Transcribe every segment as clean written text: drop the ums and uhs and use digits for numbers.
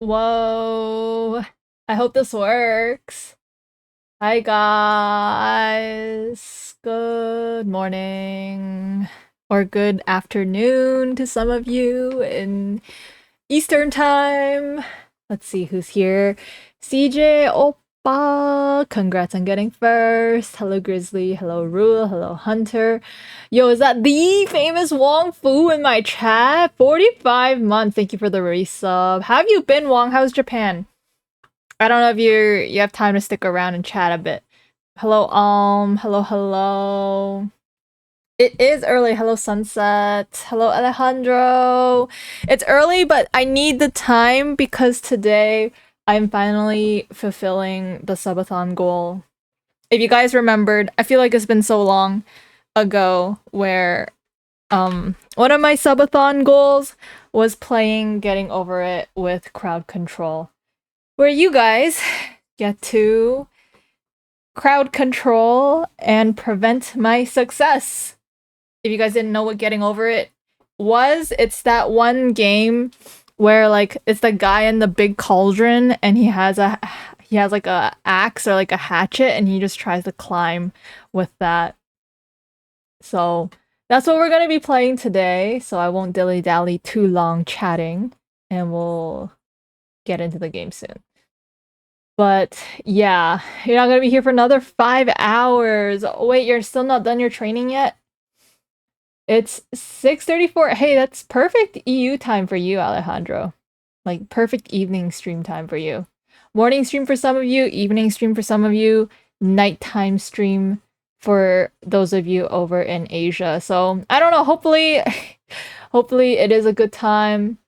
Whoa. I hope this works. Hi, guys. Good morning. Or good afternoon to some of you in Eastern time. Let's see who's here. CJ, Oppa. Congrats on getting first. Hello, Grizzly. Hello, Rule. Hello, Hunter. Yo, is that the famous Wong Fu in my chat? 45 months. Thank you for the resub. How have you been, Wong? How's Japan? I don't know if you have time to stick around and chat a bit. Hello, hello, hello. It is early. Hello, Sunset. Hello, Alejandro. It's early, but I need the time because today I'm finally fulfilling the subathon goal. If you guys remembered, I feel like it's been so long ago where one of my subathon goals was playing Getting Over It with crowd control, where you guys get to crowd control and prevent my success. If you guys didn't know what Getting Over It was, it's that one game where like it's the guy in the big cauldron and he has like a axe or like a hatchet and he just tries to climb with that. So that's what we're gonna be playing today, so I won't dilly-dally too long chatting and we'll get into the game soon. But yeah, you're not gonna be here for another 5 hours. Oh, wait, you're still not done your training yet? It's 6:34. Hey, that's perfect EU time for you, Alejandro. Like perfect evening stream time for you. Morning stream for some of you, evening stream for some of you, nighttime stream for those of you over in Asia. So I don't know, hopefully hopefully it is a good time.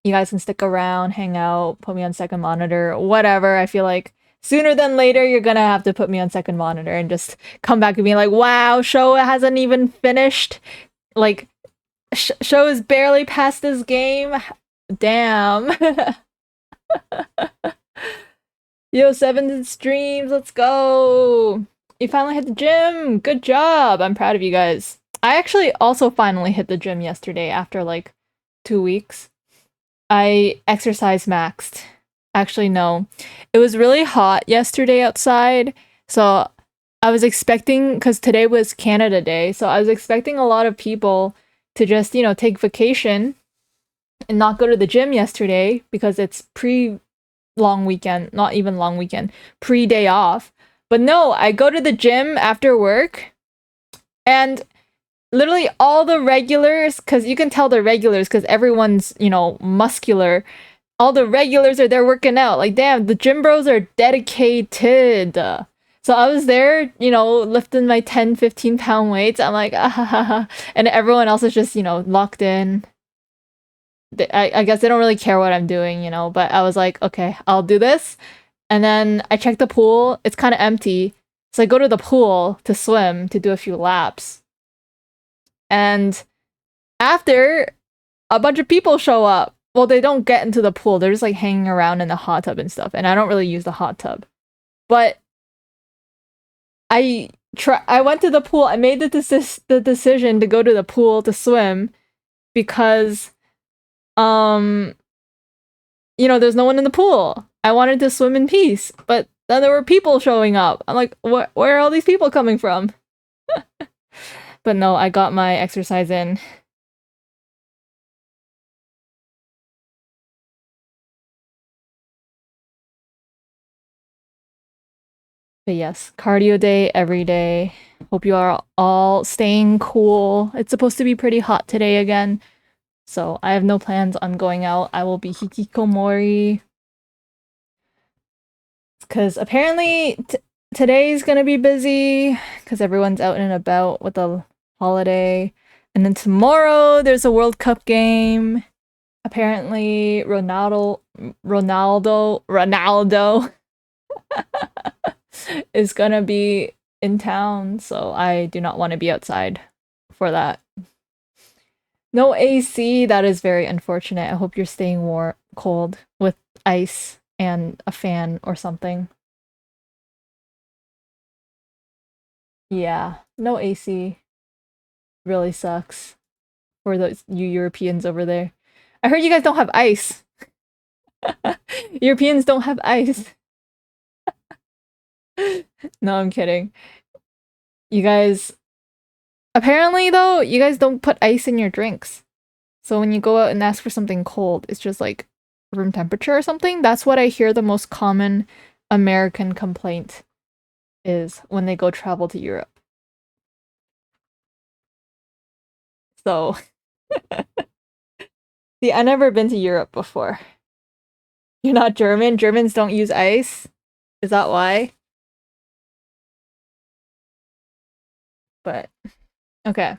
You guys can stick around, hang out, put me on second monitor, whatever. I feel like sooner than later, you're gonna have to put me on second monitor and just come back and be like, wow, show hasn't even finished. Like, show is barely past this game. Damn. Yo, 7 streams, let's go. You finally hit the gym. Good job. I'm proud of you guys. I actually also finally hit the gym yesterday after like 2 weeks. I exercise maxed. Actually, no. It was really hot yesterday outside, so I was expecting, because today was Canada Day, so I was expecting a lot of people to just, take vacation and not go to the gym yesterday because it's pre-long weekend, not even long weekend, pre-day off. But no, I go to the gym after work and literally all the regulars, because you can tell the regulars because everyone's, muscular. All the regulars are there working out. Like, damn, the gym bros are dedicated. So I was there, lifting my 10, 15-pound weights. I'm like, ah, and everyone else is just, locked in. I guess they don't really care what I'm doing, but I was like, okay, I'll do this. And then I check the pool. It's kind of empty. So I go to the pool to swim, to do a few laps. And after, a bunch of people show up. Well, they don't get into the pool. They're just like hanging around in the hot tub and stuff. And I don't really use the hot tub. But I went to the pool. I made the decision to go to the pool to swim because there's no one in the pool. I wanted to swim in peace, but then there were people showing up. I'm like, where are all these people coming from? But no, I got my exercise in. But yes, cardio day every day. Hope you are all staying cool. It's supposed to be pretty hot today again. So I have no plans on going out. I will be hikikomori. Because apparently today's gonna be busy because everyone's out and about with the holiday. And then tomorrow there's a World Cup game. Apparently Ronaldo is gonna be in town, so I do not want to be outside for that. No AC, that is very unfortunate. I hope you're staying cold with ice and a fan or something. Yeah, no AC really sucks for those you Europeans over there. I heard you guys don't have ice. Europeans don't have ice. No, I'm kidding. You guys, apparently though, you guys don't put ice in your drinks. So when you go out and ask for something cold, it's just like room temperature or something. That's what I hear the most common American complaint is when they go travel to Europe. So, see, I've never been to Europe before. You're not German? Germans don't use ice? Is that why? But, okay.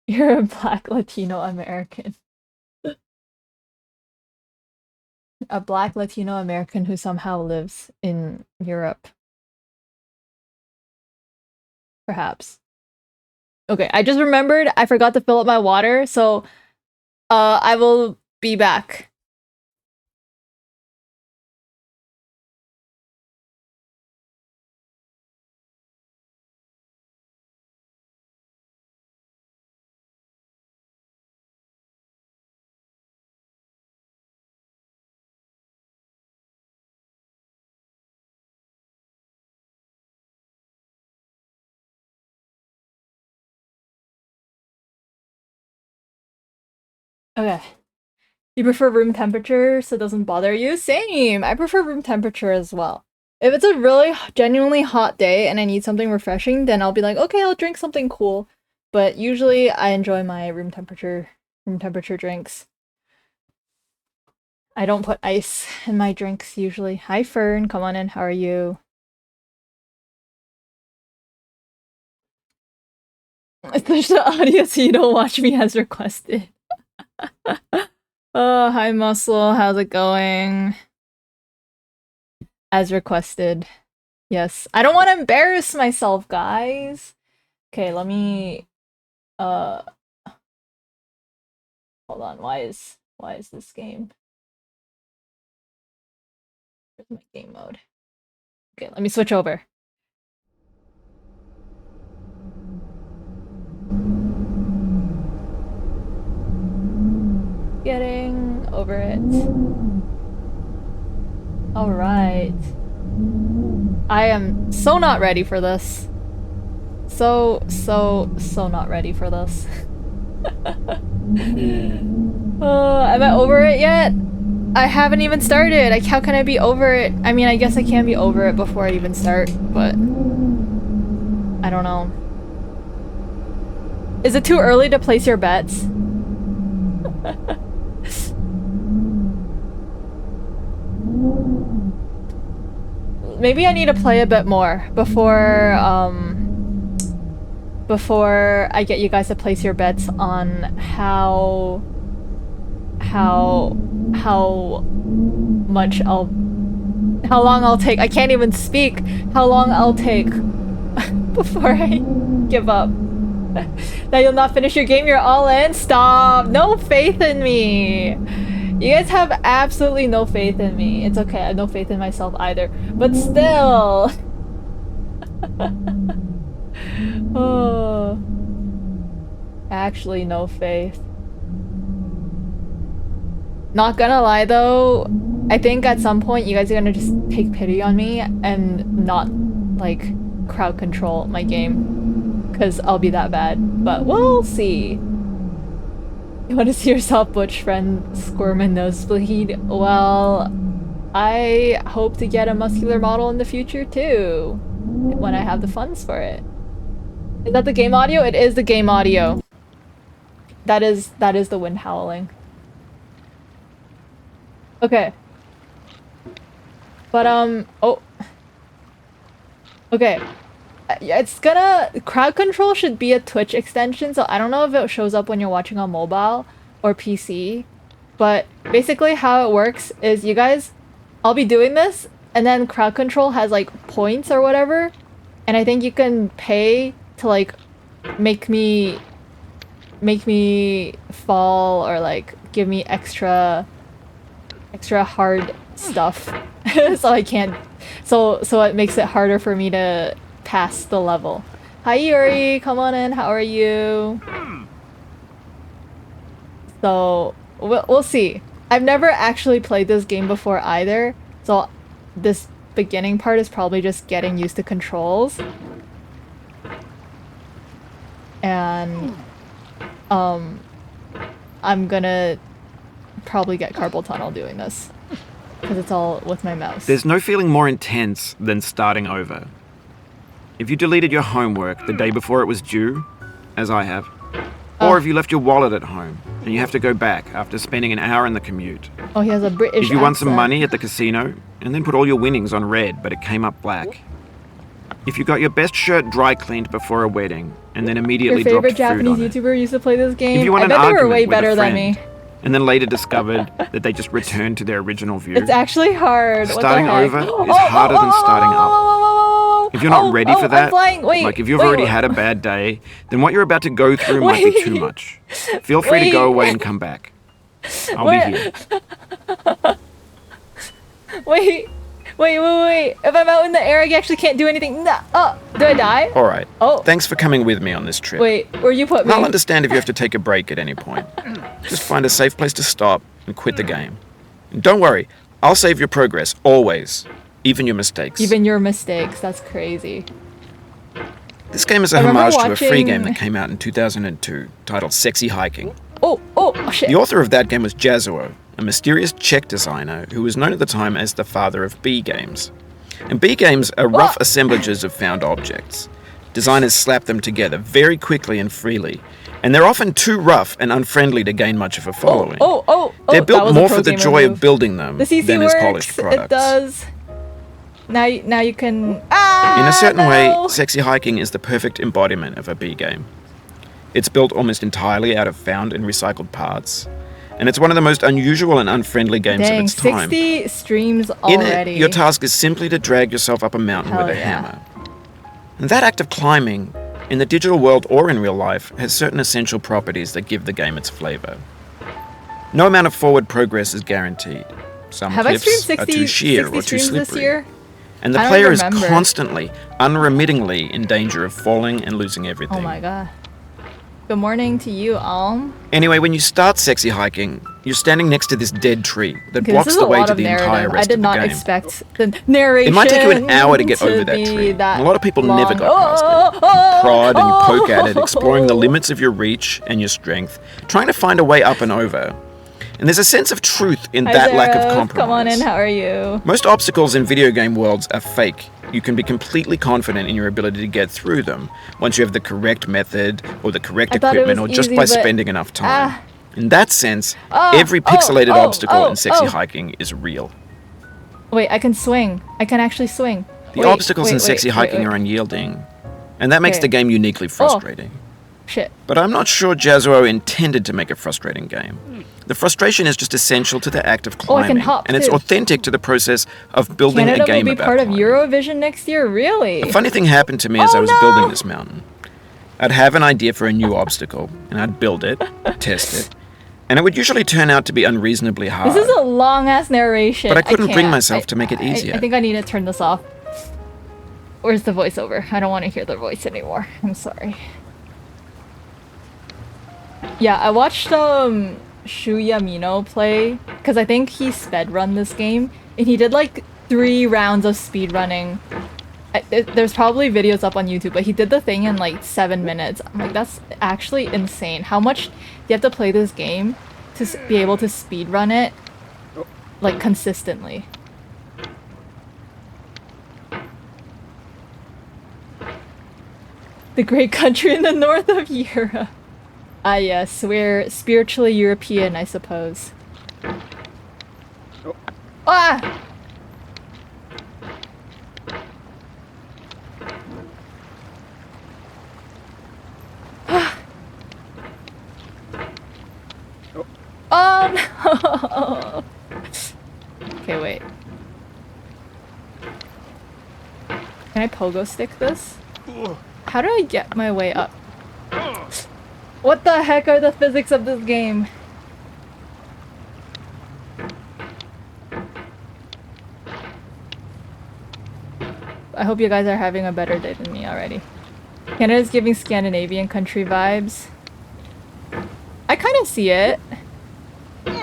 You're a black Latino American. A black Latino American who somehow lives in Europe. Perhaps. Okay, I just remembered I forgot to fill up my water, so I will be back. Okay. You prefer room temperature so it doesn't bother you? Same! I prefer room temperature as well. If it's a really genuinely hot day and I need something refreshing, then I'll be like, okay, I'll drink something cool. But usually I enjoy my room temperature drinks. I don't put ice in my drinks usually. Hi Fern, come on in, how are you? Switch the audio so you don't watch me as requested. Oh, hi Muscle, how's it going? As requested. Yes. I don't want to embarrass myself, guys. Okay, let me uh hold on. Why is this game? Where's my game mode? Okay, let me switch over. Getting over it. All right. I am so not ready for this. So not ready for this. Am I over it yet? I haven't even started. How can I be over it? I mean, I guess I can be over it before I even start, but I don't know. Is it too early to place your bets? Maybe I need to play a bit more before I get you guys to place your bets on how much how long I'll take. I can't even speak. How long I'll take before I give up. That you'll not finish your game, you're all in? Stop! No faith in me! You guys have absolutely no faith in me. It's okay, I have no faith in myself either. But still! Oh. Actually, no faith. Not gonna lie though, I think at some point you guys are gonna just take pity on me and not, like, crowd control my game. Because I'll be that bad. But we'll see. You want to see yourself, butch friend, squirm and nosebleed? Well, I hope to get a muscular model in the future too. When I have the funds for it. Is that the game audio? It is the game audio. That is the wind howling. Okay. But oh. Okay. It's gonna... Crowd control should be a Twitch extension, so I don't know if it shows up when you're watching on mobile or PC. But basically how it works is you guys... I'll be doing this, and then crowd control has like points or whatever. And I think you can pay to like make me fall or like give me extra hard stuff. So I can't... So it makes it harder for me to pass the level. Hi Yuri, come on in, how are you? So, we'll see. I've never actually played this game before either, so this beginning part is probably just getting used to controls. And I'm gonna probably get carpal tunnel doing this because it's all with my mouse. There's no feeling more intense than starting over. If you deleted your homework the day before it was due, as I have, or if you left your wallet at home and you have to go back after spending an hour in the commute. Oh, he has a British If you won some accent. money at the casino and then put all your winnings on red but it came up black. If you got your best shirt dry cleaned before a wedding and then immediately Your favorite dropped food on Japanese it. YouTuber used to play this game. If you won I an bet they were argument way with a better than friend me. and then later discovered that they just returned to their original view. It's actually hard. Starting what the heck? over is harder than starting up. If you're not ready for that, I'm flying. Wait, like if you've wait, already wait. had a bad day, then what you're about to go through might be too much. Feel free to go away and come back. I'll be here. Wait. If I'm out in the air, I actually can't do anything. No. Oh, do I die? All right. Oh. Thanks for coming with me on this trip. Wait, where you put me? I'll understand if you have to take a break at any point. Just find a safe place to stop and quit the game. And don't worry, I'll save your progress, always. Even your mistakes. Even your mistakes. That's crazy. This game is a I remember homage to a free watching- game that came out in 2002 titled Sexy Hiking. Oh, shit. The author of that game was Yasuo, a mysterious Czech designer who was known at the time as the father of B games. And B games are rough assemblages of found objects. Designers slap them together very quickly and freely, and they're often too rough and unfriendly to gain much of a following. They're that built was a more pro for the gamer joy move. of building them The CC than works. as polished products. It does. Now you can. In a certain way, No. Sexy Hiking is the perfect embodiment of a B game. It's built almost entirely out of found and recycled parts, and it's one of the most unusual and unfriendly games of Dang, its time. 60 streams In already. it, your task is simply to drag yourself up a mountain Hell with a yeah. hammer. And that act of climbing, in the digital world or in real life, has certain essential properties that give the game its flavor. No amount of forward progress is guaranteed. Some Have I cliffs streamed are 60, too sheer 60 or too streams slippery. this year? And the I don't player is remember. constantly, unremittingly in danger of falling and losing everything. Oh my god. Good morning to you, Alm. Anyway, when you start Sexy Hiking, you're standing next to this dead tree that Okay, blocks this is the a way lot to of the entire narrative. I rest did of the not game. expect the narration. It might take you an hour to get over that be tree. that And a lot of people long. never got past it. You prod and you poke at it, exploring the limits of your reach and your strength, trying to find a way up and over. And there's a sense of truth in Hi, that lack of Zeros. compromise. Come on in, how are you? Most obstacles in video game worlds are fake. You can be completely confident in your ability to get through them once you have the correct method or the correct I thought it equipment or was just easy, by but- spending enough time. Ah. In that sense, every pixelated obstacle in Sexy Hiking is real. Wait, I can swing. I can actually swing. The obstacles in Sexy Hiking are unyielding, and that makes Okay. the game uniquely frustrating. Shit. But I'm not sure Yasuo intended to make a frustrating game. The frustration is just essential to the act of Oh, I can climbing, hop and it's too. authentic to the process of building Canada a game will be about part of climbing. Eurovision next year? Really? A funny thing happened to me as Oh, I was no! building this mountain. I'd have an idea for a new obstacle, and I'd build it, test it, and it would usually turn out to be unreasonably hard. This is a long ass narration. But I couldn't bring can't. myself to make it easier. I think I need to turn this off. Where's the voiceover? I don't want to hear the voice anymore. I'm sorry. Yeah, I watched Shuya Mino play because I think he sped run this game and he did like 3 rounds of speed running. There's probably videos up on YouTube, but he did the thing in like 7 minutes. I'm like, that's actually insane. How much do you have to play this game to be able to speed run it like consistently? The great country in the north of Europe. Ah yes, we're spiritually European, I suppose. Ah! Oh no! Okay, wait. Can I pogo stick this? How do I get my way up? What the heck are the physics of this game? I hope you guys are having a better day than me already. Canada's giving Scandinavian country vibes. I kind of see it.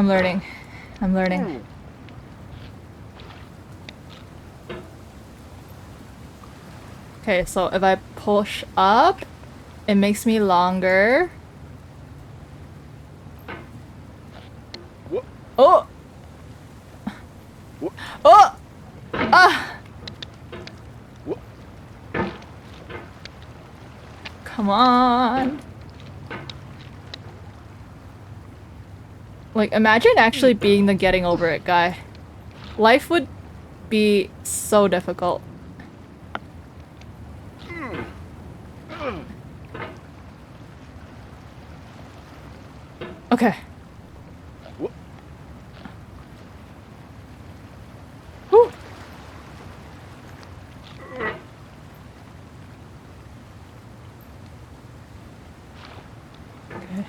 I'm learning. I'm learning. Okay, so if I push up, it makes me longer. Oh! Oh! Ah! Come on. Like, imagine actually being the getting over it guy. Life would be so difficult. Okay. Whew. Okay.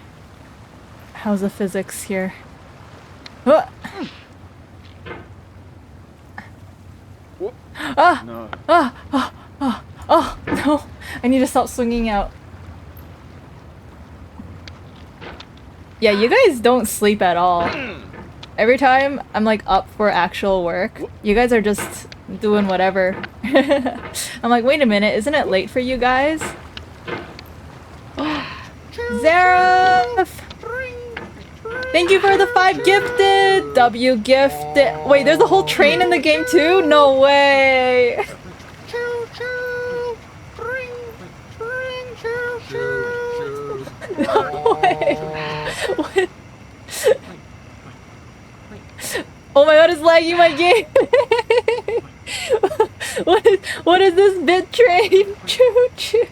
How's the physics here? Oh! Ah! No. Ah! Ah! Ah! Oh, no! I need to stop swinging out. Yeah, you guys don't sleep at all. Every time I'm like up for actual work, you guys are just doing whatever. I'm like, wait a minute, isn't it late for you guys? Zareth! Thank you for the 5 gifted! W gifted. Wait, there's a whole train in the game too? No way! No way! What? Oh my god, it's lagging my game! What is this bit train? Choo choo!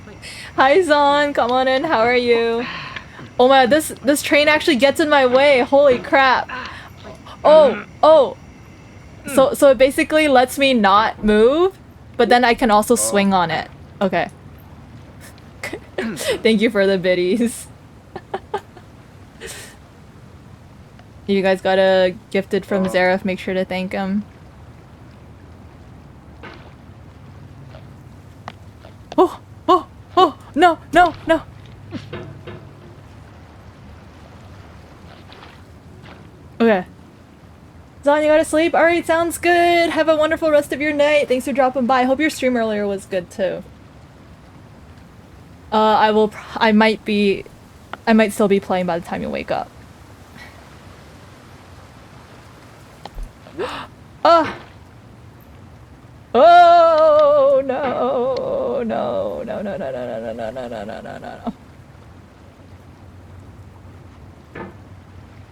Hi Zon, come on in, how are you? Oh my god, this train actually gets in my way, holy crap! Oh! So it basically lets me not move, but then I can also swing on it. Okay. Thank you for the biddies. You guys got a gifted from Zareth, make sure to thank him. Oh! No! Okay. Zon, you gotta sleep? Alright, sounds good. Have a wonderful rest of your night. Thanks for dropping by. Hope your stream earlier was good too. I might still be playing by the time you wake up. Oh no.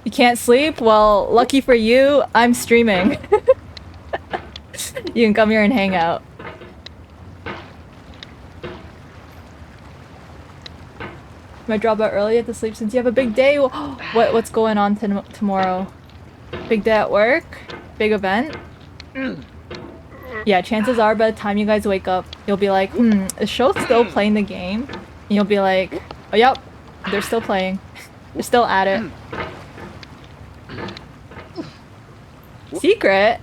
You can't sleep? Well, lucky for you, I'm streaming. You can come here and hang out. Might drop out early to sleep since you have a big day. What's going on tomorrow? Big day at work? Big event? Yeah, chances are by the time you guys wake up, you'll be like, is Show still playing the game? And you'll be like, oh yep, they're still playing. They're still at it. Secret?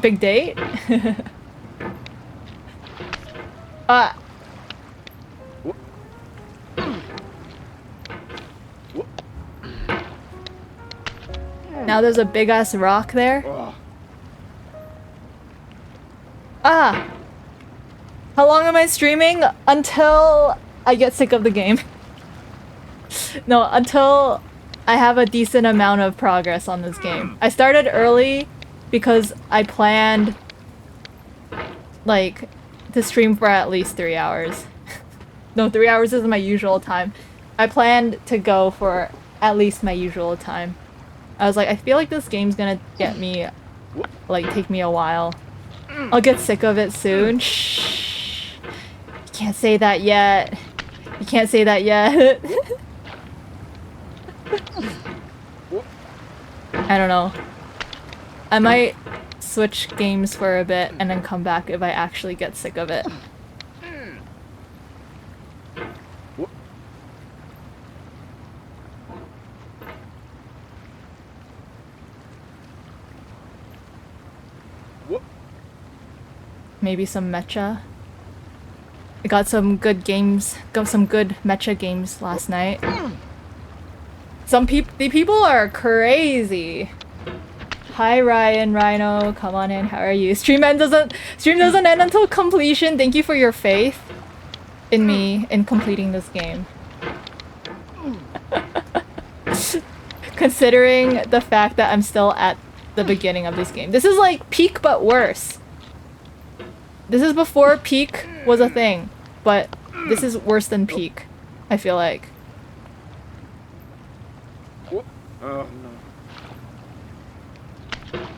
Big date? Now there's a big ass rock there. How long am I streaming? Until I get sick of the game. No, until I have a decent amount of progress on this game. I started early because I planned like to stream for at least 3 hours. No, 3 hours isn't my usual time. I planned to go for at least my usual time. I was like, I feel like this game's gonna get me, like, take me a while. I'll get sick of it soon. Shh. You can't say that yet. You can't say that yet. I don't know. I might switch games for a bit and then come back if I actually get sick of it. Maybe some mecha. I got some good games, got some good mecha games last night. The people are crazy. Hi Ryan, Rhino, come on in. How are you? Stream doesn't end until completion. Thank you for your faith in me in completing this game. Considering the fact that I'm still at the beginning of this game. This is like peak but worse. This is before peak was a thing, but this is worse than peak, I feel like. Oh, no.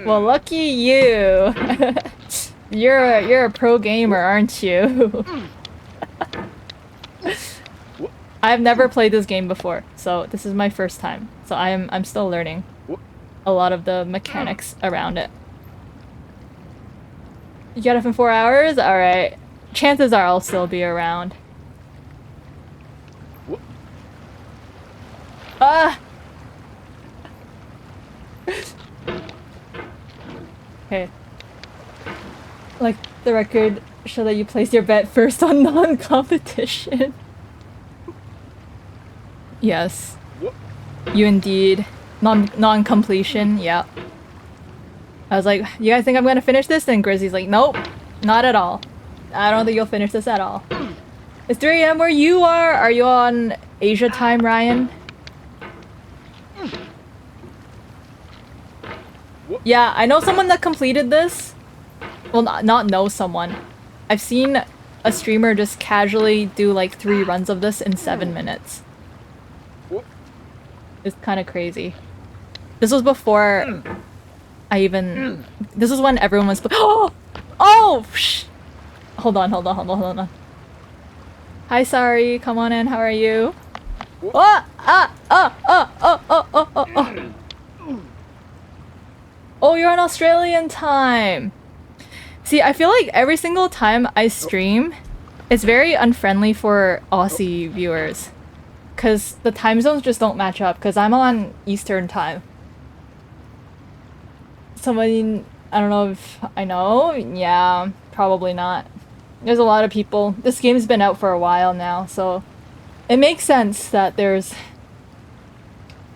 Well, lucky you. You're a pro gamer, aren't you? I've never played this game before, so this is my first time. So I'm still learning a lot of the mechanics around it. You get up in 4 hours? Alright. Chances are I'll still be around. Ah! Okay. Like the record show that you placed your bet first on non-competition. Yes. You indeed. Non-completion, yeah. I was like, you guys think I'm gonna finish this? And Grizzly's like, nope, not at all. I don't think you'll finish this at all. It's 3 AM where you are? Are you on Asia time, Ryan? Yeah, I know someone that completed this. Well, not know someone. I've seen a streamer just casually do like 3 runs of this in 7 minutes. It's kind of crazy. This was before I even... This is when everyone was... Oh! Oh! Shh! Hold on. Hi, sorry. Come on in. How are you? Oh! Oh, you're on Australian time! See, I feel like every single time I stream, it's very unfriendly for Aussie viewers. Because the time zones just don't match up, because I'm on Eastern time. Somebody, I don't know if I know? Yeah, probably not. There's a lot of people. This game's been out for a while now, so it makes sense that there's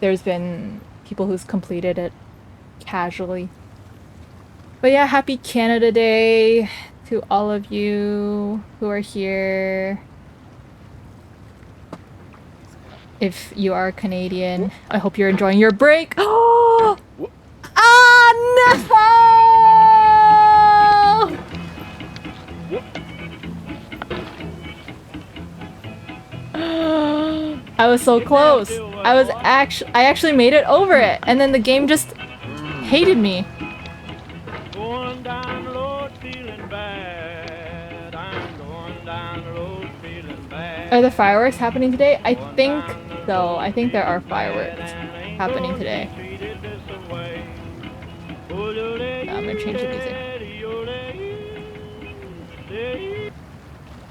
been people who's completed it casually. But yeah, happy Canada Day to all of you who are here. If you are Canadian, I hope you're enjoying your break. Oh! Ah, no! I was so close. I actually made it over it, and then the game just hated me. Going down the road feeling bad. I'm going down the road feeling bad. Are the fireworks happening today? I think so. I think there are fireworks happening today. I'm gonna change the music.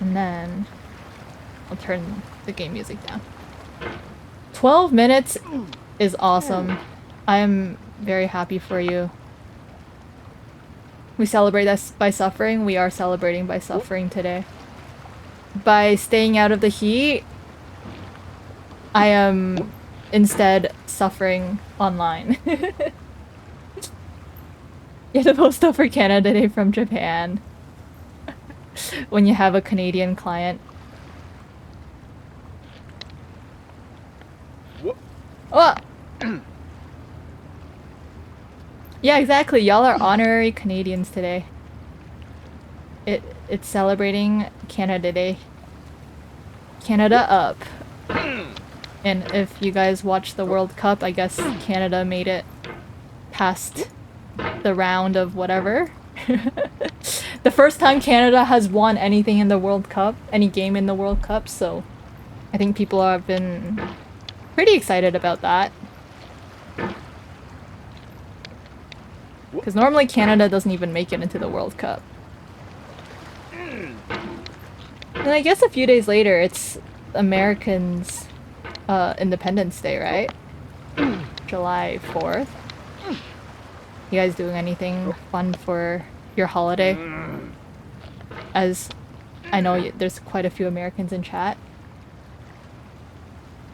And then I'll turn the game music down. 12 minutes is awesome. I am very happy for you. We celebrate this by suffering. We are celebrating by suffering today. By staying out of the heat, I am instead suffering online. You have to post stuff for Canada Day from Japan. When you have a Canadian client. Oh! Yeah, exactly. Y'all are honorary Canadians today. It's celebrating Canada Day. Canada up. And if you guys watch the World Cup, I guess Canada made it past the round of whatever. The first time Canada has won anything in the World Cup, any game in the World Cup, so I think people have been pretty excited about that. Because normally Canada doesn't even make it into the World Cup. And I guess a few days later, it's Americans' Independence Day, right? July 4th. You guys doing anything fun for your holiday? As I know there's quite a few Americans in chat.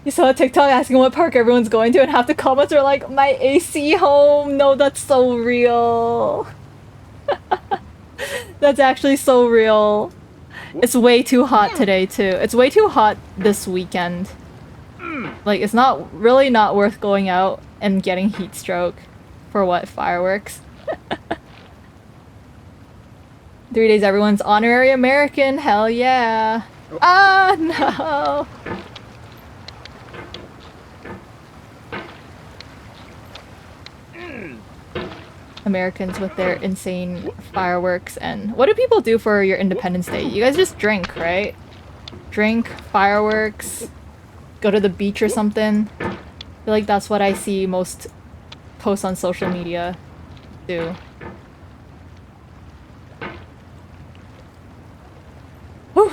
You saw a TikTok asking what park everyone's going to, and half the comments are like, my AC home. No, that's so real. That's actually so real. It's way too hot today, too. It's way too hot this weekend. Like, it's not really not worth going out and getting heat stroke for what, fireworks? 3 days everyone's honorary American, hell yeah. Ah, no. Americans with their insane fireworks. And what do people do for your Independence Day? You guys just drink, right? Drink, fireworks, go to the beach or something. I feel like that's what I see most posts on social media do. Whew.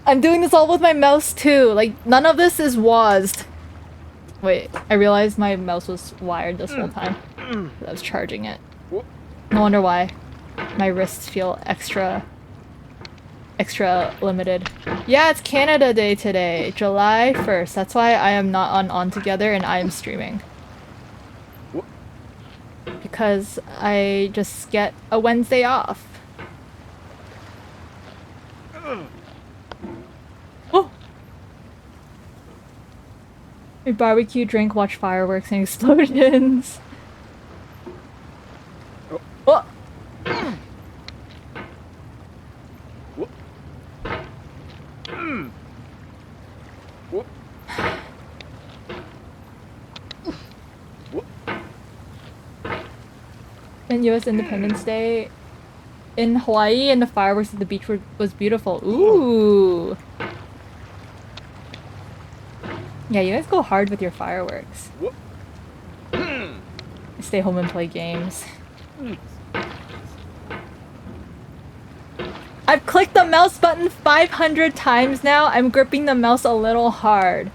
I'm doing this all with my mouse too. Like, none of this is WASD. Wait, I realized my mouse was wired this whole time. I was charging it. No wonder why my wrists feel extra limited. Yeah, it's Canada Day today, July 1st. That's why I am not on Together and I am streaming. Because I just get a Wednesday off. Oh! We barbecue, drink, watch fireworks and explosions. Oh! And US Independence Day in Hawaii and the fireworks at the beach was beautiful. Ooh! Yeah, you guys go hard with your fireworks. Stay home and play games. I've clicked the mouse button 500 times now. I'm gripping the mouse a little hard.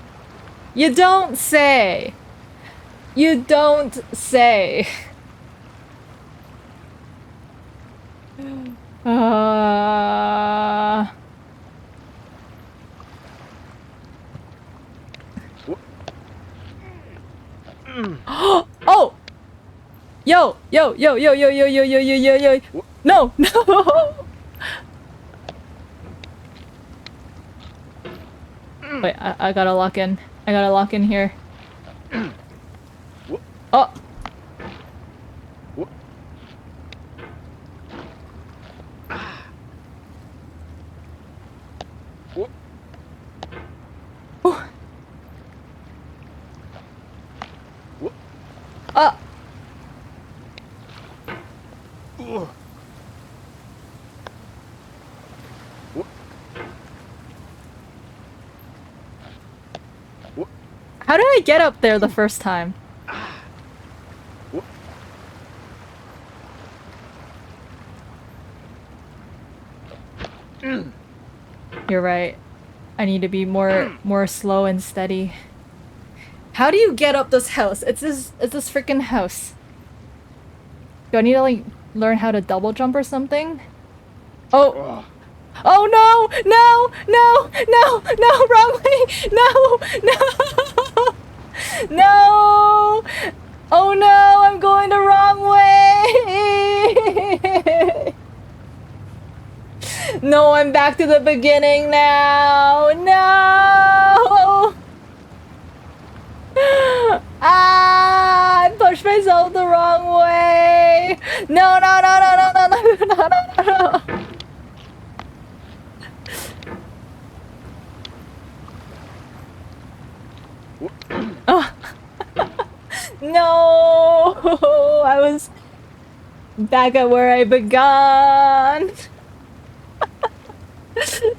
You don't say. You don't say. Oh! Yo! Yo! Yo! Yo! Yo! Yo! Yo! Yo! Yo! Yo! Yo! No! No! Wait, I gotta lock in. I gotta lock in here. Oh! How did I get up there the first time? You're right. I need to be more slow and steady. How do you get up this house? It's this freaking house. Do I need to like learn how to double jump or something? Oh. Oh no! No! No! No! No! Wrong way! No! No! No! Oh no! I'm going the wrong way! No, I'm back to the beginning now! No! Ah! I pushed myself the wrong way! No! No! No! No! No! No! No! No! No! No! Oh. No! I was back at where I began.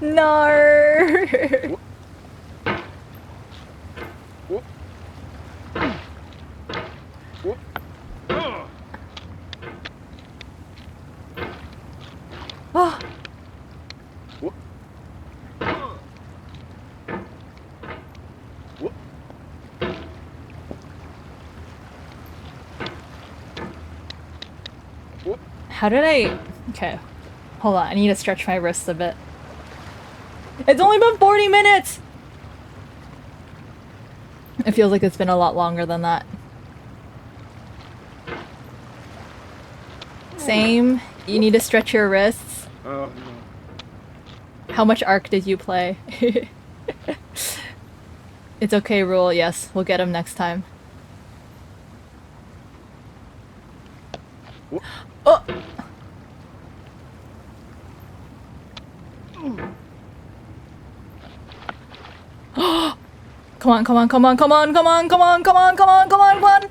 No. Oh. How did I... Okay. Hold on, I need to stretch my wrists a bit. It's only been 40 minutes! It feels like it's been a lot longer than that. Same. You need to stretch your wrists. Oh, How much Ark did you play? It's okay, Rule. Yes, we'll get him next time. Oh! Come on, come on, come on, come on, come on, come on, come on, come on, come on, come on!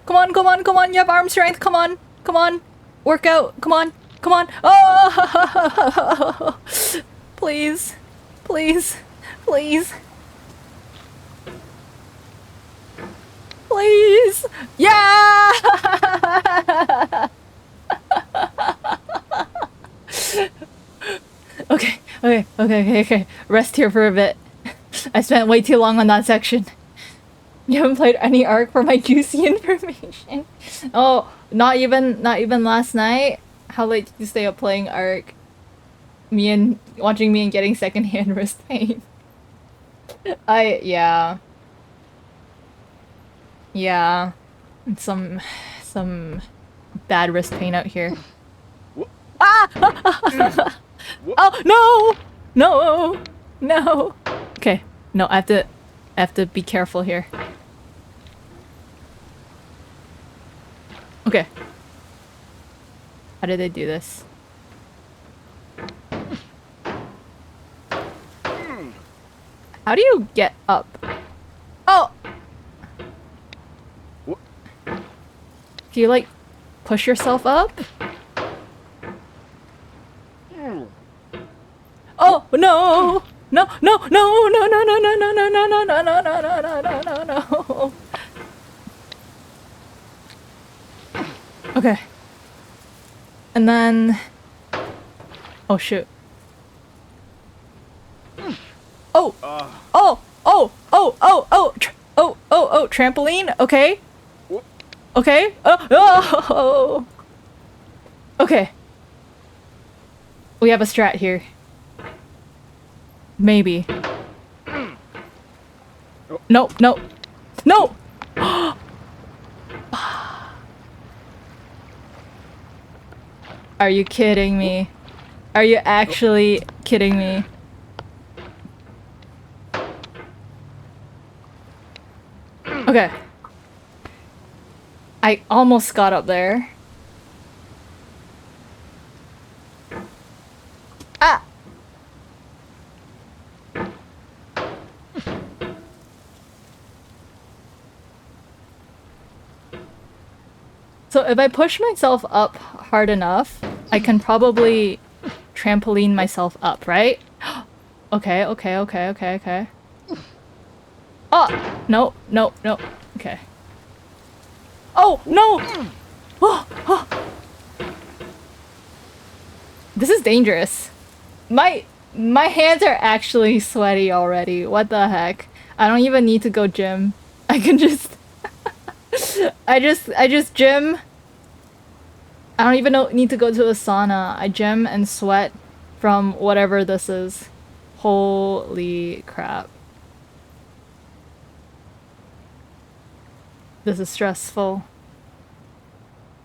Come on, come on, come on, you have arm strength, come on, come on! Work out, come on, come on! Oh! Please, please, please. Please! Yeah! Okay, okay, okay, okay, okay. Rest here for a bit. I spent way too long on that section. You haven't played any Ark for my juicy information. Oh, not even last night? How late did you stay up playing Ark? Watching me and getting secondhand wrist pain. Yeah. Yeah. Some bad wrist pain out here. Ah! Oh, no! No! No! Okay. No, I have to be careful here. Okay. How did they do this? How do you get up? Oh! Do you, like, push yourself up? Oh, no! No, no, no, no, no, no, no, no, no, no, no, no, no, no, no, no, no, no, no. Okay. And then... Oh, shoot. Oh! Oh! Oh! Oh! Oh! Oh! Oh! Oh! Trampoline? Okay. Okay. Oh! Okay. We have a strat here. Maybe. No! No! No! Are you kidding me? Are you actually kidding me? Okay. I almost got up there. Ah! So if I push myself up hard enough, I can probably trampoline myself up, right? Okay, okay, okay, okay, okay. Oh! No, no, no. Okay. Oh, no! Oh, oh. This is dangerous. My hands are actually sweaty already. What the heck? I don't even need to go gym. I can just... I just gym. I don't even need to go to a sauna. I gym and sweat from whatever this is. Holy crap. This is stressful.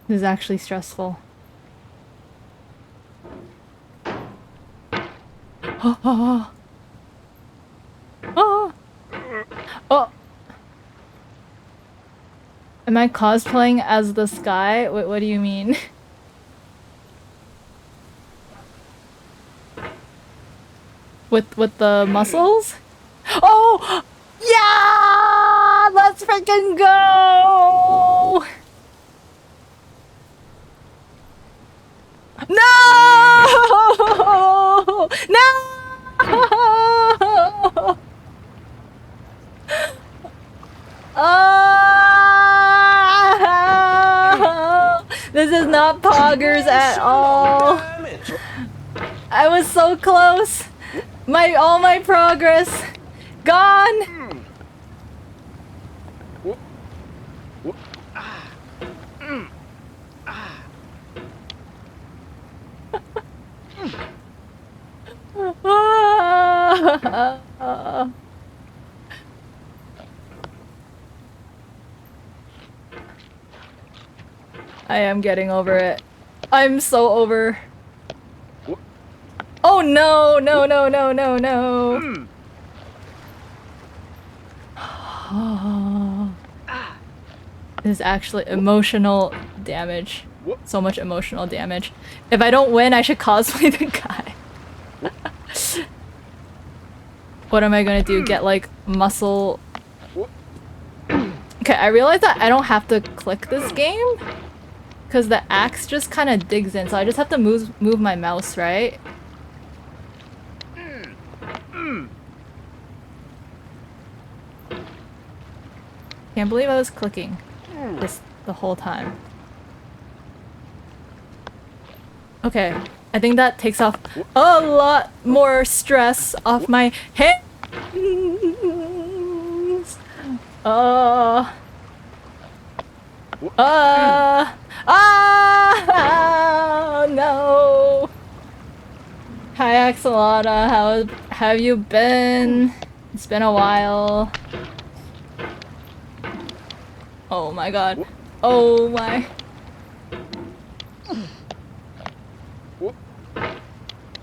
This is actually stressful. Oh, oh, oh. Oh. Am I cosplaying as this guy? Wait, what do you mean? With the muscles? Oh! Yeah! Let's freaking go! No! No! Oh! This is not poggers at all. I was so close. All my progress gone. I am getting over it. I'm so over. Oh no, no, no, no, no, no. This is actually emotional damage. So much emotional damage. If I don't win, I should cosplay the guy. What am I gonna do? Get like muscle... Okay, I realize that I don't have to click this game. Because the axe just kind of digs in, so I just have to move my mouse, right? Can't believe I was clicking this the whole time. Okay, I think that takes off a lot more stress off my hands. No. Hi Axolotl, how have you been? It's been a while. Oh my god. Oh my.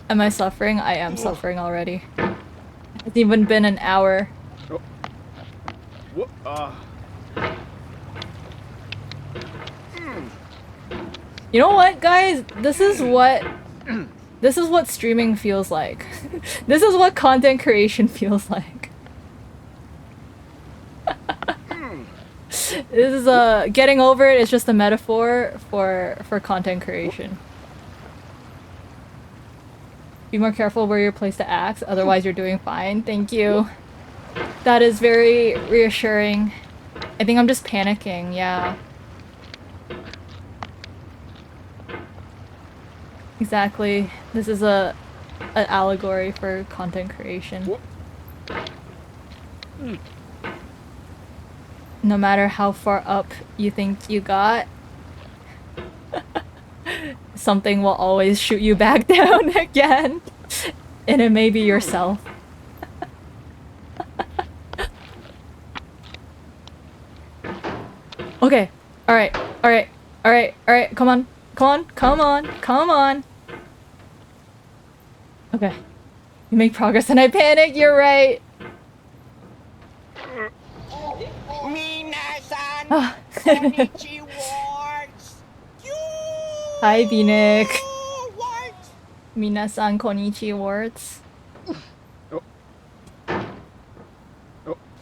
Am I suffering? I am suffering already. It's even been an hour. You know what, guys? This is what streaming feels like. This is what content creation feels like. This is getting over it is just a metaphor for content creation. Be more careful where you place the axe, otherwise you're doing fine. Thank you. That is very reassuring. I think I'm just panicking, yeah. Exactly. This is an allegory for content creation. No matter how far up you think you got, something will always shoot you back down again. And it may be yourself. Okay. Alright. Alright. Alright. Alright. Come on. Come on. Come on. Come on. Okay. You make progress and I panic. You're right. Hi, Binik. Minasan konnichi words.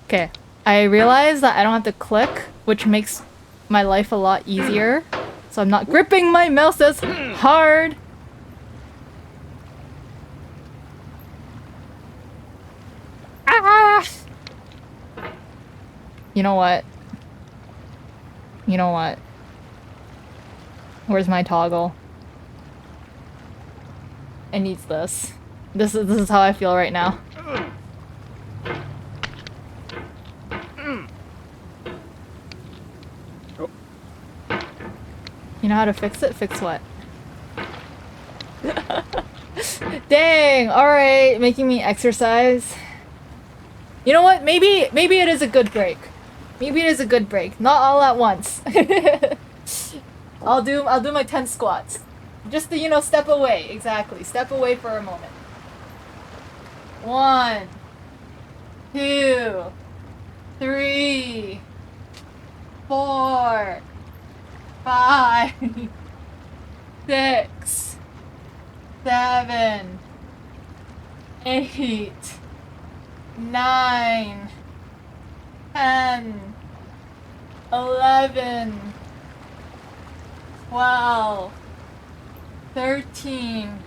Okay. I realize that I don't have to click, which makes my life a lot easier. So I'm not gripping my mouse as hard. Ah! You know what? You know what? Where's my toggle? It needs this. This is how I feel right now. You know how to fix it? Fix what? Dang! Alright, making me exercise. You know what? Maybe it is a good break. Maybe it is a good break. Not all at once. I'll do my 10 squats. Just to, you know, step away. Exactly. Step away for a moment. 1, 2, 3, 4, 5, 6, 7, 8, 9, 10, 11, 12, 13,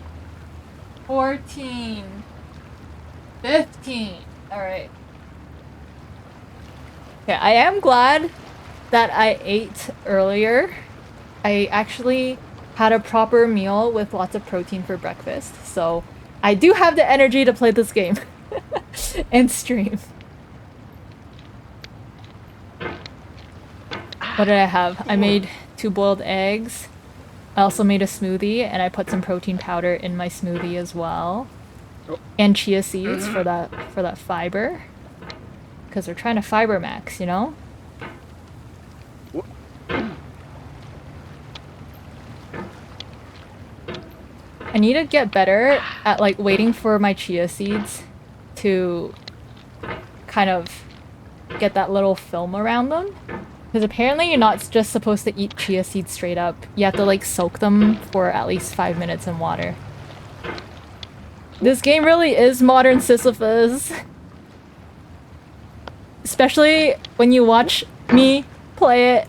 14, 15. Alright. Okay, I am glad that I ate earlier. I actually had a proper meal with lots of protein for breakfast, so I do have the energy to play this game and stream. What did I have? I made 2 boiled eggs. I also made a smoothie, and I put some protein powder in my smoothie as well. And chia seeds for that fiber. Because we're trying to fiber max, you know? need to get better at like waiting for my chia seeds to kind of get that little film around them. Because apparently you're not just supposed to eat chia seeds straight up. You have to like soak them for at least 5 minutes in water. This game really is modern Sisyphus. Especially when you watch me play it.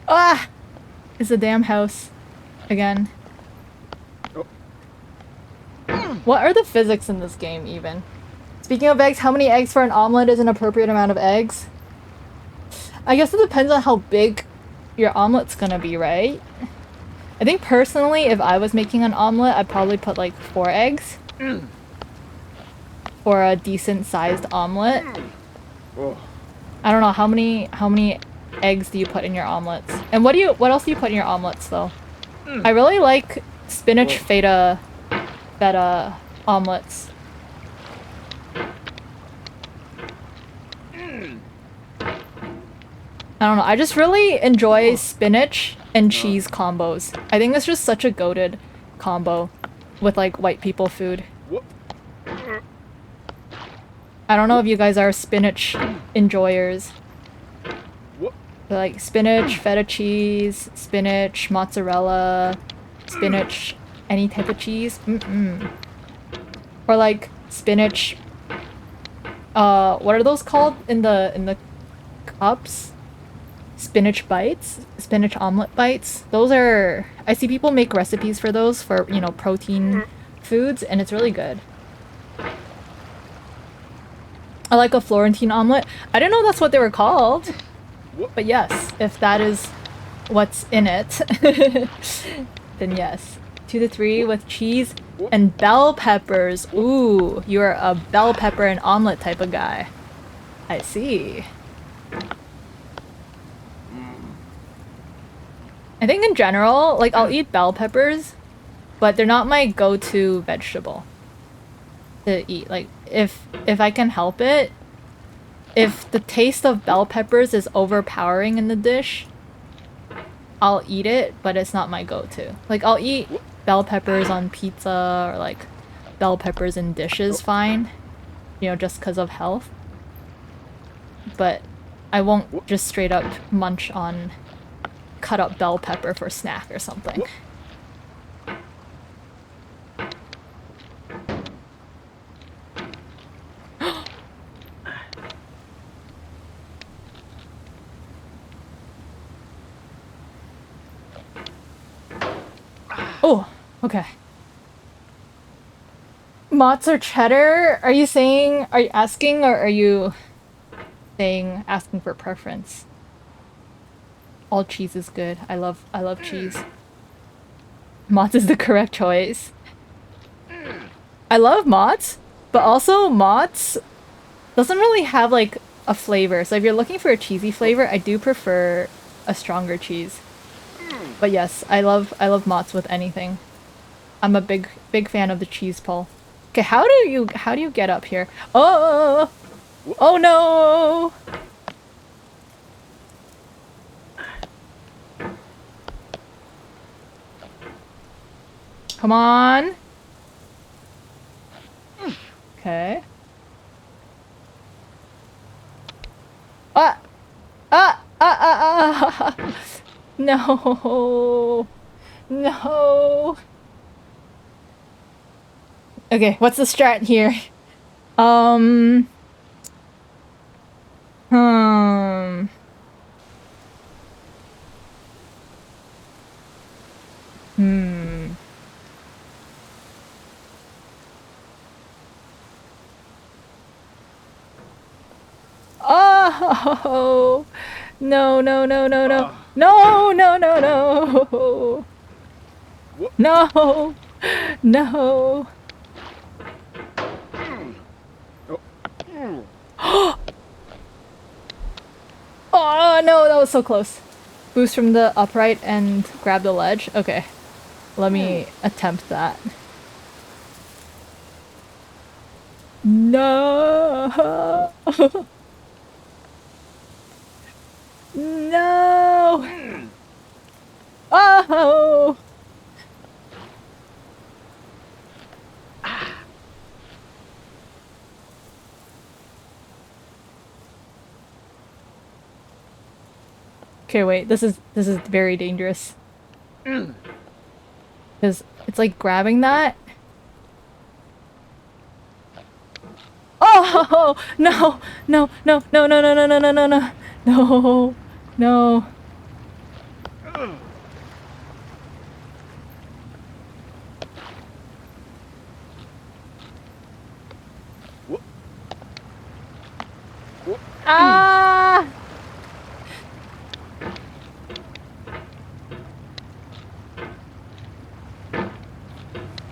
Ah! It's a damn house. Again. What are the physics in this game, even? Speaking of eggs, how many eggs for an omelet is an appropriate amount of eggs? I guess it depends on how big your omelet's gonna be, right? I think personally, if I was making an omelet, I'd probably put like 4 eggs. For a decent sized omelet. I don't know, how many eggs do you put in your omelets? And what else do you put in your omelets though? I really like spinach feta omelets. I don't know, I just really enjoy spinach and cheese combos. I think it's just such a goated combo with like white people food. I don't know if you guys are spinach enjoyers. But like spinach, feta cheese, spinach, mozzarella, spinach, any type of cheese. Or like spinach. What are those called in the cups? Spinach bites, spinach omelet bites. Those are, I see people make recipes for those for, you know, protein foods, and it's really good. I like a Florentine omelet. I didn't know that's what they were called. But yes, if that is what's in it, then yes. 2 to 3 with cheese and bell peppers. Ooh, you're a bell pepper and omelet type of guy. I see. I think in general, like, I'll eat bell peppers, but they're not my go-to vegetable to eat. Like, if I can help it, if the taste of bell peppers is overpowering in the dish, I'll eat it, but it's not my go-to. Like, I'll eat bell peppers on pizza or, like, bell peppers in dishes fine, you know, just because of health. But I won't just straight up munch on cut up bell pepper for snack or something. Oh, okay. Mozz or cheddar? Are you asking, or are you asking for preference? All cheese is good. I love cheese. Mozz is the correct choice. I love Mozz, but also Mozz doesn't really have like a flavor. So if you're looking for a cheesy flavor, I do prefer a stronger cheese. But yes, I love Mozz with anything. I'm a big fan of the cheese pull. Okay, how do you get up here? Oh! Oh no! Come on. Okay. No. No. Okay, what's the strat here? Hmm. Oh no no no no no no no no no no no. Oh no, that was so close. Boost from the upright and grab the ledge. Okay, let me attempt that. No. No. Oh. Okay, wait. This is very dangerous. Because it's like grabbing that. Oh no no no no no no no no no no no no no. Ah!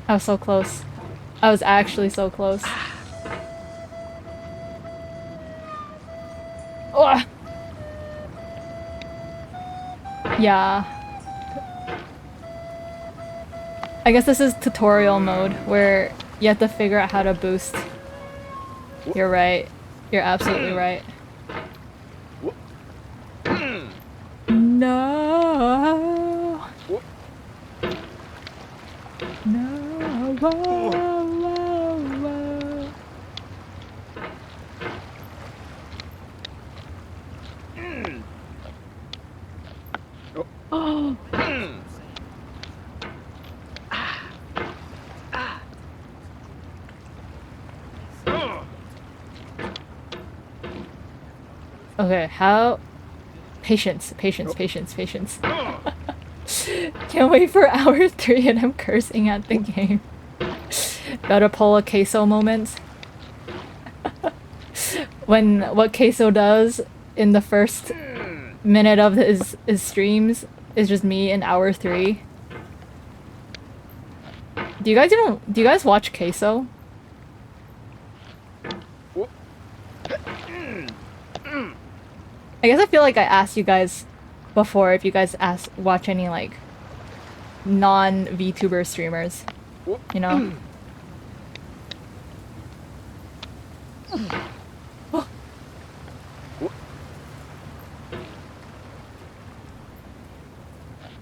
I was so close. I was actually so close. Ugh. Yeah. I guess this is tutorial mode where you have to figure out how to boost. You're right. You're absolutely right. No. No. Whoa, whoa, whoa. Oh. Okay, how? Patience, patience, patience, patience. Can't wait for hour 3 and I'm cursing at the game. Gotta pull a queso moment. When what queso does in the first minute of his streams is just me in hour 3. Do you guys watch queso? I guess I feel like I asked you guys before if you guys watch any like non-VTuber streamers, you know?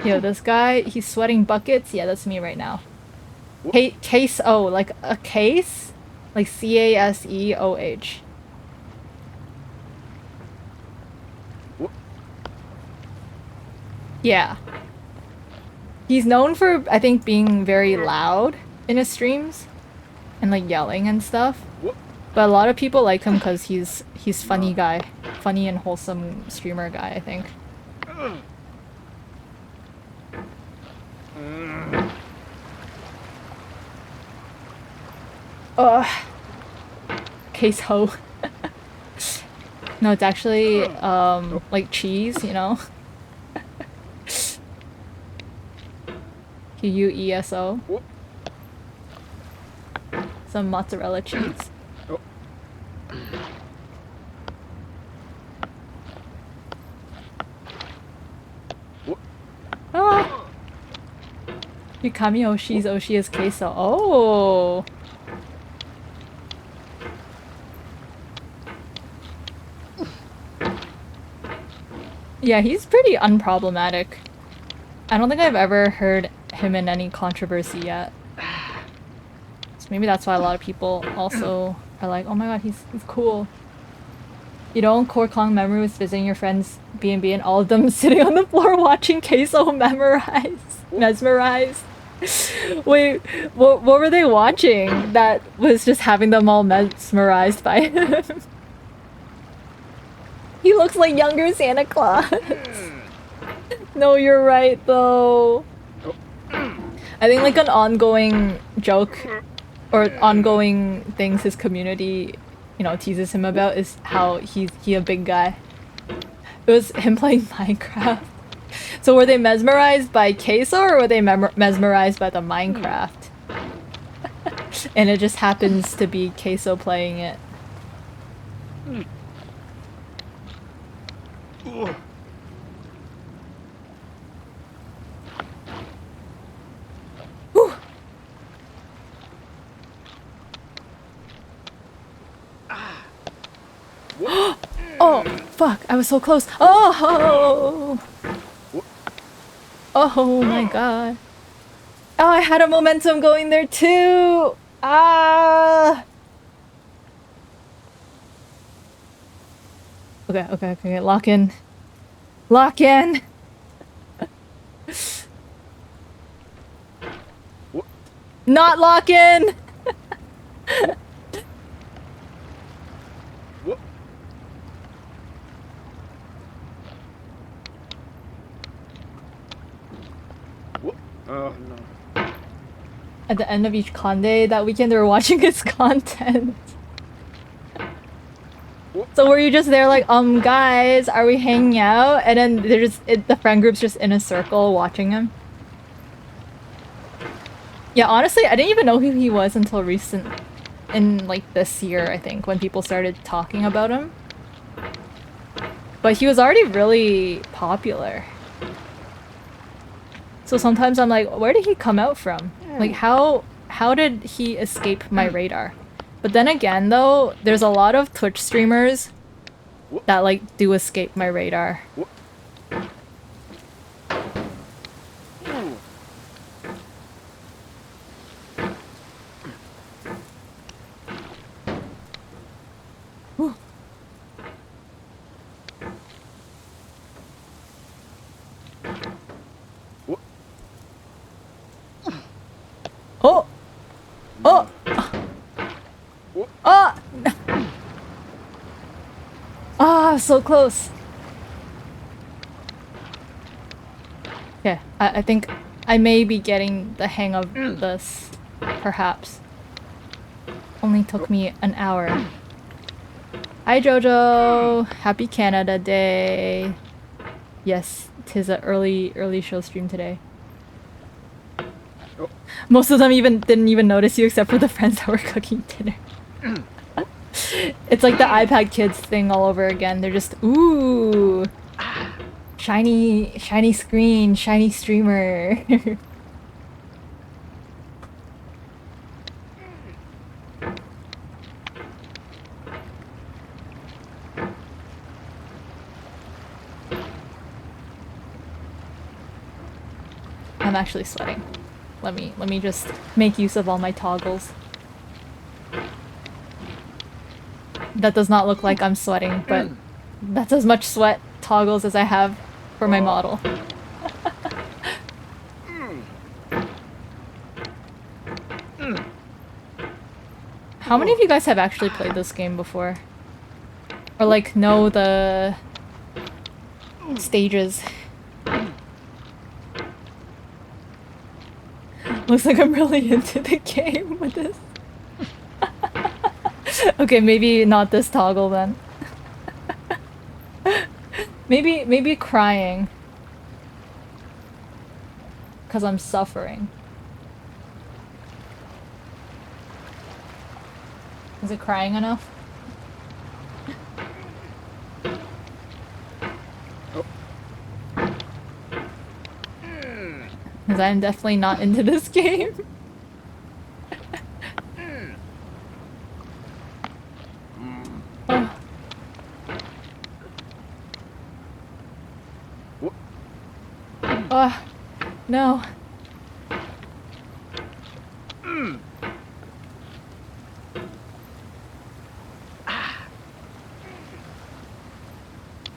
Yo, this guy, he's sweating buckets. Yeah, that's me right now. Case-O, like a case? Like C-A-S-E-O-H. Yeah. He's known for, I think, being very loud in his streams and like yelling and stuff. But a lot of people like him because he's funny guy. Funny and wholesome streamer guy, I think. Ugh. Queso. No, it's actually like cheese, you know? Queso. Some mozzarella cheese. Ah! Yukami Oshi's Oshi is queso. Oh! Yeah, he's pretty unproblematic. I don't think I've ever heard him in any controversy yet. So maybe that's why a lot of people also are like, oh my god, he's cool. You know, Core Kong memory was visiting your friends B&B and all of them sitting on the floor watching Queso mesmerized. Wait, what were they watching that was just having them all mesmerized by him? He looks like younger Santa Claus. No, you're right though. I think like an ongoing joke or ongoing things his community, you know, teases him about is how he a big guy. It was him playing Minecraft. So were they mesmerized by Queso or were they mesmerized by the Minecraft? And it just happens to be Queso playing it. Oh, fuck, I was so close. Oh! Oh my god. Oh, I had a momentum going there too! Ah! Okay, lock in. Lock in! Not lock in! Oh no. At the end of each con day that weekend, they were watching his content. So were you just there like, guys, are we hanging out? And then they're just, the friend group's just in a circle watching him. Yeah, honestly, I didn't even know who he was until in like this year, I think, when people started talking about him. But he was already really popular. So sometimes I'm like, where did he come out from? Like, how did he escape my radar? But then again, though, there's a lot of Twitch streamers that, like, do escape my radar. Whew. Oh! Oh! Oh! Ah, so close. Okay, I think I may be getting the hang of this, perhaps. Only took me an hour. Hi Jojo! Happy Canada Day! Yes, 'tis an early show stream today. Most of them didn't even notice you except for the friends that were cooking dinner. It's like the iPad kids thing all over again. They're just, ooh, shiny screen, shiny streamer. I'm actually sweating. Let me just make use of all my toggles. That does not look like I'm sweating, but that's as much sweat toggles as I have for my model. How many of you guys have actually played this game before? Or like know the stages? Looks like I'm really into the game with this. Okay, maybe not this toggle then. Maybe crying. 'Cause I'm suffering. Is it crying enough? Because I'm definitely not into this game. Oh. Oh, no.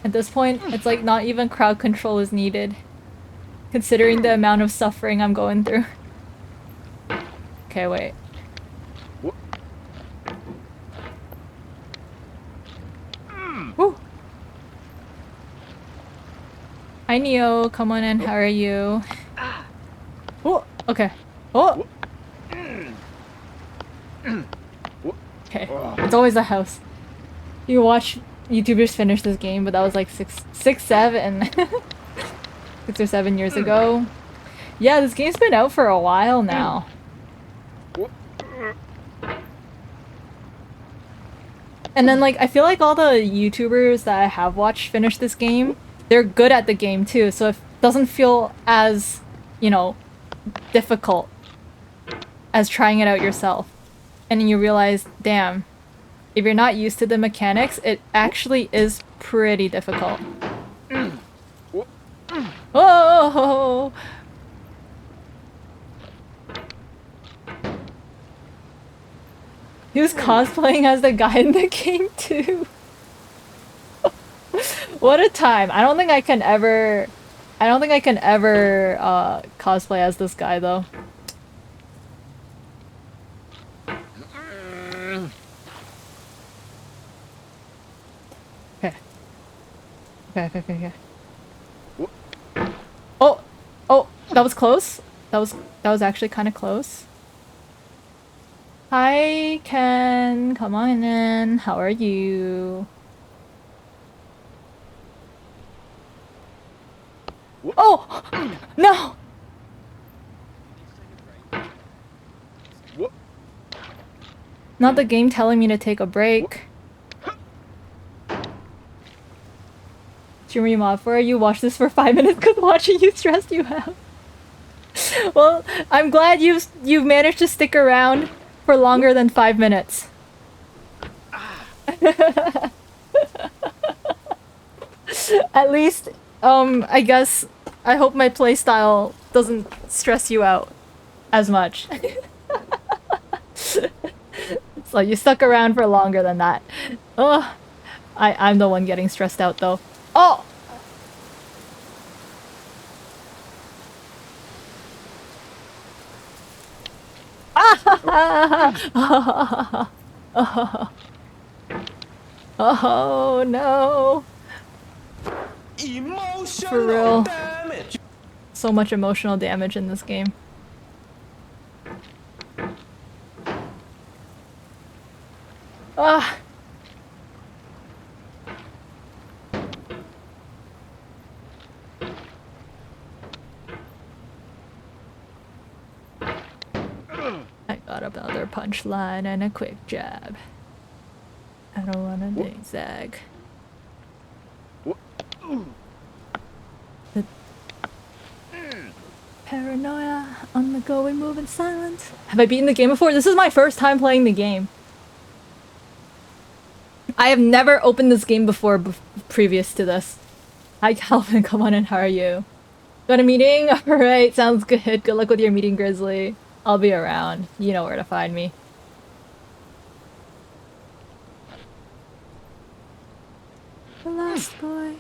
At this point, it's like not even crowd control is needed, considering the amount of suffering I'm going through. Okay, wait. Woo! Hi Neo, come on in, how are you? Oh, okay. Oh! Okay, it's always the house. You watch YouTubers finish this game, but that was like 7 6 or 7 years ago. Yeah, this game's been out for a while now. And then like I feel like all the YouTubers that I have watched finish this game, they're good at the game too, so it doesn't feel as, you know, difficult as trying it out yourself. And then you realize, damn, if you're not used to the mechanics, it actually is pretty difficult. Oh! He was cosplaying as the guy in the game too. What a time. I don't think I can ever cosplay as this guy though. Okay. Okay. Oh! Oh! That was close. That was actually kind of close. Hi, Ken. Come on in. How are you? Oh! No! Not the game telling me to take a break. Streamer you mod for? You watch this for 5 minutes because watching you stressed you out. Well, I'm glad you've managed to stick around for longer than 5 minutes. At least, I guess, I hope my playstyle doesn't stress you out as much. So you stuck around for longer than that. Oh, I'm the one getting stressed out though. Oh! Oh no. Emotional For real. damage. So much emotional damage in this game. Ah. I got another punchline and a quick jab. I don't wanna zigzag. The paranoia on the go, we move in silence. Have I beaten the game before? This is my first time playing the game. I have never opened this game before previous to this. Hi Calvin, come on in, how are you? Got a meeting? Alright, sounds good. Good luck with your meeting, Grizzly. I'll be around. You know where to find me. The last boy.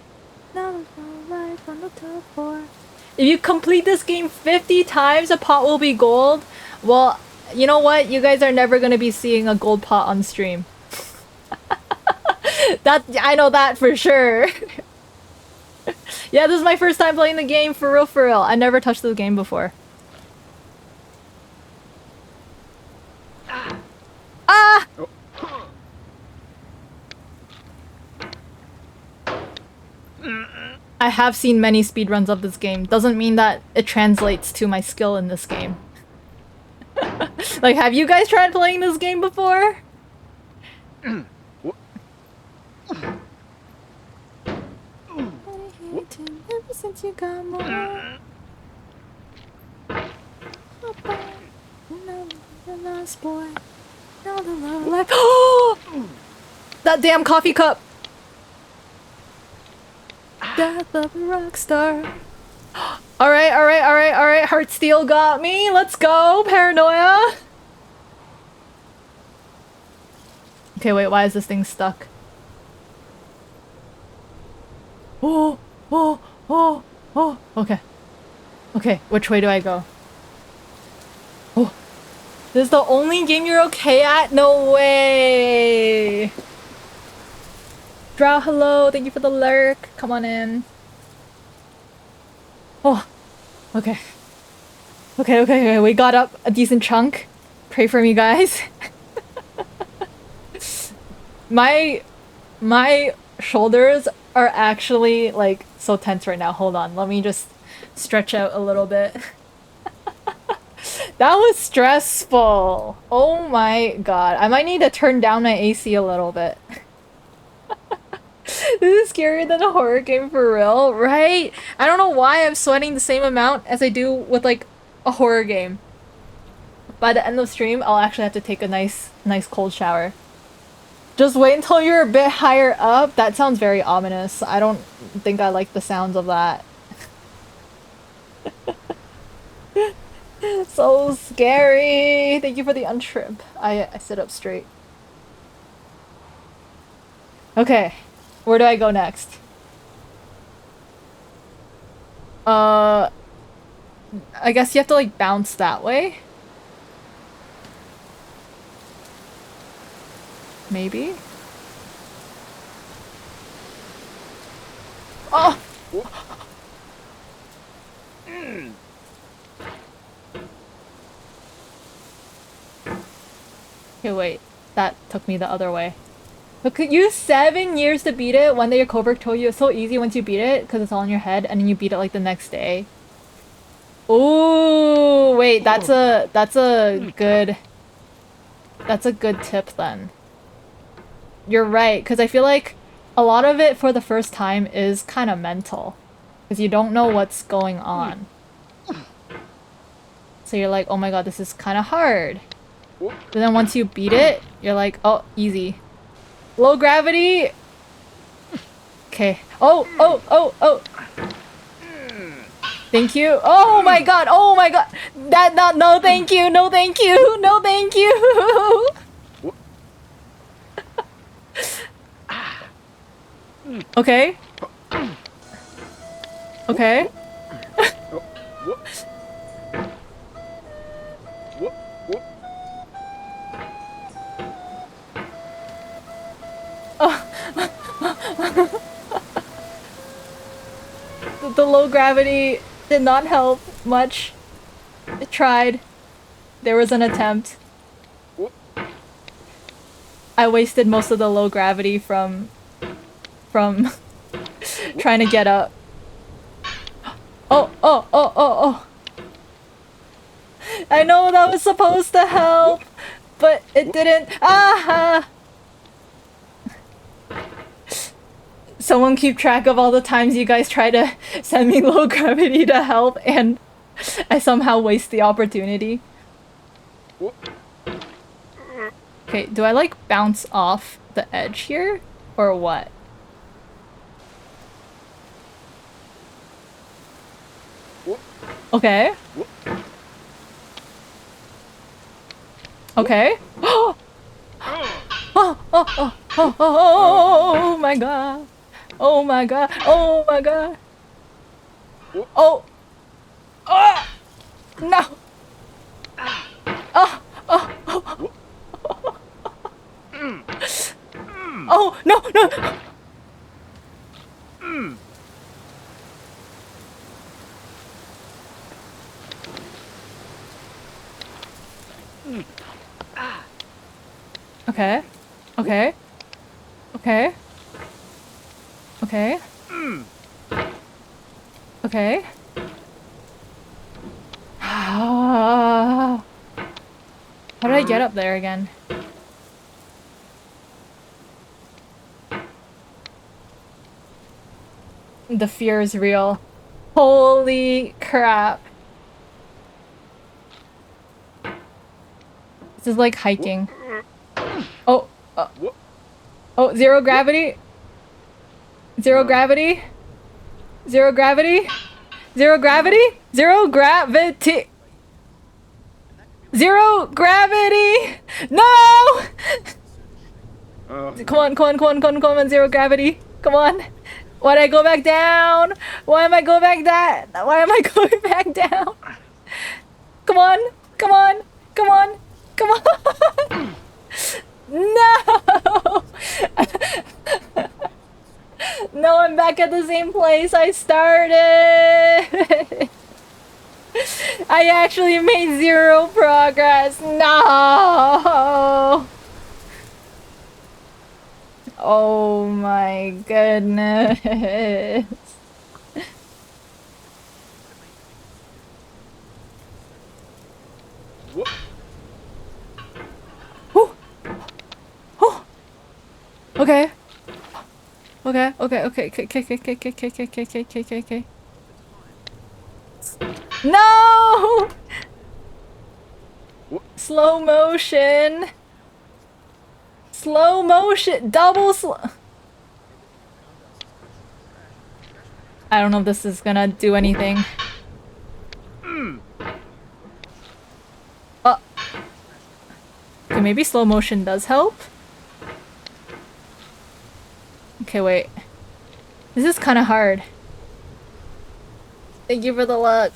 Now there's no life on the top floor. If you complete this game 50 times, a pot will be gold. Well, you know what? You guys are never gonna be seeing a gold pot on stream. I know that for sure. Yeah, this is my first time playing the game, for real, for real. I never touched the game before. Ah! I have seen many speedruns of this game. Doesn't mean that it translates to my skill in this game. Like, have you guys tried playing this game before? Ever since you got more. The last boy. Now the love life. Oh! That damn coffee cup. Death of a rock star. Alright. Heartsteel got me. Let's go. Paranoia. Okay, wait, why is this thing stuck? Oh. Okay. Okay, which way do I go? Oh. This is the only game you're okay at? No way. Drow, hello. Thank you for the lurk. Come on in. Oh. Okay. Okay. We got up a decent chunk. Pray for me, guys. My shoulders are actually like so tense right now. Hold on, let me just stretch out a little bit. That was stressful. Oh my god, I might need to turn down my AC a little bit. This is scarier than a horror game for real, right? I don't know why I'm sweating the same amount as I do with like a horror game. By the end of stream, I'll actually have to take a nice cold shower. Just wait until you're a bit higher up. That sounds very ominous. I don't think I like the sounds of that. So scary. Thank you for the untrip. I sit up straight. Okay. Where do I go next? I guess you have to like bounce that way. Maybe? Oh! Okay, wait. That took me the other way. Look, it you 7 years to beat it. One day your coworker told you it's so easy once you beat it because it's all in your head, and then you beat it like the next day. Ooh, wait, that's a good tip then. You're right, because I feel like a lot of it for the first time is kind of mental, because you don't know what's going on. So you're like, oh my god, this is kind of hard. But then once you beat it, you're like, oh, easy. Low gravity. Okay. Oh, oh, oh, oh. Thank you. Oh my god. Oh my god. No, thank you. No, thank you. No, thank you. Okay. Okay. The low gravity did not help much. It tried. There was an attempt. I wasted most of the low gravity from trying to get up. Oh, oh, oh, oh, oh. I know that was supposed to help, but it didn't. Ah! Someone keep track of all the times you guys try to send me low gravity to help, and I somehow waste the opportunity. Okay, do I like bounce off the edge here? Or what? Okay. Okay. Oh, oh, oh, oh, oh, oh my god. Oh my god. Oh my god. Oh. Oh. No. Oh. Oh. Oh. Oh no, no. Okay. Okay. Okay. Okay. Okay. How did I get up there again? The fear is real. Holy crap. This is like hiking. Oh. Oh, zero gravity. Zero gravity. Zero gravity. Zero gravity. Zero gravity. Zero gravity. No! Come on, come on, come on, come on, come on, zero gravity. Come on. Why'd I go back down? Why am I going back that? Why am I going back down? Come on, come on, come on, come on. No! No, I'm back at the same place I started. I actually made zero progress. No! Oh my goodness. Okay. Okay, okay, okay, okay, okay, okay, okay, okay, okay, okay, okay, okay, okay. No! Slow motion. Slow motion, double slow. I don't know if this is gonna do anything. Okay, maybe slow motion does help. Okay, wait. This is kind of hard. Thank you for the luck.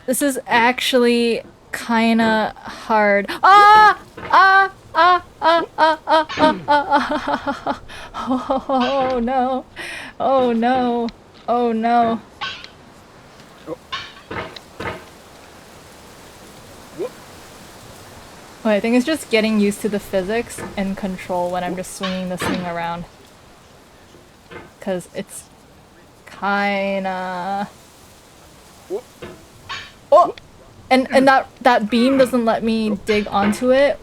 This is actually kind of hard. Ah! Ah! Ah! Ah! Ah! Ah! Ah! Ah! Oh no! Oh no! Oh no! Wait, I think it's just getting used to the physics and control when I'm just swinging this thing around. Cause it's kinda... Oh! And that beam doesn't let me dig onto it.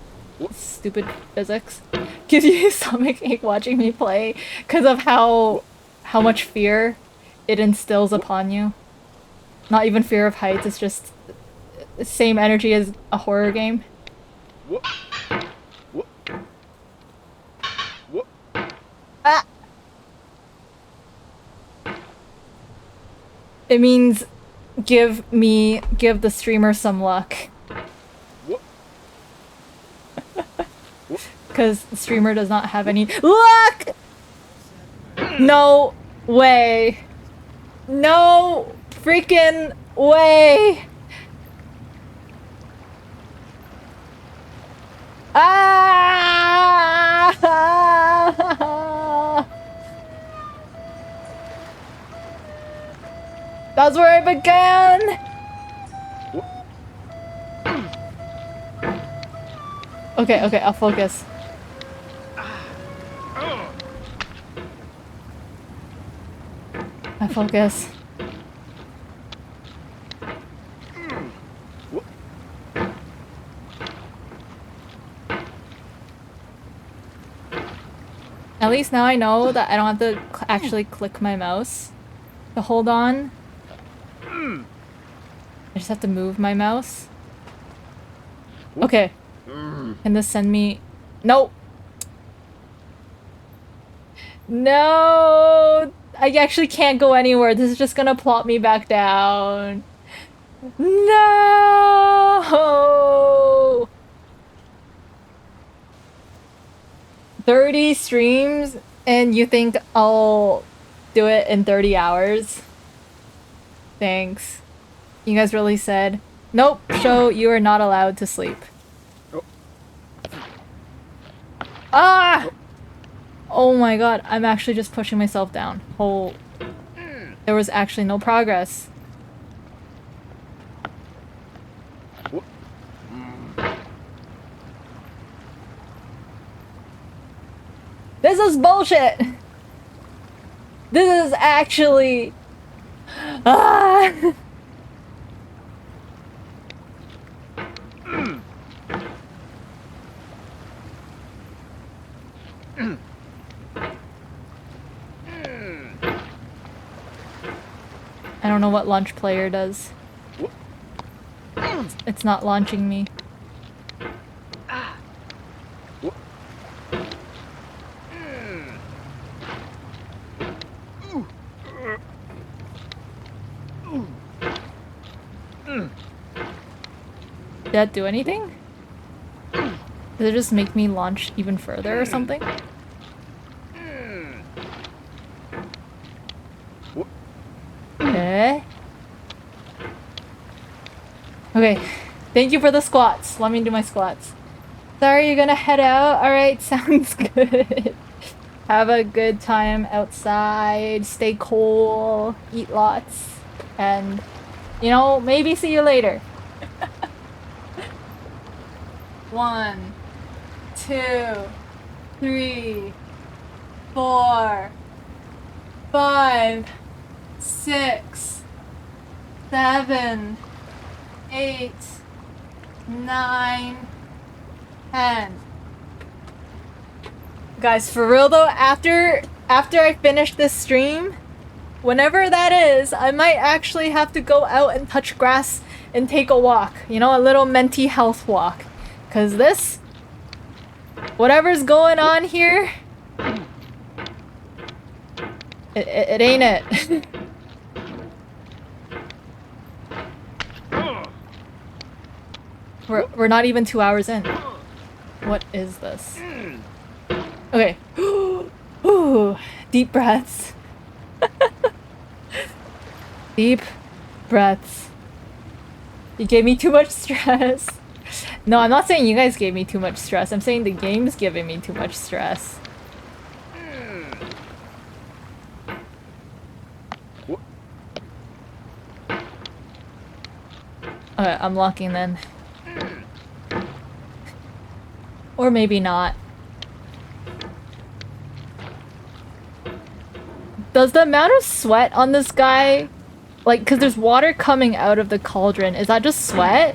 Stupid physics. Gives you stomach ache watching me play because of how much fear it instills upon you. Not even fear of heights, it's just the same energy as a horror game. Ah! It means give the streamer some luck. Because the streamer does not have any luck! No way. No freaking way. Ah! That's where I began. Okay, okay, I'll focus. I focus. At least now I know that I don't have to actually click my mouse to hold on. I just have to move my mouse. Okay. Can this send me... Nope. No! I actually can't go anywhere. This is just gonna plop me back down. No! 30 streams and you think I'll do it in 30 hours? Thanks. You guys really said, nope, show you are not allowed to sleep. Ah! Oh my god, I'm actually just pushing myself down. There was actually no progress. This is bullshit! This is actually... Ah! I don't know what launch player does. It's not launching me. Did that do anything? Did it just make me launch even further or something? Okay. Okay. Thank you for the squats. Let me do my squats. Sorry, you're gonna head out? Alright, sounds good. Have a good time outside. Stay cool. Eat lots. And, you know, maybe see you later. 1, 2, 3, 4, 5, 6, 7, 8, 9, 10. Guys, for real though, after I finish this stream, whenever that is, I might actually have to go out and touch grass and take a walk. You know, a little mental health walk. Cause this... whatever's going on here... It ain't it. We're not even 2 hours in. What is this? Okay. Ooh, deep breaths. Deep breaths. You gave me too much stress. No, I'm not saying you guys gave me too much stress. I'm saying the game's giving me too much stress. Okay, I'm locking then. Or maybe not. Does the amount of sweat on this guy, like, cause there's water coming out of the cauldron, is that just sweat?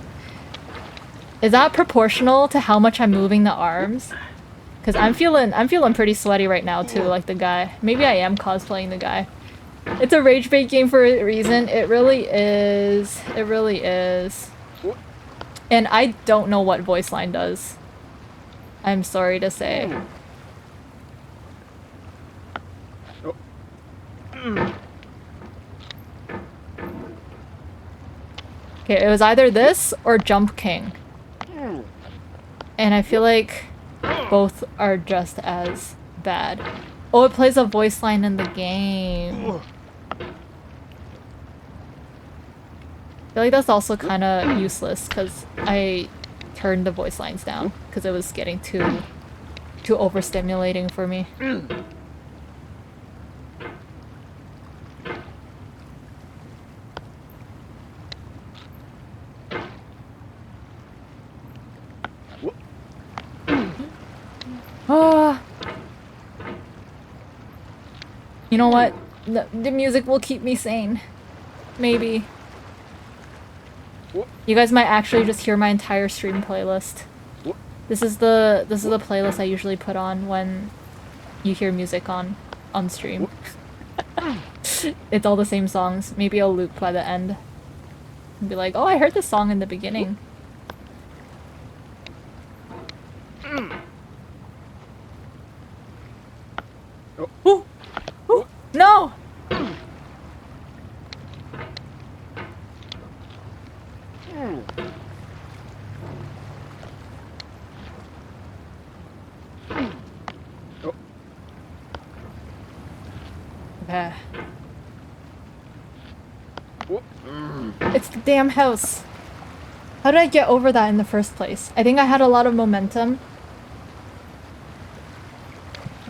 Is that proportional to how much I'm moving the arms? Cause I'm feeling pretty sweaty right now too, like the guy. Maybe I am cosplaying the guy. It's a rage bait game for a reason. It really is. It really is. And I don't know what voice line does. I'm sorry to say. Okay, it was either this or Jump King. And I feel like both are just as bad. Oh, it plays a voice line in the game. I feel like that's also kind of useless because I turned the voice lines down because it was getting too overstimulating for me. Ah. You know what? The music will keep me sane. Maybe. You guys might actually just hear my entire stream playlist. This is the playlist I usually put on when you hear music on stream. It's all the same songs. Maybe I'll loop by the end. And be like, oh, I heard this song in the beginning. Ooh! Ooh! No! Okay. It's the damn house. How did I get over that in the first place? I think I had a lot of momentum.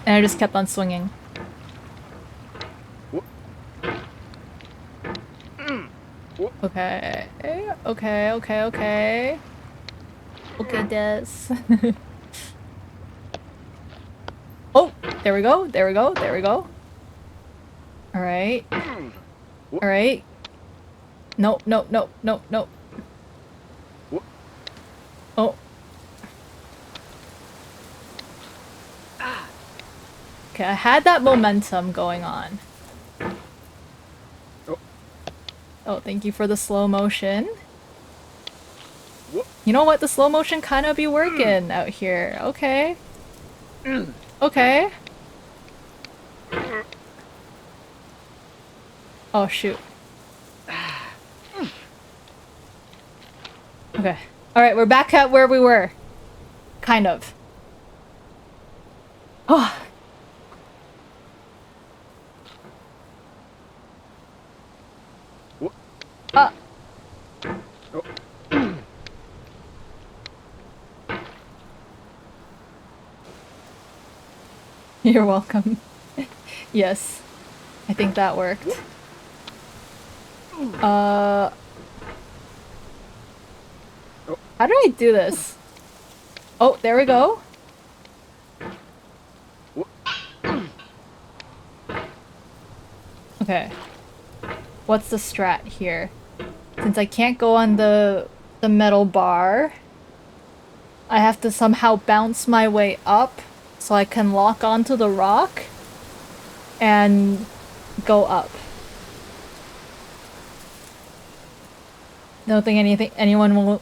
And I just kept on swinging. Okay. Okay, okay, okay. Okay, Des. Oh! There we go, there we go, there we go. Alright. Alright. No, no, no, no, no. Oh. Okay, I had that momentum going on. Oh, thank you for the slow motion. You know what? The slow motion kind of be working out here. Okay. Okay. Oh, shoot. Okay. Alright, we're back at where we were. Kind of. Oh. You're welcome. Yes. I think that worked. How do I do this? Oh, there we go. Okay. What's the strat here? Since I can't go on the metal bar, I have to somehow bounce my way up so I can lock onto the rock and go up. Don't think anyone will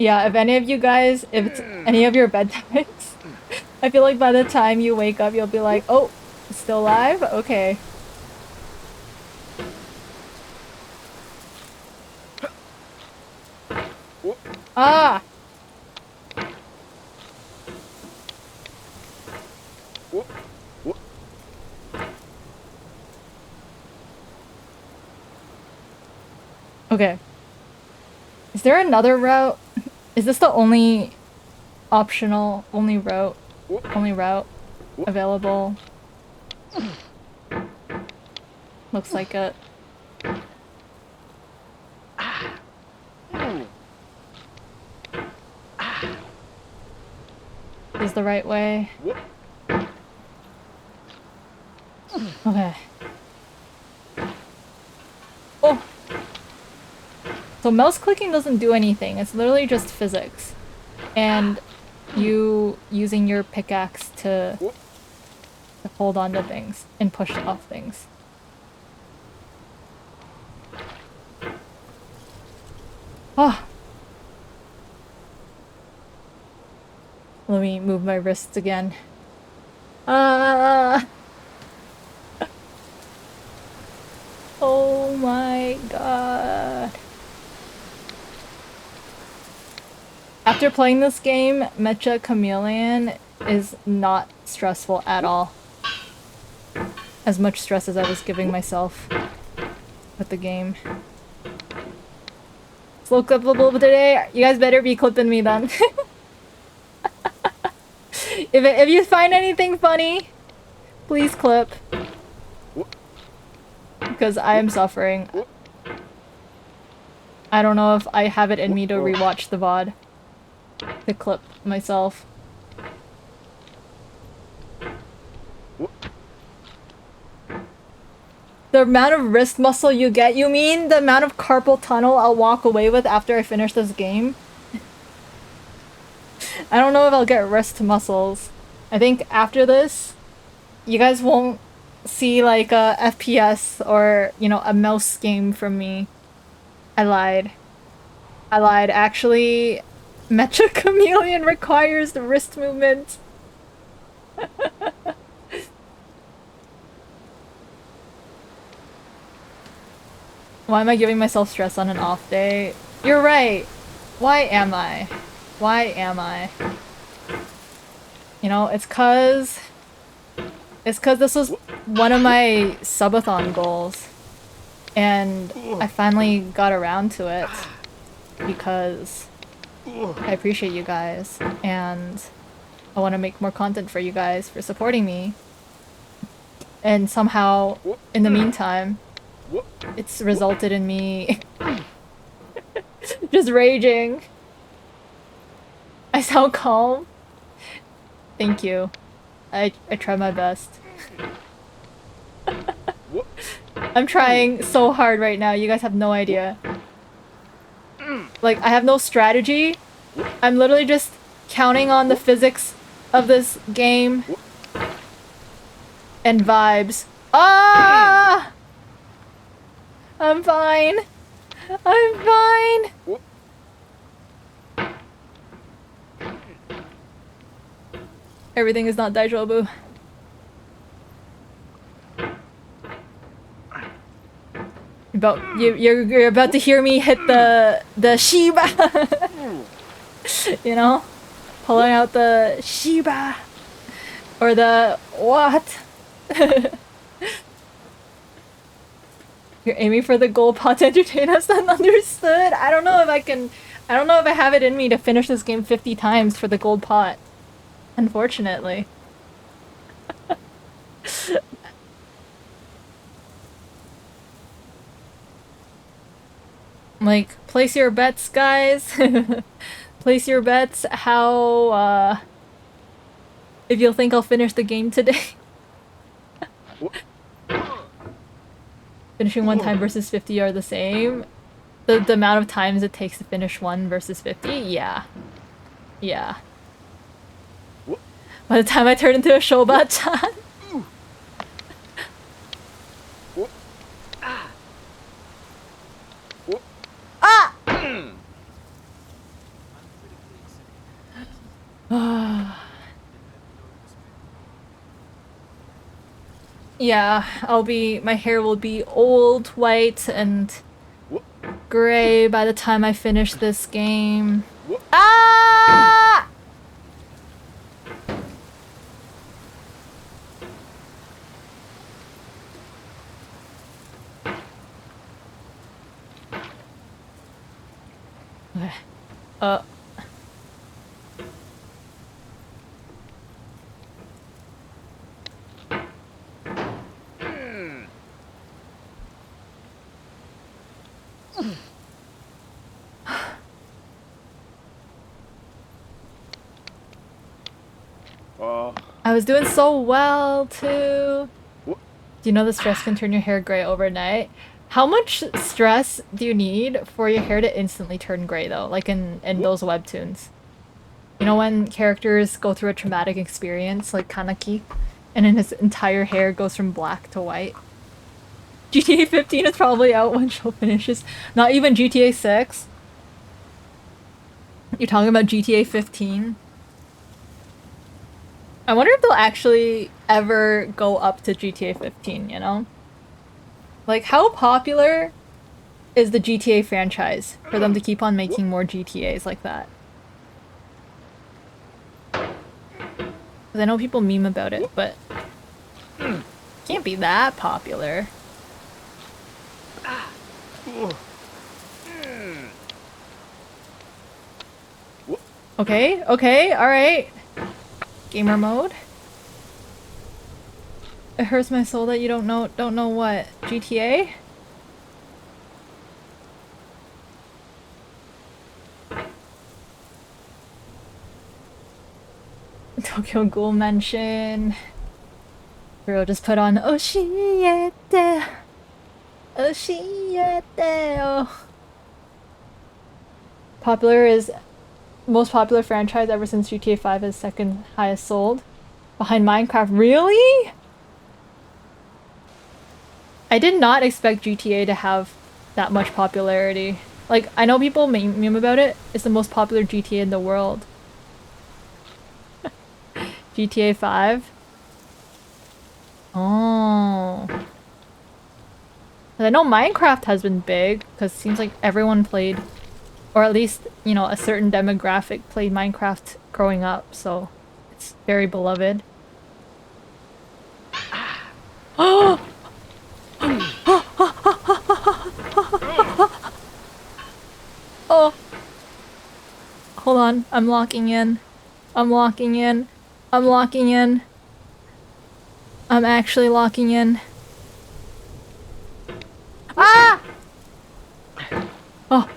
Yeah, if any of you guys, if it's any of your bedtimes, I feel like by the time you wake up, you'll be like, oh, still alive? Okay. Ah! Okay. Is there another route? Is this the only optional, only route available? Looks like it. Is the right way? Okay. Oh! So mouse clicking doesn't do anything. It's literally just physics. And you using your pickaxe to hold on to things and push off things. Ah! Let me move my wrists again. Ah! Oh my god. After playing this game, Mecha Chameleon is not stressful at all. As much stress as I was giving myself with the game. Slow clippable today. You guys better be clipping me then. If you find anything funny, please clip. Because I am suffering. I don't know if I have it in me to rewatch the VOD. To clip myself. The amount of wrist muscle you get? You mean the amount of carpal tunnel I'll walk away with after I finish this game? I don't know if I'll get wrist muscles. I think after this, you guys won't see like a FPS or, you know, a mouse game from me. I lied. I lied. Actually, Mecha Chameleon requires the wrist movement. Why am I giving myself stress on an off day? You're right. Why am I? Why am I? You know, it's cause this was one of my subathon goals. And I finally got around to it because I appreciate you guys and I want to make more content for you guys for supporting me. And somehow, in the meantime, it's resulted in me just raging. I sound calm. Thank you. I try my best. I'm trying so hard right now. You guys have no idea. Like, I have no strategy. I'm literally just counting on the physics of this game and vibes. Ah! I'm fine. I'm fine. Everything is not daijoubu. You're about to hear me hit the Shiba. You know? Pulling out the Shiba. Or the what? You're aiming for the gold pot to entertain us, then understood. I don't know if I have it in me to finish this game 50 times for the gold pot. Unfortunately. Like, place your bets, guys. Place your bets how, if you'll think I'll finish the game today. Finishing one time versus 50 are the same. The amount of times it takes to finish one versus 50? Yeah. Yeah. By the time I turn into a Shobat-chan. Ah! Yeah, my hair will be old, white, and gray by the time I finish this game. Ah! Okay. Uh. I was doing so well too. Do you know the stress can turn your hair gray overnight? How much stress do you need for your hair to instantly turn gray though? Like in those webtoons. You know when characters go through a traumatic experience, like Kaneki, and then his entire hair goes from black to white? GTA 15 is probably out when show finishes. Not even GTA 6? You're talking about GTA 15? I wonder if they'll actually ever go up to GTA 15, you know? Like, how popular is the GTA franchise for them to keep on making more GTAs like that? Because I know people meme about it, but can't be that popular. Okay, okay, alright. Gamer mode. It hurts my soul that you don't know what? GTA? Tokyo Ghoul Mansion. Girl, just put on Oshiete. Oshiete. Oh. Popular is most popular franchise ever since GTA 5 is second highest sold. Behind Minecraft. Really? I did not expect GTA to have that much popularity. Like, I know people meme about it. It's the most popular GTA in the world. GTA 5? Oh. I know Minecraft has been big, because it seems like everyone played, or at least, you know, a certain demographic played Minecraft growing up, so it's very beloved. Oh! Oh! Hold on, I'm locking in. I'm locking in. I'm locking in. I'm actually locking in. Ah! Oh.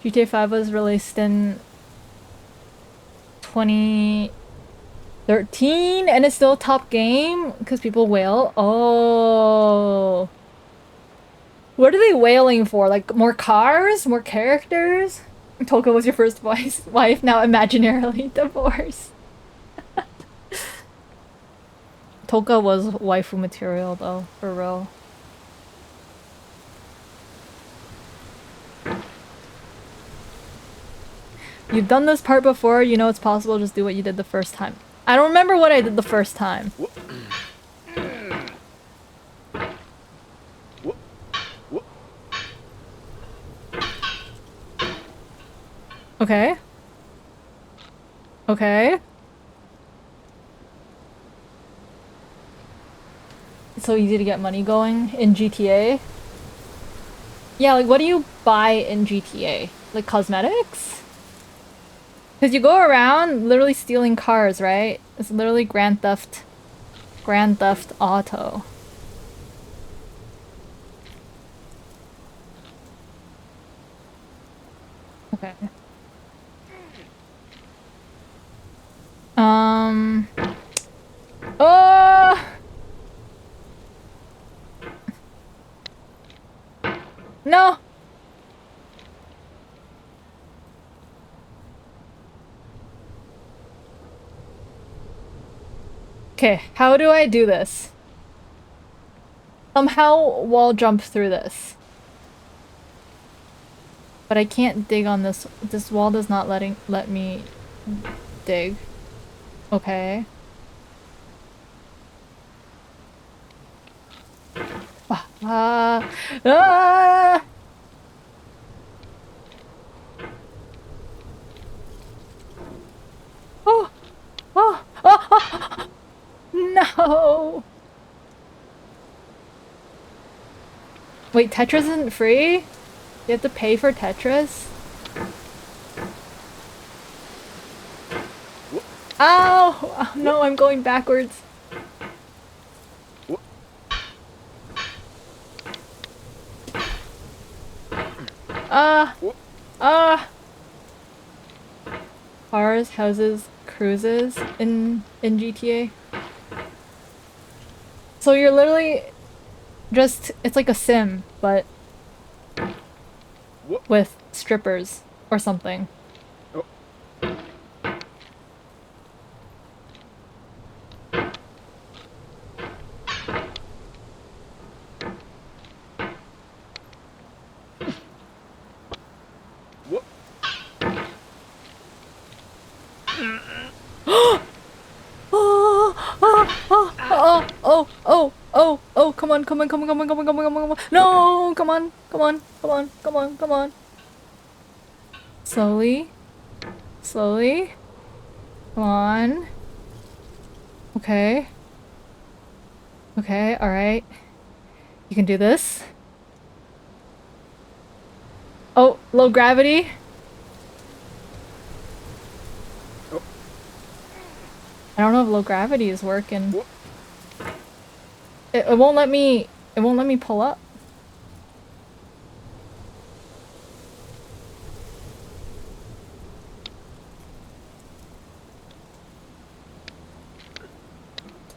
GTA 5 was released in 2013 and it's still a top game because people wail. Oh. What are they wailing for? Like more cars? More characters? Tolka was your first wife, now imaginarily divorced. Tolka was waifu material though, for real. You've done this part before, you know it's possible, just do what you did the first time. I don't remember what I did the first time. Okay. Okay. It's so easy to get money going in GTA. Yeah, like what do you buy in GTA? Like cosmetics? Because you go around literally stealing cars, right? It's literally Grand Theft Auto. Okay. Oh! No! Okay, how do I do this? Somehow wall jump through this. But I can't dig on this. This wall does not let me dig. Okay. Ah, ah, ah! Oh, oh, oh, oh, no! Wait, Tetris isn't free? You have to pay for Tetris? Ow! Oh, no, I'm going backwards. Ah! Ah! Cars, houses, cruises in GTA. So you're literally just it's like a sim, but with strippers or something. Oh, oh, oh, oh, oh, oh, oh, oh, come on, come on, come on, come on, come on, come on, come on, come on. No, come on, come on, come on, come on, come on. Slowly, slowly. Come on. Okay. Okay, alright. You can do this. Oh, low gravity. I don't know if low gravity is working. It won't let me pull up.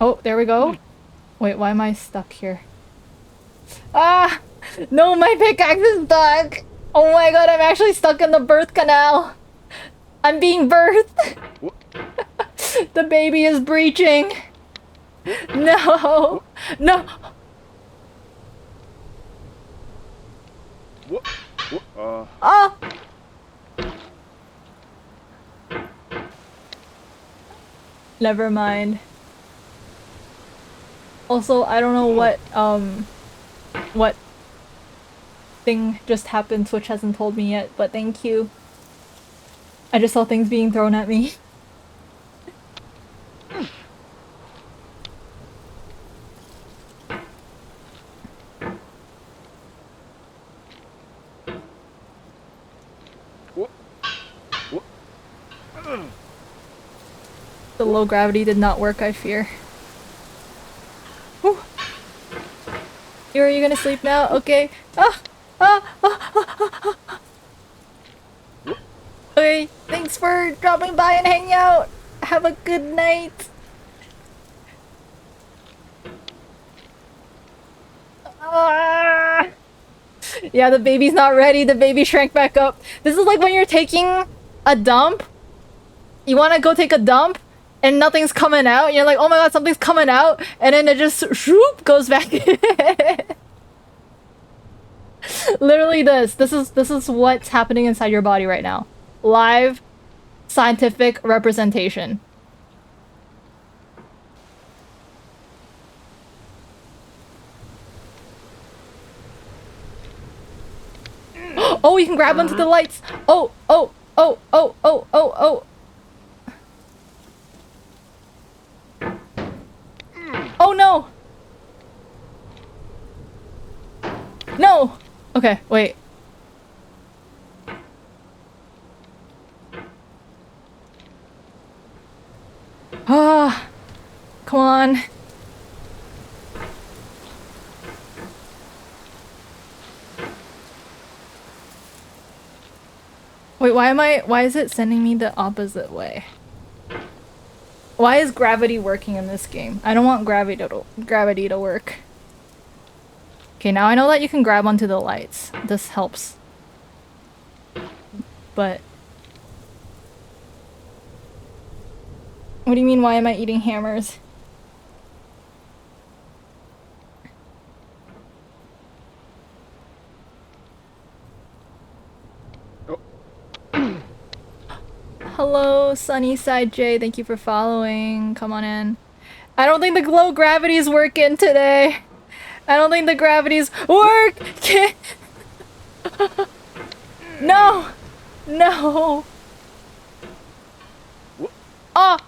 Oh, there we go. Wait, why am I stuck here? Ah! No, my pickaxe is stuck! Oh my god, I'm actually stuck in the birth canal! I'm being birthed! The baby is breaching! No! No! Ah! Never mind. Also, I don't know what thing just happened. Twitch hasn't told me yet, but thank you. I just saw things being thrown at me. The low gravity did not work, I fear. Whew. Are you gonna sleep now? Okay. Ah! Ah! Ah! Ah! Ah! Okay, thanks for dropping by and hanging out! Have a good night! Ah! Yeah, the baby's not ready. The baby shrank back up. This is like when you're taking a dump. You want to go take a dump and nothing's coming out. You're like, oh my god, something's coming out. And then it just shoop goes back in. Literally this. This is what's happening inside your body right now. Live scientific representation. Oh, you can grab onto the lights. Oh, oh, oh, oh, oh, oh, oh. Oh no. No. Okay, wait. Ah. Come on. Wait, why is it sending me the opposite way? Why is gravity working in this game? I don't want gravity to work. Okay, now I know that you can grab onto the lights. This helps. But... What do you mean, why am I eating hammers? Hello, Sunnyside J. Thank you for following. Come on in. I don't think the low gravity's working today. I don't think the gravity's work. No, no. Oh,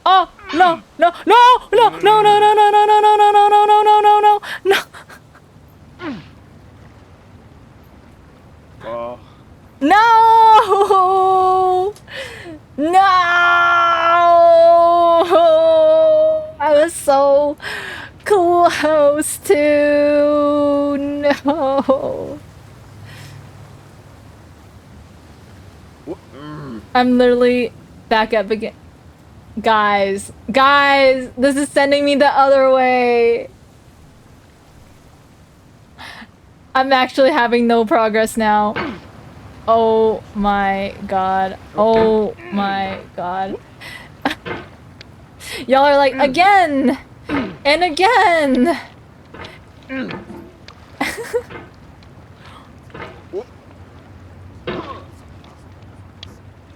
oh, no, no, no, no, no, no, no, no, no, no, no, no, no, no, no, no, no, no, no. No! No! I was so close to no. I'm literally back up again. Guys, this is sending me the other way. I'm actually having no progress now. Oh my god. Oh my god. Y'all are like, again! And again!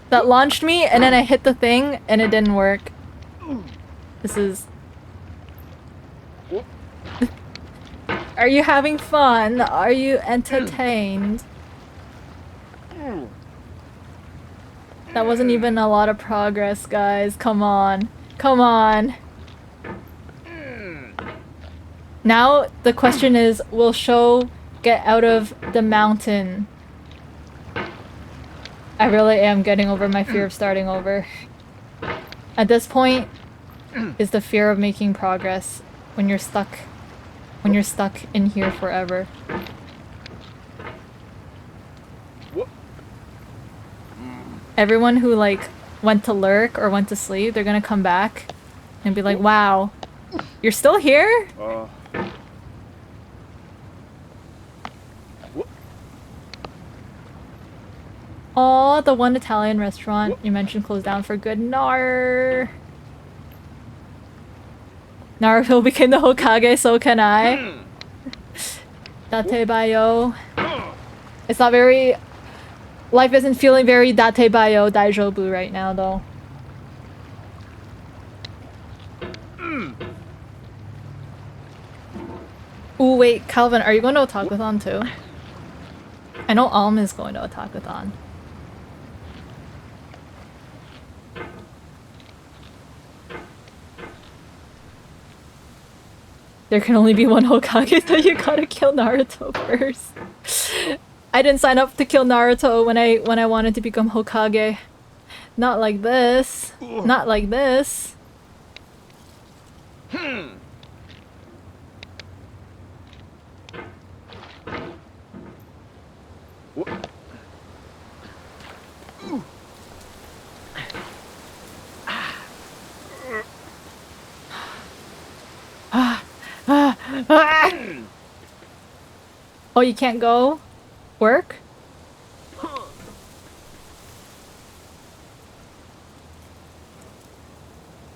That launched me, and then I hit the thing, and it didn't work. This is... Are you having fun? Are you entertained? That wasn't even a lot of progress, guys. Come on. Come on. Now, the question is, will Sho get out of the mountain? I really am getting over my fear of starting over. At this point, is the fear of making progress when you're stuck in here forever. Everyone who like went to lurk or went to sleep, they're gonna come back and be like, wow, you're still here? Oh, the one Italian restaurant you mentioned closed down for good. Naruto became the Hokage, so can I. Datebayo. It's not very... Life isn't feeling very Datebayo Daijobu right now, though. Ooh, wait, Calvin, are you going to Otakuthon too? I know Alm is going to Otakuthon. There can only be one Hokage, so you gotta kill Naruto first. I didn't sign up to kill Naruto when I wanted to become Hokage. Not like this. Not like this. Oh, you can't go? Work?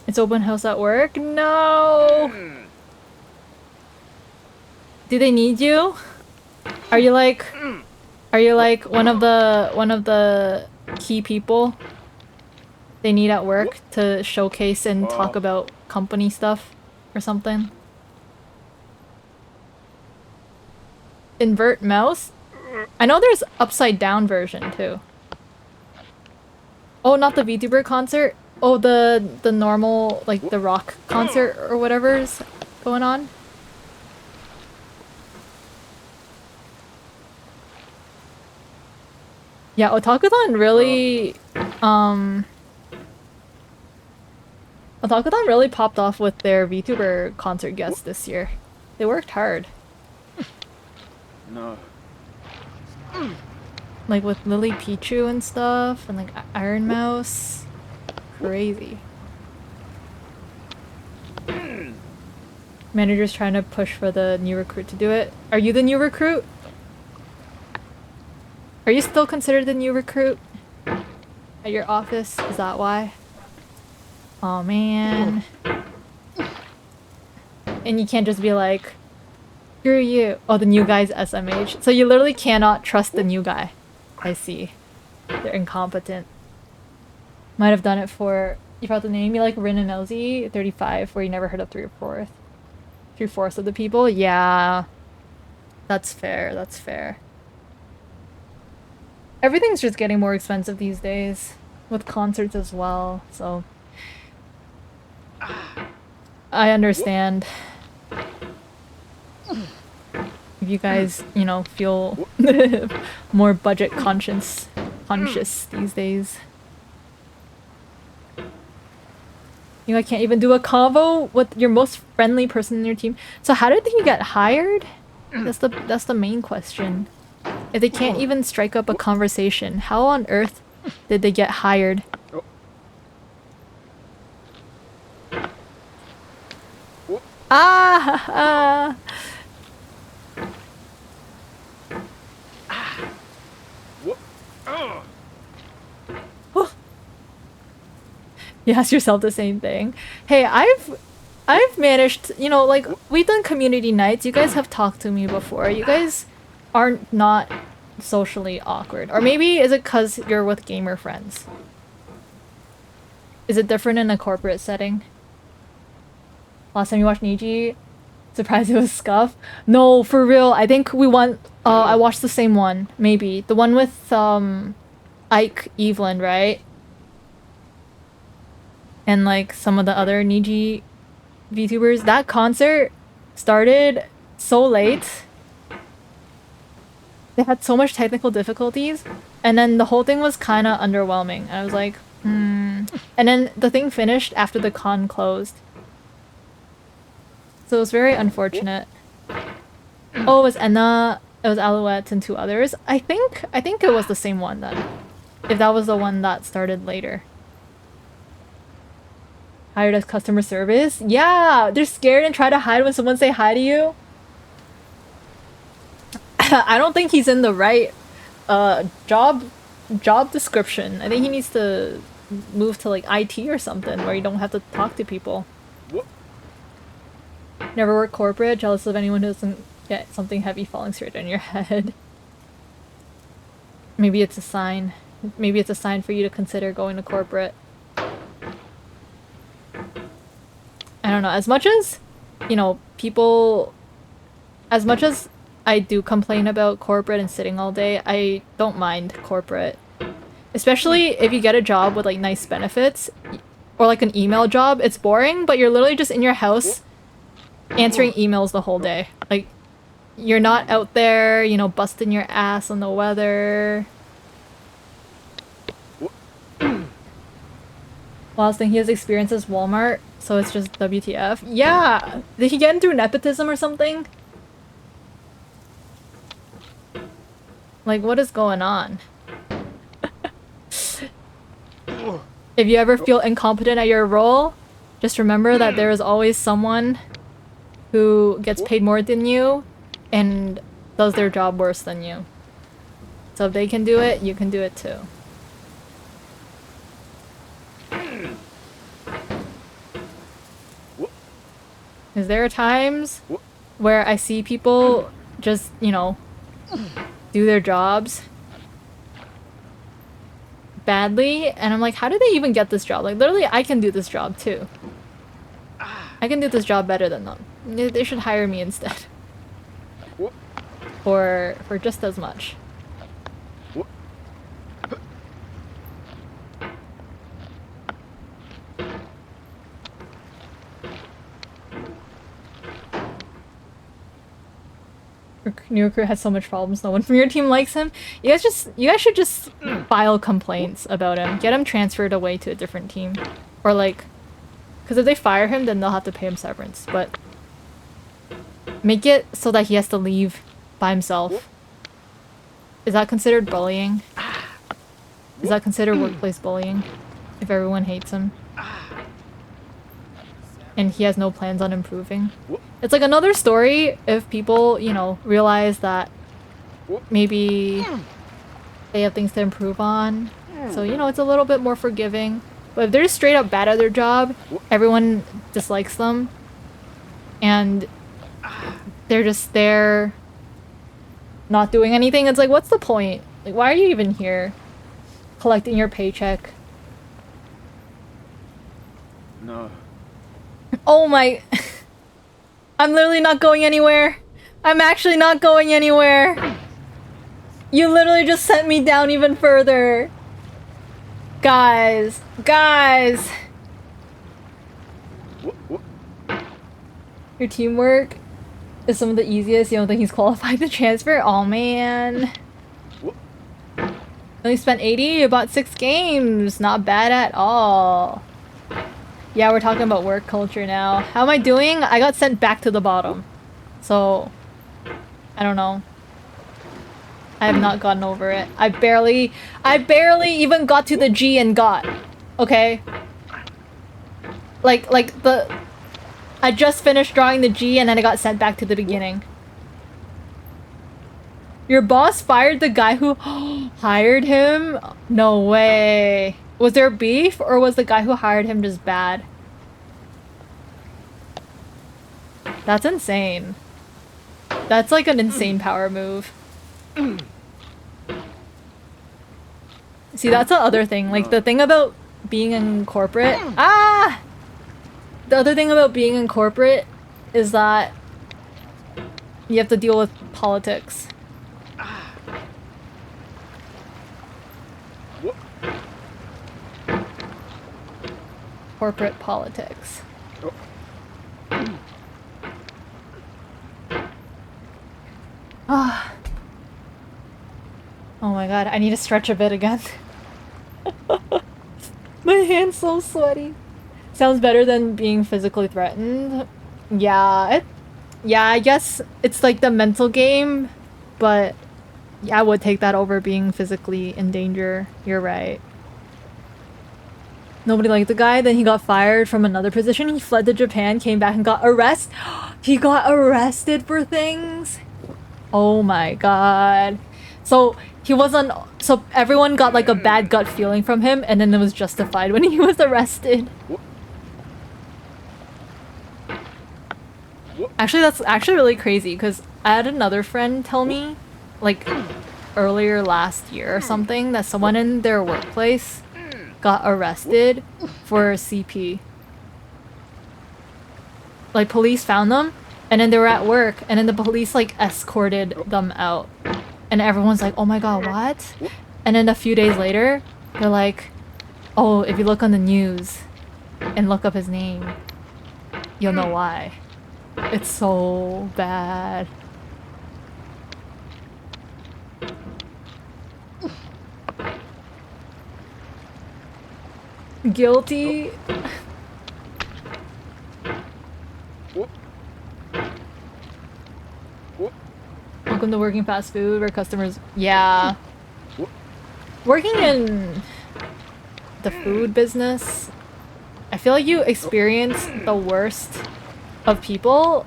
It's open house at work? No! Do they need you? Are you like one of the key people they need at work to showcase and talk about company stuff or something? Invert mouse? I know there's upside down version too. Oh, not the VTuber concert? Oh, the normal, like the rock concert or whatever's going on? Yeah, Otakuthon really, Otakuthon really popped off with their VTuber concert guests this year. They worked hard. No. Like with Lily Pichu and stuff, and like Iron Mouse. Crazy. Manager's trying to push for the new recruit to do it. Are you the new recruit? Are you still considered the new recruit? At your office? Is that why? Oh man. And you can't just be like, screw you. Oh, the new guy's SMH. So you literally cannot trust the new guy. I see. They're incompetent. Might have done it for, you forgot the name, you like Rin and LZ 35, where you never heard of 3/4 of the people. Yeah, that's fair. That's fair. Everything's just getting more expensive these days, with concerts as well. So I understand if you guys, you know, feel more budget conscious these days. You know, I can't even do a convo with your most friendly person in your team. So how did he get hired? That's the main question. If they can't even strike up a conversation, how on earth did they get hired? Ah! You ask yourself the same thing. Hey, I've managed, you know, like, we've done community nights. You guys have talked to me before. You guys aren't not socially awkward. Or maybe is it because you're with gamer friends? Is it different in a corporate setting? Last time you watched Niji, surprised it was Scuff? No, for real. I think we want. I watched the same one. Maybe the one with Ike Evelyn, right? And like some of the other Niji VTubers. That concert started so late. They had so much technical difficulties, and then the whole thing was kind of underwhelming. I was like, And then the thing finished after the con closed. So it was very unfortunate. Oh, it was Enna, it was Alouette, and two others. I think it was the same one then. If that was the one that started later. Hired as customer service? Yeah! They're scared and try to hide when someone say hi to you. I don't think he's in the right job description. I think he needs to move to like IT or something where you don't have to talk to people. Never work corporate, jealous of anyone who doesn't get something heavy falling straight on your head. Maybe it's a sign. Maybe it's a sign for you to consider going to corporate. I don't know. As much as, you know, people... As much as I do complain about corporate and sitting all day, I don't mind corporate. Especially if you get a job with like nice benefits, or like an email job. It's boring, but you're literally just in your house answering emails the whole day. Like, you're not out there, you know, busting your ass on the weather. Whilst he has experience as Walmart, so it's just WTF. Yeah! Did he get in through nepotism or something? Like, what is going on? If you ever feel incompetent at your role, just remember that there is always someone who gets paid more than you and does their job worse than you. So if they can do it, you can do it too. Is there times where I see people just, you know, do their jobs badly, and I'm like, how do they even get this job? Like, literally, I can do this job too. I can do this job better than them. They should hire me instead. For just as much. New recruit has so much problems. No one from your team likes him. You guys should just file complaints about him. Get him transferred away to a different team, or like, because if they fire him, then they'll have to pay him severance. But make it so that he has to leave by himself. Is that considered bullying? Is that considered workplace bullying? If everyone hates him and he has no plans on improving? It's like another story if people, you know, realize that maybe they have things to improve on. So, you know, it's a little bit more forgiving. But if they're just straight up bad at their job, everyone dislikes them, and they're just there not doing anything, it's like, what's the point? Like, why are you even here? Collecting your paycheck. No. Oh my... I'm literally not going anywhere. I'm actually not going anywhere. You literally just sent me down even further. Guys. Guys. Your teamwork is some of the easiest. You don't think he's qualified to transfer? Oh man. Only spent 80, you bought 6 games. Not bad at all. Yeah, we're talking about work culture now. How am I doing? I got sent back to the bottom. So, I don't know. I have not gotten over it. I barely even got to the G and got. Okay? Like I just finished drawing the G and then I got sent back to the beginning. Your boss fired the guy who hired him? No way. Was there beef or was the guy who hired him just bad? That's insane. That's like an insane power move. See, that's the other thing. Like, the thing about being in corporate... Ah! The other thing about being in corporate is that you have to deal with politics. Corporate politics. Ah. Oh my god, I need to stretch a bit again. My hand's so sweaty. Sounds better than being physically threatened. Yeah, yeah, I guess it's like the mental game, but yeah, I would take that over being physically in danger. You're right. Nobody liked the guy, then he got fired from another position. He fled to Japan, came back and got arrested. He got arrested for things? Oh my god. So he wasn't. So everyone got like a bad gut feeling from him, and then it was justified when he was arrested. Actually, that's actually really crazy because I had another friend tell me, like, earlier last year or something, that someone in their workplace got arrested for CP. Like, police found them, and then they were at work, and then the police, like, escorted them out. And everyone's like, oh my god, what? And then a few days later, they're like, oh, if you look on the news and look up his name, you'll know why. It's so bad. Guilty? Welcome to working fast food where customers... Yeah. Working in the food business, I feel like you experience the worst of people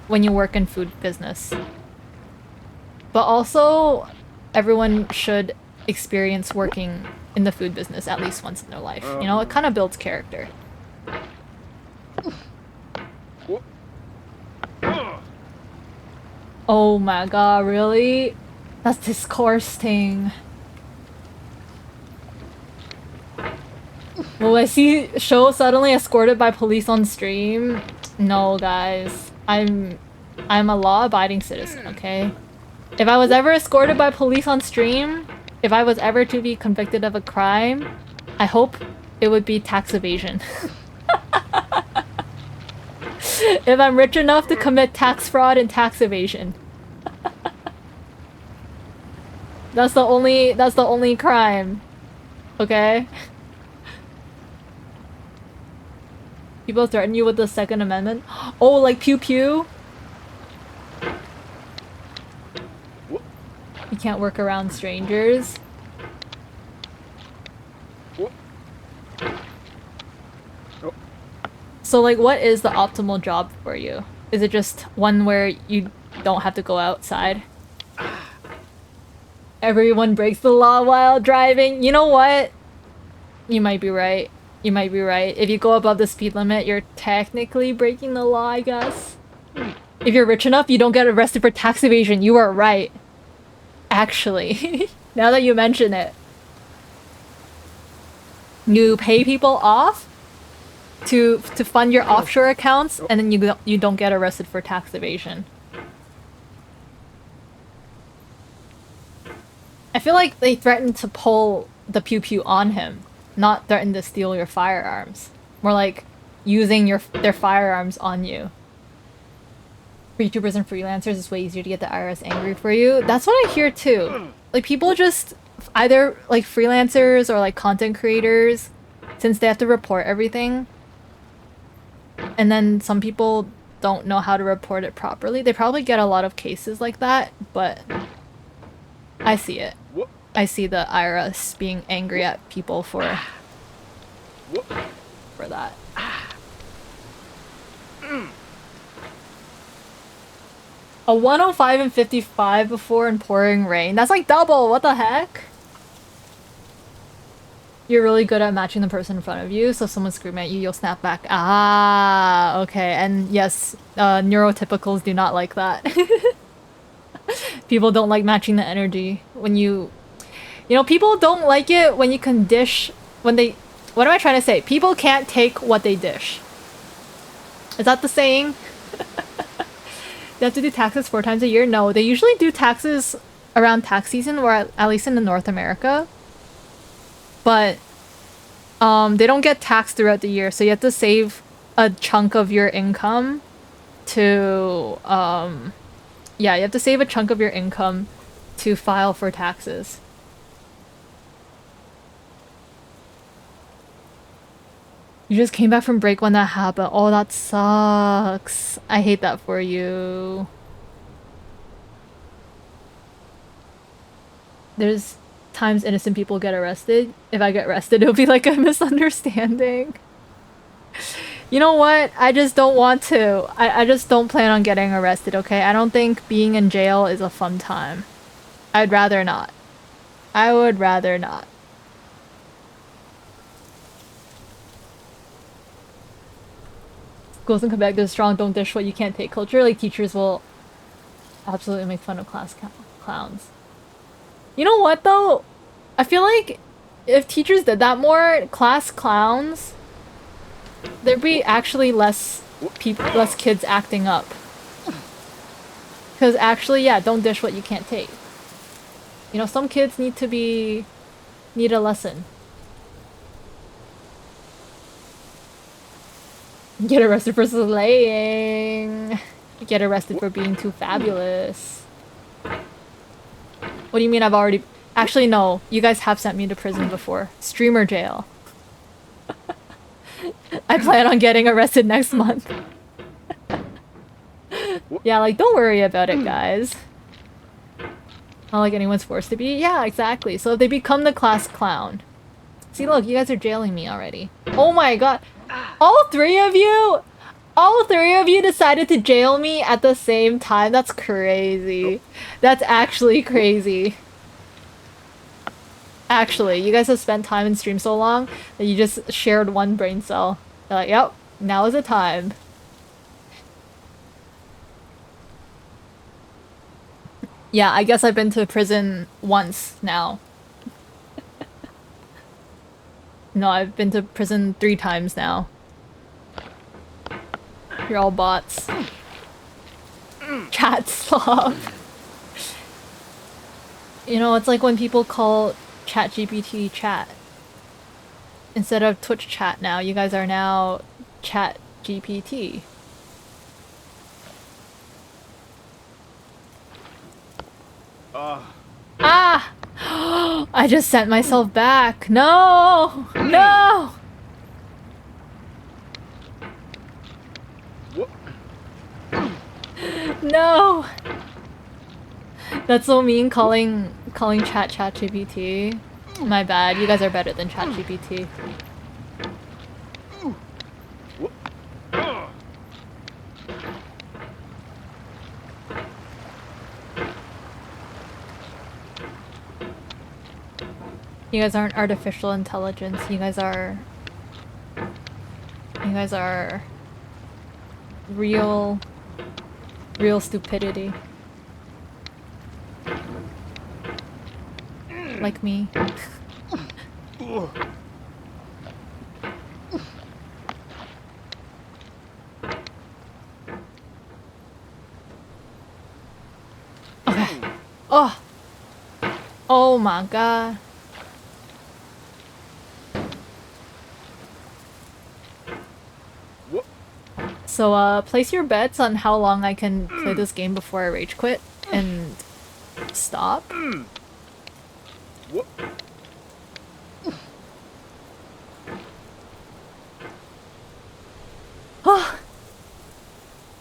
when you work in food business. But also, everyone should experience working in the food business at least once in their life. You know, it kind of builds character. Oh my god, really? That's disgusting. Will I see show suddenly escorted by police on stream? No, guys. I'm a law-abiding citizen, okay? If I was ever escorted by police on stream, if I was ever to be convicted of a crime, I hope it would be tax evasion. If I'm rich enough to commit tax fraud and tax evasion. That's the only crime. Okay? People threaten you with the Second Amendment. Oh, like pew pew? You can't work around strangers. So like, what is the optimal job for you? Is it just one where you don't have to go outside? Everyone breaks the law while driving. You know what? You might be right. You might be right. If you go above the speed limit, you're technically breaking the law, I guess. If you're rich enough, you don't get arrested for tax evasion. You are right. Actually, now that you mention it. You pay people off to fund your offshore accounts, and then you don't get arrested for tax evasion. I feel like they threatened to pull the pew pew on him, not threaten to steal your firearms. More like using their firearms on you. For YouTubers and freelancers, it's way easier to get the IRS angry for you. That's what I hear too. Like people just either like freelancers or like content creators, since they have to report everything. And then some people don't know how to report it properly. They probably get a lot of cases like that, but I see it. I see the IRS being angry at people for that. A 105 and 55 before in pouring rain. That's like double. What the heck? You're really good at matching the person in front of you, so if someone's screaming at you, you'll snap back. Ah, okay. And yes, neurotypicals do not like that. People don't like matching the energy when you know, people don't like it when you can dish when they. What am I trying to say? People can't take what they dish. Is that the saying? They have to do taxes 4 times a year? No, they usually do taxes around tax season, or at least in North America. But they don't get taxed throughout the year, so you have to save a chunk of your income to yeah, you have to save a chunk of your income to file for taxes. You just came back from break when that happened. Oh, that sucks. I hate that for you. There's times innocent people get arrested. If I get arrested, it'll be like a misunderstanding. You know what? I just don't want to. I just don't plan on getting arrested, okay? I don't think being in jail is a fun time. I'd rather not. I would rather not. Schools in Quebec, there's strong don't dish what you can't take culture. Like, teachers will absolutely make fun of class clowns. You know what, though? I feel like if teachers did that more, class clowns, there'd be actually less kids acting up. Because actually, yeah, don't dish what you can't take. You know, some kids need a lesson. Get arrested for slaying. Get arrested for being too fabulous. What do you mean I've already... Actually, no. You guys have sent me to prison before. Streamer jail. I plan on getting arrested next month. Yeah, like, don't worry about it, guys. Not like anyone's forced to be. Yeah, exactly. So if they become the class clown... See, look, you guys are jailing me already. Oh my god. All three of you decided to jail me at the same time. That's crazy. That's actually crazy. Actually, you guys have spent time in stream so long that you just shared one brain cell. You're like, yep, now is the time. Yeah, I guess I've been to prison once now. No, I've been to prison 3 times now. You're all bots. Chat slob. You know, it's like when people call ChatGPT chat. Instead of Twitch chat now, you guys are now ChatGPT. Ah! I just sent myself back. No! No! No! That's so mean, calling ChatGPT. My bad. You guys are better than ChatGPT. You guys aren't artificial intelligence. You guys are real stupidity. Like me. Okay. Oh. Oh my god. So, place your bets on how long I can play this game before I rage quit and stop. Oh.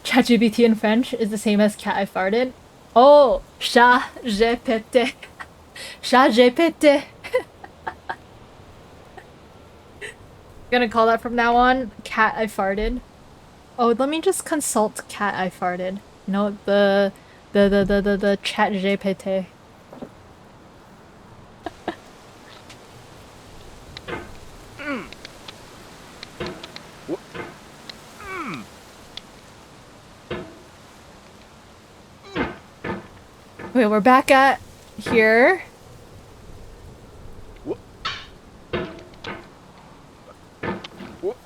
ChatGPT in French is the same as cat I farted. Oh, chat GPT. Chat GPT. Gonna call that from now on. Cat I farted. Oh, let me just consult cat I farted. You know, the chat GPT. Wait, we're back at here.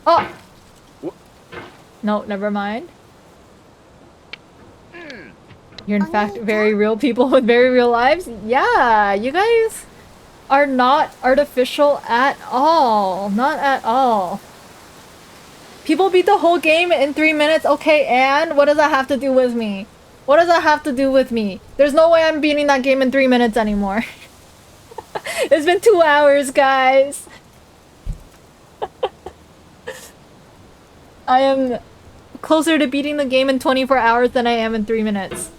Oh! No, never mind. You're in fact very real people with very real lives? Yeah, you guys are not artificial at all. Not at all. People beat the whole game in 3 minutes. Okay, and what does that have to do with me? What does that have to do with me? There's no way I'm beating that game in 3 minutes anymore. It's been 2 hours, guys. I am closer to beating the game in 24 hours than I am in 3 minutes.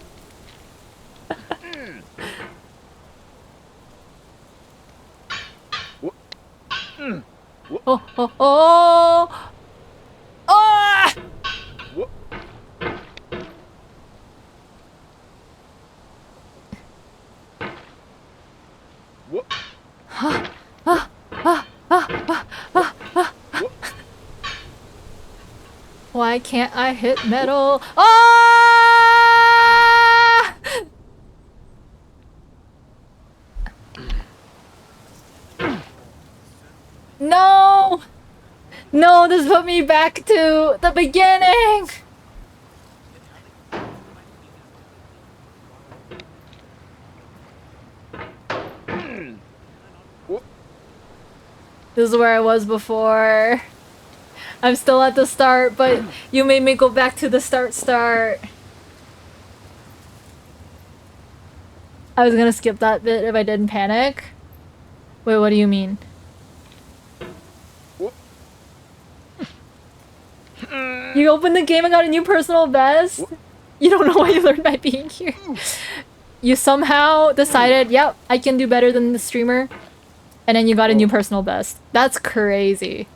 Oh, oh, oh! Ah! Why can't I hit metal? Ah! No! No, this put me back to the beginning! This is where I was before. I'm still at the start, but you made me go back to the start. I was gonna skip that bit if I didn't panic. Wait, what do you mean? You opened the game and got a new personal best? You don't know what you learned by being here. You somehow decided, yep, I can do better than the streamer. And then you got a new personal best. That's crazy.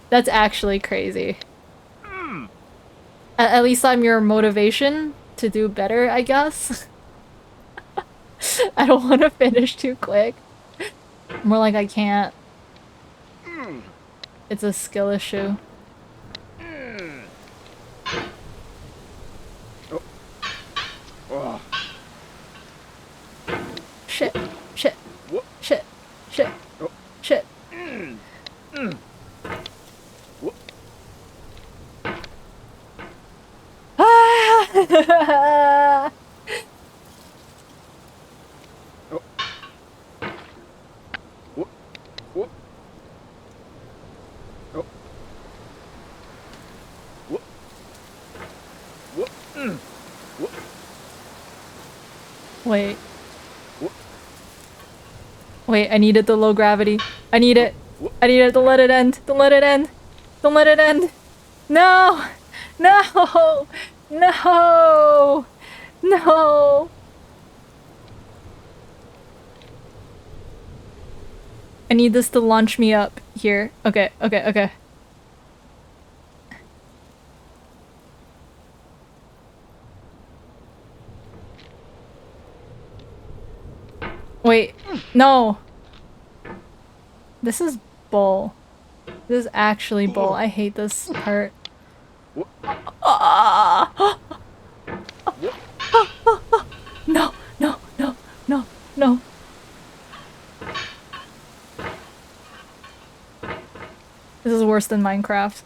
That's actually crazy. At least I'm your motivation to do better, I guess. I don't want to finish too quick. More like I can't. It's a skill issue. Shit. Shit. Shit. Shit. Shit. Ah! Wait. Wait, I needed the low gravity. I need it. I need it to let it end. Don't let it end. Don't let it end. No! No! No! No! I need this to launch me up here. Okay, okay, okay. Wait, no. This is bull. This is actually bull. I hate this part. No, no, no, no, no. This is worse than Minecraft.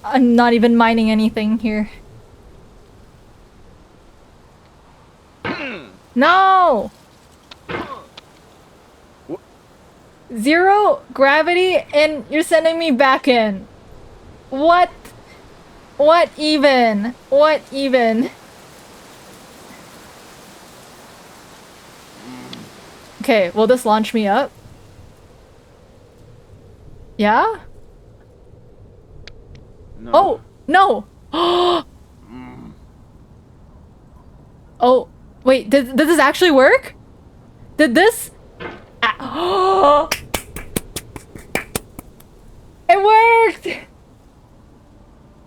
I'm not even mining anything here. No! 0 gravity and you're sending me back in. What? What even? What even? Okay, will this launch me up? Yeah? No. Oh, no! Oh, wait, did this actually work? Did this? It worked!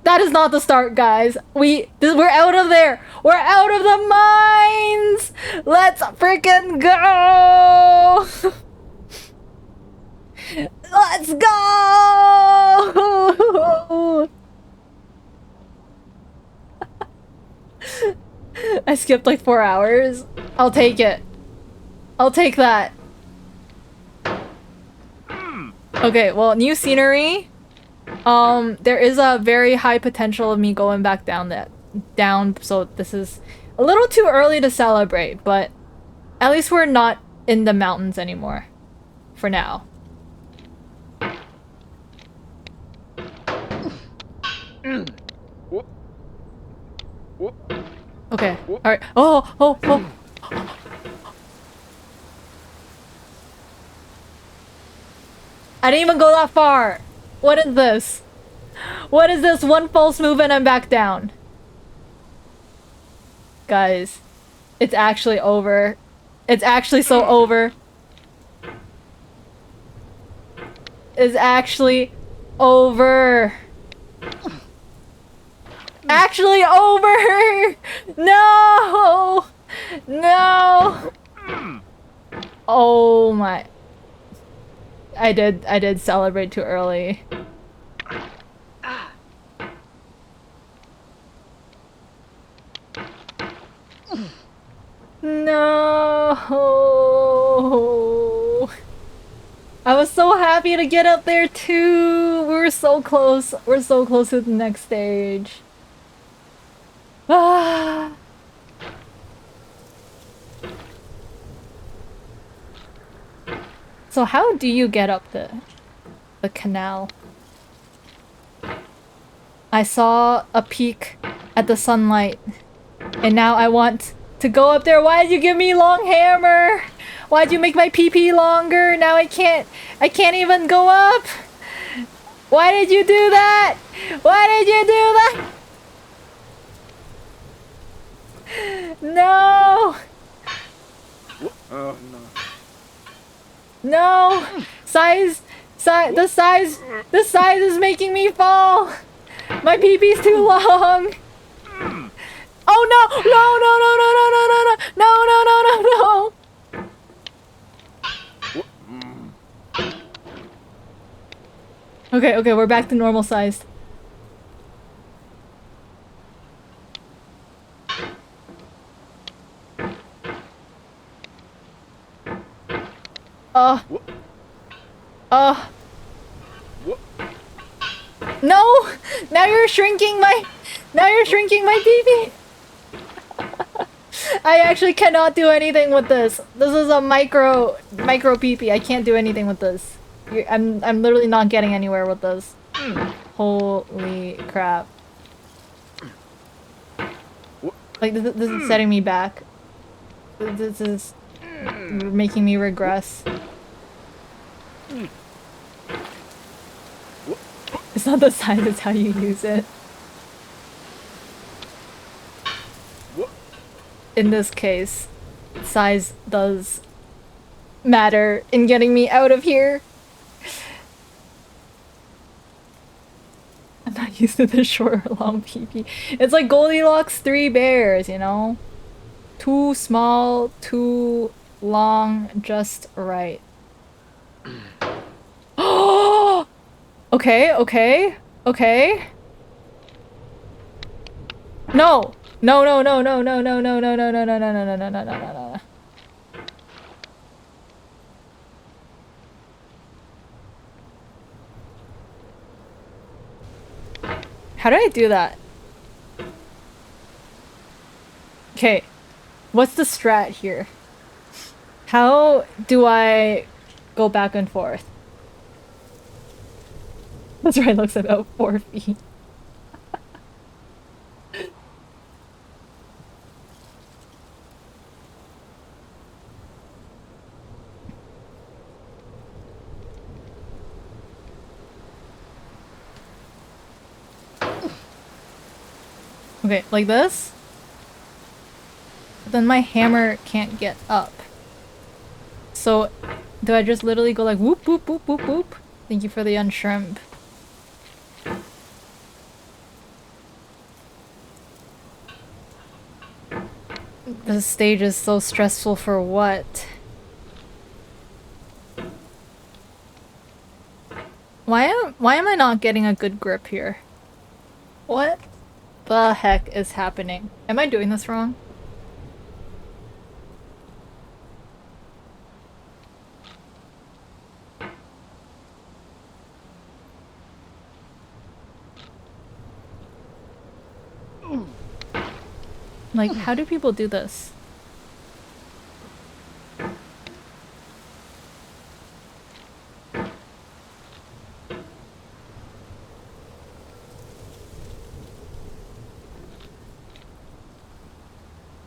That is not the start, guys. We're out of there. We're out of the mines. Let's freaking go. Let's go. I skipped like 4 hours. I'll take it. I'll take that. Okay, well, new scenery. There is a very high potential of me going back down, so this is a little too early to celebrate, but at least we're not in the mountains anymore. For now. Okay, alright. Oh! I didn't even go that far! What is this? What is this? One false move and I'm back down. Guys, it's actually over. It's actually so over. It's actually over. Actually over! No! No! Oh my. I did celebrate too early. No! I was so happy to get up there too! We were so close. We're so close to the next stage. Ah! So how do you get up the canal? I saw a peak at the sunlight, and now I want to go up there. Why did you give me long hammer? Why'd you make my PP longer? Now I can't even go up. Why did you do that? Why did you do that? No. Oh no. No! The size is making me fall! My pee-pee's too long! Oh no! No, no, no, no, no, no, no, no, no, no, no! Okay, okay, we're back to normal sized. No! Now you're shrinking my pee-pee! I actually cannot do anything with this. This is a micro pee-pee. I can't do anything with this. I'm literally not getting anywhere with this. Holy crap. Like, this is setting me back. This is making me regress. It's not the size, it's how you use it. In this case, size does matter in getting me out of here. I'm not used to the short or long PP. It's like Goldilocks 3 bears, you know? Too small, too long, just right. Oh! Okay, okay, okay. No! No, no, no, no, no, no, no, no, no, no, no, no, no, no, no, no, no, no. How do I do that? Okay. What's the strat here? How do I go back and forth? That's right, looks about 4 feet. Okay, like this? But then my hammer can't get up. So, do I just literally go like whoop, whoop, whoop, whoop, whoop? Thank you for the unshrimp. This stage is so stressful for what? Why am I not getting a good grip here? What the heck is happening? Am I doing this wrong? Like, how do people do this?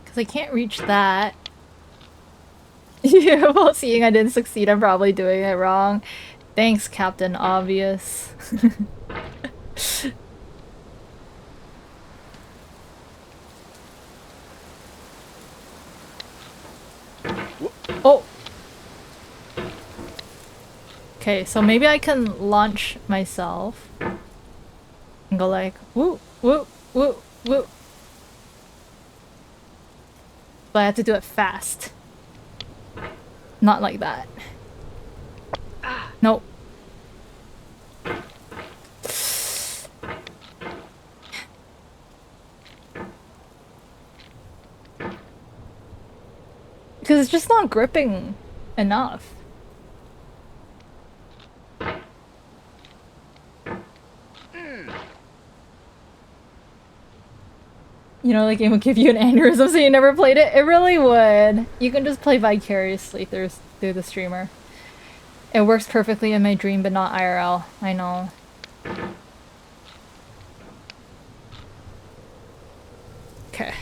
Because I can't reach that. Yeah, well, seeing I didn't succeed, I'm probably doing it wrong. Thanks, Captain Obvious. Oh! Okay, so maybe I can launch myself. And go like, woo, woo, woo, woo. But I have to do it fast. Not like that. Nope. Because it's just not gripping enough. You know, the game would give you an aneurysm so you never played it? It really would. You can just play vicariously through the streamer. It works perfectly in my dream, but not IRL. I know. Okay.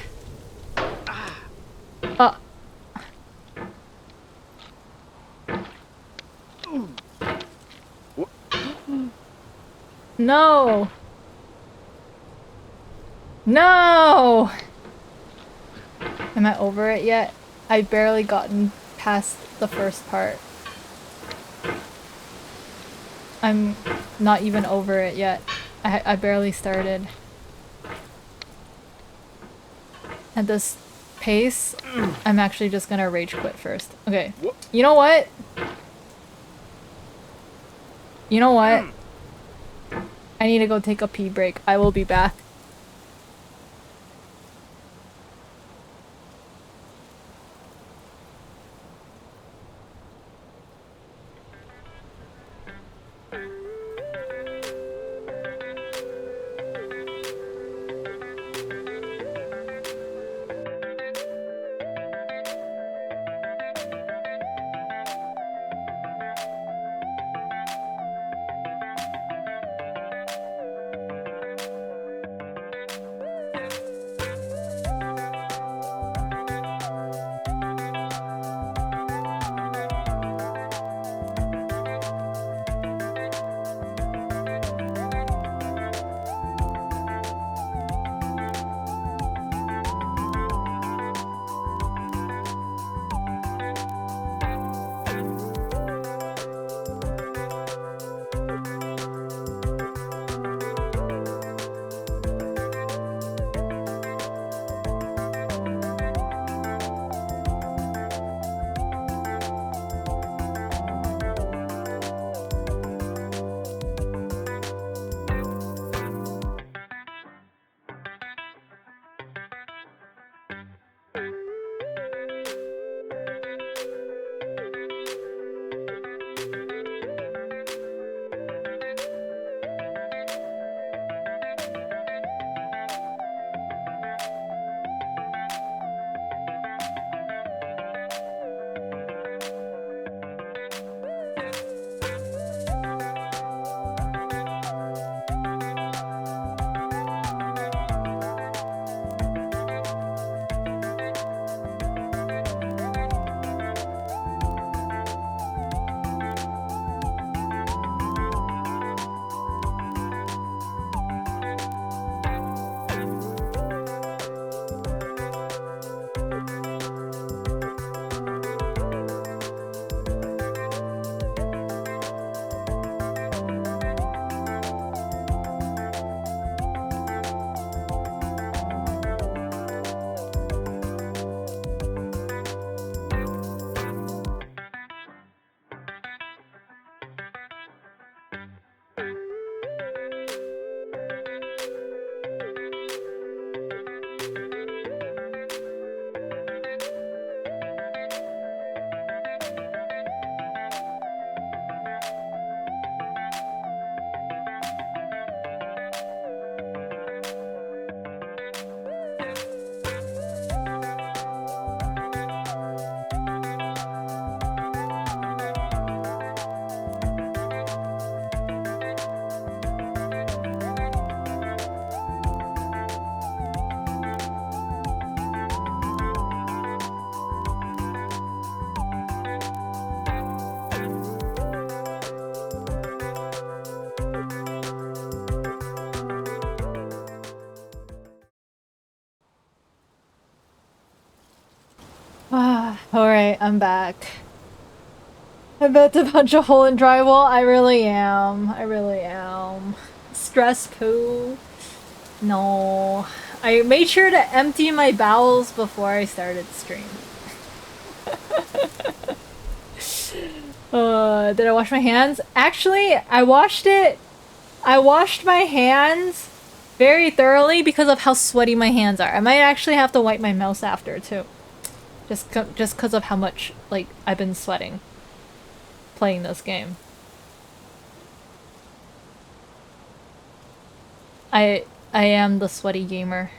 No! No! Am I over it yet? I've barely gotten past the first part. I'm not even over it yet. I barely started. At this pace, I'm actually just gonna rage quit first. Okay. You know what? You know what? I need to go take a pee break. I will be back. Alright, I'm back. I'm about to punch a hole in drywall. I really am. I really am. Stress poo. No. I made sure to empty my bowels before I started stream. Did I wash my hands? Actually, I washed my hands very thoroughly because of how sweaty my hands are. I might actually have to wipe my mouth after too. Just because of how much, like, I've been sweating playing this game. I am the sweaty gamer.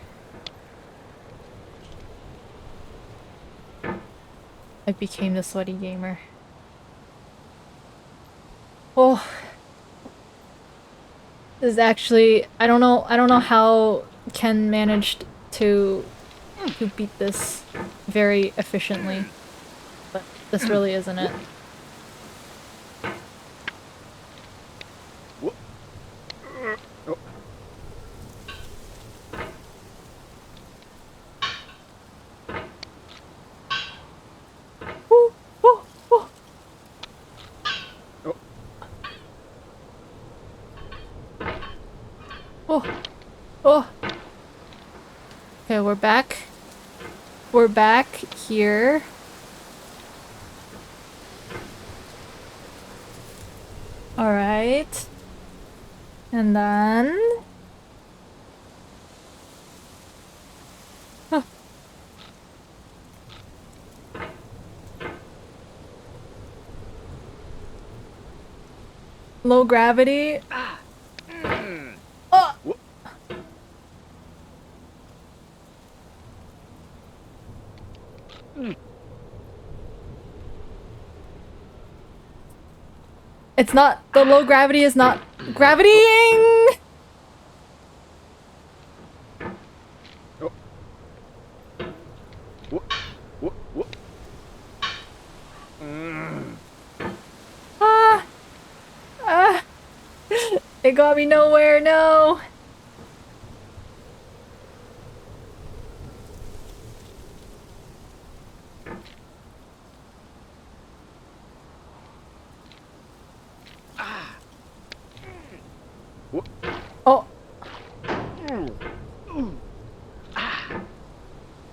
I became the sweaty gamer. Oh. This is actually, I don't know how Ken managed to beat this very efficiently, but this really isn't it. Oh. Oh. Okay, we're back. We're back here. Alright. And then... Huh. Low gravity. Oh! It's not, the low gravity is not gravitying! Ah! Ah! It got me nowhere, no! Oh!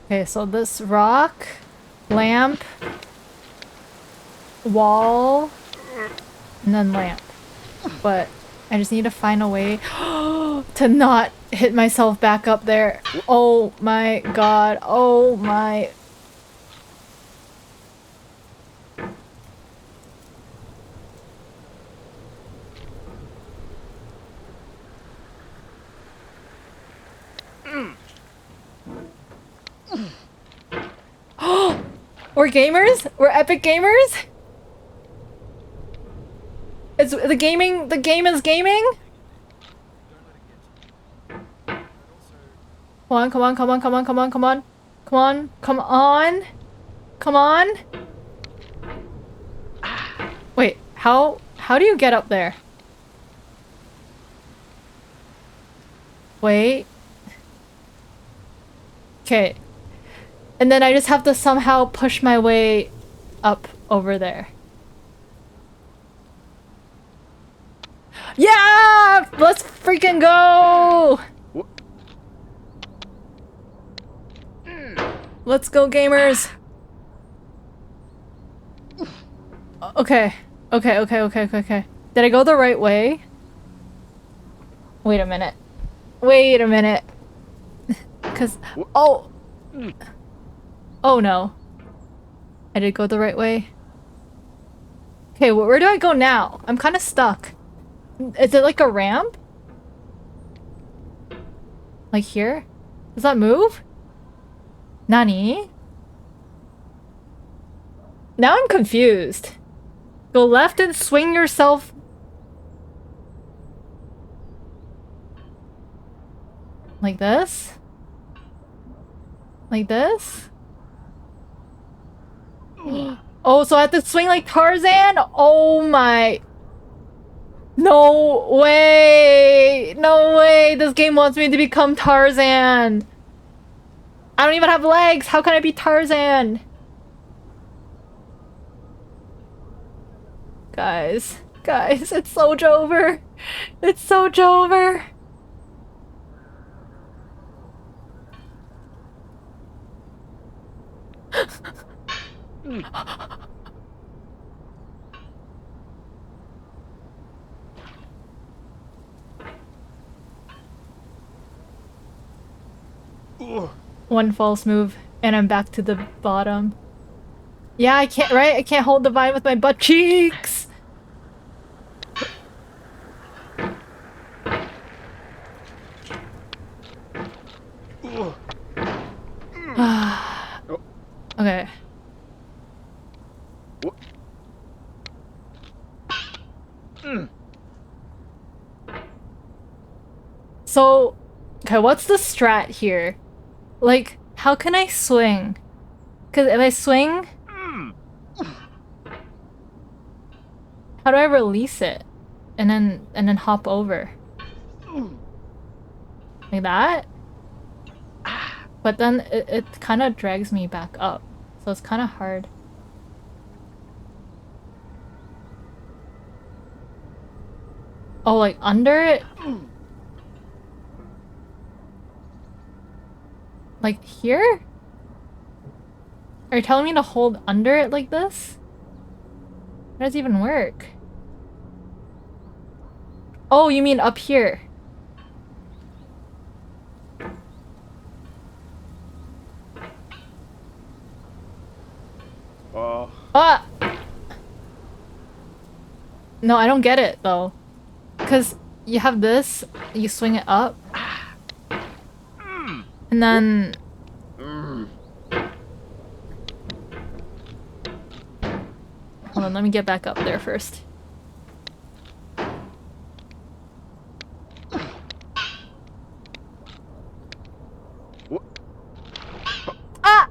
Okay, so this rock, lamp, wall, and then lamp. But I just need to find a way to not hit myself back up there. Oh my god. Oh my... We're gamers? We're epic gamers? It's the game is gaming? Come on, come on, come on, come on, come on, come on. Come on, come on. Come on. Wait, how do you get up there? Wait. Okay. And then I just have to somehow push my way up over there. Yeah! Let's freaking go! Let's go, gamers! Okay. Okay. Did I go the right way? Wait a minute. Wait a minute. 'Cause... Oh! Oh no. I did go the right way. Okay, where do I go now? I'm kind of stuck. Is it like a ramp? Like here? Does that move? Nani? Now I'm confused. Go left and swing yourself. Like this? Like this? Oh, so I have to swing like Tarzan? Oh my... No way! No way! This game wants me to become Tarzan! I don't even have legs! How can I be Tarzan? Guys, it's so Jover. It's so Jover. One false move, and I'm back to the bottom. Yeah, I can't, right? I can't hold the vine with my butt cheeks! Okay. So, okay, what's the strat here? Like, how can I swing? Because if I swing, how do I release it? And then hop over? Like that? But then it kind of drags me back up. So it's kind of hard. Oh, like under it? Like here? Are you telling me to hold under it like this? How does it even work? Oh, you mean up here? Ah! No, I don't get it though. Because you have this, you swing it up. And then... Hold on, let me get back up there first. Ah!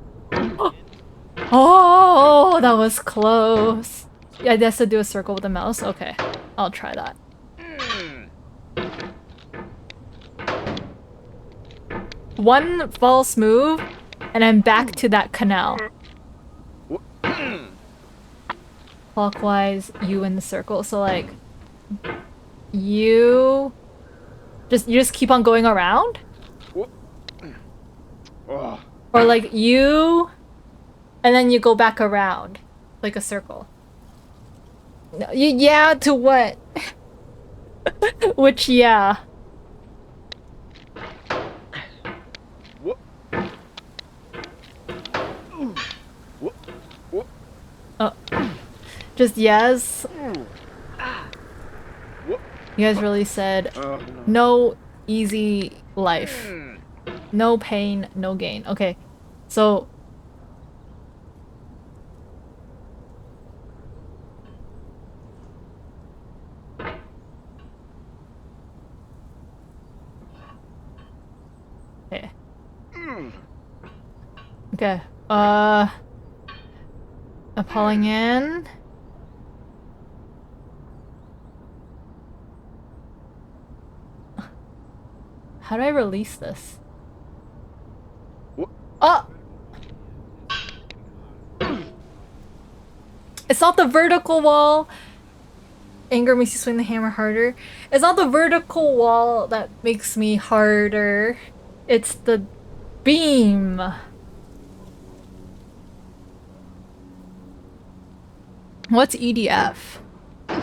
Oh, that was close. Yeah, I guess to do a circle with the mouse. Okay, I'll try that. One false move, and I'm back to that canal. Clockwise, you in the circle. So like, you just keep on going around, or like you, and then you go back around, like a circle. No, yeah, to what? Which yeah. Oh. Just yes. You guys really said no easy life. No pain, no gain. Okay, so okay. Okay. Appalling in. How do I release this? Oh! It's not the vertical wall. Anger makes you swing the hammer harder. It's not the vertical wall that makes me harder. It's the beam. What's EDF? I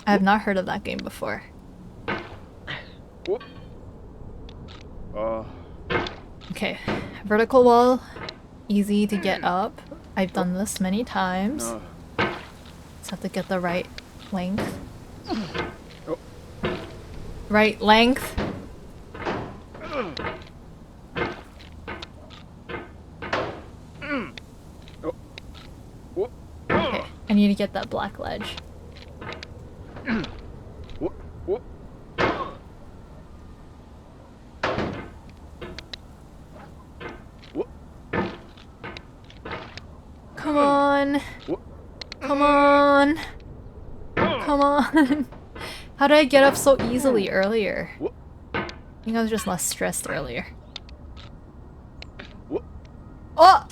have not heard of that game before. Okay, vertical wall, easy to get up. I've done this many times. Just have to get the right length. Right length. Okay, I need to get that black ledge. Come on. Come on. Come on. How did I get up so easily earlier? I think I was just less stressed earlier. Oh!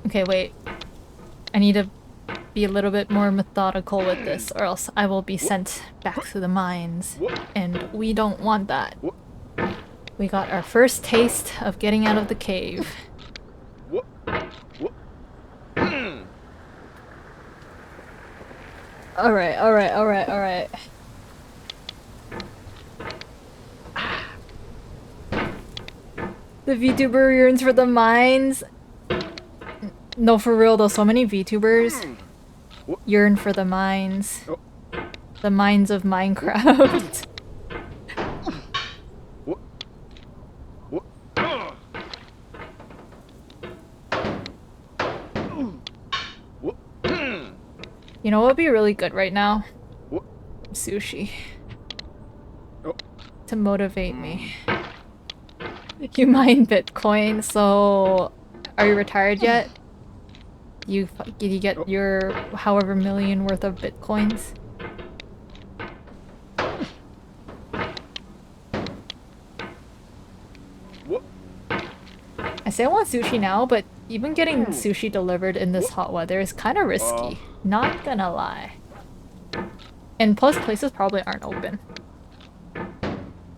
Okay, wait. I need to be a little bit more methodical with this, or else I will be sent back to the mines. And we don't want that. We got our first taste of getting out of the cave. Alright, alright, alright, alright. The VTuber yearns for the mines. No, for real though, so many VTubers yearn for the mines. The mines of Minecraft. You know what would be really good right now? Sushi. To motivate me. You mine Bitcoin, so are you retired yet? Did you get your however million worth of Bitcoins? I say I want sushi now, but even getting sushi delivered in this hot weather is kind of risky. Not gonna lie. And plus places probably aren't open.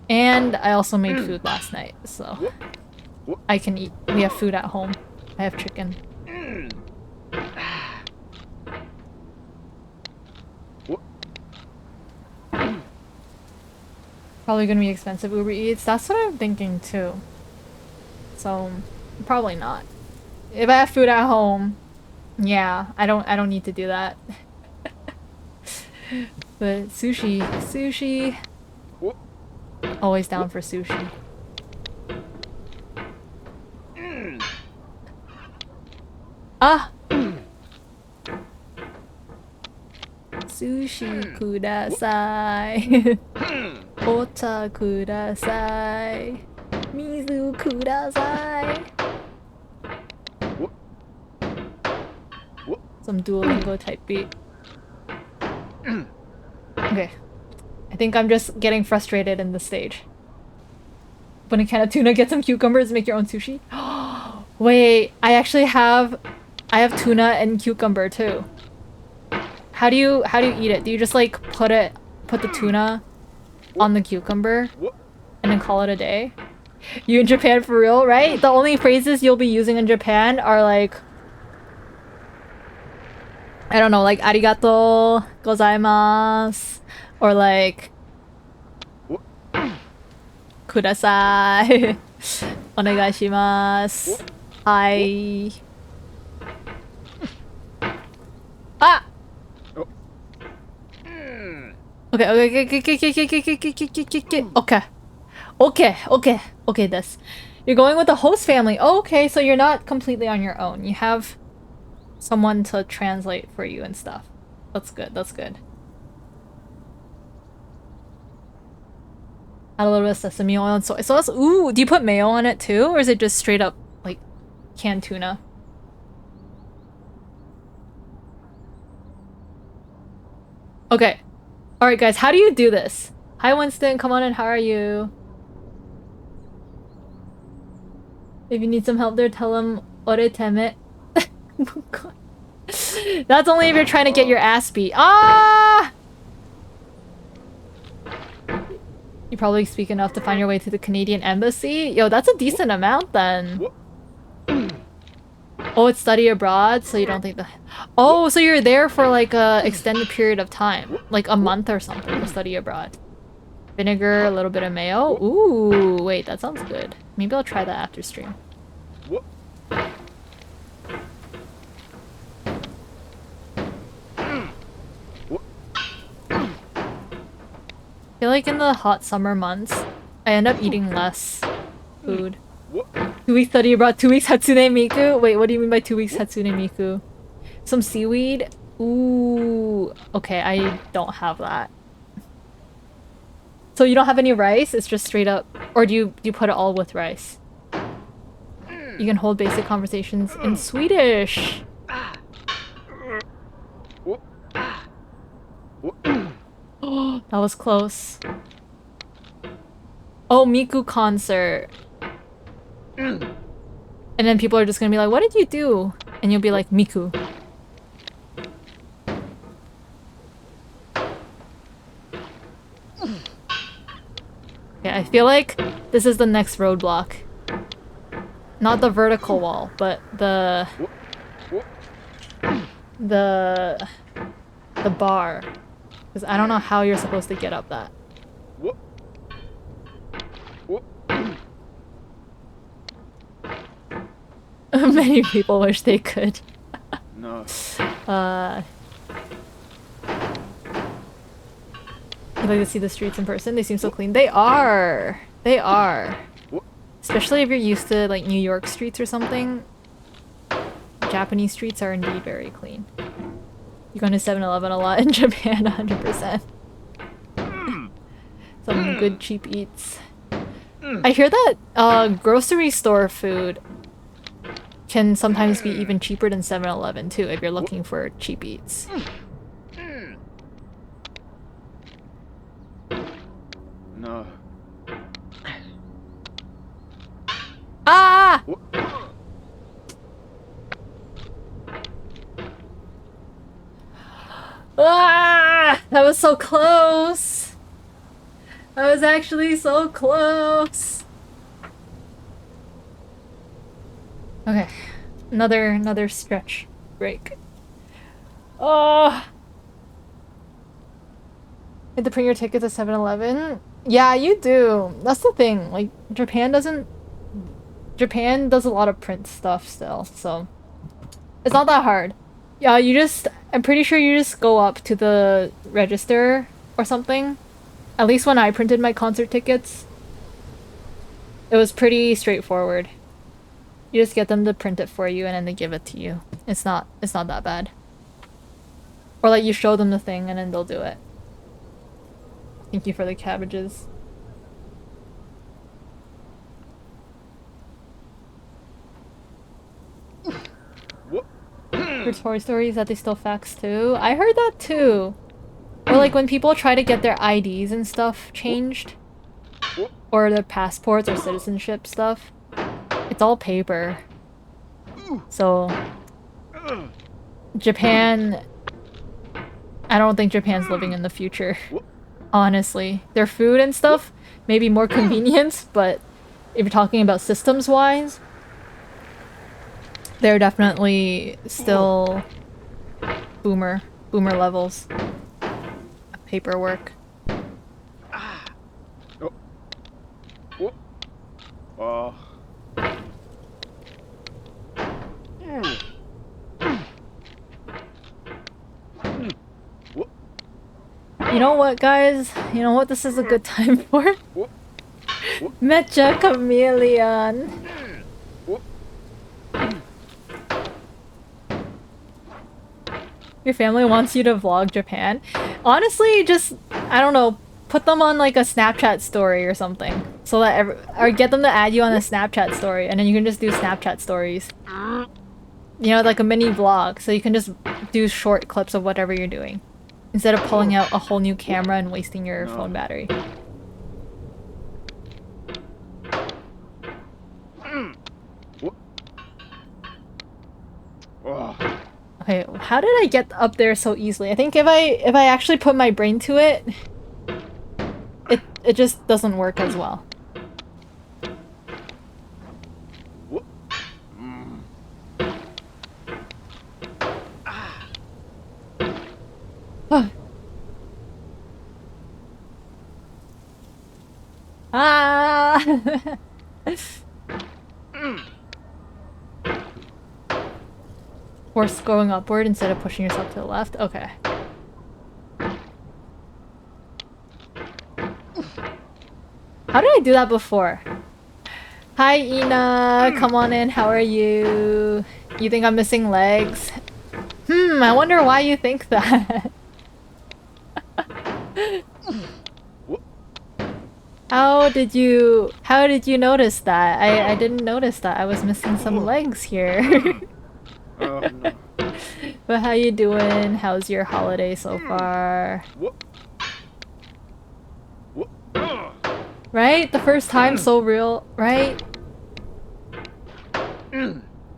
And I also made food last night, so I can eat. We have food at home. I have chicken. Probably gonna be expensive Uber Eats. That's what I'm thinking too. So probably not. If I have food at home, yeah, I don't need to do that. But sushi. Always down for sushi. Ah! Sushi kudasai. Ota kudasai. Mizu kudasai. Some Duolingo type beat. Okay. I think I'm just getting frustrated in this stage. Open a can of tuna, get some cucumbers, make your own sushi. Wait, I have tuna and cucumber too. How do you eat it? Do you just like put the tuna on the cucumber and then call it a day? You in Japan for real, right? The only phrases you'll be using in Japan are like, I don't know, like arigato gozaimasu or like kudasai, onegaishimasu, hi. Ah! Okay, this. You're going with the host family. Oh, okay, so you're not completely on your own. You have someone to translate for you and stuff. That's good, that's good. Add a little bit of sesame oil and soy sauce. Ooh, do you put mayo on it too? Or is it just straight up, like, canned tuna? Okay. Alright guys, how do you do this? Hi Winston, come on in, how are you? If you need some help there, tell him ore teme. Oh god. That's only if you're trying to get your ass beat. Ah! You probably speak enough to find your way to the Canadian embassy? Yo, that's a decent amount then. Oh, it's study abroad, so you don't think the... Oh, so you're there for like a extended period of time. Like a month or something for study abroad. Vinegar, a little bit of mayo. Ooh, wait, that sounds good. Maybe I'll try that after stream. I feel like in the hot summer months, I end up eating less food. 2 weeks study abroad, 2 weeks Hatsune Miku? Wait, what do you mean by 2 weeks Hatsune Miku? Some seaweed? Ooh, okay, I don't have that. So you don't have any rice? It's just straight up, or do you put it all with rice? You can hold basic conversations in Swedish. Oh, that was close. Oh, Miku concert. And then people are just gonna be like, what did you do? And you'll be like, Miku. Okay, I feel like this is the next roadblock. Not the vertical wall, but the bar. Because I don't know how you're supposed to get up that. Many people wish they could. No. You'd like to see the streets in person? They seem so clean. They are! They are. Especially if you're used to like New York streets or something. Japanese streets are indeed very clean. You're going to 7-Eleven a lot in Japan, 100%. Some good cheap eats. I hear that grocery store food can sometimes be even cheaper than 7-Eleven too if you're looking for cheap eats. No. Ah! Ah! That was so close! That was actually so close! Okay. Another stretch break. Oh! You have to print your tickets at 7-Eleven? Yeah, you do. That's the thing. Like, Japan does a lot of print stuff still, so it's not that hard. Yeah, I'm pretty sure you just go up to the register or something. At least when I printed my concert tickets, it was pretty straightforward. You just get them to print it for you and then they give it to you. It's not that bad. Or like you show them the thing and then they'll do it. Thank you for the cabbages. For Toy Stories that they still fax too. I heard that too. Or like when people try to get their IDs and stuff changed. Or their passports or citizenship stuff. It's all paper. So Japan, I don't think Japan's living in the future. Honestly. Their food and stuff may be more convenient, but if you're talking about systems wise, they're definitely still boomer levels of paperwork. Oh. You know what, guys? You know what this is a good time for? Mecha Chameleon. Your family wants you to vlog Japan? Honestly, just, I don't know, put them on like a Snapchat story or something. So that or get them to add you on a Snapchat story and then you can just do Snapchat stories. You know, like a mini vlog. So you can just do short clips of whatever you're doing. Instead of pulling out a whole new camera and wasting your phone battery. Okay, how did I get up there so easily? I think if I actually put my brain to it, it just doesn't work as well. Ah! Horse going upward instead of pushing yourself to the left? Okay. How did I do that before? Hi, Ina! Come on in, how are you? You think I'm missing legs? I wonder why you think that. How did you notice that? I didn't notice that. I was missing some legs here. Oh, no. But how you doing? How's your holiday so far? Right? The first time so real, right?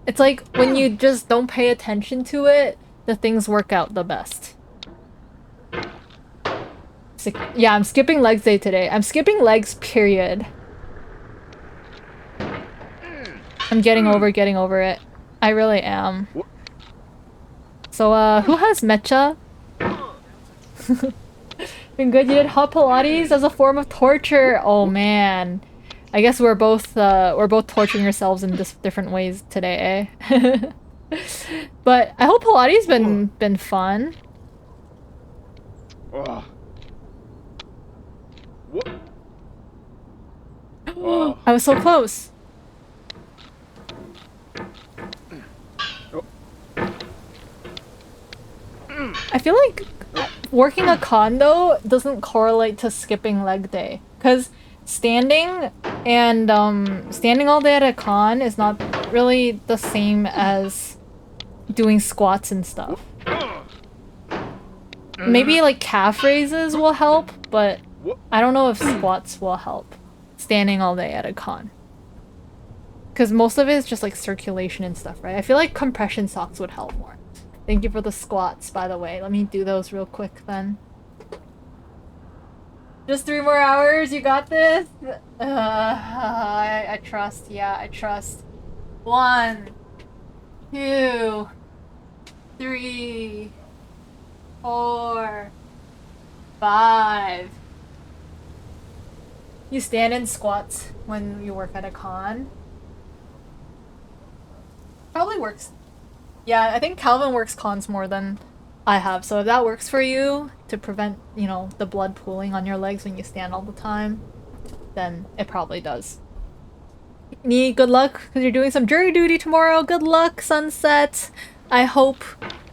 It's like when you just don't pay attention to it, the things work out the best. Yeah, I'm skipping legs day today. I'm skipping legs, period. I'm getting over it. I really am. So, who has mecha? Been good. You did hot Pilates as a form of torture. Oh man. I guess we're both torturing ourselves in different ways today, eh? But I hope Pilates been fun. I was so close. I feel like working a condo doesn't correlate to skipping leg day, because standing and standing all day at a con is not really the same as doing squats and stuff. Maybe like calf raises will help, but I don't know if squats will help standing all day at a con. Because most of it is just like circulation and stuff, right? I feel like compression socks would help more. Thank you for the squats, by the way. Let me do those real quick then. Just 3 more hours? You got this? I trust. Yeah, I trust. 1, 2, 3, 4, 5. You stand in squats when you work at a con? Probably works. Yeah, I think Calvin works cons more than I have, so if that works for you to prevent, you know, the blood pooling on your legs when you stand all the time, then it probably does. Need good luck because you're doing some jury duty tomorrow. Good luck, Sunset. I hope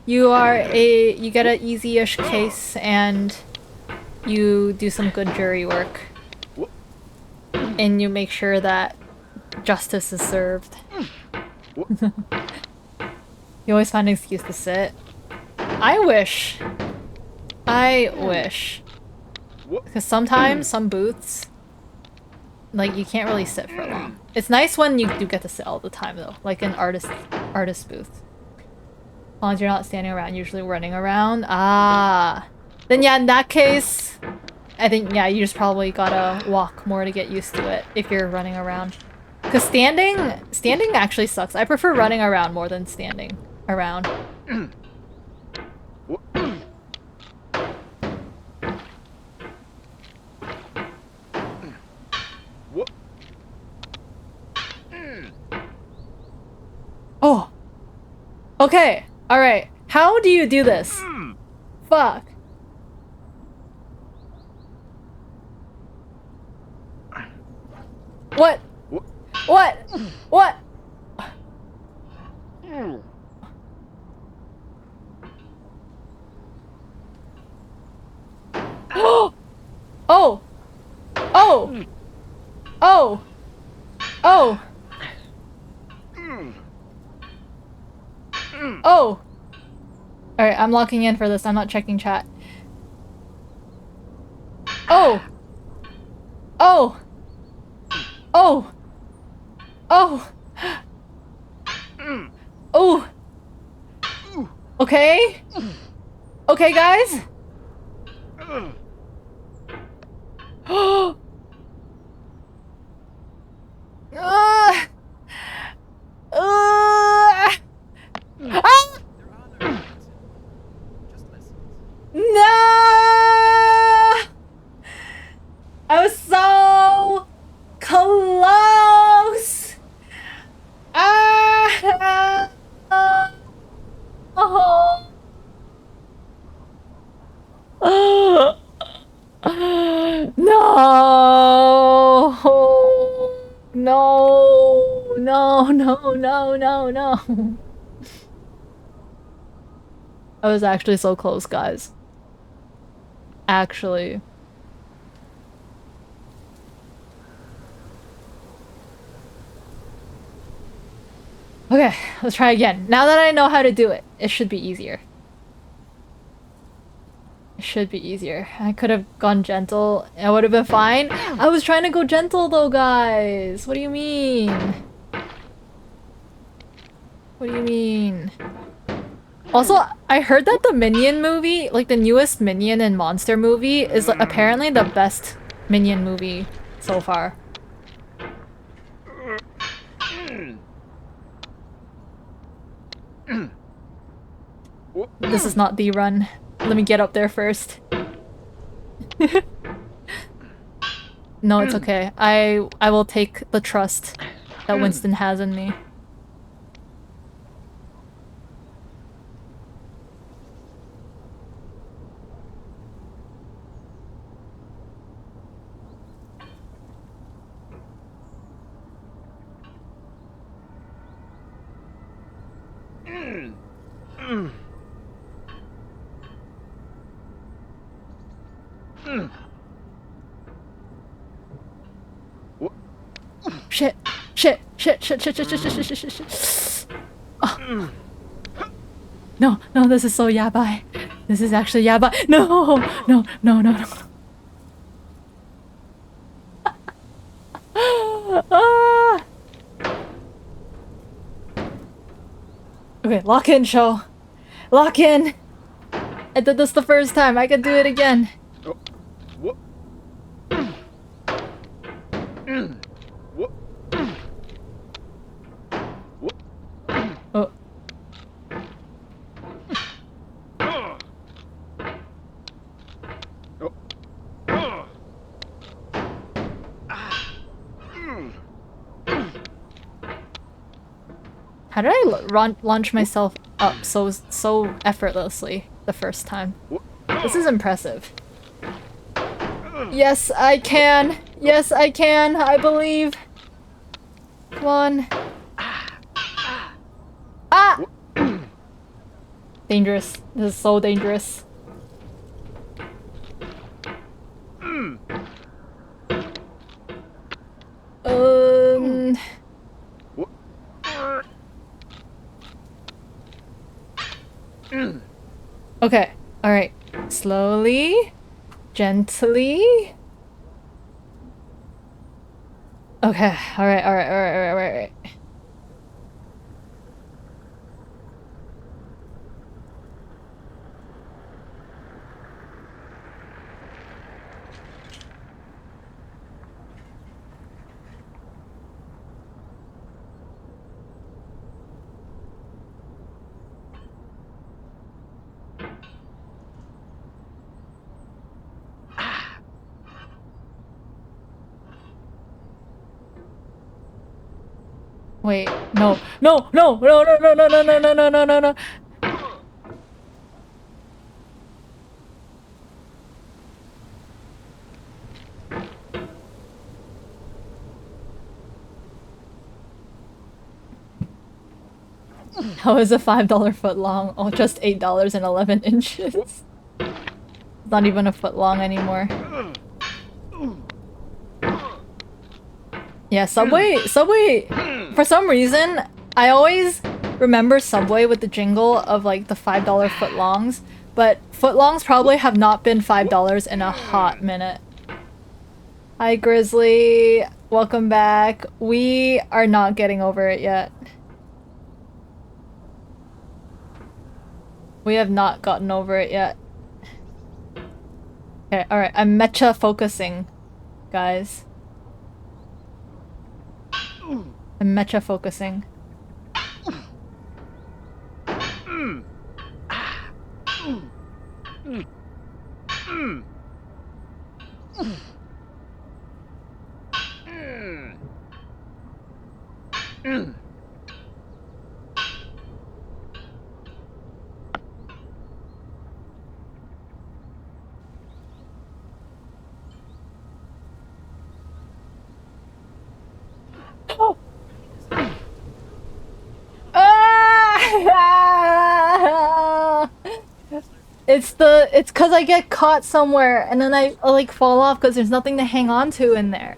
you get an easy-ish case and you do some good jury work. And you make sure that justice is served. You always find an excuse to sit. I wish. Because sometimes, some booths, like, you can't really sit for long. It's nice when you do get to sit all the time, though. Like an artist booth. As long as you're not standing around, usually running around. Ah. Then yeah, in that case, I think, yeah, you just probably gotta walk more to get used to it if you're running around. Because standing actually sucks. I prefer running around more than standing around. Oh. Okay. Alright. How do you do this? Fuck. What? What? What? Oh! Oh! Oh! Oh! Oh! Oh! Alright, I'm locking in for this. I'm not checking chat. Oh! Oh! Oh! Oh! Oh! Okay? Okay, guys? Oh! Ah! No! I was so close! Ah! Oh! No! No! No, no, no, no, no. I was actually so close, guys. Actually. Okay, let's try again. Now that I know how to do it, it should be easier. It should be easier. I could have gone gentle. It would have been fine. I was trying to go gentle though, guys. What do you mean? What do you mean? Also, I heard that the Minion movie, like the newest Minion and Monster movie, is like, apparently the best Minion movie so far. This is not the run. Let me get up there first. No, it's okay. I will take the trust that Winston has in me. Shit. Shit. Shit. Shit. Shit. Shit. Shit. Shit. Shit. Shit. Shit. Oh. No. No. This is so yabai. This is actually yabai. No. No. No. No. No. Ah. Okay. Lock in, show. Lock in. I did this the first time. I can do it again. Oh. How did I launch myself up so effortlessly the first time? This is impressive. Yes, I can. Yes, I can. I believe. Come on. Ah! Dangerous. This is so dangerous. Okay. Alright. Slowly. Gently. Okay. Alright. Wait, no. How is a $5 foot long? Oh, just $8.11. It's not even a foot long anymore. Yeah, Subway, for some reason, I always remember Subway with the jingle of like the $5 footlongs, but footlongs probably have not been $5 in a hot minute. Hi Grizzly, welcome back. We are not getting over it yet. We have not gotten over it yet. Okay, alright, I'm mecha focusing, guys. I'm mecha focusing. Oh. Ah! It's cause I get caught somewhere and then I like fall off because there's nothing to hang on to in there.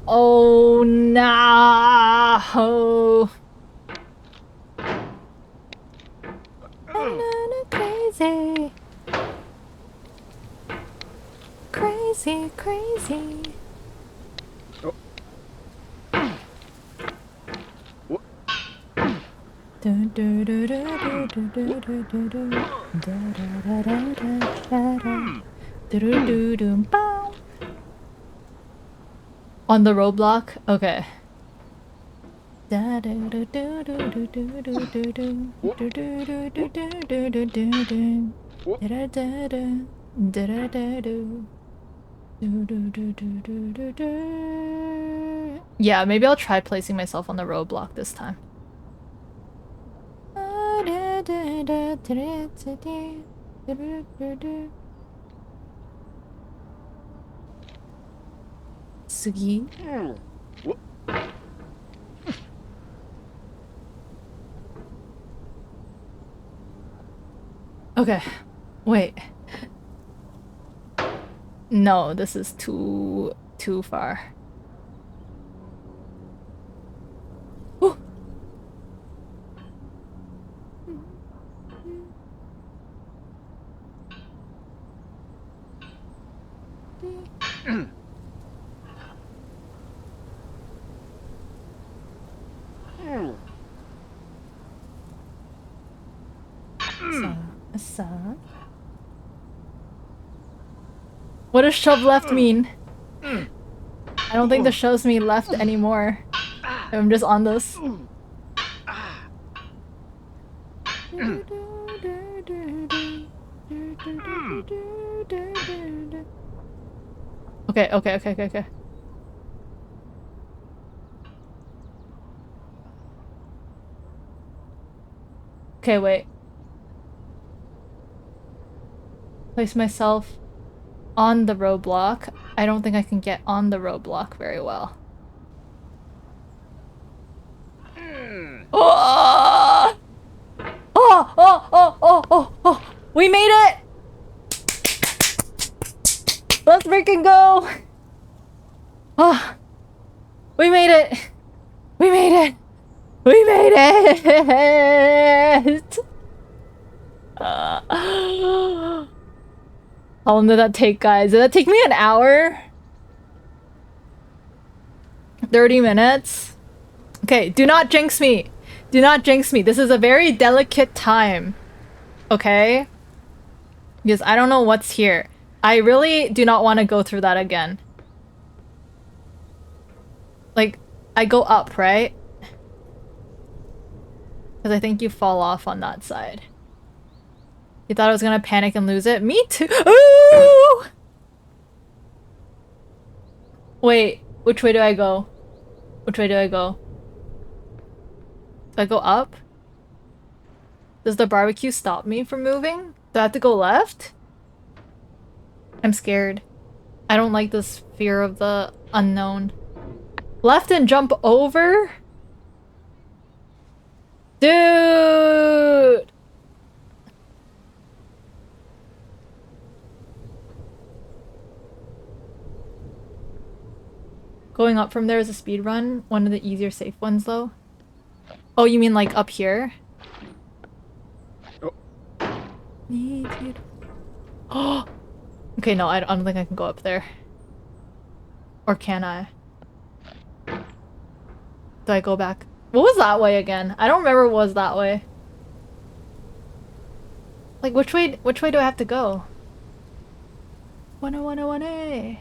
Oh no! Crazy. Crazy. On the roadblock? Okay. Yeah, maybe I'll try placing myself on the roadblock this time. Sugi. Okay, wait. No, this is too far. Ooh. What does shove left mean? I don't think the shoves me left anymore. I'm just on this. Okay. Okay, wait. Place myself on the roadblock. I don't think I can get on the roadblock very well. Oh! Oh! We made it! Let's freaking go! Oh, we made it! We made it! We made it! How long did that take, guys? Did that take me an hour? 30 minutes? Okay, do not jinx me. Do not jinx me. This is a very delicate time. Okay? Because I don't know what's here. I really do not want to go through that again. Like, I go up, right? Because I think you fall off on that side. You thought I was gonna panic and lose it? Me too! Ooh! Wait, which way do I go? Which way do I go? Do I go up? Does the barbecue stop me from moving? Do I have to go left? I'm scared. I don't like this fear of the unknown. Left and jump over? Dude! Going up from there is a speed run. One of the easier safe ones though. Oh, you mean like up here? Need you to... Oh! Okay, no, I don't think I can go up there. Or can I? Do I go back? What was that way again? I don't remember what was that way. Like, which way do I have to go? 101A.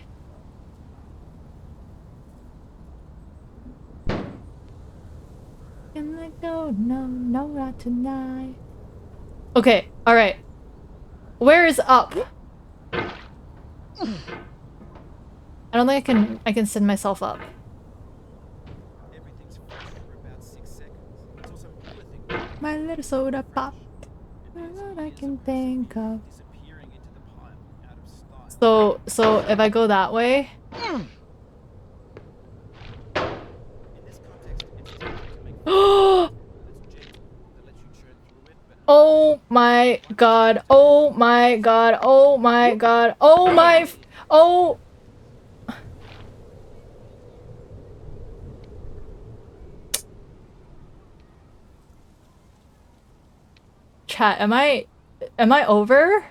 Can I go? No, not tonight. Okay, alright. Where is up? I don't think I can send myself up. My little soda pop. What I can think of. So if I go that way. Oh my god. Oh my god. Oh my god. Oh my. Oh. Chat, am I over?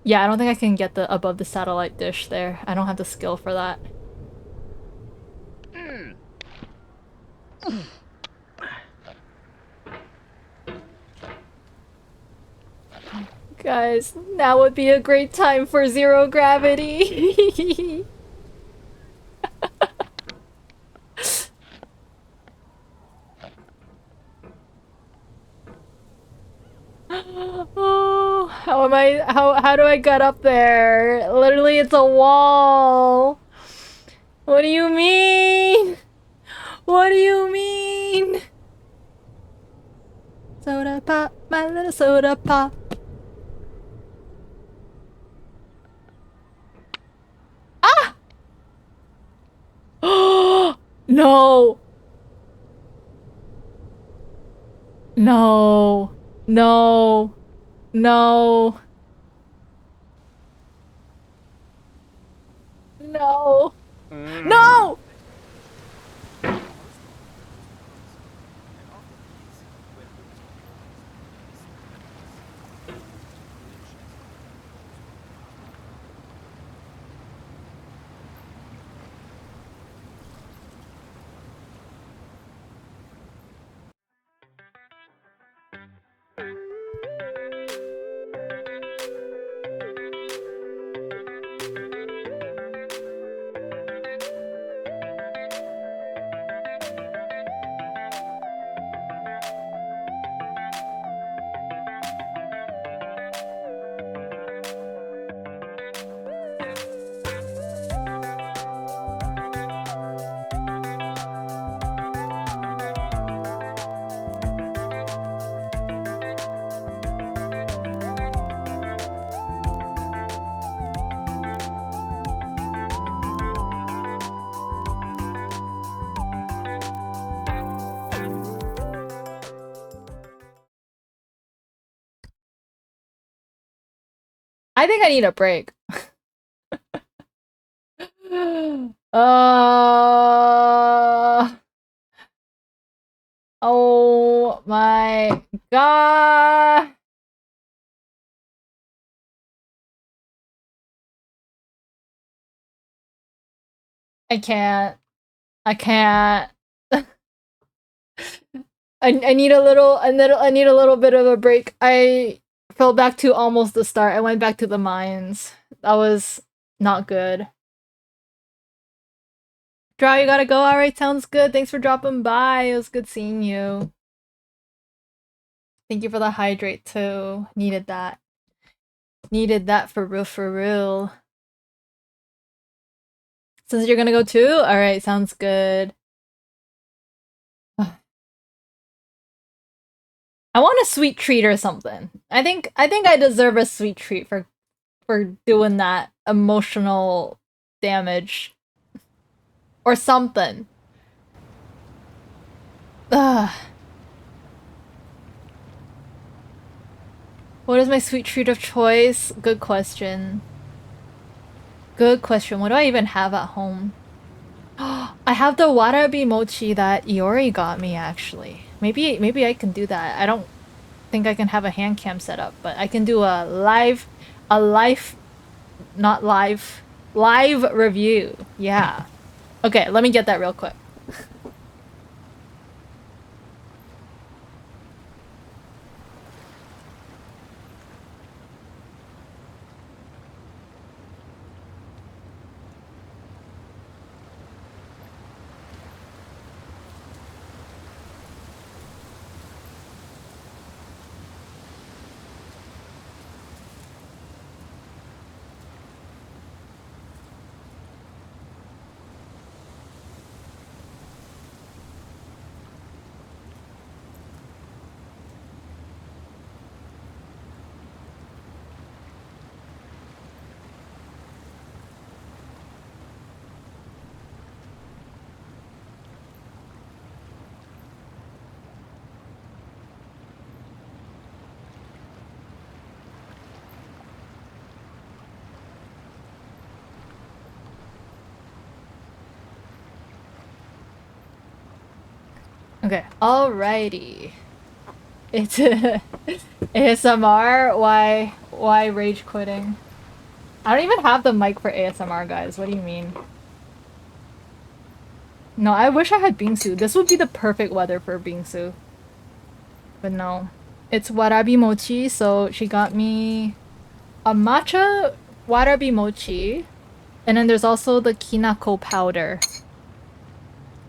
Yeah, I don't think I can get the above the satellite dish there. I don't have the skill for that. Guys, now would be a great time for zero gravity. Oh, how am I how do I get up there? Literally it's a wall. What do you mean? What do you mean? Soda pop, my little soda pop. Ah! No. No. No. No. No. No! I think I need a break. uh Oh my god. I can't. I can't. I need I need a little bit of a break. I fell back to almost the start. I went back to the mines. That was not good. Draw, you gotta go. Alright, sounds good. Thanks for dropping by. It was good seeing you. Thank you for the hydrate too. Needed that. Needed that for real, for real. Since you're gonna go too? Alright, sounds good. I want a sweet treat or something. I think I deserve a sweet treat for doing that emotional damage. Or something. Ugh. What is my sweet treat of choice? Good question. Good question. What do I even have at home? I have the warabi mochi that Iori got me actually. Maybe I can do that. I don't think I can have a hand cam set up, but I can do a not live review. Yeah. Okay, let me get that real quick. Okay, alrighty. It's ASMR. Why rage quitting? I don't even have the mic for ASMR, guys. What do you mean? No, I wish I had bingsu. This would be the perfect weather for bingsu. But no. It's warabi mochi, so she got me a matcha warabi mochi, and then there's also the kinako powder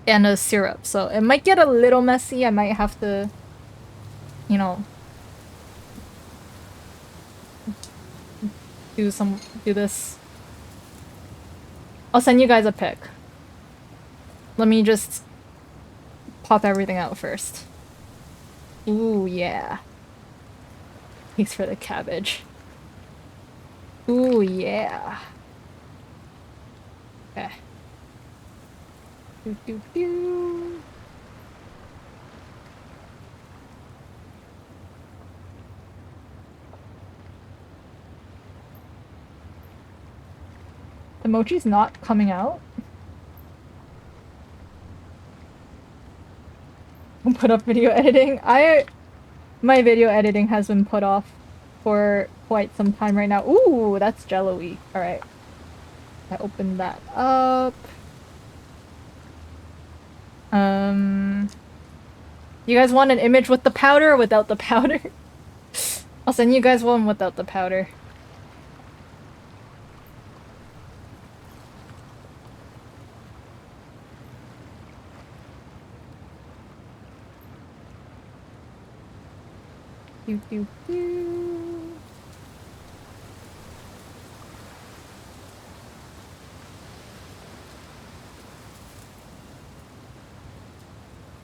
and a syrup. So it might get a little messy. I might have to, you know, do this. I'll send you guys a pic. Let me just pop everything out first. Ooh, yeah. Thanks for the cabbage. Ooh, yeah. Okay. Doo, doo, doo. The mochi's not coming out. Put up video editing. My video editing has been put off for quite some time right now. Ooh, that's jello-y. Alright. I opened that up. You guys want an image with the powder or without the powder? I'll send you guys one without the powder. Doo, doo, doo.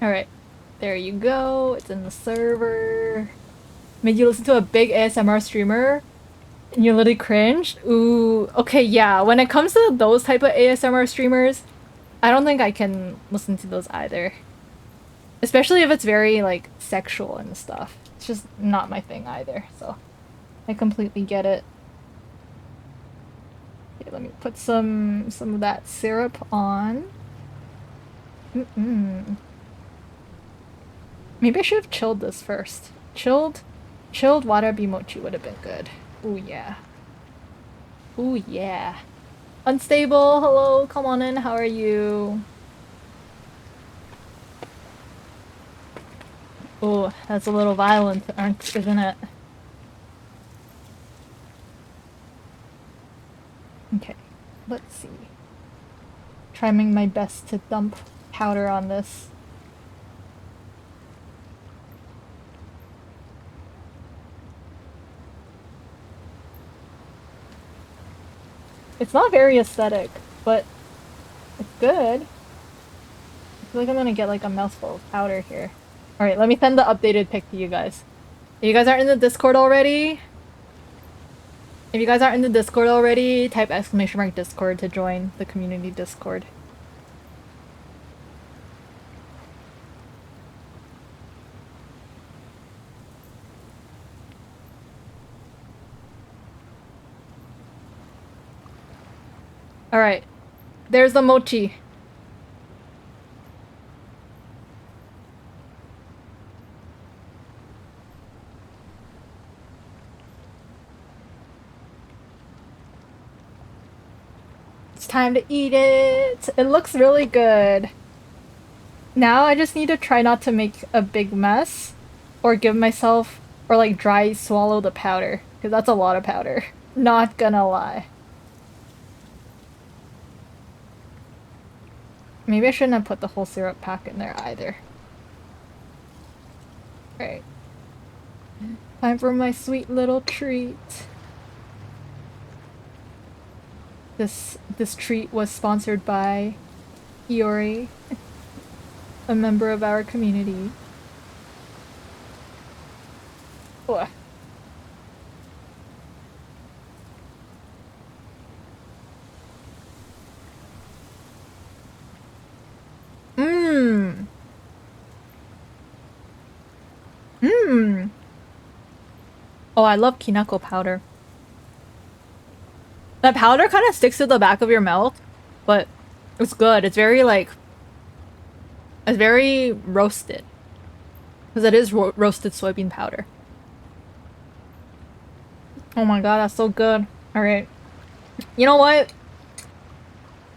Alright, there you go. It's in the server. Made you listen to a big ASMR streamer and you literally cringed? Ooh, okay, yeah. When it comes to those type of ASMR streamers, I don't think I can listen to those either. Especially if it's very, like, sexual and stuff. It's just not my thing either, so I completely get it. Okay, let me put some of that syrup on. Maybe I should have chilled this first. Chilled warabi mochi would have been good. Ooh, yeah. Ooh, yeah. Unstable, hello, come on in, how are you? Ooh, that's a little violent, isn't it? Okay, let's see. Trying my best to dump powder on this. It's not very aesthetic, but it's good. I feel like I'm gonna get like a mouthful of powder here. Alright, let me send the updated pic to you guys. If you guys aren't in the Discord already, type !Discord to join the community Discord. Alright, there's the mochi. It's time to eat it! It looks really good. Now I just need to try not to make a big mess or give myself or like dry swallow the powder because that's a lot of powder. Not gonna lie. Maybe I shouldn't have put the whole syrup pack in there either. Right. Time for my sweet little treat. This treat was sponsored by Iori, a member of our community. Oh. Mmm. Mmm. Oh, I love kinako powder. That powder kind of sticks to the back of your mouth, but it's good. It's very like... It's very roasted. Because it is roasted soybean powder. Oh my god, that's so good. Alright. You know what?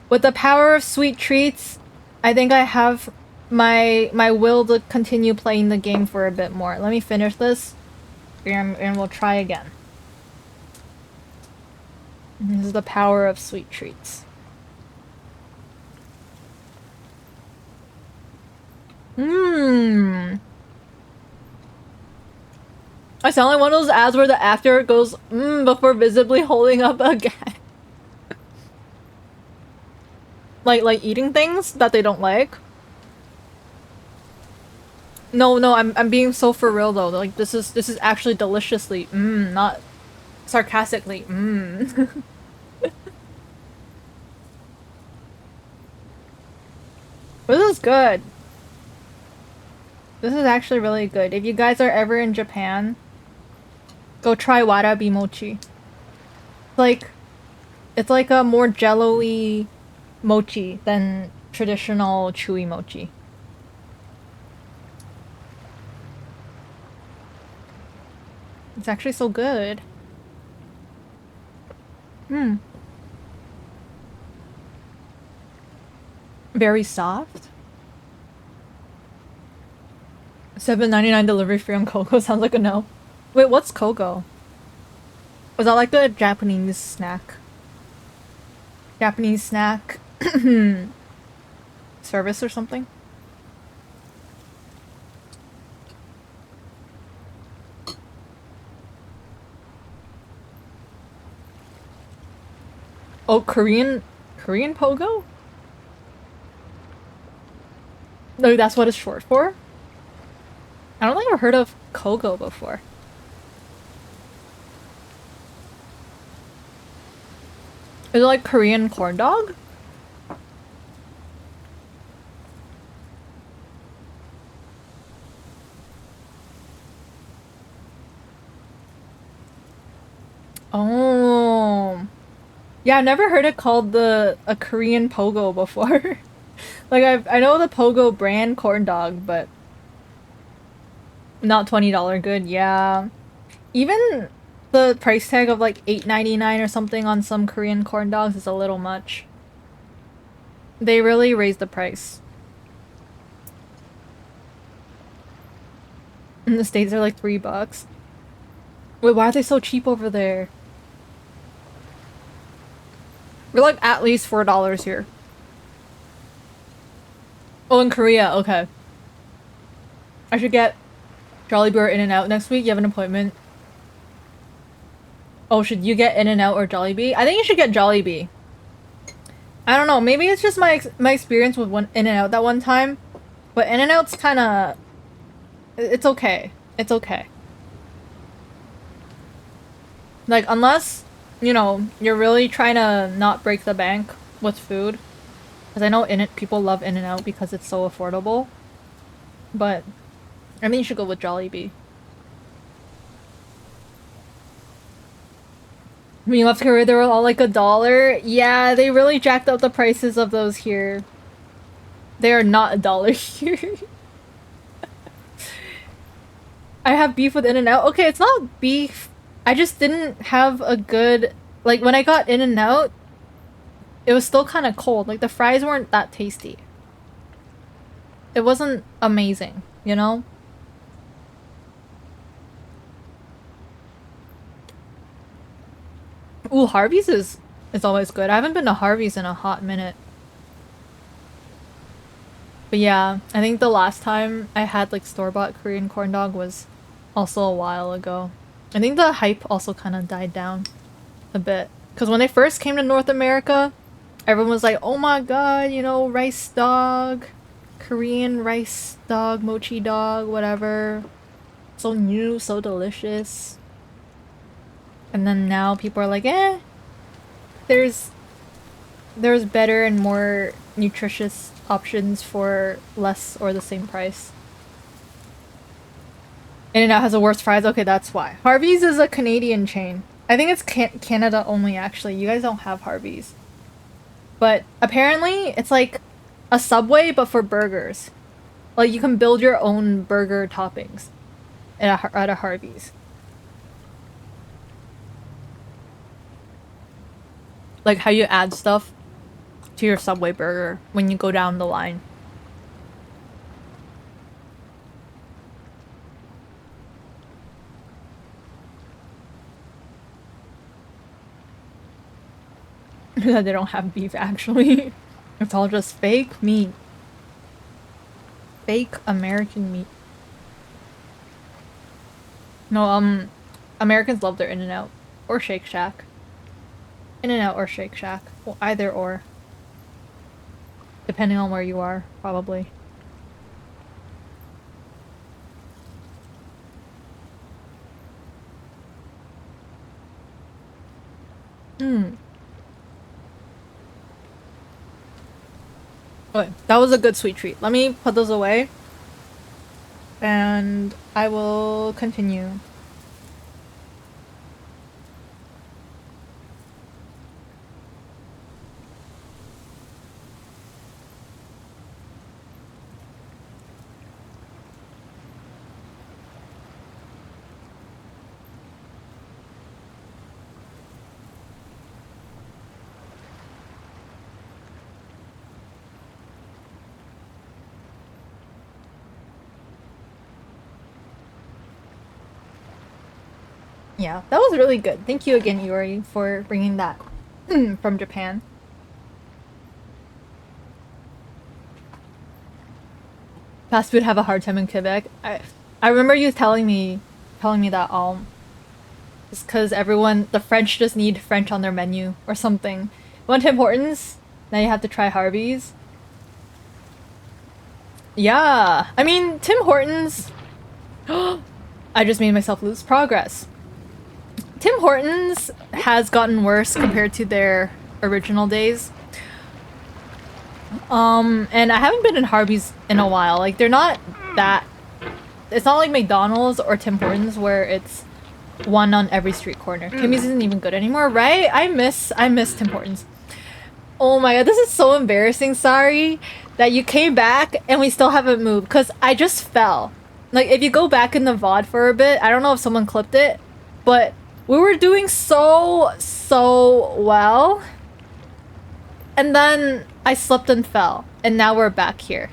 With the power of sweet treats, I think I have my will to continue playing the game for a bit more. Let me finish this. and we'll try again. This is the power of sweet treats. Mmm. I sound like one of those ads where the actor goes mmm before visibly holding up a gag. like eating things that they don't like. No, I'm being so for real though. Like this is actually deliciously mmm, not sarcastically mmm. This is good. This is actually really good. If you guys are ever in Japan, go try warabi mochi. It's like a more jello-y mochi than traditional chewy mochi. It's actually so good. Hmm. Very soft. $7.99 delivery free on Kogo sounds like a no. Wait, what's Kogo? Was that like a Japanese snack? Japanese snack service or something? Oh, Korean pogo? No, that's what it's short for? I don't think I've heard of Kogo before. Is it like Korean corn dog? Oh. Yeah, I've never heard it called a Korean pogo before. Like I know the pogo brand corn dog, but not $20 good. Yeah. Even the price tag of like $8.99 or something on some Korean corn dogs is a little much. They really raised the price. In the States they're like $3. Wait, why are they so cheap over there? We're like at least $4 here. Oh, in Korea, okay. I should get Jollibee or In-N-Out next week. You have an appointment. Oh, should you get In-N-Out or Jollibee? I think you should get Jollibee. I don't know, maybe it's just my experience with one In-N-Out that one time. But In-N-Out's kinda... It's okay. It's okay. Like, unless, you know, you're really trying to not break the bank with food. Because I know people love In-N-Out because it's so affordable. But I think you should go with Jollibee. When you left Korea, they were all like $1. Yeah, they really jacked up the prices of those here. They are not $1 here. I have beef with In-N-Out. Okay, it's not beef. I just didn't have a good... Like, when I got In-N-Out, it was still kind of cold. Like, the fries weren't that tasty. It wasn't amazing, you know? Ooh, Harvey's is always good. I haven't been to Harvey's in a hot minute. But yeah, I think the last time I had like store-bought Korean corn dog was also a while ago. I think the hype also kind of died down a bit. Because when they first came to North America, everyone was like, oh my god, you know, rice dog, Korean rice dog, mochi dog, whatever. So new, so delicious. And then now people are like, eh, there's better and more nutritious options for less or the same price. In-N-Out has the worst fries. Okay, that's why. Harvey's is a Canadian chain. I think it's Canada only, actually. You guys don't have Harvey's. But apparently, it's like a Subway, but for burgers. Like, you can build your own burger toppings at a Harvey's. Like how you add stuff to your Subway burger when you go down the line. that they don't have beef actually. It's all just fake meat. Fake American meat. No, Americans love their In-N-Out or Shake Shack. In-N-Out or Shake Shack. Well, either or. Depending on where you are, probably. Okay, that was a good sweet treat. Let me put those away. And I will continue. Yeah, that was really good. Thank you again, Yuri, for bringing that from Japan. Fast food have a hard time in Quebec. I remember you telling me that it's because the French just need French on their menu or something. Want Tim Hortons? Now you have to try Harvey's. Yeah, I mean Tim Hortons. I just made myself lose progress. Tim Hortons has gotten worse compared to their original days. And I haven't been in Harvey's in a while. Like, they're not that... It's not like McDonald's or Tim Hortons where it's one on every street corner. Timmy's isn't even good anymore, right? I miss Tim Hortons. Oh my god, this is so embarrassing, sorry, that you came back and we still haven't moved, because I just fell. Like, if you go back in the VOD for a bit, I don't know if someone clipped it, but we were doing so well. And then I slipped and fell, and now we're back here.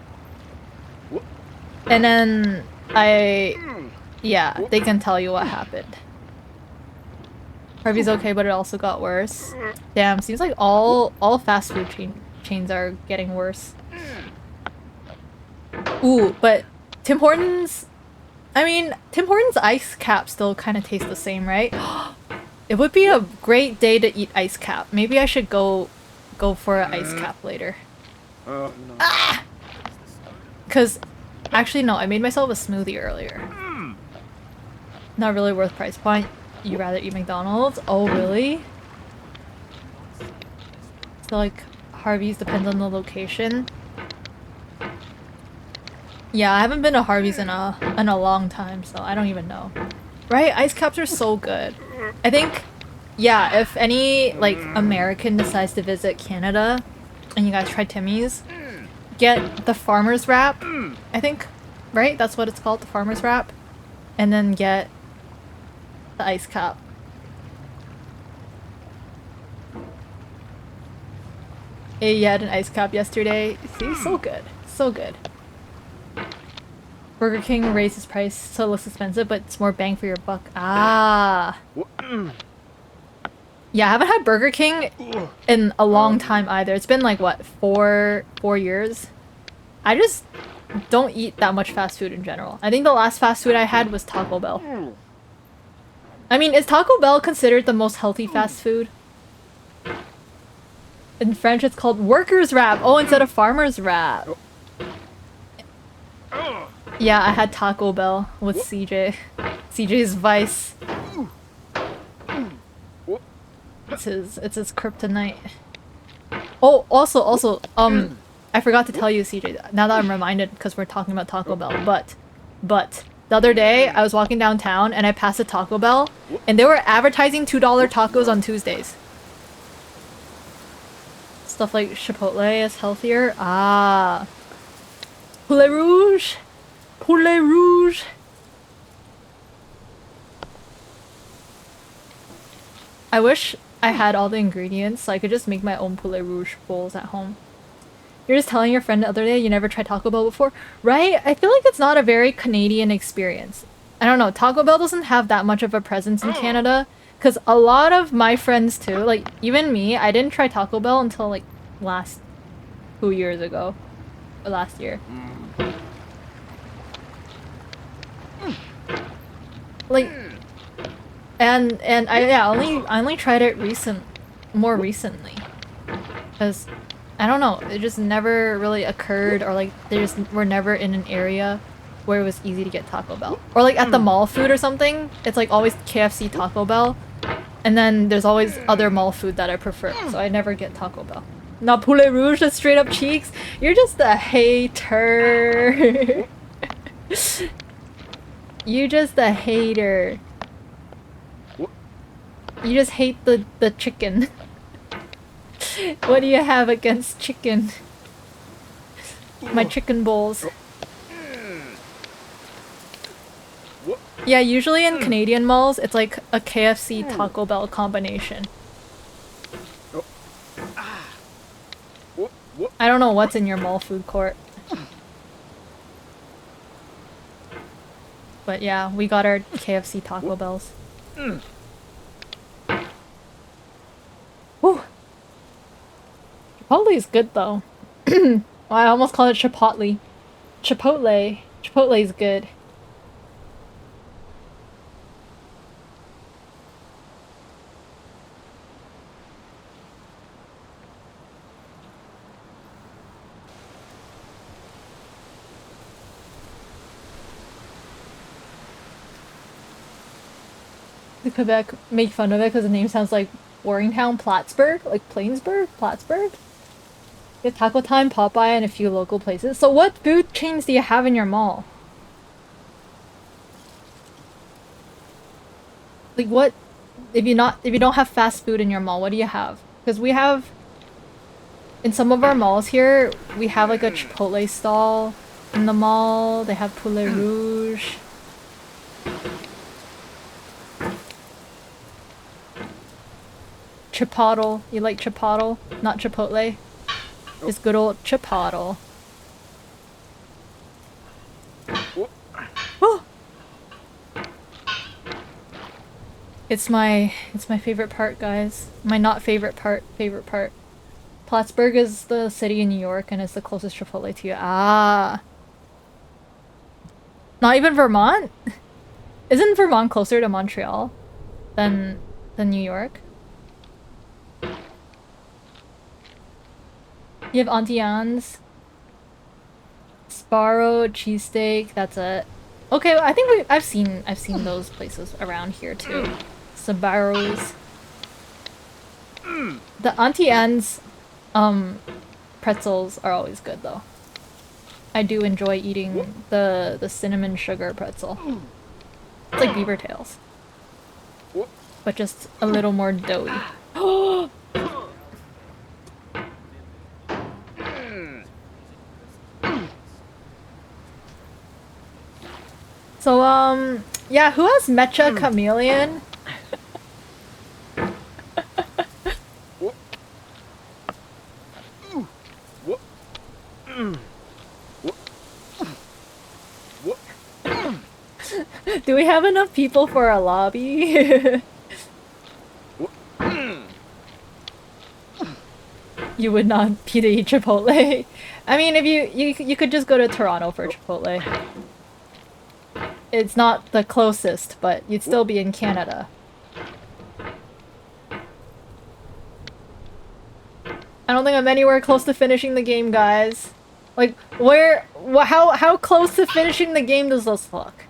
And then yeah, they can tell you what happened. Harvey's okay, but it also got worse. Damn, seems like all fast food chains are getting worse. Ooh, but Tim Hortons... I mean, Tim Hortons ice cap still kind of tastes the same, right? It would be a great day to eat ice cap. Maybe I should go for an ice cap later. Ah! Because, actually no, I made myself a smoothie earlier. Not really worth price point. You rather eat McDonald's? Oh, really? So, like, Harvey's depends on the location. Yeah, I haven't been to Harvey's in a long time, so I don't even know. Right? Ice caps are so good. I think, yeah, if any, like, American decides to visit Canada and you guys try Timmy's, get the farmer's wrap, I think, right? That's what it's called, the farmer's wrap. And then get the ice cap. Hey, you had an ice cap yesterday. See, so good. So good. Burger King raises price so it looks expensive, but it's more bang for your buck. Ah. Yeah, I haven't had Burger King in a long time either. It's been like, what, four years? I just don't eat that much fast food in general. I think the last fast food I had was Taco Bell. I mean, is Taco Bell considered the most healthy fast food? In French, it's called workers' wrap. Oh, instead of farmer's wrap. Yeah, I had Taco Bell with CJ. CJ's vice. It's his kryptonite. Oh, also, I forgot to tell you, CJ, now that I'm reminded, because we're talking about Taco Bell, but, the other day, I was walking downtown, and I passed a Taco Bell, and they were advertising $2 tacos on Tuesdays. Stuff like Chipotle is healthier. Ah. Poulet Rouge! Poulet Rouge! I wish I had all the ingredients so I could just make my own Poulet Rouge bowls at home. You're just telling your friend the other day you never tried Taco Bell before, right? I feel like it's not a very Canadian experience. I don't know, Taco Bell doesn't have that much of a presence in Canada Because a lot of my friends too, like even me, I didn't try Taco Bell until like last 2 years ago. Or last year. Like, and I only tried it more recently. Because, I don't know, it just never really occurred, or like, we're never in an area where it was easy to get Taco Bell. Or like at the mall food or something, it's like always KFC, Taco Bell. And then there's always other mall food that I prefer, so I never get Taco Bell. Not poulet rouge, just straight up cheeks. You're just a hater. You just a hater. You just hate the chicken. What do you have against chicken? My chicken bowls. Yeah, usually in Canadian malls, it's like a KFC Taco Bell combination. I don't know what's in your mall food court. But yeah, we got our KFC Taco Bells. Whew. Chipotle is good though. Well, I almost called it Chipotle. Chipotle. Chipotle is good. The Quebec make fun of it because the name sounds like Warringtown, Plattsburgh, like Plainsburg, Plattsburgh. You have Taco Time, Popeye, and a few local places. So what food chains do you have in your mall? Like what, if you don't have fast food in your mall, what do you have? Because we have, in some of our malls here, we have like a Chipotle stall in the mall. They have Poulet Rouge. Chipotle. You like Chipotle? Not Chipotle? It's good old Chipotle. Oh! It's my favorite part, guys. My not favorite part, favorite part. Plattsburgh is the city in New York and it's the closest Chipotle to you. Ah. Not even Vermont? Isn't Vermont closer to Montreal than New York? You have Auntie Anne's, Sparrow, cheesesteak. That's it. Okay, I think I've seen those places around here too. Sbarro's. The Auntie Anne's pretzels are always good though. I do enjoy eating the cinnamon sugar pretzel. It's like beaver tails, but just a little more doughy. So, yeah, who has Mecha Chameleon? Do we have enough people for a lobby? You would not be to eat Chipotle. I mean, if you could just go to Toronto for Chipotle. It's not the closest, but you'd still be in Canada. I don't think I'm anywhere close to finishing the game, guys. Like, how close to finishing the game does this look?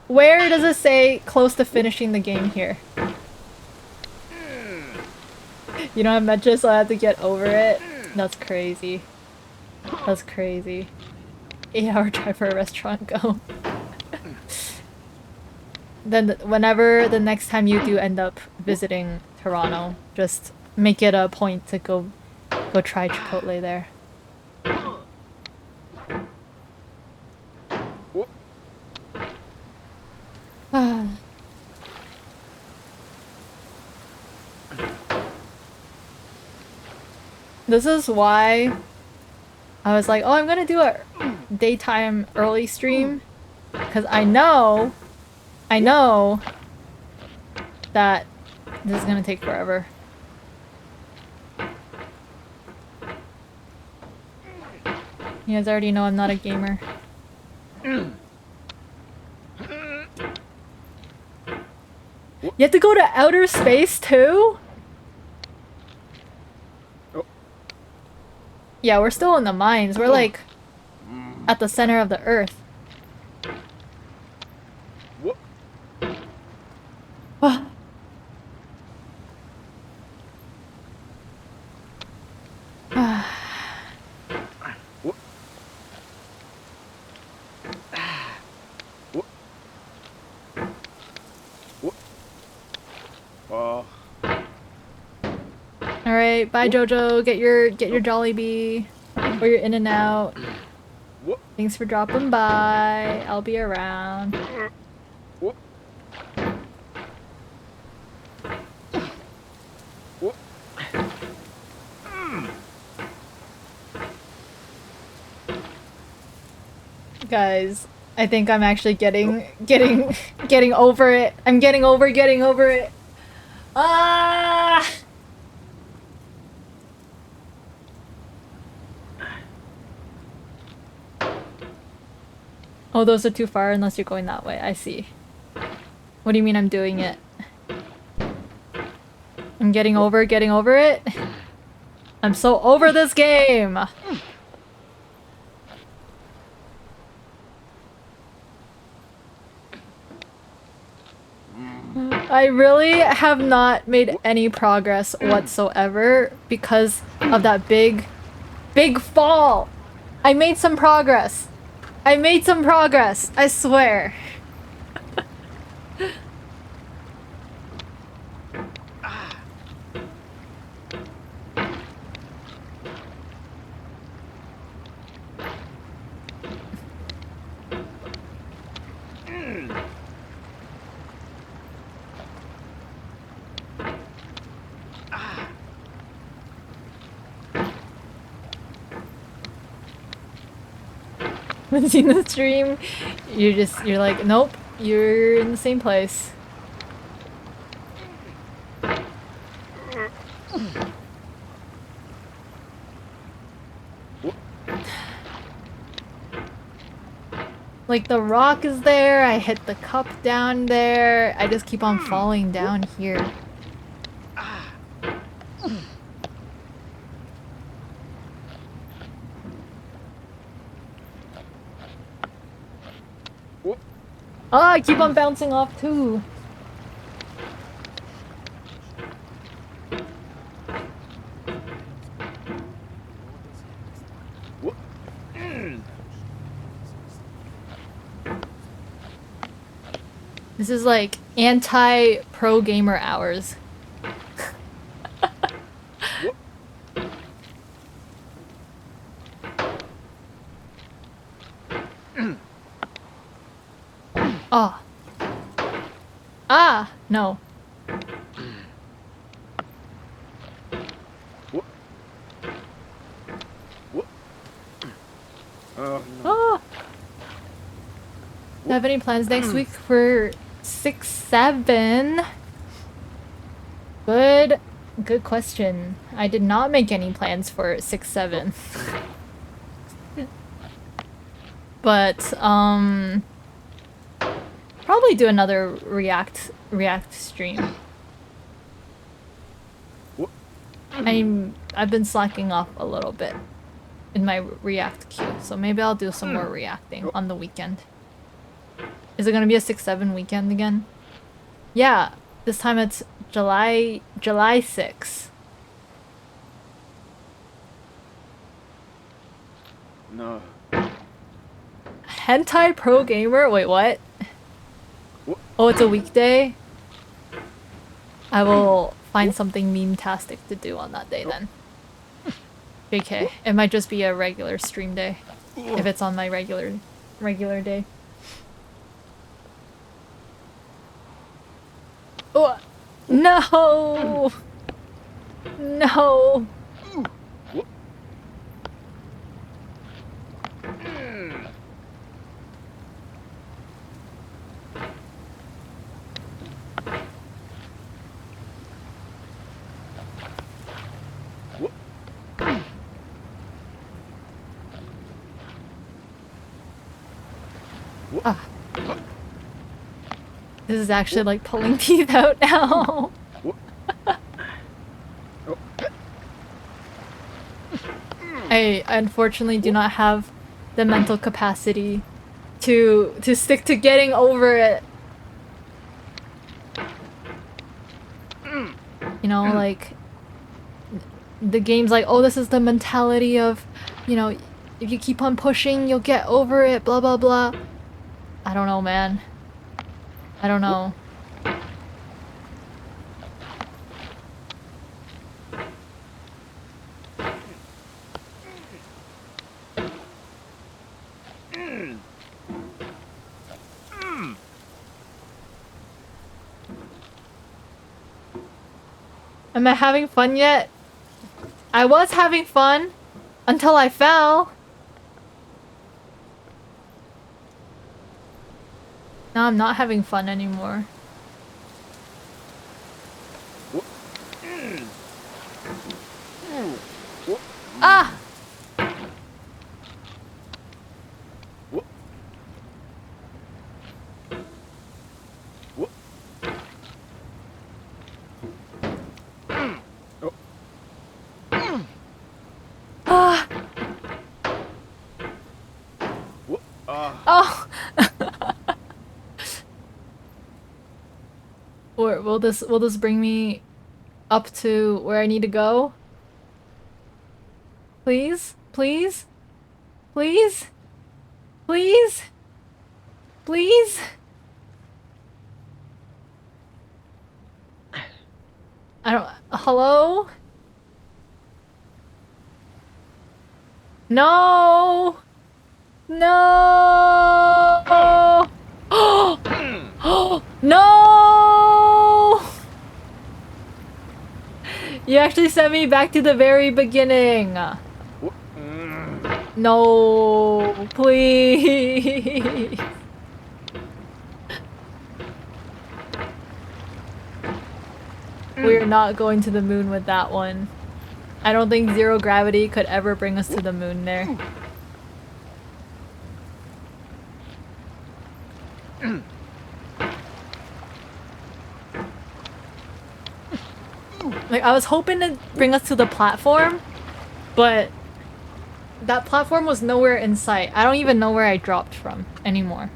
Where does it say close to finishing the game here? You don't have Metro, so I have to get over it? That's crazy. That's crazy. 8-hour drive for a restaurant, go. Then whenever the next time you do end up visiting Toronto, just make it a point to go try Chipotle there. This is why I was like, oh, I'm gonna do a daytime early stream, because I know that This is gonna take forever. You guys already know I'm not a gamer. You have to go to outer space too? Yeah, we're still in the mines. We're like at the center of the earth. Ah. Alright, bye Jojo. Get your Jollibee. Or your In-N-Out. Thanks for dropping by. I'll be around. Guys, I think I'm actually getting over it. I'm getting over it. Ah! Oh, those are too far unless you're going that way. I see. What do you mean I'm doing it? I'm getting over it? I'm so over this game! I really have not made any progress whatsoever because of that big fall! I made some progress! I swear! When seeing the stream, you're like, nope, you're in the same place. Like, the rock is there, I hit the cup down there, I just keep on falling down here. Oh, I keep on bouncing off too. This is like anti-pro gamer hours. Oh. Ah, no. Oh. Do you have any plans next week for 6-7? Good question. I did not make any plans for 6-7. But, probably do another React stream. I've been slacking off a little bit in my React queue, so maybe I'll do some more reacting on the weekend. Is it gonna be a 6-7 weekend again? Yeah, this time it's July 6th. No. Hentai Pro Gamer? Wait, what? Oh, it's a weekday? I will find something meme-tastic to do on that day then. JK. It might just be a regular stream day. If it's on my regular day. Oh! No! No! Ah. This is actually like pulling teeth out now. I unfortunately do not have the mental capacity to stick to getting over it. You know, like the game's like, oh, this is the mentality of, you know, if you keep on pushing, you'll get over it, blah blah blah. I don't know, man. I don't know. Am I having fun yet? I was having fun until I fell. Now I'm not having fun anymore. Ah! Ah! Oh! Or will this bring me up to where I need to go? Please? Please? Please? Please? Please? I don't... Hello? No! No! No! You actually sent me back to the very beginning. No, please. We're not going to the moon with that one. I don't think zero gravity could ever bring us to the moon there. Like, I was hoping to bring us to the platform, but that platform was nowhere in sight. I don't even know where I dropped from anymore.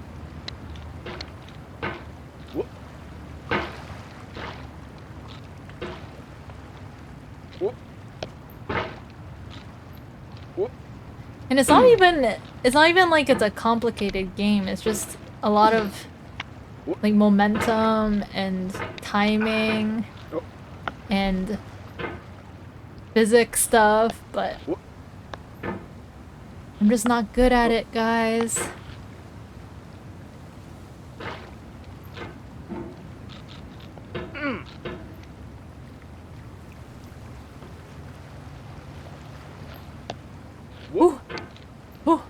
And it's not even like it's a complicated game. It's just a lot of like momentum and timing and physics stuff, but I'm just not good at it, guys. Ooh. Ooh.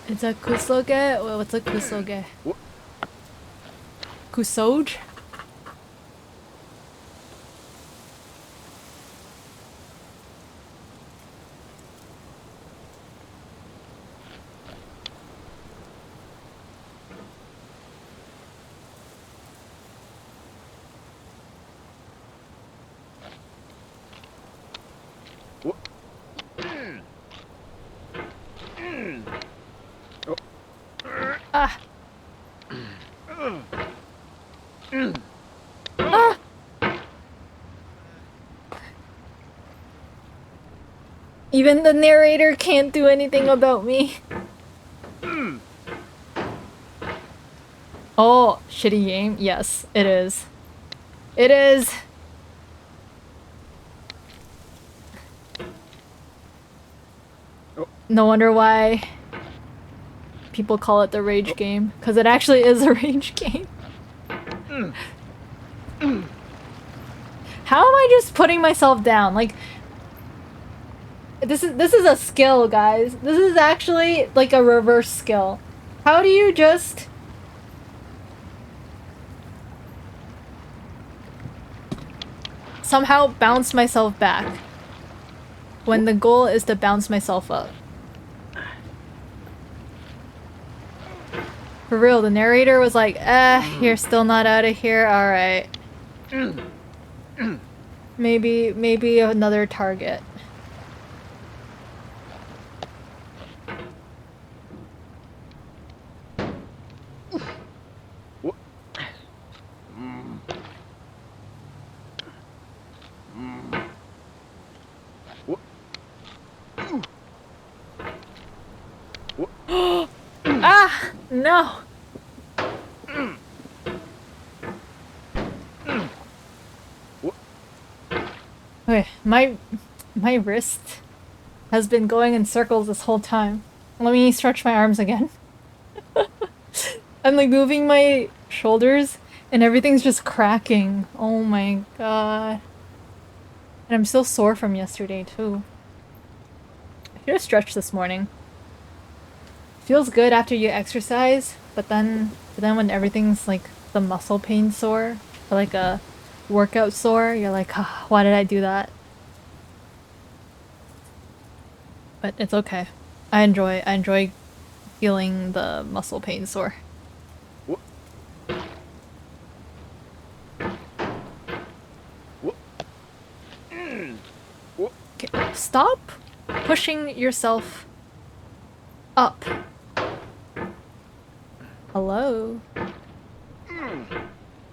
It's a kusoge? What's a kusoge? Kusoge? Ah. Ah. Even the narrator can't do anything about me. Oh, shitty game? Yes, it is. It is. No wonder why people call it the rage game, because it actually is a rage game. How am I just putting myself down? Like, This is a skill, guys. This is actually like a reverse skill. How do you just somehow bounce myself back when the goal is to bounce myself up? For real, the narrator was like, you're still not out of here? Alright. Maybe another target. Ah! No! Okay, my wrist has been going in circles this whole time. Let me stretch my arms again. I'm like moving my shoulders and everything's just cracking. Oh my god. And I'm still sore from yesterday too. I should have stretched this morning. Feels good after you exercise, but then when everything's like the muscle pain sore, or like a workout sore, you're like, ah, why did I do that? But it's okay. I enjoy feeling the muscle pain sore. Okay, stop pushing yourself up. Hello?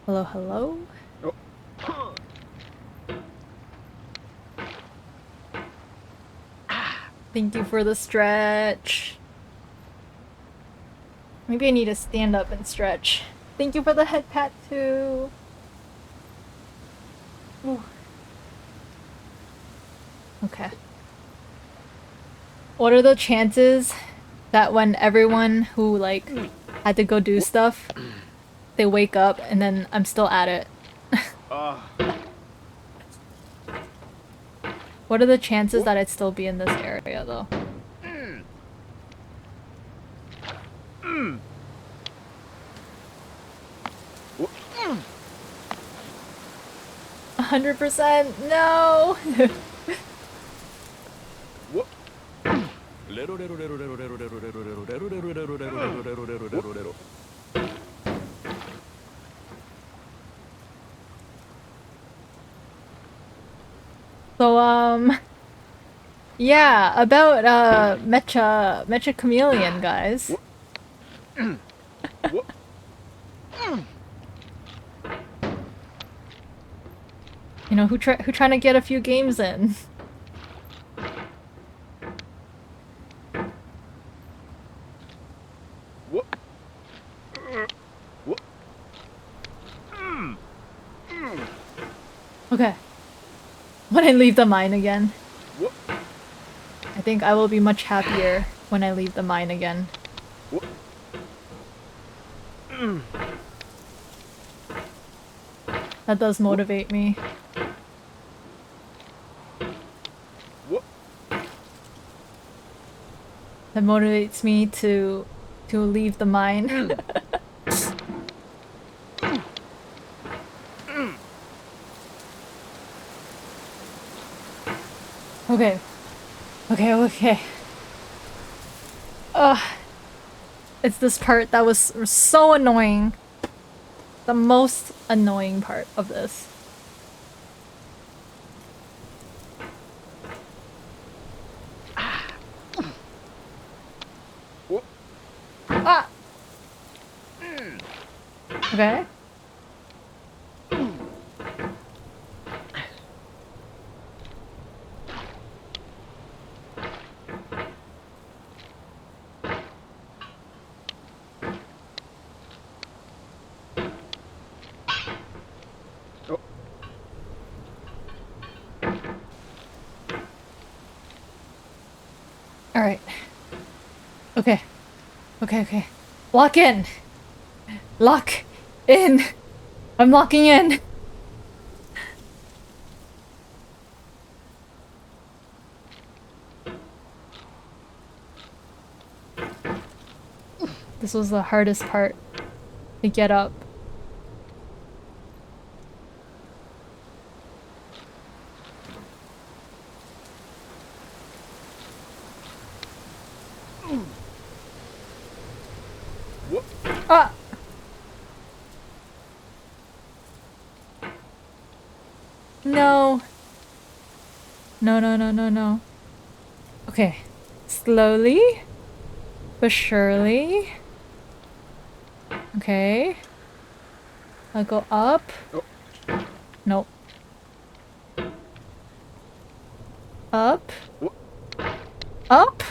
Hello, hello? Thank you for the stretch. Maybe I need to stand up and stretch. Thank you for the head pat too. Ooh. Okay. What are the chances that when everyone who like had to go do stuff, they wake up and then I'm still at it? What are the chances that I'd still be in this area though? 100%, no! So, yeah, about, Mecha Chameleon, guys. You know, who trying to get a few games in? Okay. When I leave the mine again. I think I will be much happier when I leave the mine again. That does motivate me. That motivates me to leave the mine. Okay. Okay. Ugh. It's this part that was so annoying. The most annoying part of this. Ah! Okay. Alright. Okay. Okay. Lock in! Lock in! I'm locking in! This was the hardest part to get up. Ah! No. No, no, no, no, no. Okay. Slowly, but surely. Okay. I'll go up. Nope. Up. Up.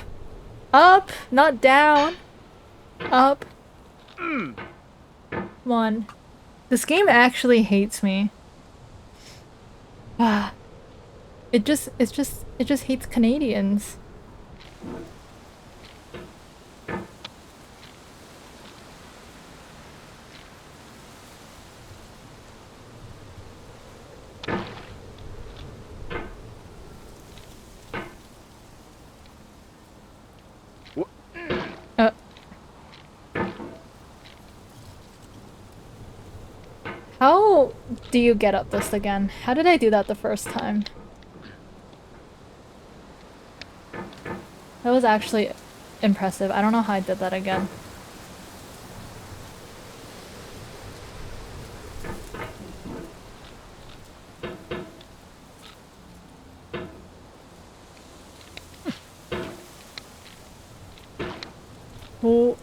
Up. Not down. Up. Come on. This game actually hates me. Ah. It just hates Canadians. How do you get up this again? How did I do that the first time? That was actually impressive. I don't know how I did that again. Oh.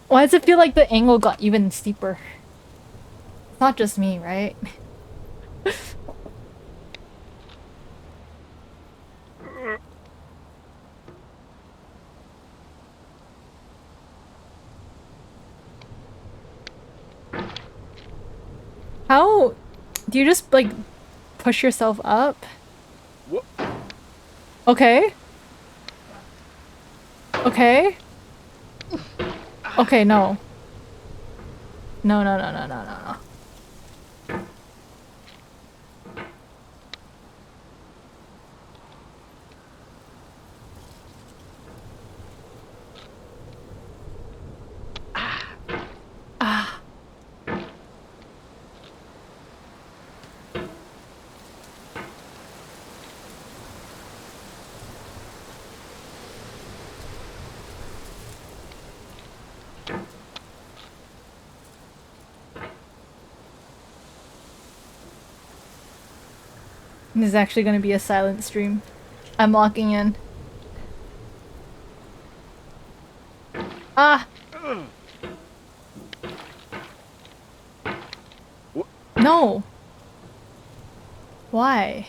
Why does it feel like the angle got even steeper? It's not just me, right? How do you just like push yourself up? Okay. Okay. Okay, no. No, no, no, no, no, no, no. Ah. This is actually going to be a silent stream. I'm locking in. Ah! No! Why?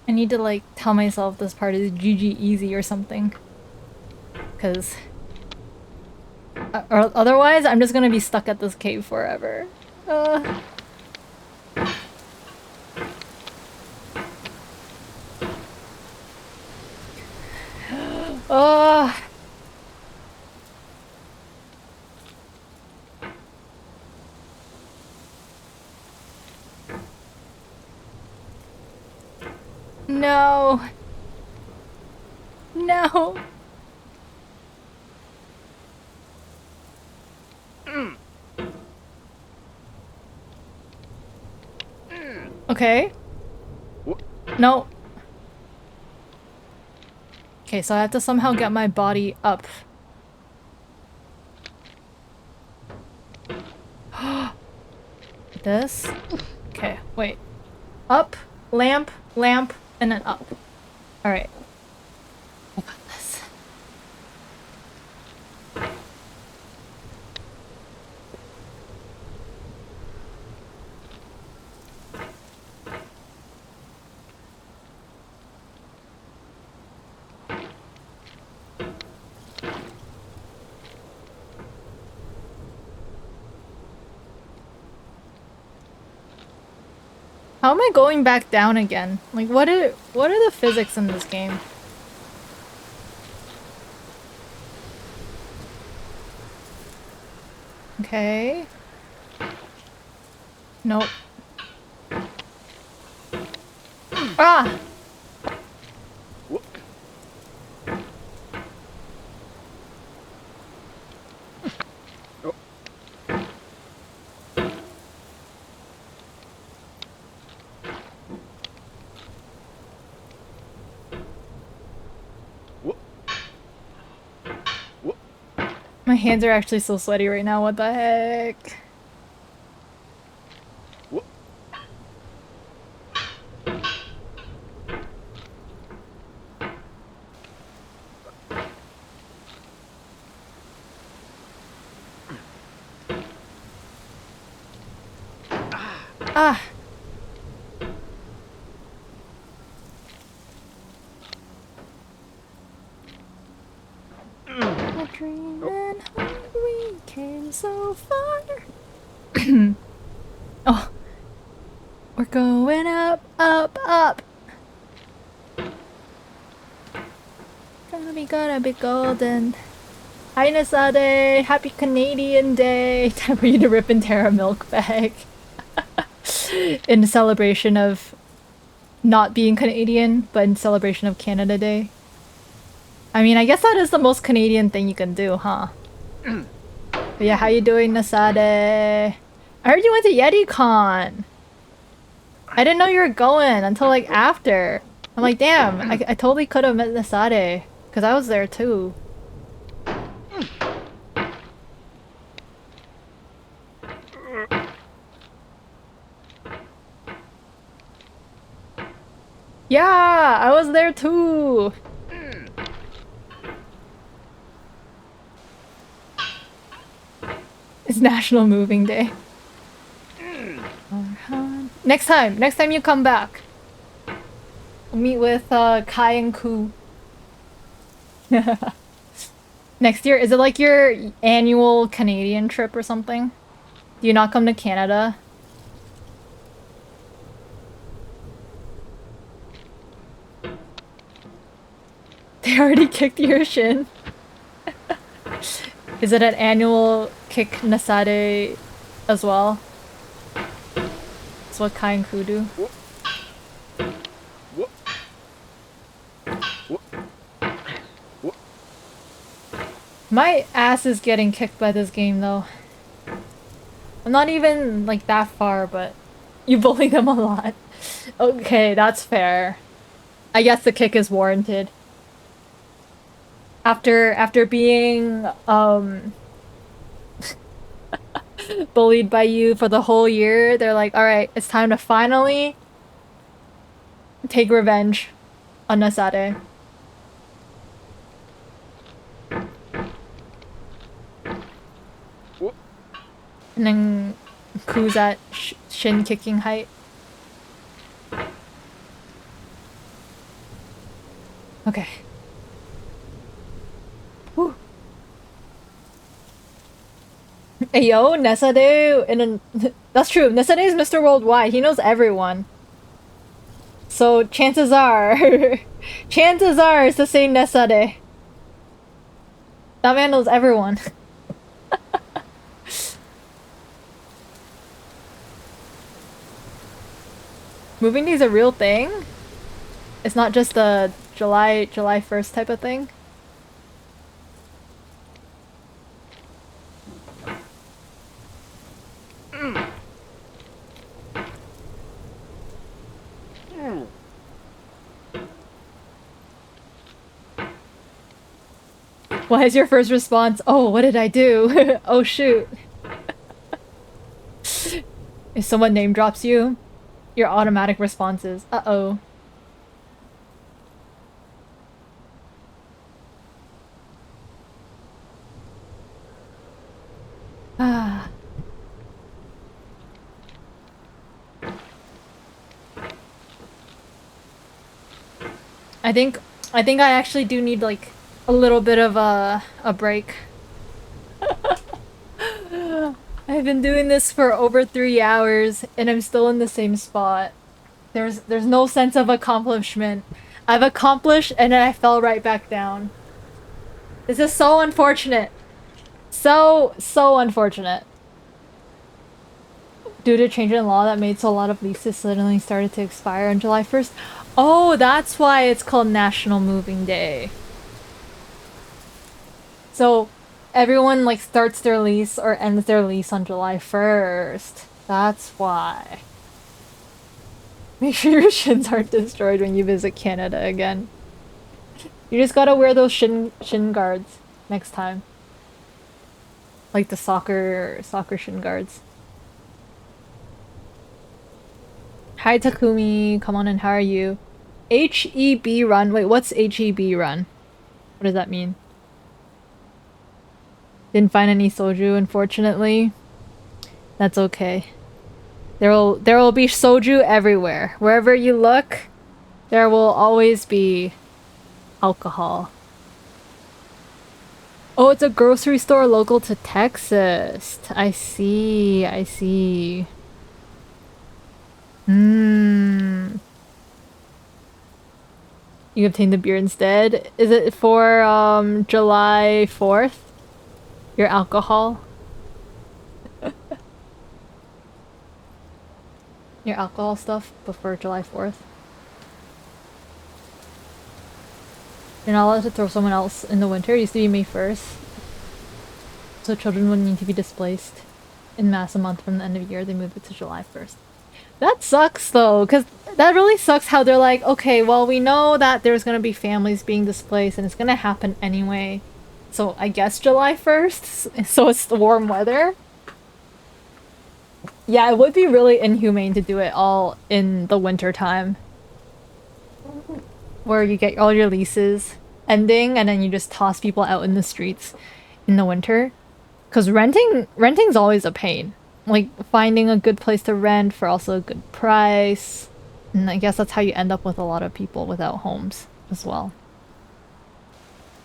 I need to like tell myself this part is GG easy or something. Cause or otherwise I'm just gonna be stuck at this cave forever. Oh. No. No. Okay. No. Okay, so I have to somehow get my body up. This? Okay, wait. Up, lamp, lamp, and then up. Alright. I got this. How am I going back down again? Like, what are the physics in this game? Okay. Nope. Ah! My hands are actually so sweaty right now, what the heck? Ah! A dream and hope we came so far. Oh, we're going up, up, up. Gonna be golden. Hi Nasade, happy Canadian Day. Time for you to rip and tear a milk bag. In celebration of not being Canadian, but in celebration of Canada Day. I mean, I guess that is the most Canadian thing you can do, huh? But yeah, how you doing, Nasade? I heard you went to YetiCon. I didn't know you were going until like after. I'm like, damn, I totally could have met Nasade. Because I was there too. Yeah, I was there too. It's National Moving Day. Next time you come back. We'll meet with Kai and Ku. Next year, is it like your annual Canadian trip or something? Do you not come to Canada? They already kicked your shin. Is it an annual kick Nasade as well? That's what Kai and Ku do. My ass is getting kicked by this game though. I'm not even like that far, but you bully them a lot. Okay, that's fair. I guess the kick is warranted. After being bullied by you for the whole year, they're like, alright, it's time to finally take revenge on Nasade. And then Ku's at shin kicking height. Okay. Whew. Hey yo, Nesade that's true. Nesade is Mr. Worldwide. He knows everyone. So chances are chances are it's the same Nesade. That man knows everyone. Moving Day is a real thing? It's not just a July 1st type of thing? Why is your first response, oh, what did I do? Oh shoot. If someone name drops you, your automatic response is, uh-oh. Ah. I think I actually do need like a little bit of a break. I've been doing this for over 3 hours and I'm still in the same spot. There's no sense of accomplishment. I've accomplished and then I fell right back down. This is so unfortunate. So unfortunate. Due to change in law that made so a lot of leases suddenly started to expire on July 1st. Oh, that's why it's called National Moving Day. So everyone like starts their lease or ends their lease on July 1st. That's why. Make sure your shins aren't destroyed when you visit Canada again. You just gotta wear those shin guards next time. Like the soccer shin guards. Hi Takumi, come on in, how are you? HEB run. Wait, what's HEB run? What does that mean? Didn't find any soju, unfortunately. That's okay. There will be soju everywhere. Wherever you look, there will always be alcohol. Oh, it's a grocery store local to Texas. I see. I see. Hmm. You obtained the beer instead. Is it for July 4th? Your alcohol? Your alcohol stuff before July 4th? You're not allowed to throw someone else in the winter. It used to be May 1st. So children wouldn't need to be displaced in mass a month from the end of the year. They moved it to July 1st. That sucks though, because that really sucks how they're like, okay, well, we know that there's gonna be families being displaced and it's gonna happen anyway. So I guess July 1st, so it's the warm weather. Yeah, it would be really inhumane to do it all in the winter time. Where you get all your leases ending and then you just toss people out in the streets in the winter. Because renting's always a pain. Like, finding a good place to rent for also a good price. And I guess that's how you end up with a lot of people without homes as well.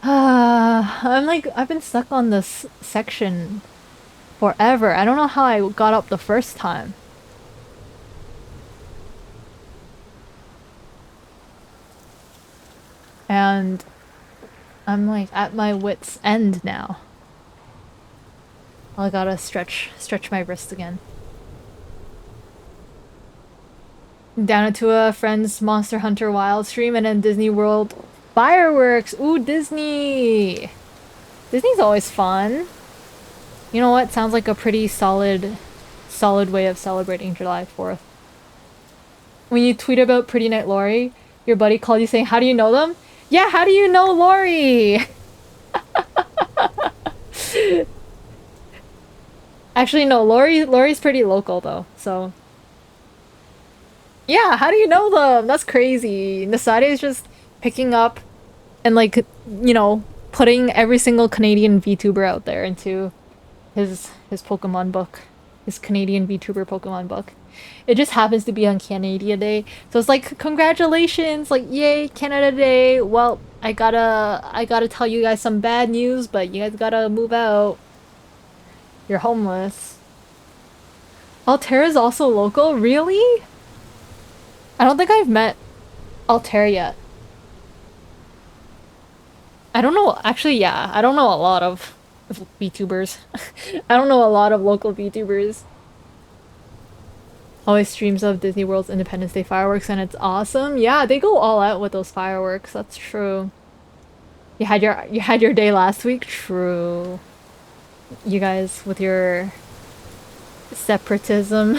I've been stuck on this section forever. I don't know how I got up the first time. And I'm like at my wit's end now. I gotta stretch my wrist again. Down into a friend's Monster Hunter Wild stream and then Disney World fireworks. Ooh, Disney! Disney's always fun. You know what? Sounds like a pretty solid way of celebrating July 4th. When you tweet about Pretty Night Lori, your buddy called you saying, "How do you know them?" Yeah, how do you know Lori? Actually, no, Lori's pretty local though, so. Yeah, how do you know them? That's crazy. Nasade is just picking up and like, you know, putting every single Canadian VTuber out there into his Pokemon book. His Canadian VTuber Pokemon book. It just happens to be on Canada Day. So it's like, congratulations, like, yay, Canada Day. Well, I gotta tell you guys some bad news, but you guys gotta move out. You're homeless. Altera's also local? Really? I don't think I've met Altera yet. I don't know, actually, yeah, I don't know a lot of VTubers. I don't know a lot of local VTubers. Always streams of Disney World's Independence Day fireworks and it's awesome. Yeah, they go all out with those fireworks, that's true. You had your day last week? True. You guys with your separatism.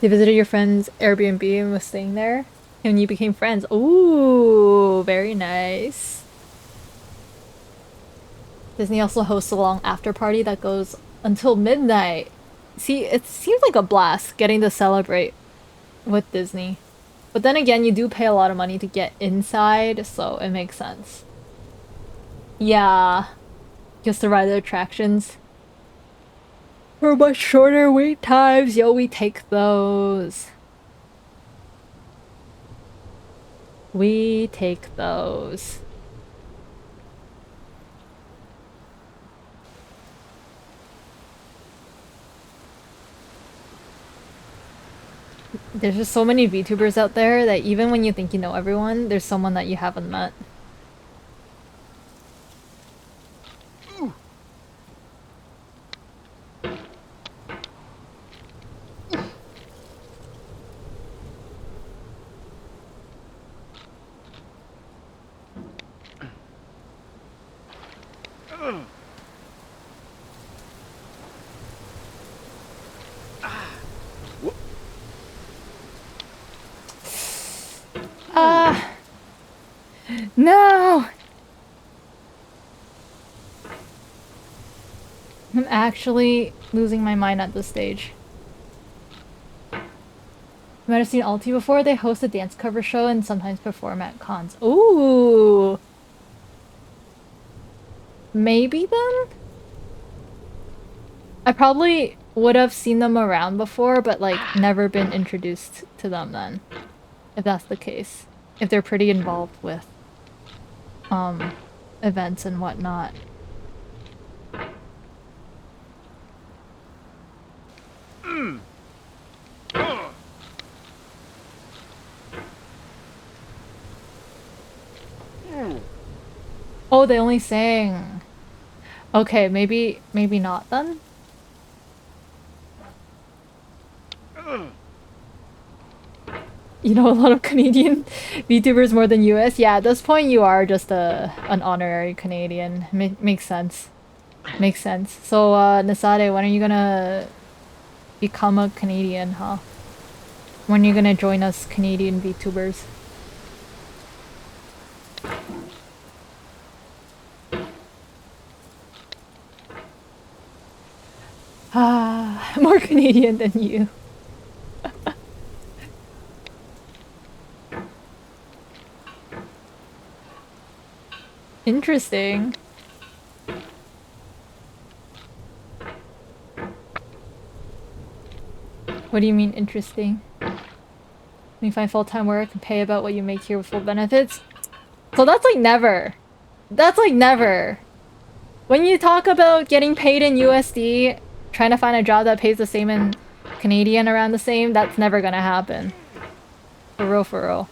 They visited your friend's Airbnb and was staying there, and you became friends. Ooh, very nice. Disney also hosts a long after party that goes until midnight. See, it seems like a blast getting to celebrate with Disney. But then again, you do pay a lot of money to get inside, so it makes sense. Yeah, just to ride the attractions. For much shorter wait times, yo, we take those. We take those. There's just so many VTubers out there that even when you think you know everyone, there's someone that you haven't met. Ah, no! I'm actually losing my mind at this stage. You might have seen Alti before. They host a dance cover show and sometimes perform at cons. Ooh! Maybe then? I probably would have seen them around before, but like never been introduced to them then. If that's the case. If they're pretty involved with events and whatnot. Oh, they only sang. Okay, maybe not then. You know a lot of Canadian VTubers more than US. Yeah, at this point you are just an honorary Canadian. Makes sense. Makes sense. So, Nasade, when are you gonna become a Canadian, huh? When are you gonna join us Canadian VTubers? Ah, more Canadian than you. Interesting. What do you mean interesting? When you find full-time work and pay about what you make here with full benefits? So that's like never. That's like never. When you talk about getting paid in USD, trying to find a job that pays the same in Canadian around the same, that's never gonna happen. For real, for real.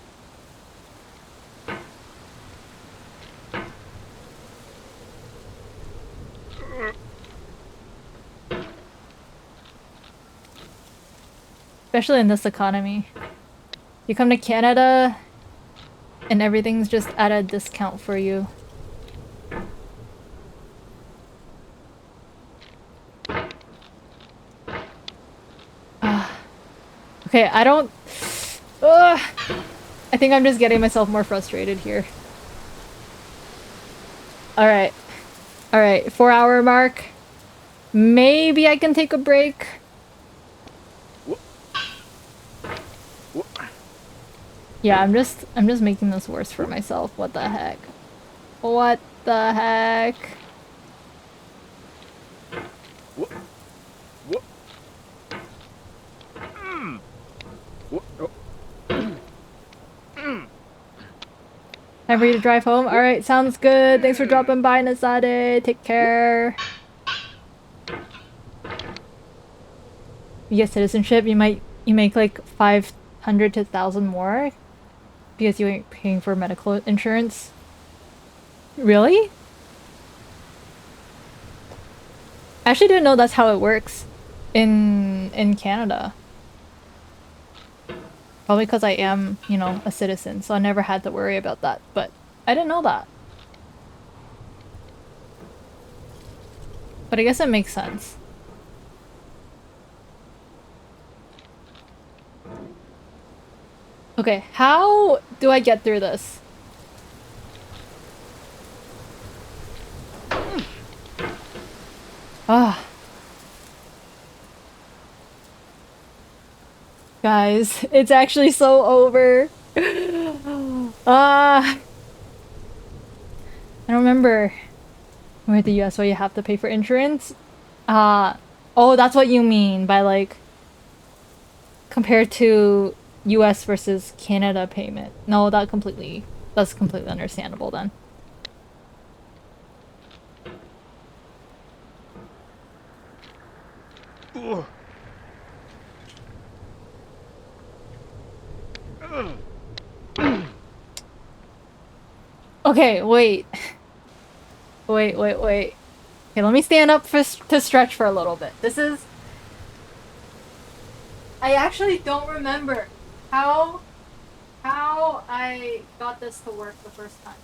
Especially in this economy. You come to Canada and everything's just at a discount for you. Okay, I don't... Ugh. I think I'm just getting myself more frustrated here. Alright. Alright, 4-hour mark. Maybe I can take a break. Yeah, I'm just making this worse for myself. What the heck? What the heck? Time for you to drive home? Alright, sounds good. Thanks for dropping by, Nazade. Take care. You get citizenship, you make like 500 to 1,000 more because you ain't paying for medical insurance. Really? I actually didn't know that's how it works in Canada. Probably because I am, you know, a citizen, so I never had to worry about that, but I didn't know that. But I guess it makes sense. Okay, how do I get through this? Ah. Guys, it's actually so over. Ah. I don't remember where the US where you have to pay for insurance. Oh, that's what you mean by like compared to US versus Canada payment. No, that's completely understandable then. Okay, wait. Wait. Okay, let me stand up to stretch for a little bit. This is... I actually don't remember how I got this to work the first time.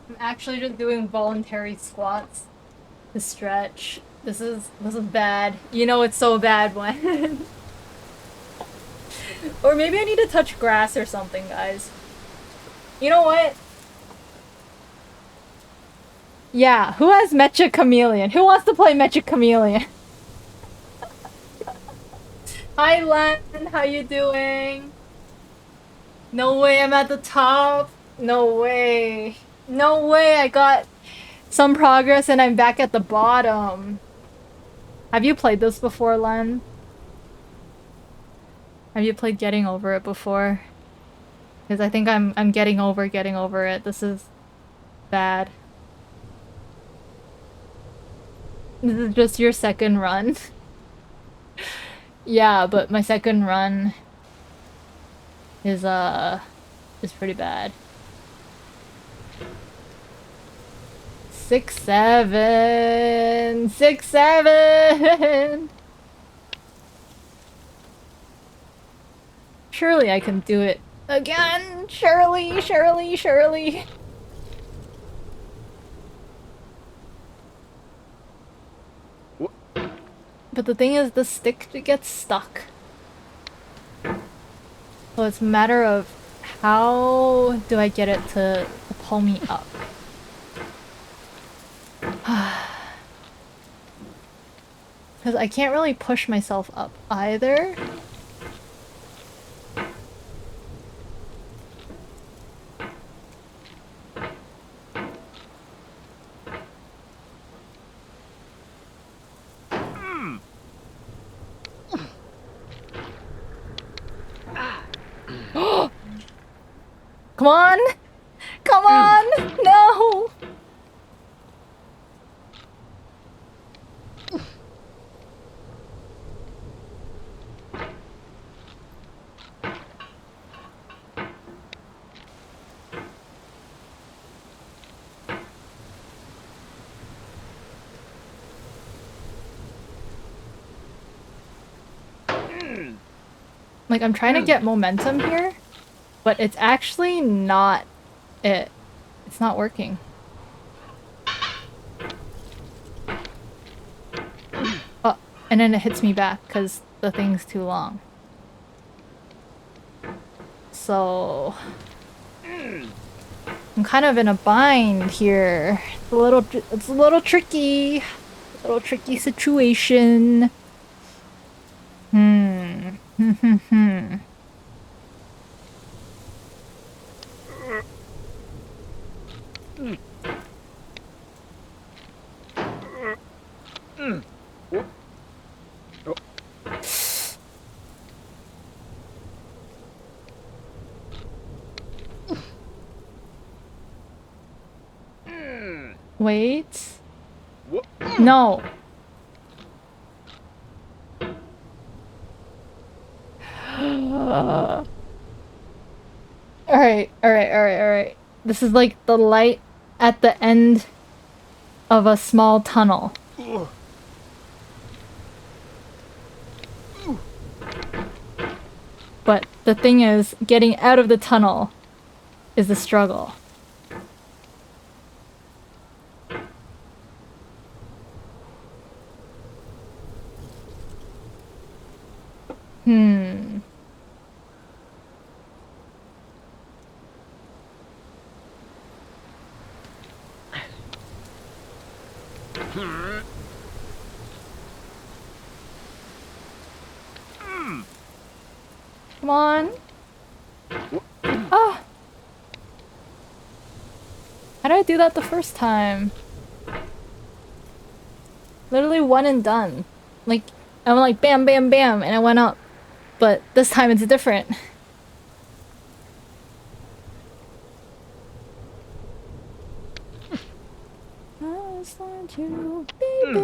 I'm actually just doing voluntary squats to stretch. This is bad. You know it's so bad when... Or maybe I need to touch grass or something, guys. You know what? Yeah, who has Mecha Chameleon? Who wants to play Mecha Chameleon? Hi, Len. How you doing? No way I'm at the top. No way. No way I got some progress and I'm back at the bottom. Have you played this before, Len? Have you played Getting Over It before? Because I think I'm getting over it. This is bad. This is just your second run. Yeah, but my second run is pretty bad. 6, 7, 6, 7. Surely I can do it again. Surely. But the thing is, the stick gets stuck. So it's a matter of how do I get it to pull me up. Because I can't really push myself up either. Come on! Come on! No! Like, I'm trying to get momentum here, but it's actually not it. It's not working. Oh, and then it hits me back because the thing's too long. So... I'm kind of in a bind here. It's a little tricky. A little tricky situation. Wait. No. Alright. This is like the light at the end of a small tunnel. But the thing is, getting out of the tunnel is the struggle. Come on. Oh. How did I do that the first time? Literally one and done. Like, I'm like bam, bam, bam, and I went up. But this time it's different. I just want you, baby.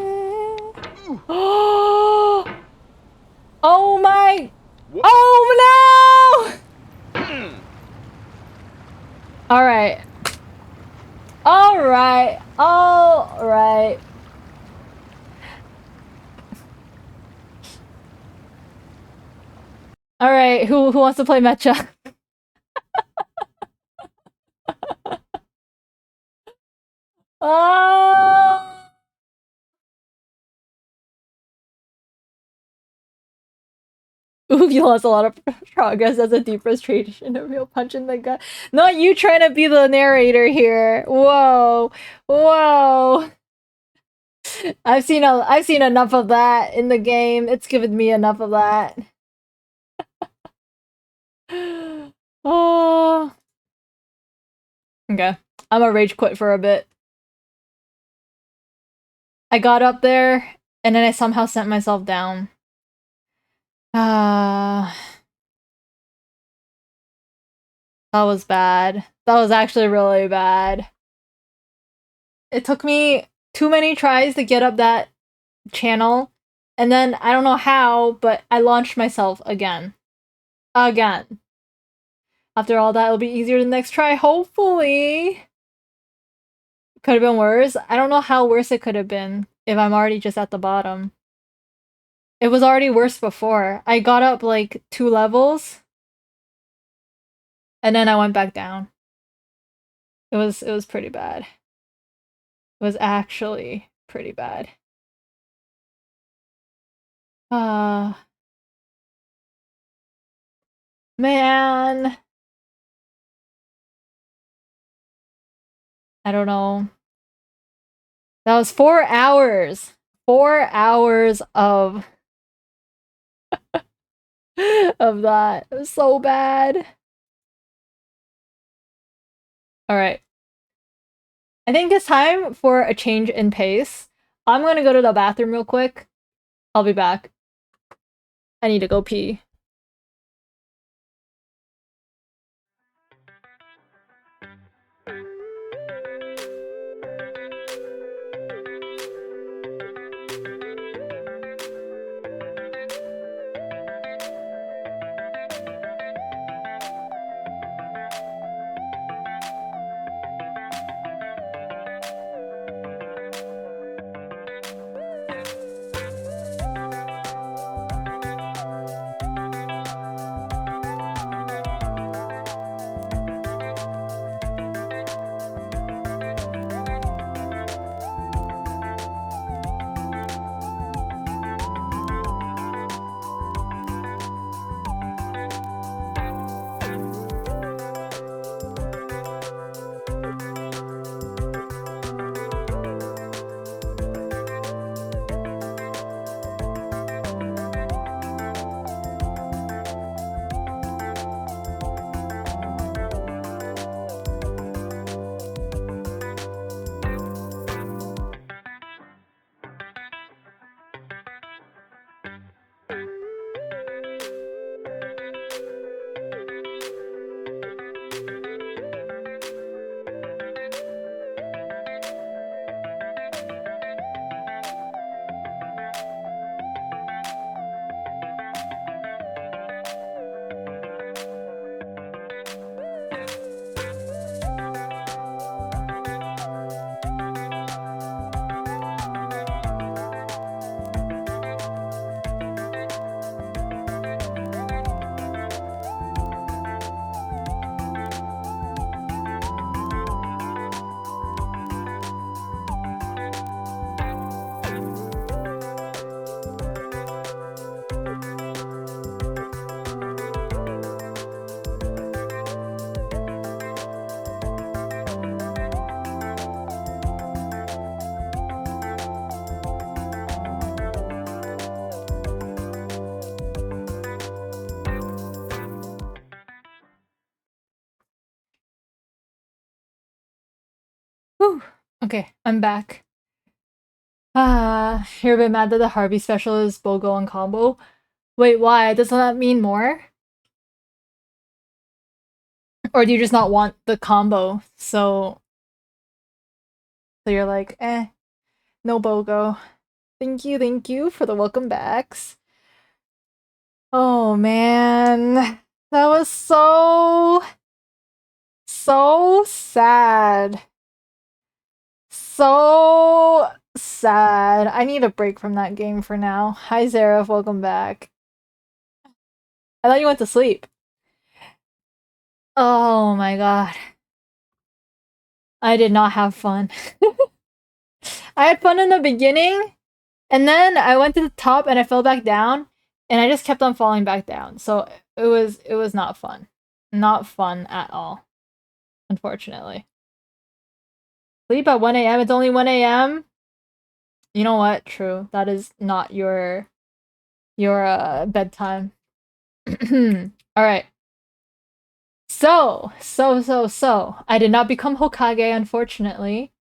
Oh! Oh my! Oh no! All right. All right. All right. All right. Who wants to play Mecha? Oh! Ooh, you lost a lot of progress. That's a deep frustration. A real punch in the gut. Not you trying to be the narrator here. Whoa. Whoa. I've seen enough of that in the game. It's given me enough of that. Oh. Okay. I'm gonna rage quit for a bit. I got up there and then I somehow sent myself down. Ah, that was bad. That was actually really bad. It took me too many tries to get up that channel, and then I don't know how, but I launched myself again. Again. After all that, it'll be easier the next try, hopefully. Could have been worse. I don't know how worse it could have been if I'm already just at the bottom. It was already worse before. I got up like 2 levels, and then I went back down. It was pretty bad. It was actually pretty bad. Uh man. I don't know. That was 4 hours. 4 hours of of that. It was so bad. All right. I think it's time for a change in pace. I'm gonna go to the bathroom real quick. I'll be back. I need to go pee. Whew. Okay, I'm back. You're a bit mad that the Harvey special is BOGO and combo. Wait, why? Doesn't that mean more? Or do you just not want the combo? So you're like, no BOGO. Thank you for the welcome backs. Oh man, that was so sad. So sad. I need a break from that game for now. Hi Zareth, welcome back. I thought you went to sleep. Oh my god. I did not have fun. I had fun in the beginning, and then I went to the top and I fell back down, and I just kept on falling back down. So it was not fun. Not fun at all, unfortunately. Sleep at 1 a.m. It's only 1 a.m. You know what? True. That is not your bedtime. All right. So. I did not become Hokage, unfortunately,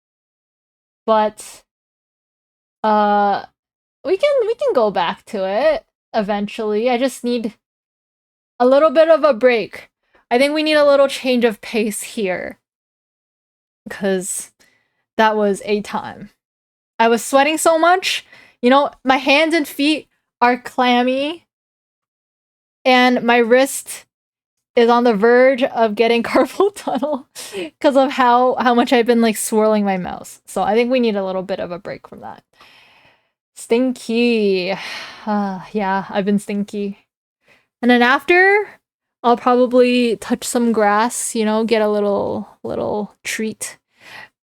but uh, we can go back to it eventually. I just need a little bit of a break. I think we need a little change of pace here, because that was a time. I was sweating so much. You know, my hands and feet are clammy, and my wrist is on the verge of getting carpal tunnel because of how much I've been like swirling my mouse. So I think we need a little bit of a break from that. Stinky. Yeah, I've been stinky. And then after, I'll probably touch some grass, you know, get a little treat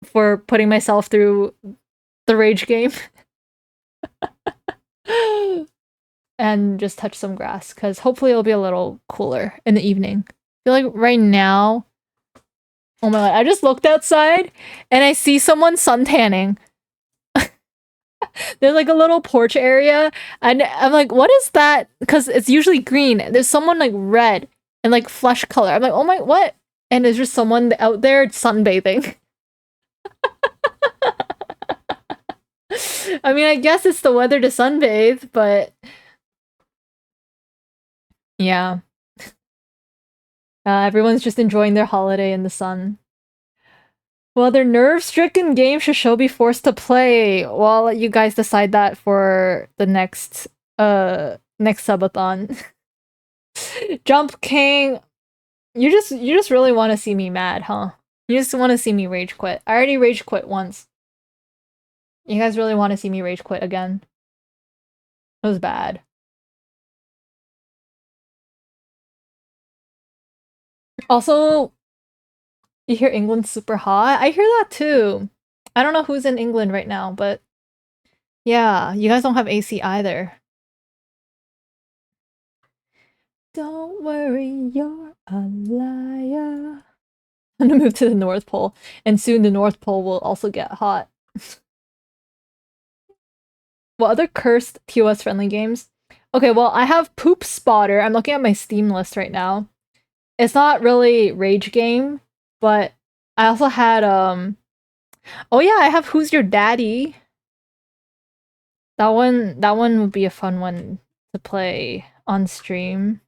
for putting myself through the rage game. And just touch some grass, because hopefully it'll be a little cooler in the evening. I feel like right now, oh my god, I just looked outside and I see someone suntanning. There's like a little porch area, and I'm like, what is that? Because it's usually green. There's someone like red and like flesh color. I'm like, oh my, what? And there's just someone out there sunbathing. I mean, I guess it's the weather to sunbathe, but yeah. Everyone's just enjoying their holiday in the sun. Well, their nerve-stricken game should be forced to play. Well, I'll let you guys decide that for the next subathon. Jump King, you just really want to see me mad, huh? You just want to see me rage quit. I already rage quit once. You guys really want to see me rage quit again? It was bad. Also, you hear England's super hot? I hear that too. I don't know who's in England right now, but yeah, you guys don't have AC either. Don't worry, you're a liar. I'm gonna move to the North Pole, and soon the North Pole will also get hot. What other cursed TOS friendly games? Okay, well, I have Poop Spotter. I'm looking at my Steam list right now. It's not really Rage Game, but I also had oh yeah, I have Who's Your Daddy? That one would be a fun one to play on stream.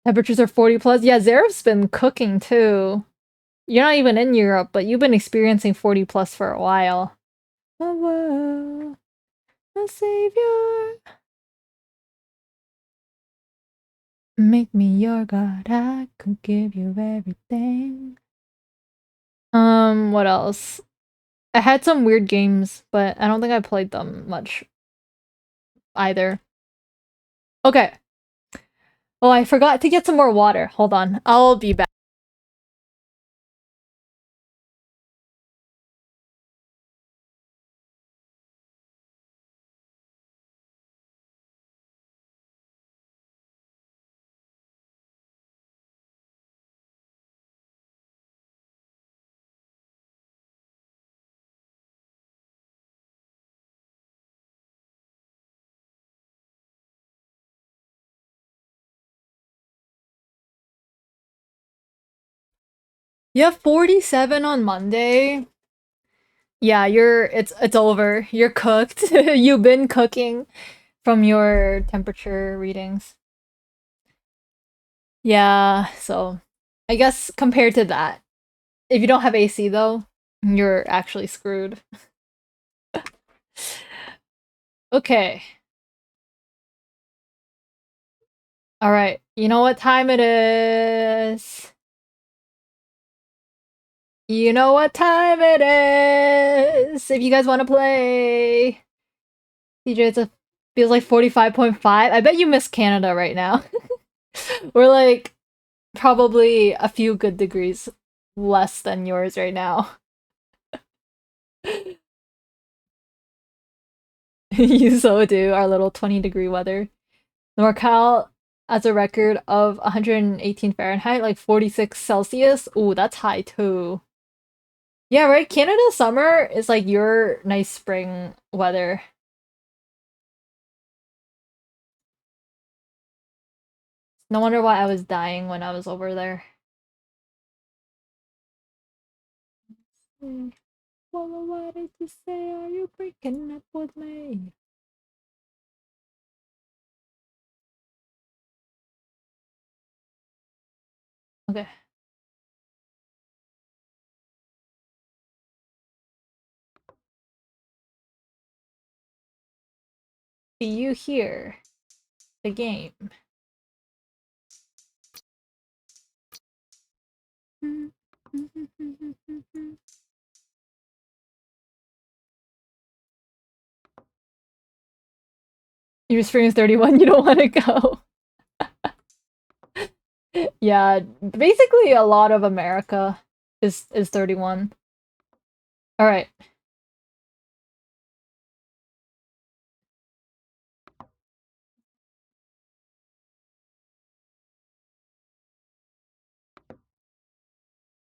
Temperatures are 40 plus. Yeah, Zarev's been cooking too. You're not even in Europe, but you've been experiencing 40 plus for a while. The world, a savior. Make me your god, I could give you everything. What else? I had some weird games, but I don't think I played them much either. Okay. Oh, I forgot to get some more water. Hold on. I'll be back. You have 47 on Monday. Yeah, it's over. You're cooked. You've been cooking from your temperature readings. Yeah, so I guess compared to that, if you don't have AC though, You're actually screwed. Okay. All right. You know what time it is? You know what time it is? If you guys want to play. CJ, feels like 45.5. I bet you miss Canada right now. We're like probably a few good degrees less than yours right now. You so do, our little 20-degree weather. NorCal has a record of 118 Fahrenheit, like 46 Celsius. Ooh, that's high too. Yeah, right? Canada summer is like your nice spring weather. No wonder why I was dying when I was over there. Well, what did you say? Are you breaking up with me? Okay. See you here. The game. Your stream is 31, you don't want to go. Yeah, basically a lot of America is 31. All right.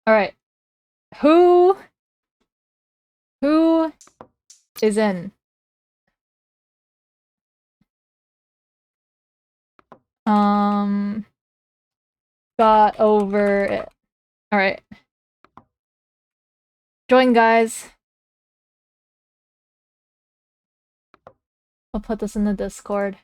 All right. Who is in? Got over it. All right. Join, guys. I'll put this in the Discord.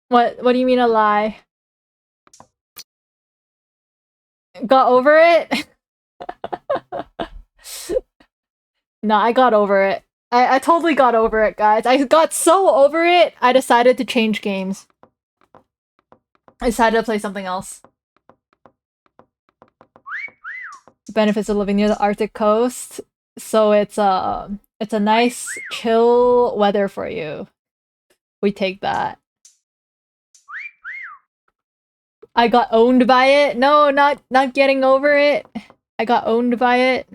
What do you mean a lie? Got over it? No, I got over it. I totally got over it, guys. I got so over it, I decided to change games. I decided to play something else. Benefits of living near the Arctic coast. So it's a nice chill weather for you. We take that. I got owned by it. No, not getting over it. I got owned by it.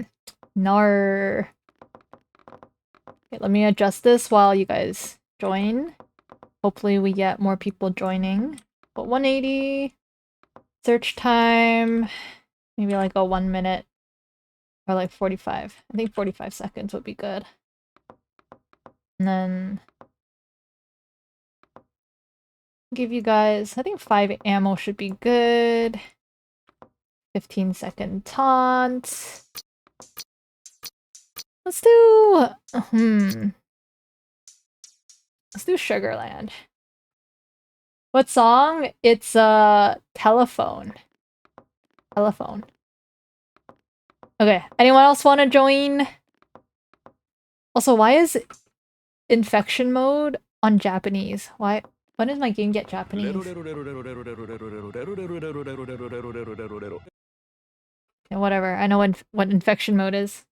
Nar. Okay, let me adjust this while you guys join. Hopefully we get more people joining. But 180 search time, maybe like a 1 minute or like 45. I think 45 seconds would be good. And then give you guys, I think 5 ammo should be good. 15-second taunt. Let's do let's do Sugarland. What song? It's Telephone. Telephone. Okay, anyone else want to join? Also, why is infection mode on Japanese? Why? When does my game get Japanese? Yeah, whatever. I know what infection mode is.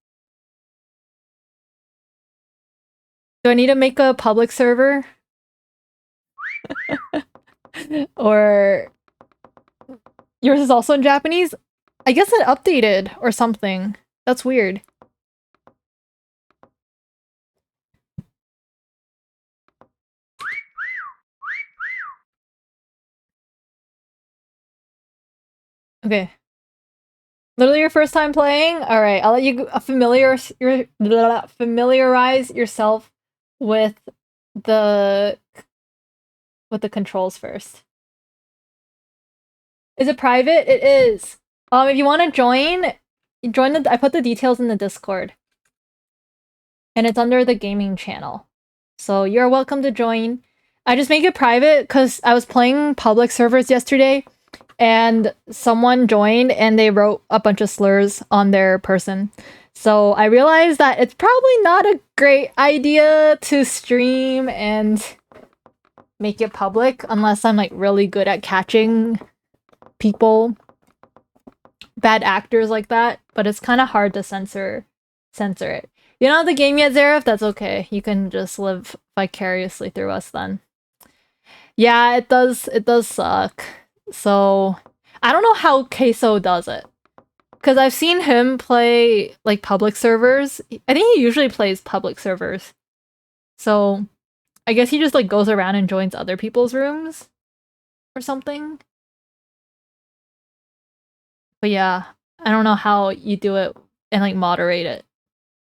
Do I need to make a public server? Or yours is also in Japanese? I guess it updated or something. That's weird. Okay. Literally your first time playing? Alright, I'll let you familiarize yourself with the controls first. Is it private? It is. If you want to join, I put the details in the Discord. And it's under the gaming channel. So you're welcome to join. I just make it private because I was playing public servers yesterday and someone joined and they wrote a bunch of slurs on their person. So I realized that it's probably not a great idea to stream and make it public unless I'm like really good at catching people, bad actors like that, but it's kind of hard to censor it. You don't have the game yet, Zareth? That's okay. You can just live vicariously through us then. Yeah, it does suck. So I don't know how Queso does it. Because I've seen him play like public servers. I think he usually plays public servers. So I guess he just like goes around and joins other people's rooms or something. But yeah, I don't know how you do it and like moderate it.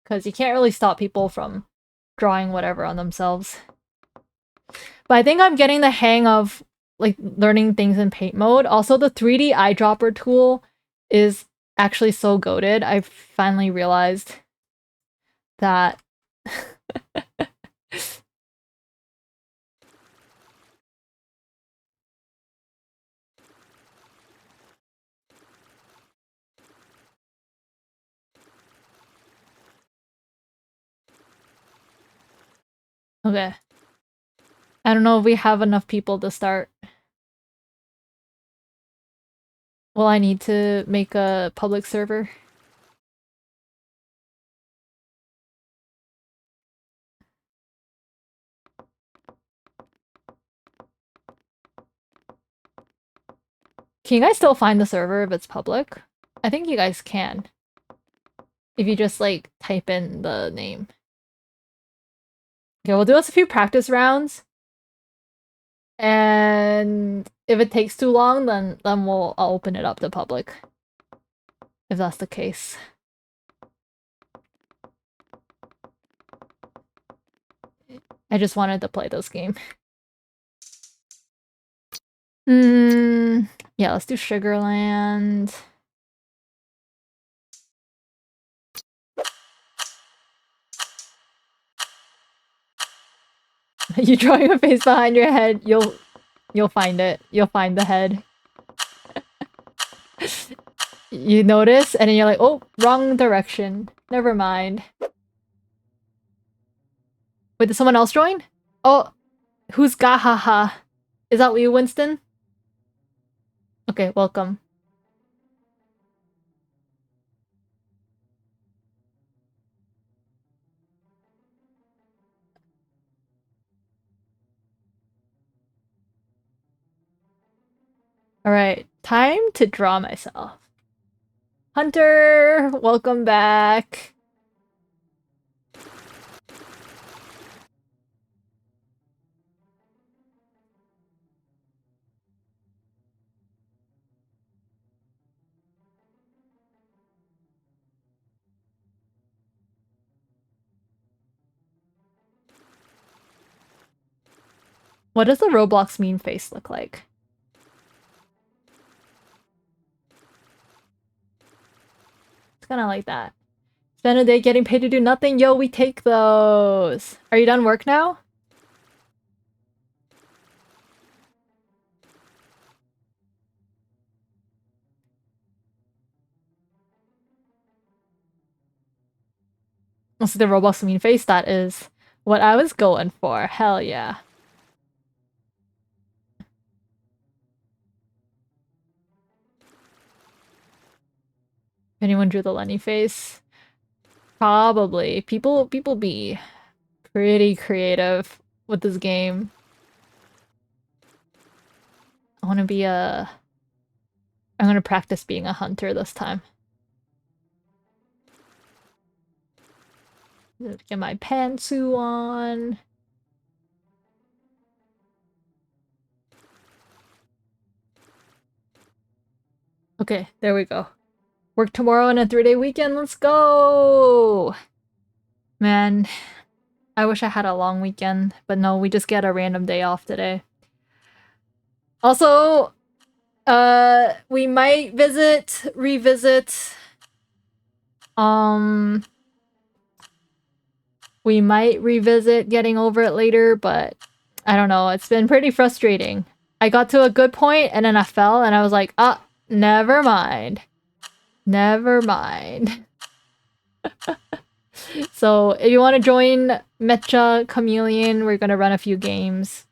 Because you can't really stop people from drawing whatever on themselves. But I think I'm getting the hang of like learning things in paint mode. Also, the 3D eyedropper tool is actually so goated. I finally realized that. Okay. I don't know if we have enough people to start. Well, I need to make a public server. Can you guys still find the server if it's public? I think you guys can. If you just like type in the name. Okay, we'll do us a few practice rounds. And if it takes too long, then I'll open it up to public. If that's the case. I just wanted to play this game. Yeah, let's do Sugarland. You drawing a face behind your head, you'll find it. You'll find the head. You notice, and then you're like, oh, wrong direction. Never mind. Wait, did someone else join? Oh, who's Gahaha? Is that you, Winston? Okay, welcome. Alright, time to draw myself. Hunter, welcome back. What does the Roblox meme face look like? It's kind of like that. Spend a day getting paid to do nothing? Yo, we take those. Are you done work now? Also, the Roblox meme face, that is what I was going for. Hell yeah. Anyone drew the Lenny face? Probably. People be pretty creative with this game. I want to be a... I'm gonna practice being a hunter this time. Get my pantsu on. Okay, there we go. Work tomorrow and a 3-day weekend. Let's go! Man, I wish I had a long weekend, but no, we just get a random day off today. Also, We might revisit. We might revisit getting over it later, but I don't know. It's been pretty frustrating. I got to a good point and then I fell and I was like, ah, never mind. Never mind. So if you want to join Mecha Chameleon, we're gonna run a few games.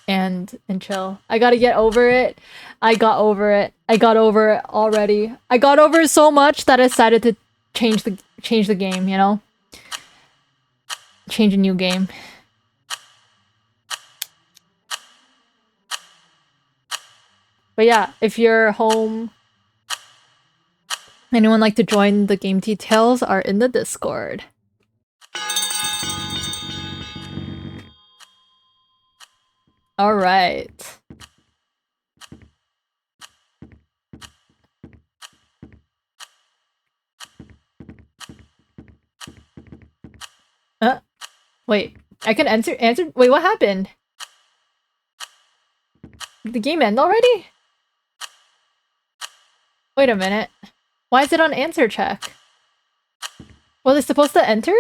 And chill. I gotta get over it. I got over it. I got over it already. I got over it so much that I decided to change the game, you know? Change a new game. But yeah, if you're home, anyone like to join, the game details are in the Discord. All right. Wait, I can answer. Wait, what happened? Did the game end already? Wait a minute. Why is it on answer check? Was it supposed to enter?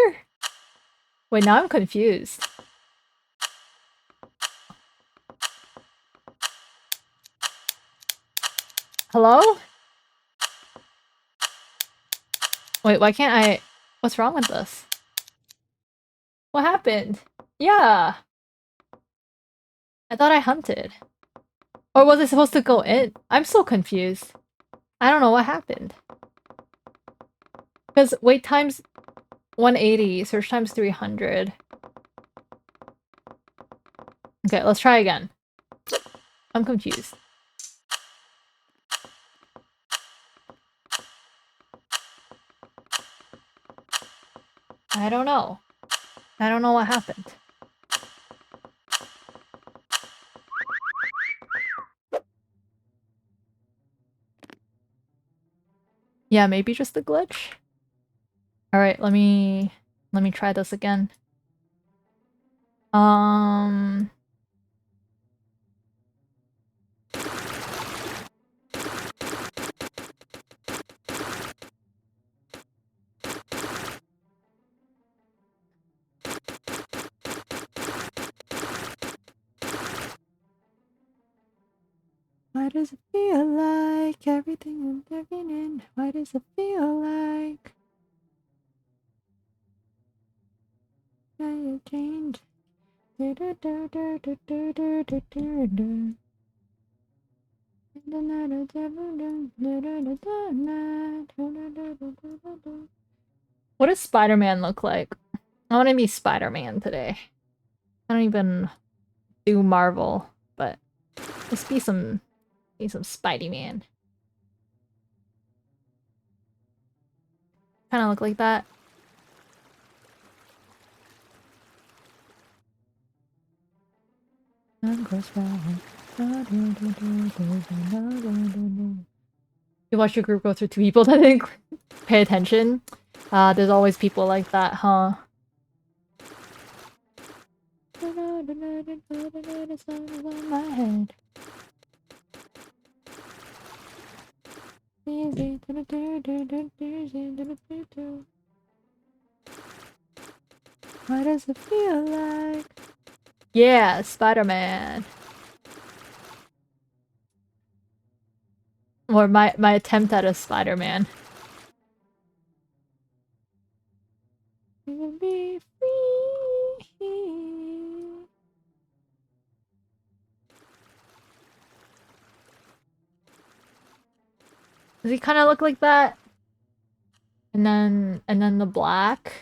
Wait, now I'm confused. Hello? Wait, why can't I... What's wrong with this? What happened? Yeah. I thought I hunted. Or was it supposed to go in? I'm so confused. I don't know what happened. Because wait time's 180, search time's 300. Okay, let's try again. I'm confused. I don't know. I don't know what happened. Yeah, maybe just a glitch. Alright, let me try this again. Why does it feel like everything I'm living in? Why does it feel like I changed? What does Spider-Man look like? I want to be Spider-Man today. I don't even do Marvel, but let's be some Spidey-Man. Kind of look like that. You watch your group go through two people that didn't pay attention. There's always people like that, huh? My head. What does it feel like? Yeah, Spider-Man. Or my attempt at a Spider-Man. Be free. Does he kind of look like that? And then the black.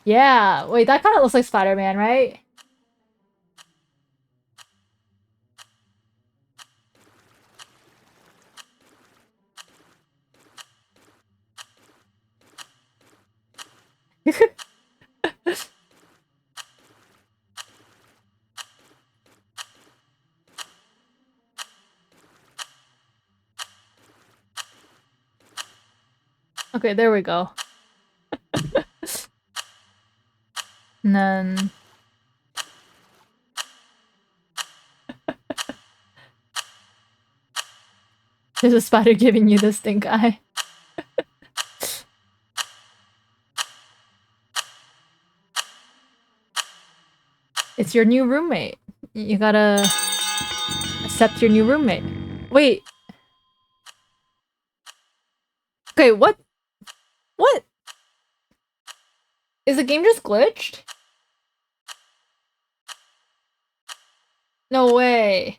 Yeah, wait, that kind of looks like Spider-Man, right? Okay, there we go. And then There's a spider giving you the stink eye. It's your new roommate. You gotta accept your new roommate. Wait. Okay, what? What? Is the game just glitched? No way.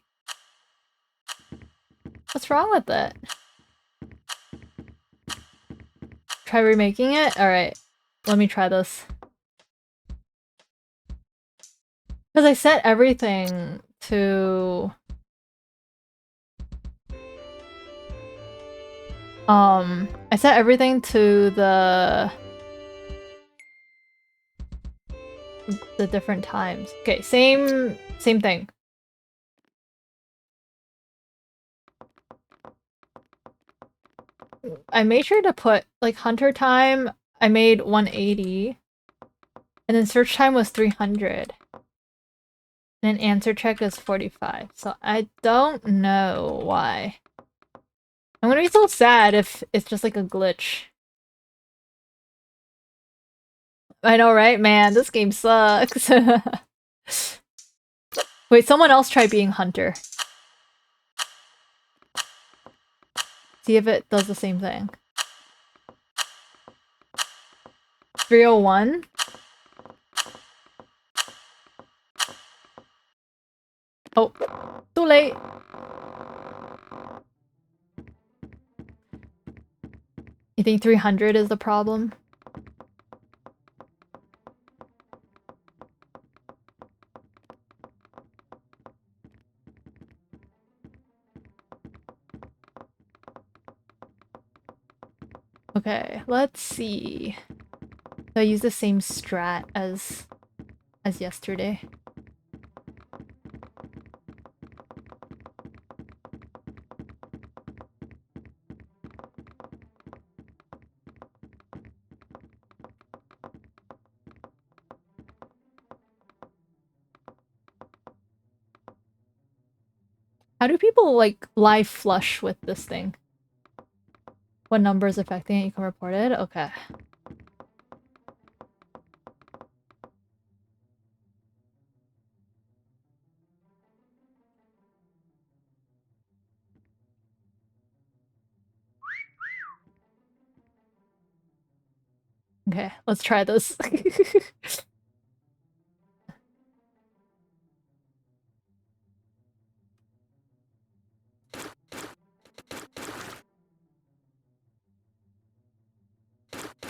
What's wrong with it? Try remaking it? Alright. Let me try this. Because I set everything to... I set everything to the different times. Okay, same thing. I made sure to put, like, hunter time, I made 180. And then search time was 300. And answer check is 45. So I don't know why. I'm gonna be so sad if it's just like a glitch. I know, right? Man, this game sucks. Wait, someone else try being hunter. See if it does the same thing. 301? Oh, too late. You think 300 is the problem? Okay, let's see. So I use the same strat as yesterday. How do people, like, lie flush with this thing? What number is affecting it? You can report it? Okay. Okay, let's try this.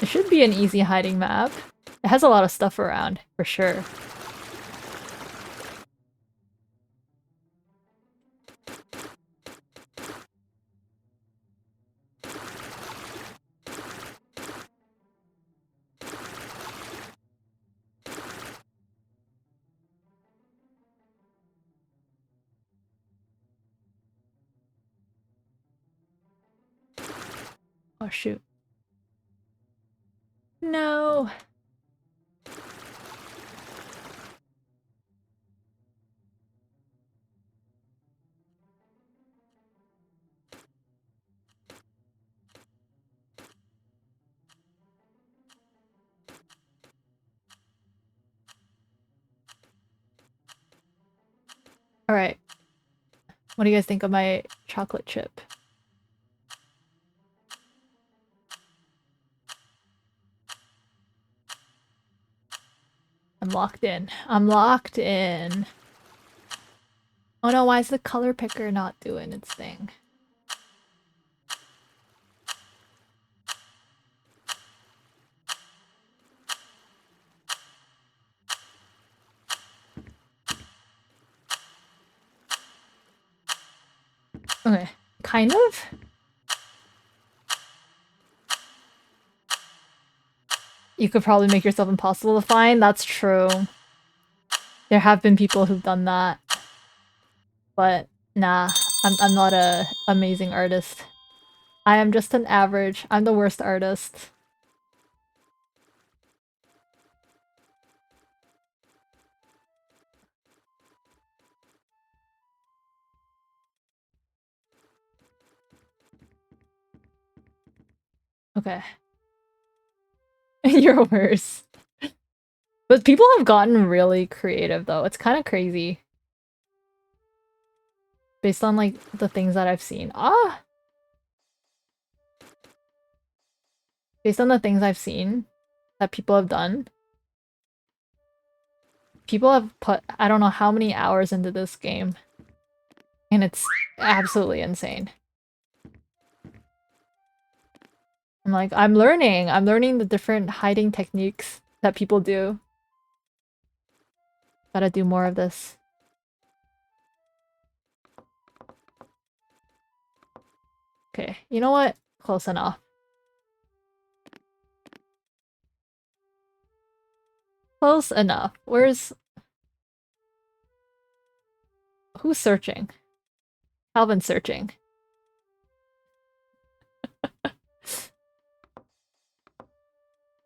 It should be an easy hiding map. It has a lot of stuff around, for sure. Oh shoot. No. Alright. What do you guys think of my chocolate chip? I'm locked in. I'm locked in. Oh no, why is the color picker not doing its thing? Okay. Kind of? You could probably make yourself impossible to find. That's true. There have been people who've done that. But nah, I'm not a amazing artist. I am just an average. I'm the worst artist. Okay. You're worse. But people have gotten really creative though. It's kind of crazy. Based on like the things that I've seen. Based on the things I've seen that people have done. People have put I don't know how many hours into this game. And it's absolutely insane. I'm like, I'm learning the different hiding techniques that people do. Gotta do more of this. Okay, you know what? Close enough. Close enough. Where's... Who's searching? Calvin's searching.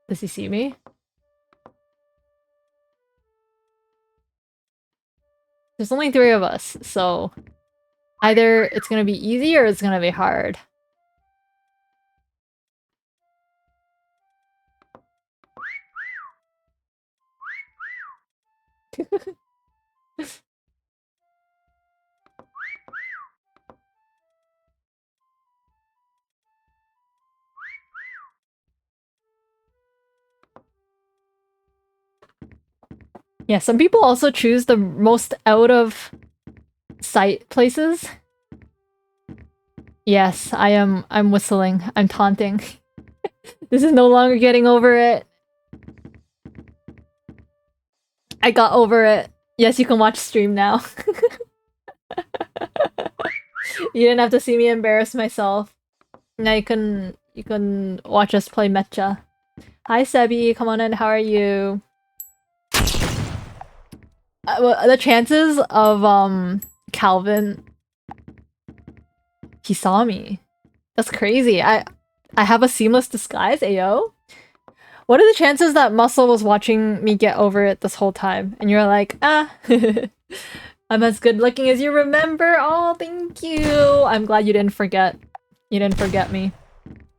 Does he see me? There's only 3 of us, so... Either it's gonna be easy or it's gonna be hard. Yeah, some people also choose the most out of sight places. Yes, I'm whistling. I'm taunting. This is no longer getting over it. I got over it. Yes, you can watch stream now. You didn't have to see me embarrass myself. Now you can watch us play Mecha. Hi Sebi, come on in, how are you? Well, the chances of Calvin, he saw me. That's crazy. I have a seamless disguise, ayo. What are the chances that Muscle was watching me get over it this whole time? And you're like, ah, I'm as good looking as you remember. Oh, thank you. I'm glad you didn't forget. You didn't forget me.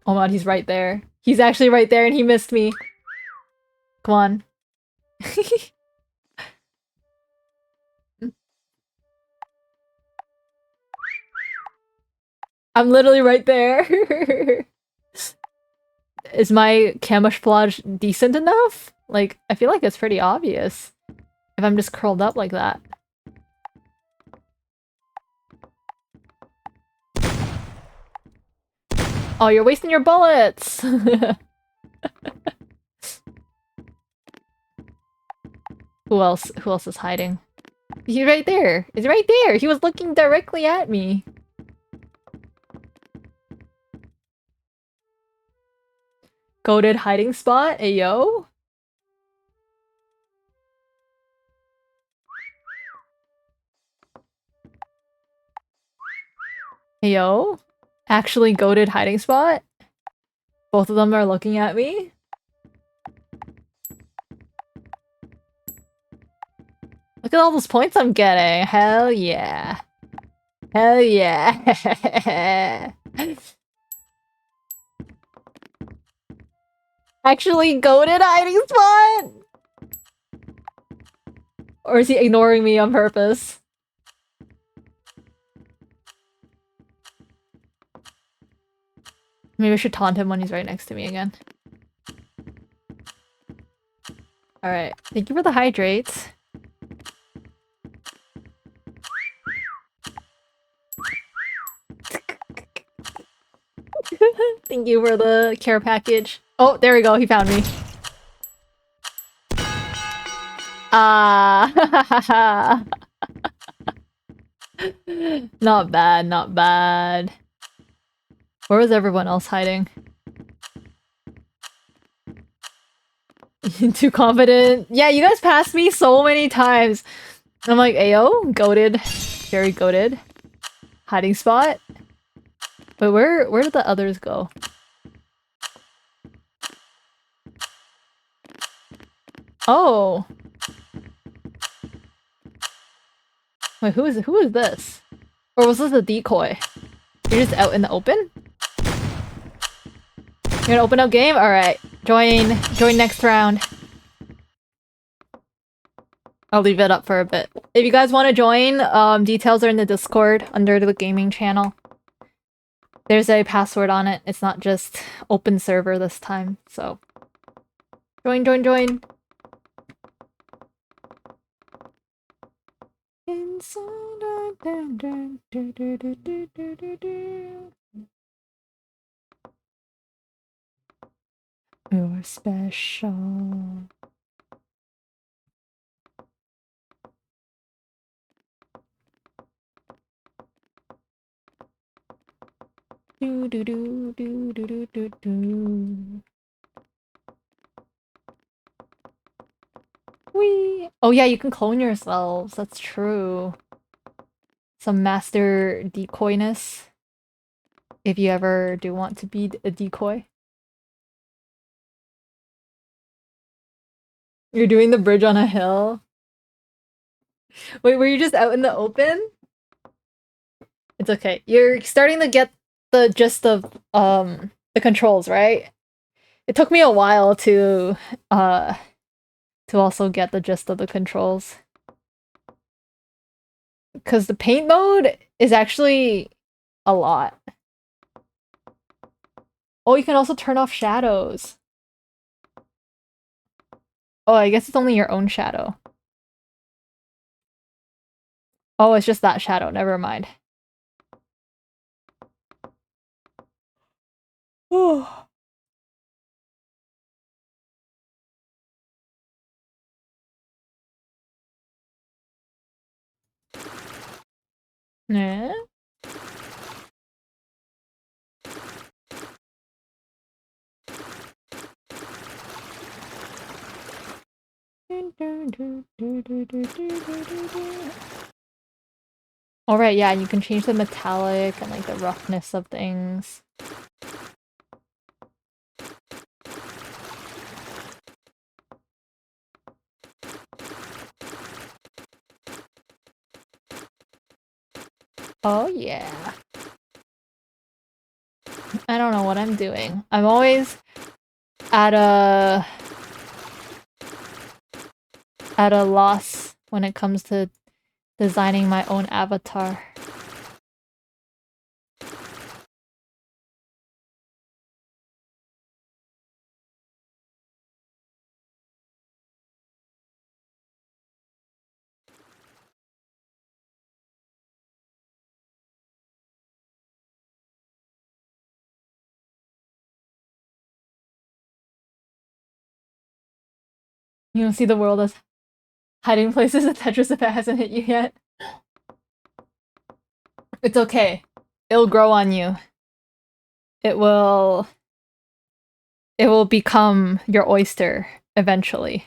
Oh my god, he's right there. He's actually right there and he missed me. Come on. I'm literally right there. Is my camouflage decent enough? Like, I feel like it's pretty obvious. If I'm just curled up like that. Oh, you're wasting your bullets! Who else? Who else is hiding? He's right there! He's right there! He was looking directly at me! Goated hiding spot? Ayo? Ayo? Actually goated hiding spot? Both of them are looking at me? Look at all those points I'm getting! Hell yeah! Hell yeah! Actually goated hiding spot? Or is he ignoring me on purpose? Maybe I should taunt him when he's right next to me again. Alright, thank you for the hydrates. Thank you for the care package. Oh, there we go, he found me. Ah, not bad, not bad. Where was everyone else hiding? Too confident. Yeah, you guys passed me so many times. I'm like, ayo, goated. Very goated. Hiding spot. But where did the others go? Oh. Wait, who is this? Or was this a decoy? You're just out in the open? You're gonna open up game? Alright. Join next round. I'll leave it up for a bit. If you guys want to join, details are in the Discord under the gaming channel. There's a password on it. It's not just open server this time, so join. You're special. Do do do do do do do do. Whee! Oh yeah, you can clone yourselves. That's true. Some master decoyness. If you ever do want to be a decoy. You're doing the bridge on a hill? Wait, were you just out in the open? It's okay. You're starting to get the gist of the controls, right? It took me a while to also get the gist of the controls. Because the paint mode is actually a lot. Oh, you can also turn off shadows. Oh, I guess it's only your own shadow. Oh, it's just that shadow. Never mind. Oh. Yeah. Alright, yeah, you can change the metallic and like the roughness of things. Oh yeah. I don't know what I'm doing. I'm always at a loss when it comes to designing my own avatar. You don't see the world as hiding places in Tetris if it hasn't hit you yet. It's okay. It'll grow on you. It will become your oyster eventually.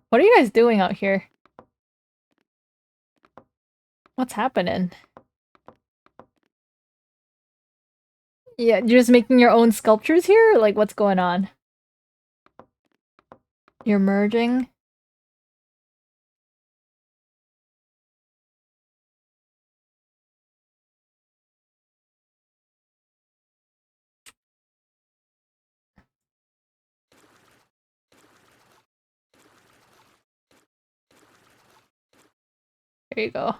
What are you guys doing out here? What's happening? Yeah, you're just making your own sculptures here? Like, what's going on? You're merging? There you go.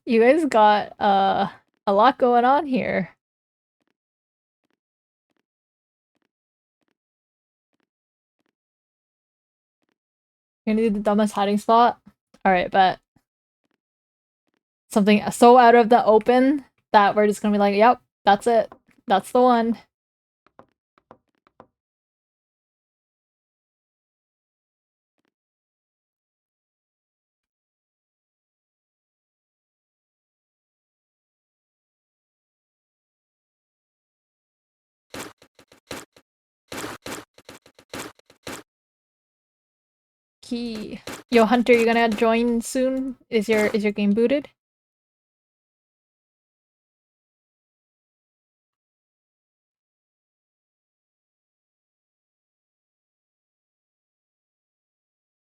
You guys got a lot going on here. You're gonna do the dumbest hiding spot? Alright, but something so out of the open that we're just gonna be like, yep, that's it. That's the one. key. Yo, Hunter, you gonna join soon? Is your game booted?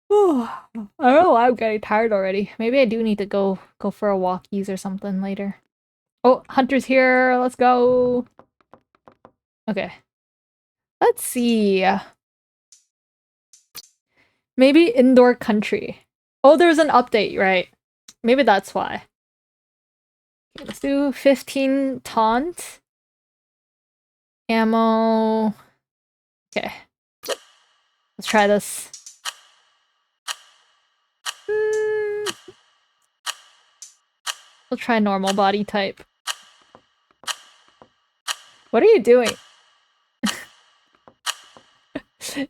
Oh, I don't know. I'm getting tired already. Maybe I do need to go for a walkies or something later. Oh, Hunter's here. Let's go. Okay. Let's see. Maybe indoor country. Oh, there's an update, right? Maybe that's why. Okay, let's do 15 taunt. Ammo. Okay. Let's try this. We'll try normal body type. What are you doing?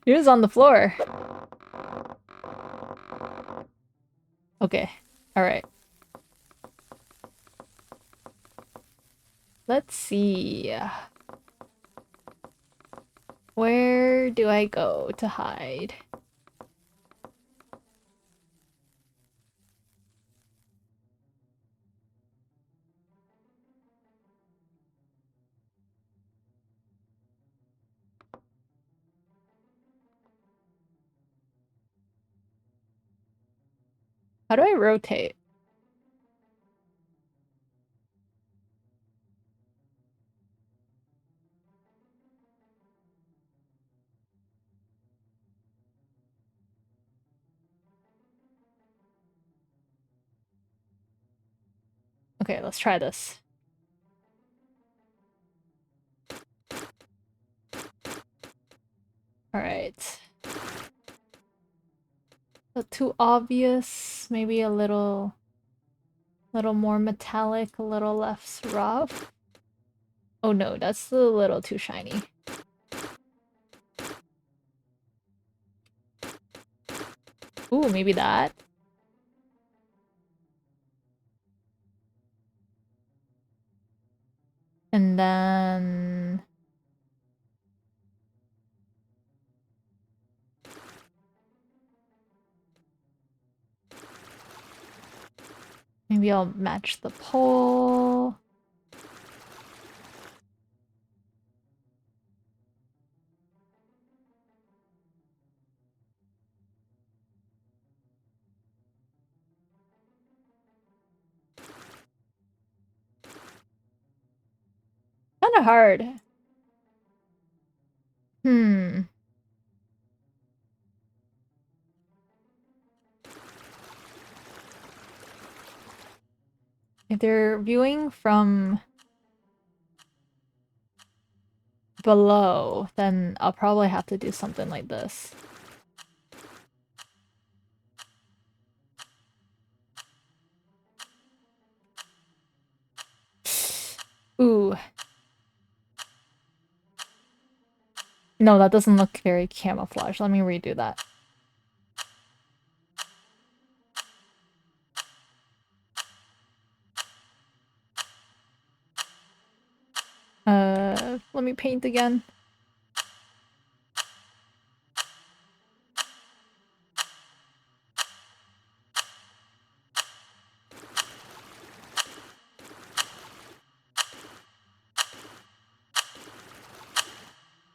You're just on the floor. Okay. Alright. Let's see. Where do I go to hide? How do I rotate? Okay, let's try this. Alright. Too obvious. Maybe a little more metallic, a little less rough. Oh no, that's a little too shiny. Ooh, maybe that. And then maybe I'll match the pole. Kinda hard. Hmm. If they're viewing from below, then I'll probably have to do something like this. Ooh. No, that doesn't look very camouflage. Let me redo that. Let me paint again.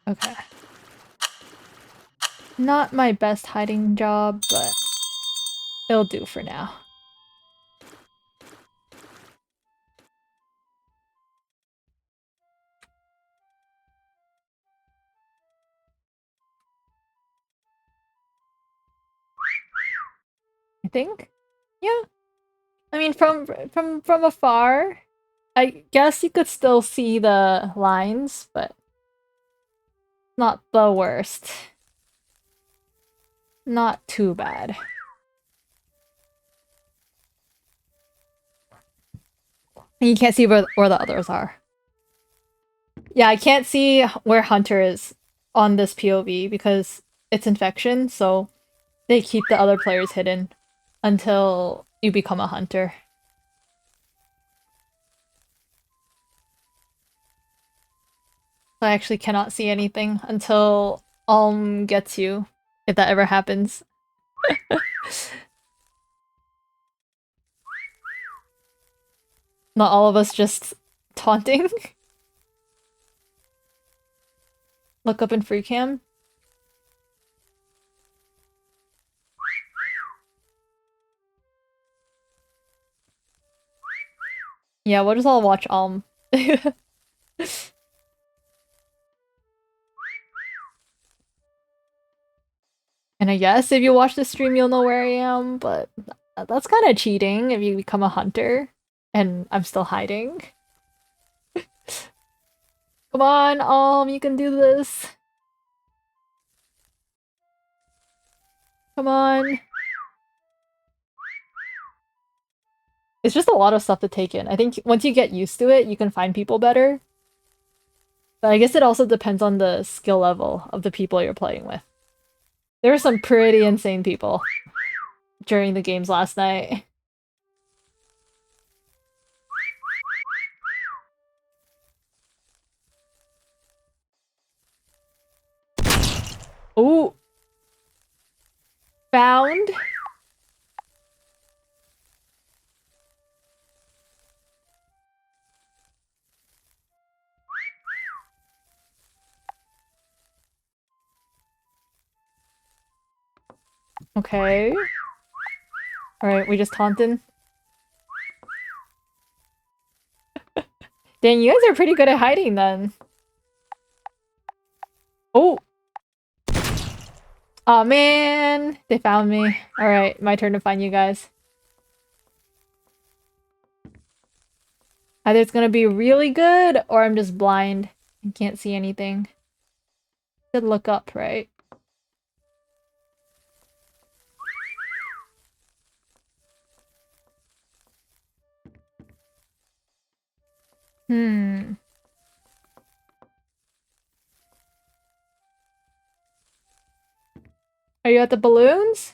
Okay. Not my best hiding job, but it'll do for now. I think? Yeah. I mean, from afar, I guess you could still see the lines, but not the worst. Not too bad. And you can't see where the others are. Yeah, I can't see where Hunter is on this POV because it's infection, so they keep the other players hidden until you become a hunter. So I actually cannot see anything until Alm gets you, if that ever happens. Not all of us just taunting. Look up in free cam. Yeah, we'll just all watch And I guess if you watch the stream, you'll know where I am, but that's kind of cheating if you become a hunter and I'm still hiding. Come on, you can do this. Come on. It's just a lot of stuff to take in. I think once you get used to it, you can find people better. But I guess it also depends on the skill level of the people you're playing with. There were some pretty insane people during the games last night. Ooh. Found. Okay. Alright, we just taunted. Dang, you guys are pretty good at hiding then. Oh! Aw, man! They found me. Alright, my turn to find you guys. Either it's gonna be really good, or I'm just blind and can't see anything. Should look up, right? Hmm. Are you at the balloons?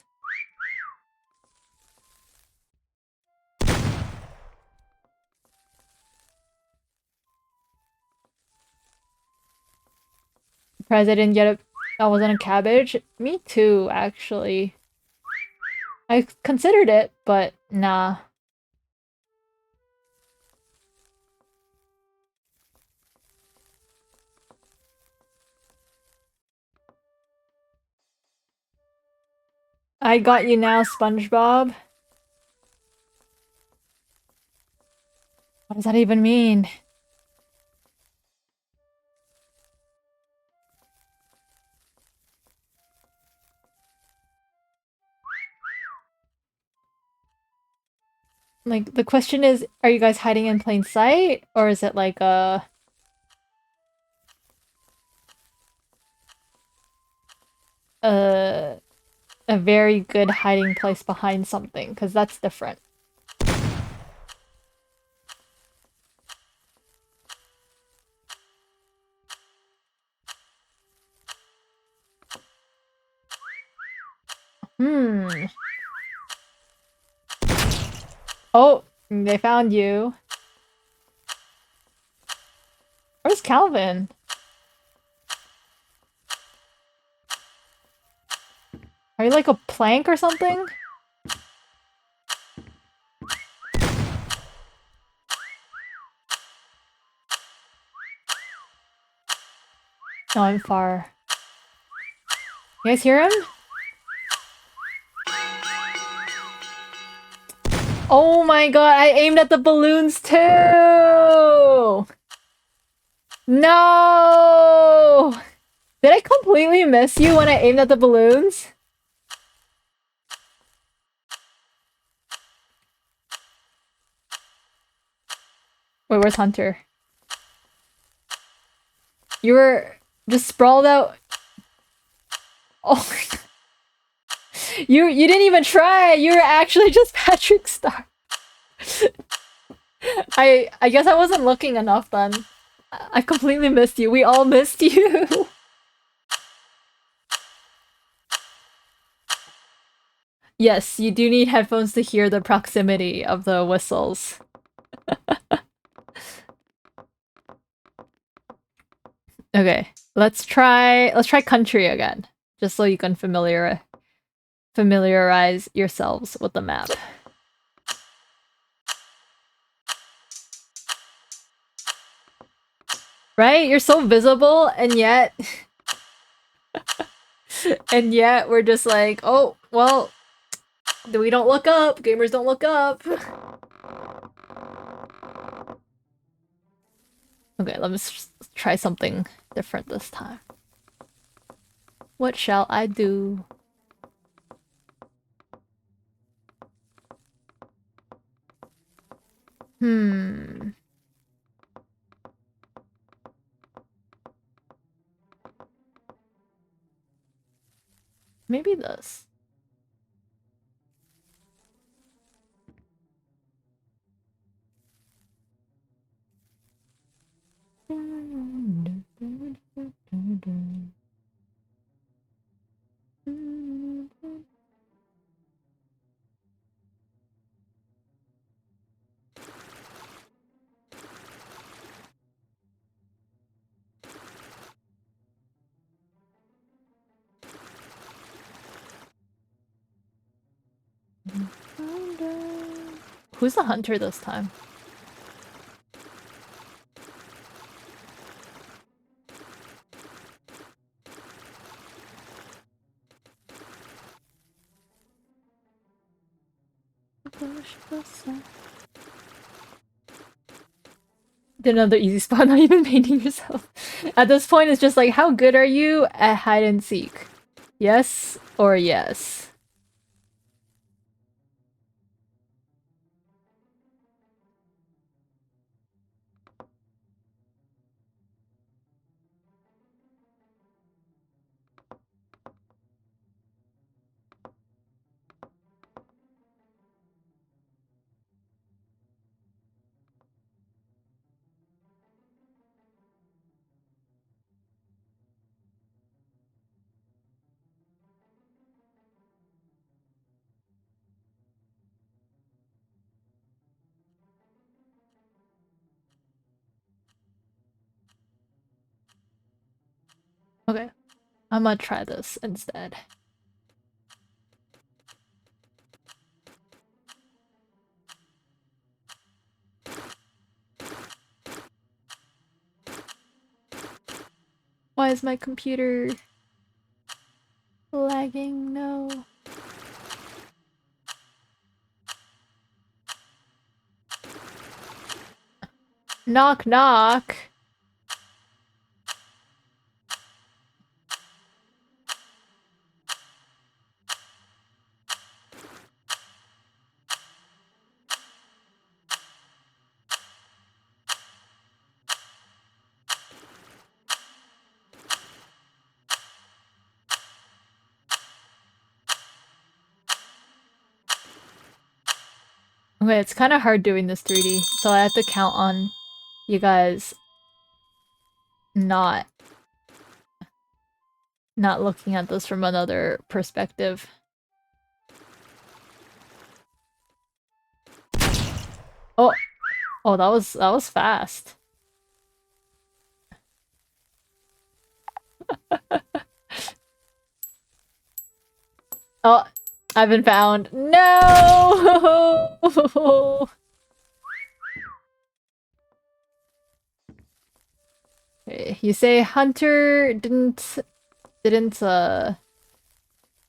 Surprised I didn't get it. That wasn't a cabbage. Me too, actually. I considered it, but nah. I got you now, SpongeBob. What does that even mean? Like, the question is, are you guys hiding in plain sight? Or is it like a, a very good hiding place behind something? Because that's different. Hmm. Oh, they found you. Where's Calvin? Are you like a plank or something? No, I'm far. You guys hear him? Oh my god, I aimed at the balloons too! No! Did I completely miss you when I aimed at the balloons? Wait, where's Hunter? You were just sprawled out. Oh, you didn't even try. You were actually just Patrick Star. I guess I wasn't looking enough then. I completely missed you. We all missed you. Yes, you do need headphones to hear the proximity of the whistles. Okay, let's try country again, just so you can familiarize yourselves with the map. Right? You're so visible, and yet... and yet we're just like, oh, well, we don't look up. Gamers don't look up. Okay, let's try something different this time. What shall I do? Maybe this. Who's the hunter this time? Did another easy spot, not even painting yourself. At this point, it's just like, how good are you at hide and seek? Yes or yes? Okay, I'm gonna try this instead. Why is my computer lagging? No. Knock knock. Okay, it's kind of hard doing this 3D, so I have to count on you guys not looking at this from another perspective. Oh, oh, that was fast. Oh, I've been found. No! Okay, you say Hunter didn't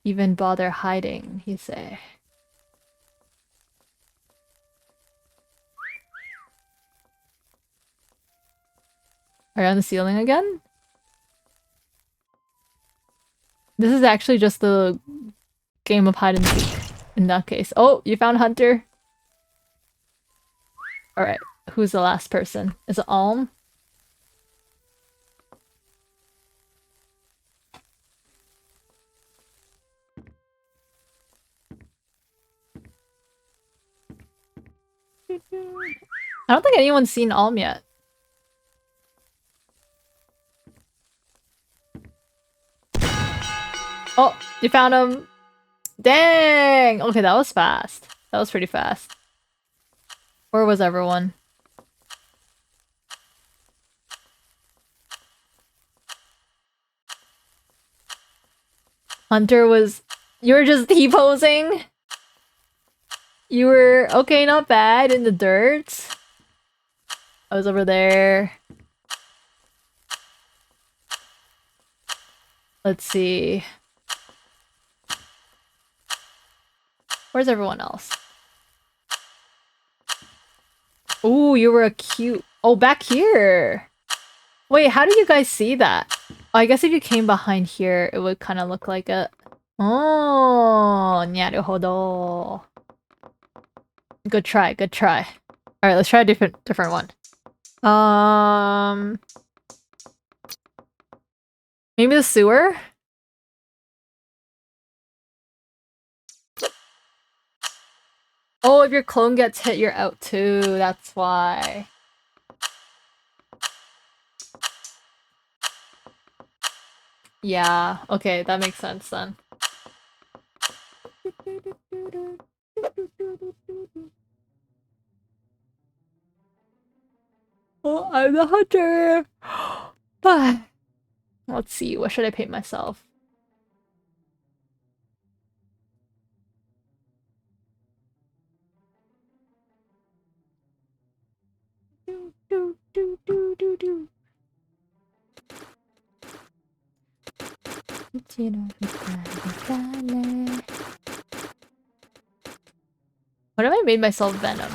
even bother hiding, you say. Are you on the ceiling again? This is actually just the game of hide and seek in that case. Oh, you found Hunter. Alright, who's the last person? Is it Alm? I don't think anyone's seen Alm yet. Oh, you found him. Dang! Okay, that was fast. That was pretty fast. Where was everyone? Hunter was You were just T-posing? You were okay, not bad in the dirt. I was over there. Let's see. Where's everyone else? Ooh, you were a cute. Oh, back here. Wait, how did you guys see that? Oh, I guess if you came behind here, it would kind of look like it. Oh, なるほど. Good try, good try. Alright, let's try a different one. Maybe the sewer? Oh, if your clone gets hit, you're out too. That's why. Yeah, okay, that makes sense then. Oh, I'm the hunter! Let's see, what should I paint myself? What if I made myself Venom?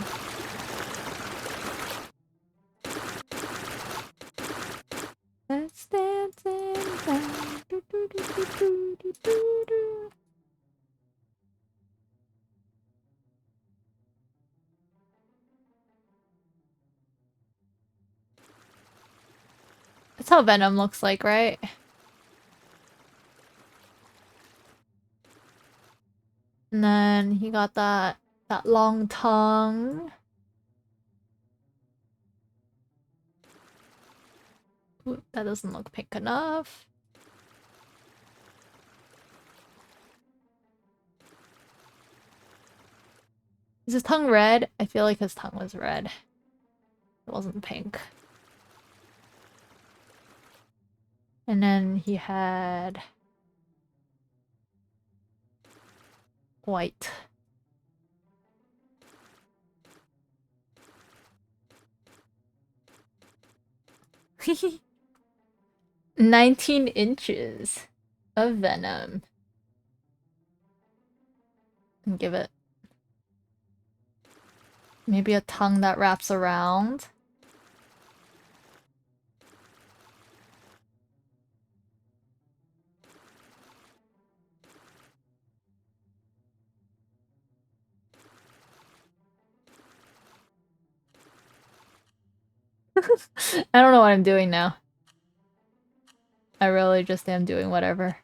Let's dance and dance. That's how Venom looks like, right? And then he got that long tongue. Ooh, that doesn't look pink enough. Is his tongue red? I feel like his tongue was red. It wasn't pink. And then he had white. Hehe. 19 inches of venom. And give it maybe a tongue that wraps around. I don't know what I'm doing now. I really just am doing whatever.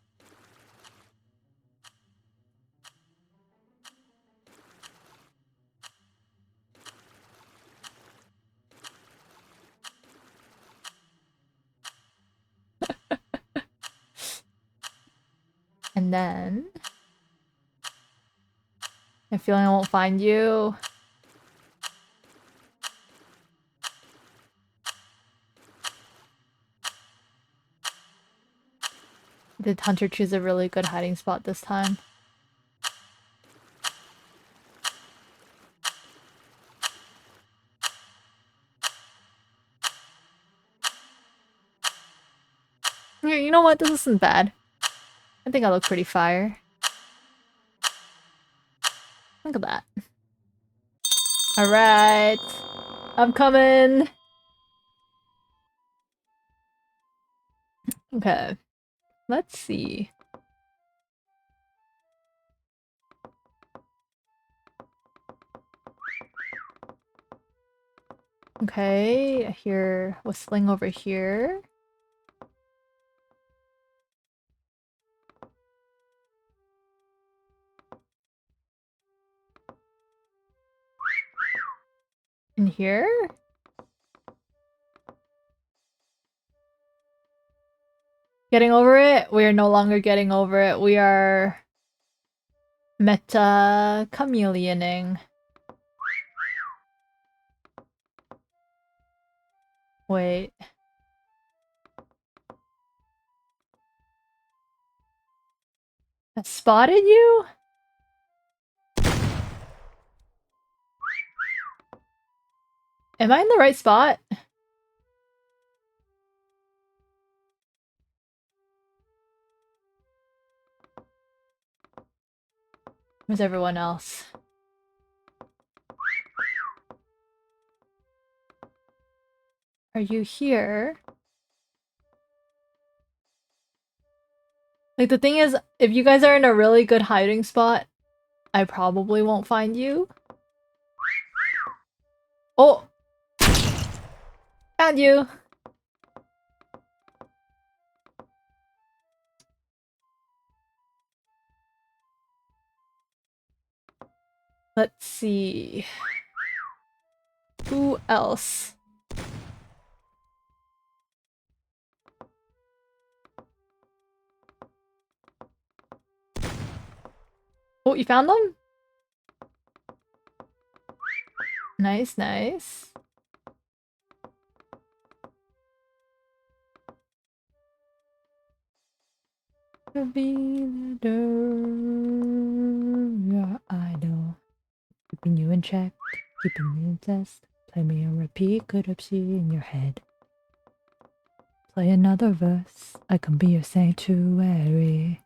And then I'm feeling I won't find you. Did Hunter choose a really good hiding spot this time? Yeah, you know what? This isn't bad. I think I look pretty fire. Look at that. Alright. I'm coming! Okay. Let's see. Okay, I hear whistling over here. In here? Getting over it? We are no longer getting over it. We are meta chameleoning. Wait. I spotted you? Am I in the right spot? Where's everyone else? Are you here? Like, the thing is, if you guys are in a really good hiding spot, I probably won't find you. Oh! Found you! Let's see. Who else? Oh, you found them? Nice, nice. Be your idol. Keeping you in check, keeping you in test. Play me on repeat, good up C in your head. Play another verse, I can be your sanctuary.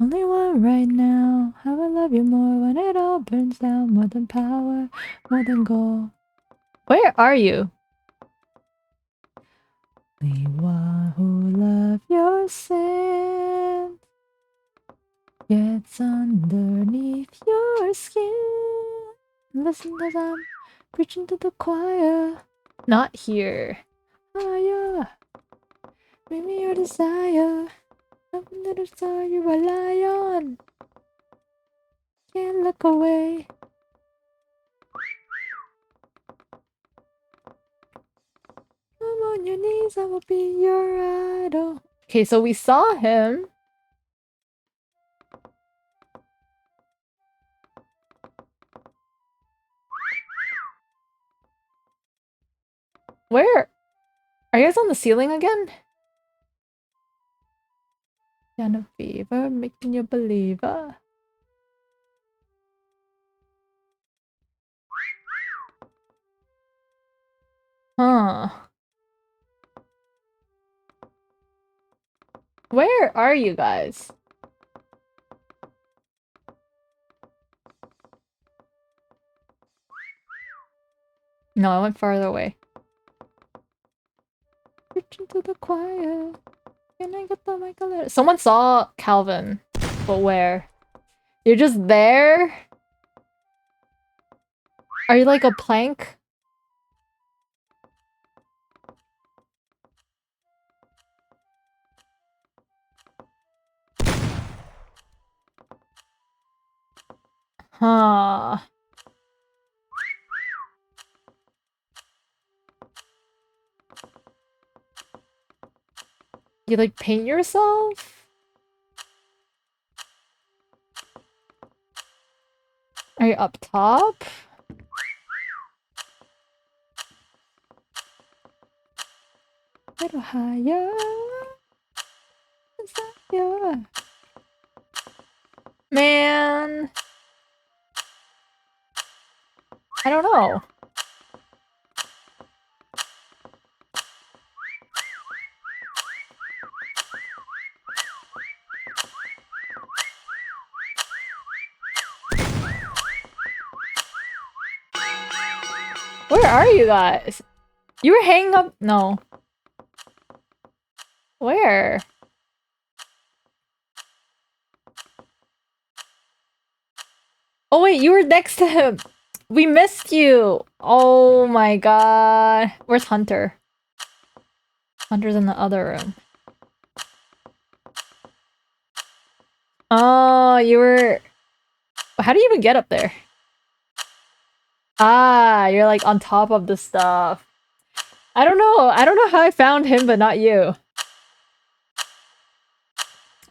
Only one right now, how I love you more when it all burns down. More than power, more than gold. Where are you? Only one who love your sin gets underneath your skin. Listen as I'm preaching to the choir. Not here. Higher. Bring me your desire. Something that a star you rely on. Can't look away. Come on your knees, I will be your idol. Okay, so we saw him. Where? Are you guys on the ceiling again? Down a fever, making you believer. Huh. Where are you guys? No, I went farther away. Preaching to the choir. Can I get the mic a little? Someone saw Calvin, but where? You're just there? Are you like a plank? Huh. You like paint yourself? Are you up top? A little higher. Higher. Man. I don't know. Where are you guys? You were hanging up? No. Where? Oh wait, you were next to him. We missed you. Oh my god. Where's Hunter? Hunter's in the other room. Oh, you were... How do you even get up there? Ah, you're like on top of the stuff. I don't know. I don't know how I found him, but not you.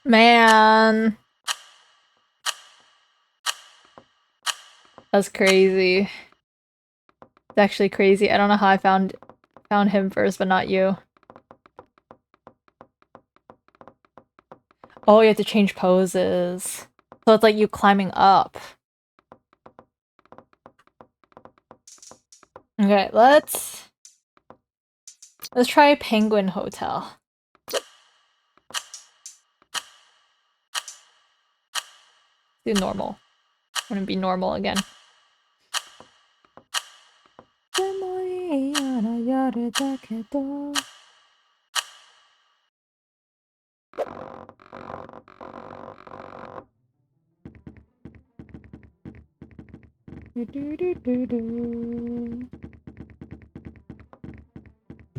Man. That's crazy. It's actually crazy. I don't know how I found him first, but not you. Oh, you have to change poses. So it's like you climbing up. Okay, let's try Penguin Hotel. Do normal. I'm gonna be normal again.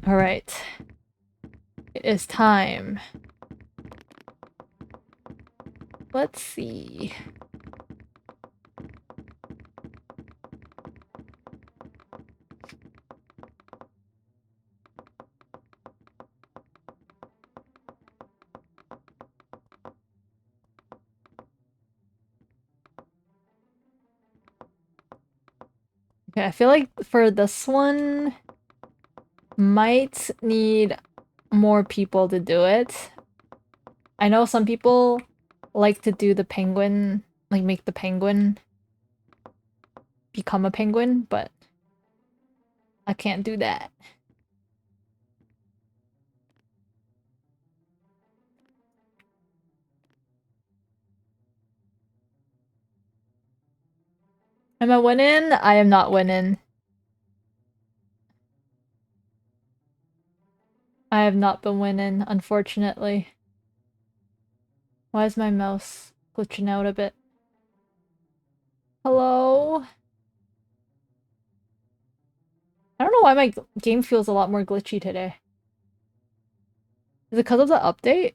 All right. It is time. Let's see. Okay, I feel like for this one, might need more people to do it. I know some people like to do the penguin, like make the penguin become a penguin, but I can't do that. Am I winning? I am not winning. I have not been winning, unfortunately. Why is my mouse glitching out a bit? Hello? I don't know why my game feels a lot more glitchy today. Is it because of the update?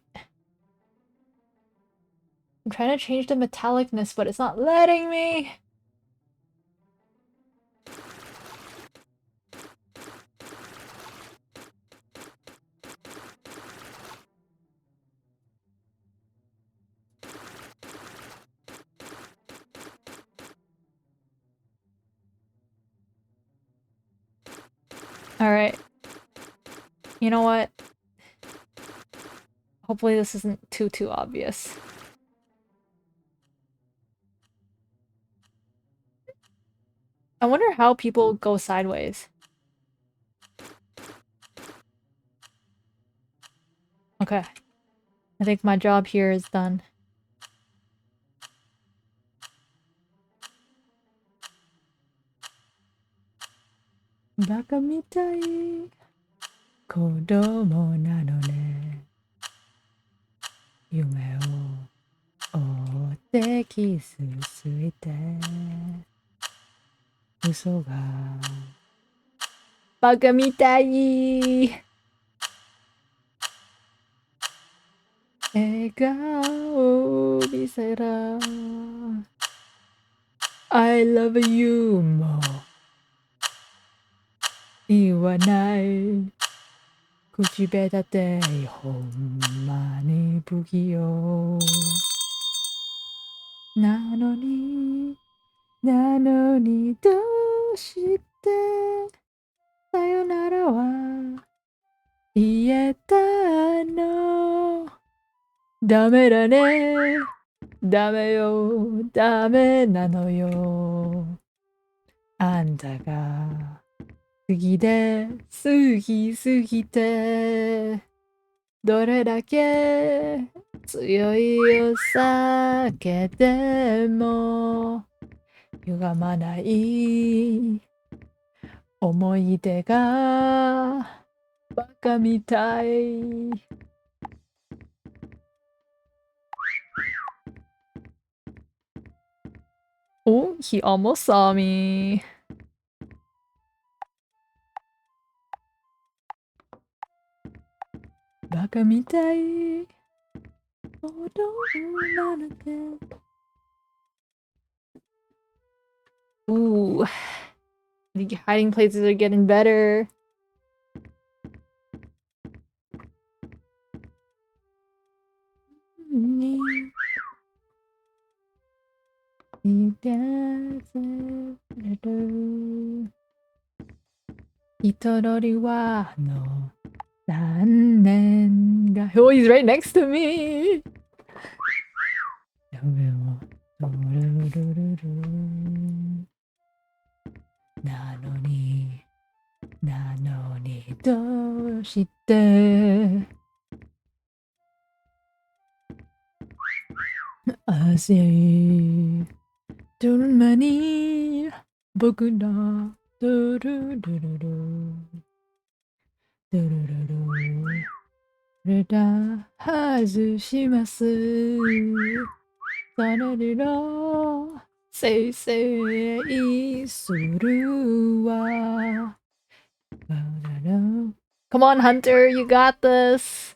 I'm trying to change the metallicness, but it's not letting me. Alright. You know what? Hopefully this isn't too obvious. I wonder how people go sideways. Okay. I think my job here is done. Baka mitai kodomo nano ne. Yume o ootte kisu suite. Uso ga baka mitai. Egao misera. I love you more. Iwanai. 口べたってほんまに不器用なのにどうしてさよならは言えたのダメだねダメよダメなのよあんたが好きで好きすぎてどれだけ強いお酒でも歪まない思い出がバカみたい。Oh, he almost saw me. Baka mitai. Oh, don't. Ooh. The hiding places are getting better. Oh, he's right next to me. 나노니 나노니 도시대 아세이 둘만이 보구나 두루루루루 두루루루 르다 하즈시마스 사라리라 세이세이 수루와 Come on, Hunter, you got this.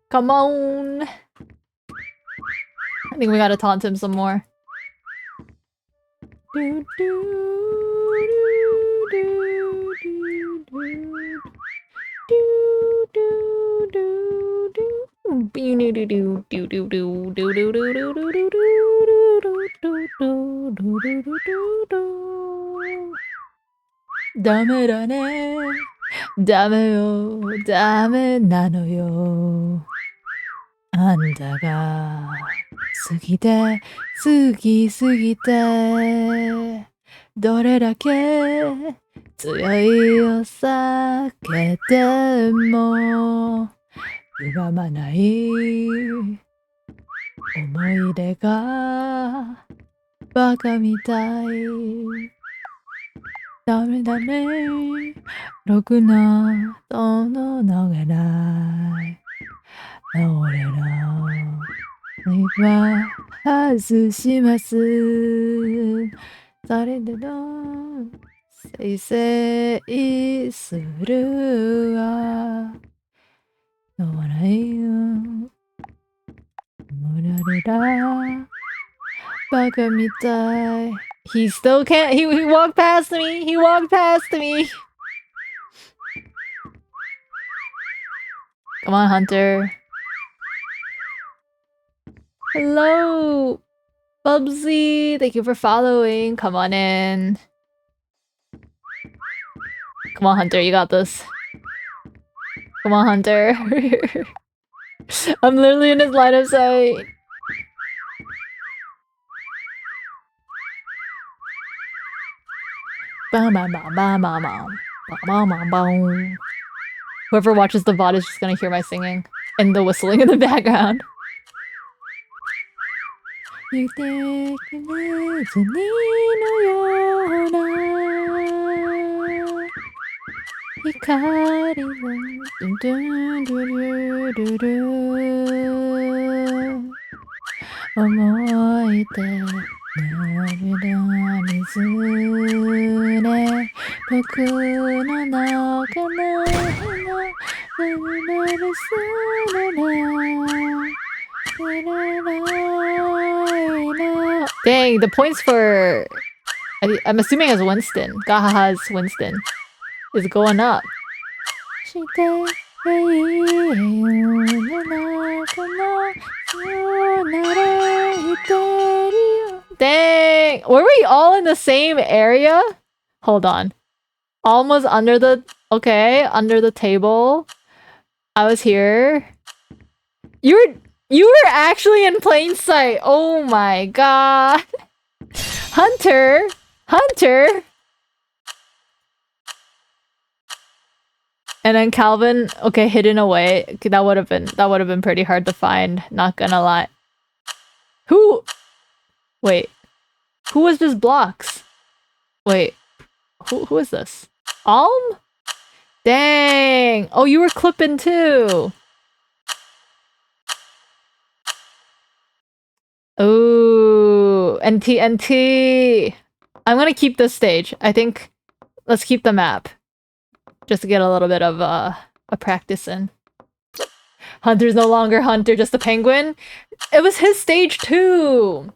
Come on. I think we gotta taunt him some more. Do, do, do, 다메라네 다메요 다메 나노요 안다가 쓰기대 쓰기대 どれだけ強いお酒でも歪まない思い出がバカみたいダメダメろくなどののがない俺らは外しますそれでもせいせいするわのわないよもられらバカみたい He still can't he walked past me he walked past me Come on Hunter Hello Bubsy, thank you for following. Come on in. Come on, Hunter, you got this. Come on, Hunter. I'm literally in his line of sight. Whoever watches the VOD is just gonna hear my singing and the whistling in the background. ゆてきねずにのような光のドゥンドゥンドゥルルル思い出涙水ね僕の中のDang, the points for... I'm assuming it's Winston. Gahaha's Winston. Is going up. Dang! Were we all in the same area? Hold on. Almost under the... Okay, under the table. I was here. You were actually in plain sight. Oh my god. Hunter! Hunter! And then Calvin, okay, hidden away. Okay, that would have been pretty hard to find, not gonna lie. Who? Wait. Who was just blocks? Wait. Who is this? Alm? Dang! Oh, you were clipping too! Ooh, NT. I'm gonna keep this stage. I think let's keep the map. Just to get a little bit of a practice in. Hunter's no longer Hunter, just a penguin. It was his stage too.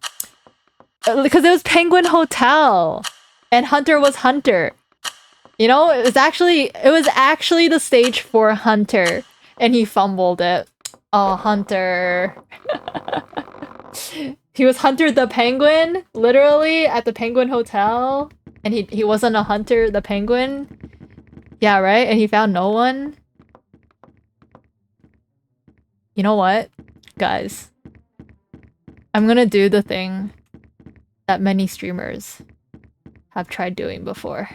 Because it was Penguin Hotel. And Hunter was Hunter. You know, it was actually the stage for Hunter. And he fumbled it. Oh, Hunter. He was Hunter the Penguin, literally, at the Penguin Hotel. And he wasn't a Hunter the Penguin. Yeah, right? And he found no one. You know what? Guys. I'm gonna do the thing that many streamers have tried doing before.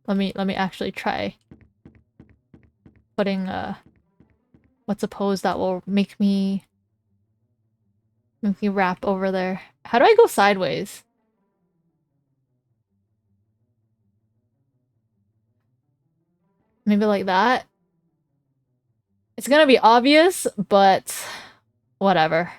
Let me actually try putting what's a pose that will make me wrap over there. How do I go sideways? Maybe like that. It's gonna be obvious, but whatever.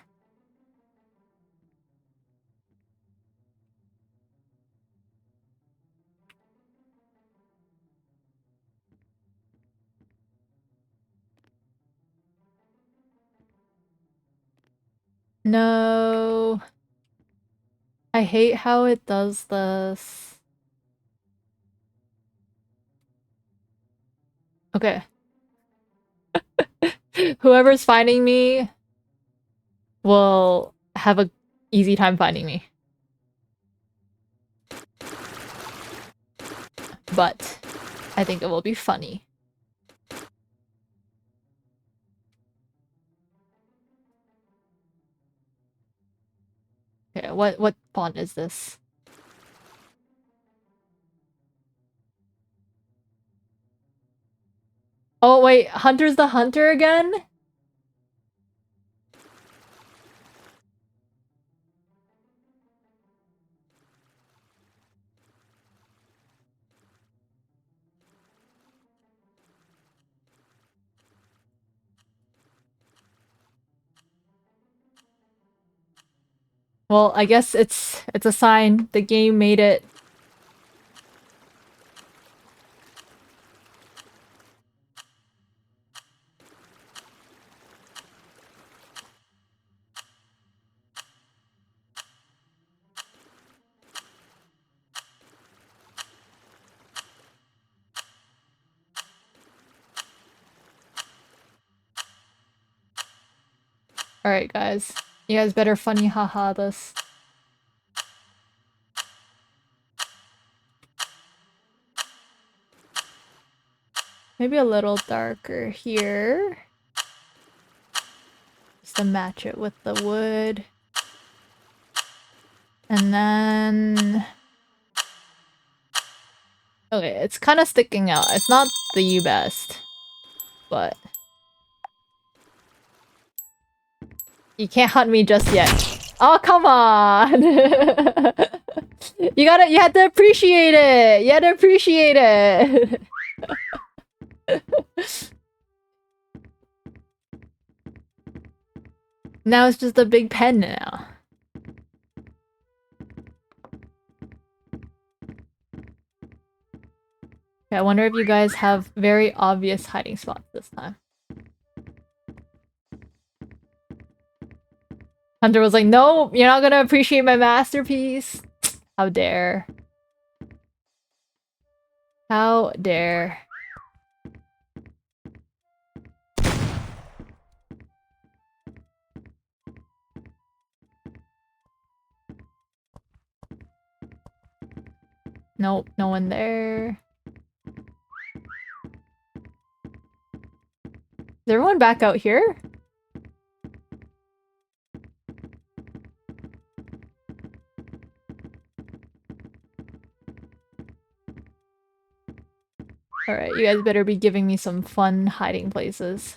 No. I hate how it does this. Okay. Whoever's finding me will have a easy time finding me. But I think it will be funny. Okay, what font is this? Oh wait, Hunter's the Hunter again? Well, I guess it's a sign. The game made it. Alright, guys. You guys better funny haha this. Maybe a little darker here. Just to match it with the wood. And then... Okay, it's kind of sticking out. It's not the best. But... You can't hunt me just yet. Oh, come on! You had to appreciate it! You had to appreciate it! Now it's just a big pen now. Okay, I wonder if you guys have very obvious hiding spots this time. Hunter was like, no, you're not gonna appreciate my masterpiece. How dare. How dare. Nope, no one there. Is everyone back out here? Alright, you guys better be giving me some fun hiding places.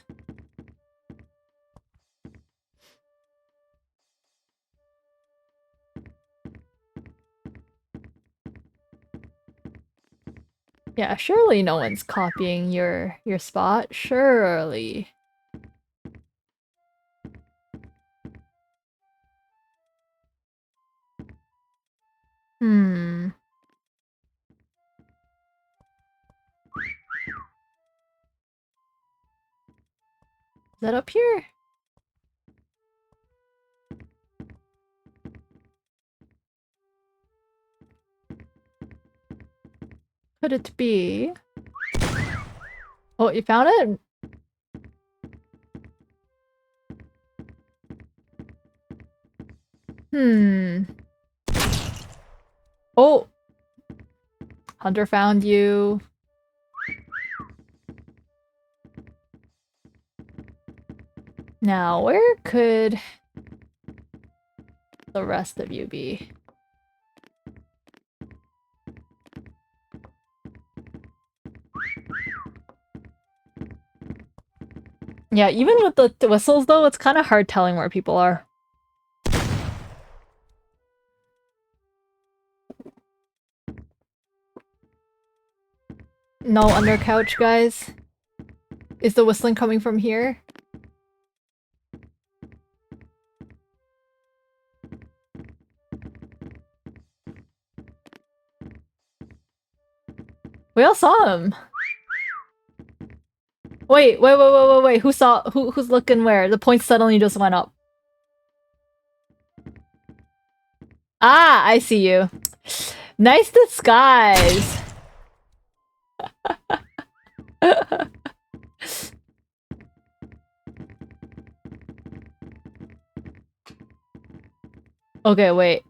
Yeah, surely no one's copying your spot. Surely. Hmm. Is that up here? Could it be? Oh, you found it? Hmm. Oh! Hunter found you. Now, where could the rest of you be? Yeah, even with the whistles though, it's kind of hard telling where people are. No under couch, guys. Is the whistling coming from here? We all saw him. Wait. Who saw who's looking where? The point suddenly just went up. Ah, I see you. Nice disguise. Okay, wait.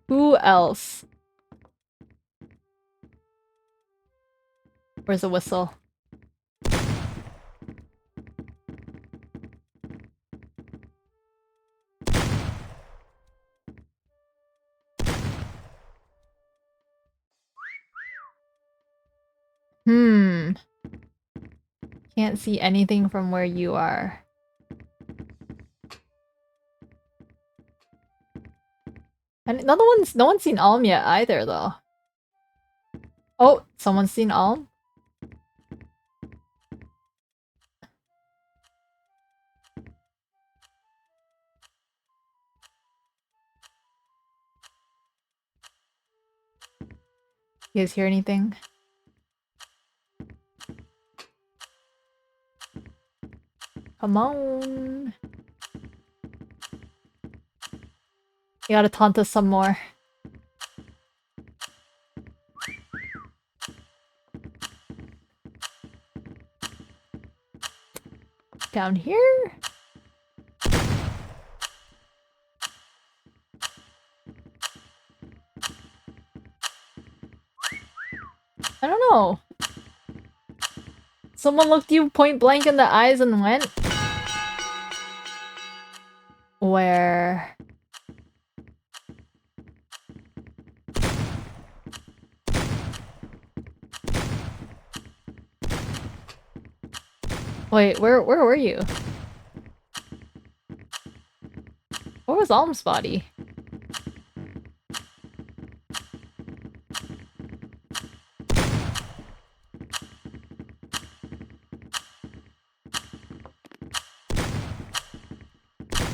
Who else? Where's the whistle? Hmm. Can't see anything from where you are. And no one's seen Alm yet either, though. Oh, someone's seen Alm? You guys hear anything? Come on. You gotta taunt us some more. Down here? I don't know. Someone looked you point blank in the eyes and went? Where? Wait, where were you? Where was Alm's body?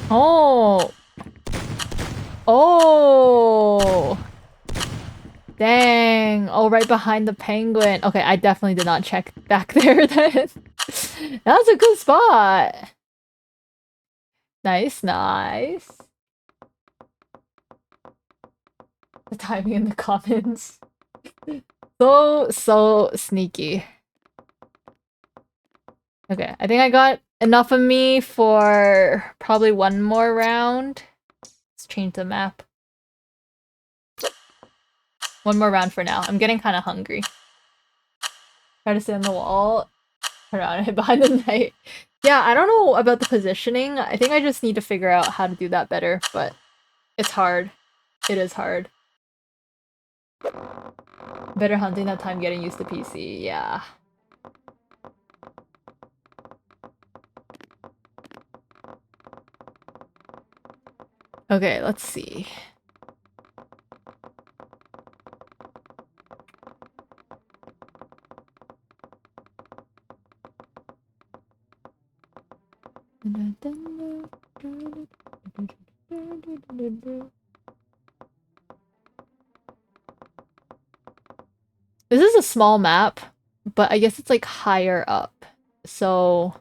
Oh! Oh! Dang. Oh, right behind the penguin. Okay, I definitely did not check back there then. That's a good spot. Nice, nice. The timing in the comments. So sneaky. Okay, I think I got enough of me for probably one more round. Let's change the map. One more round for now. I'm getting kind of hungry. Try to stay on the wall. Turn around and hit behind the knight. Yeah, I don't know about the positioning. I think I just need to figure out how to do that better, but it's hard. It is hard. Better hunting that time getting used to PC. Yeah. Okay, let's see. This is a small map, but I guess it's like higher up. So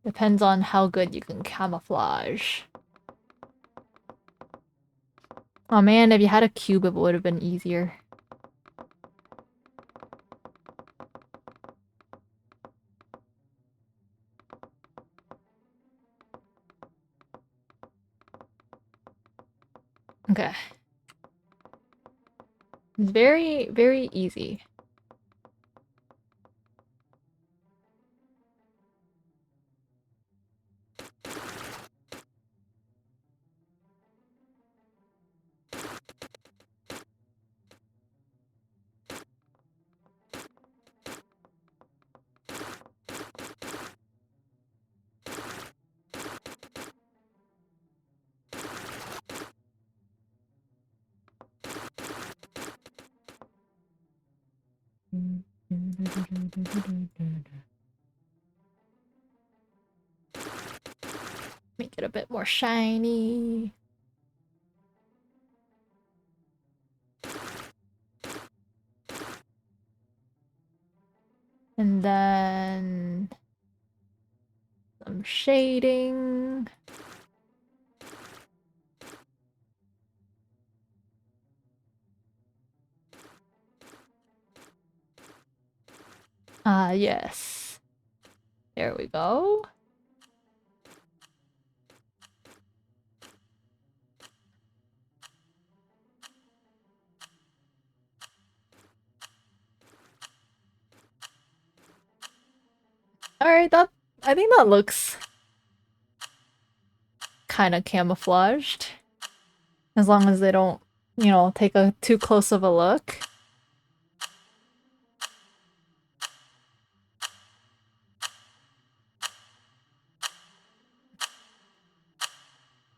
depends on how good you can camouflage. Oh man, if you had a cube, it would have been easier. Okay. It's very, very easy. Make it a bit more shiny. And then some shading. Ah, yes. There we go. Alright, I think that looks kind of camouflaged. As long as they don't, you know, take a too close of a look.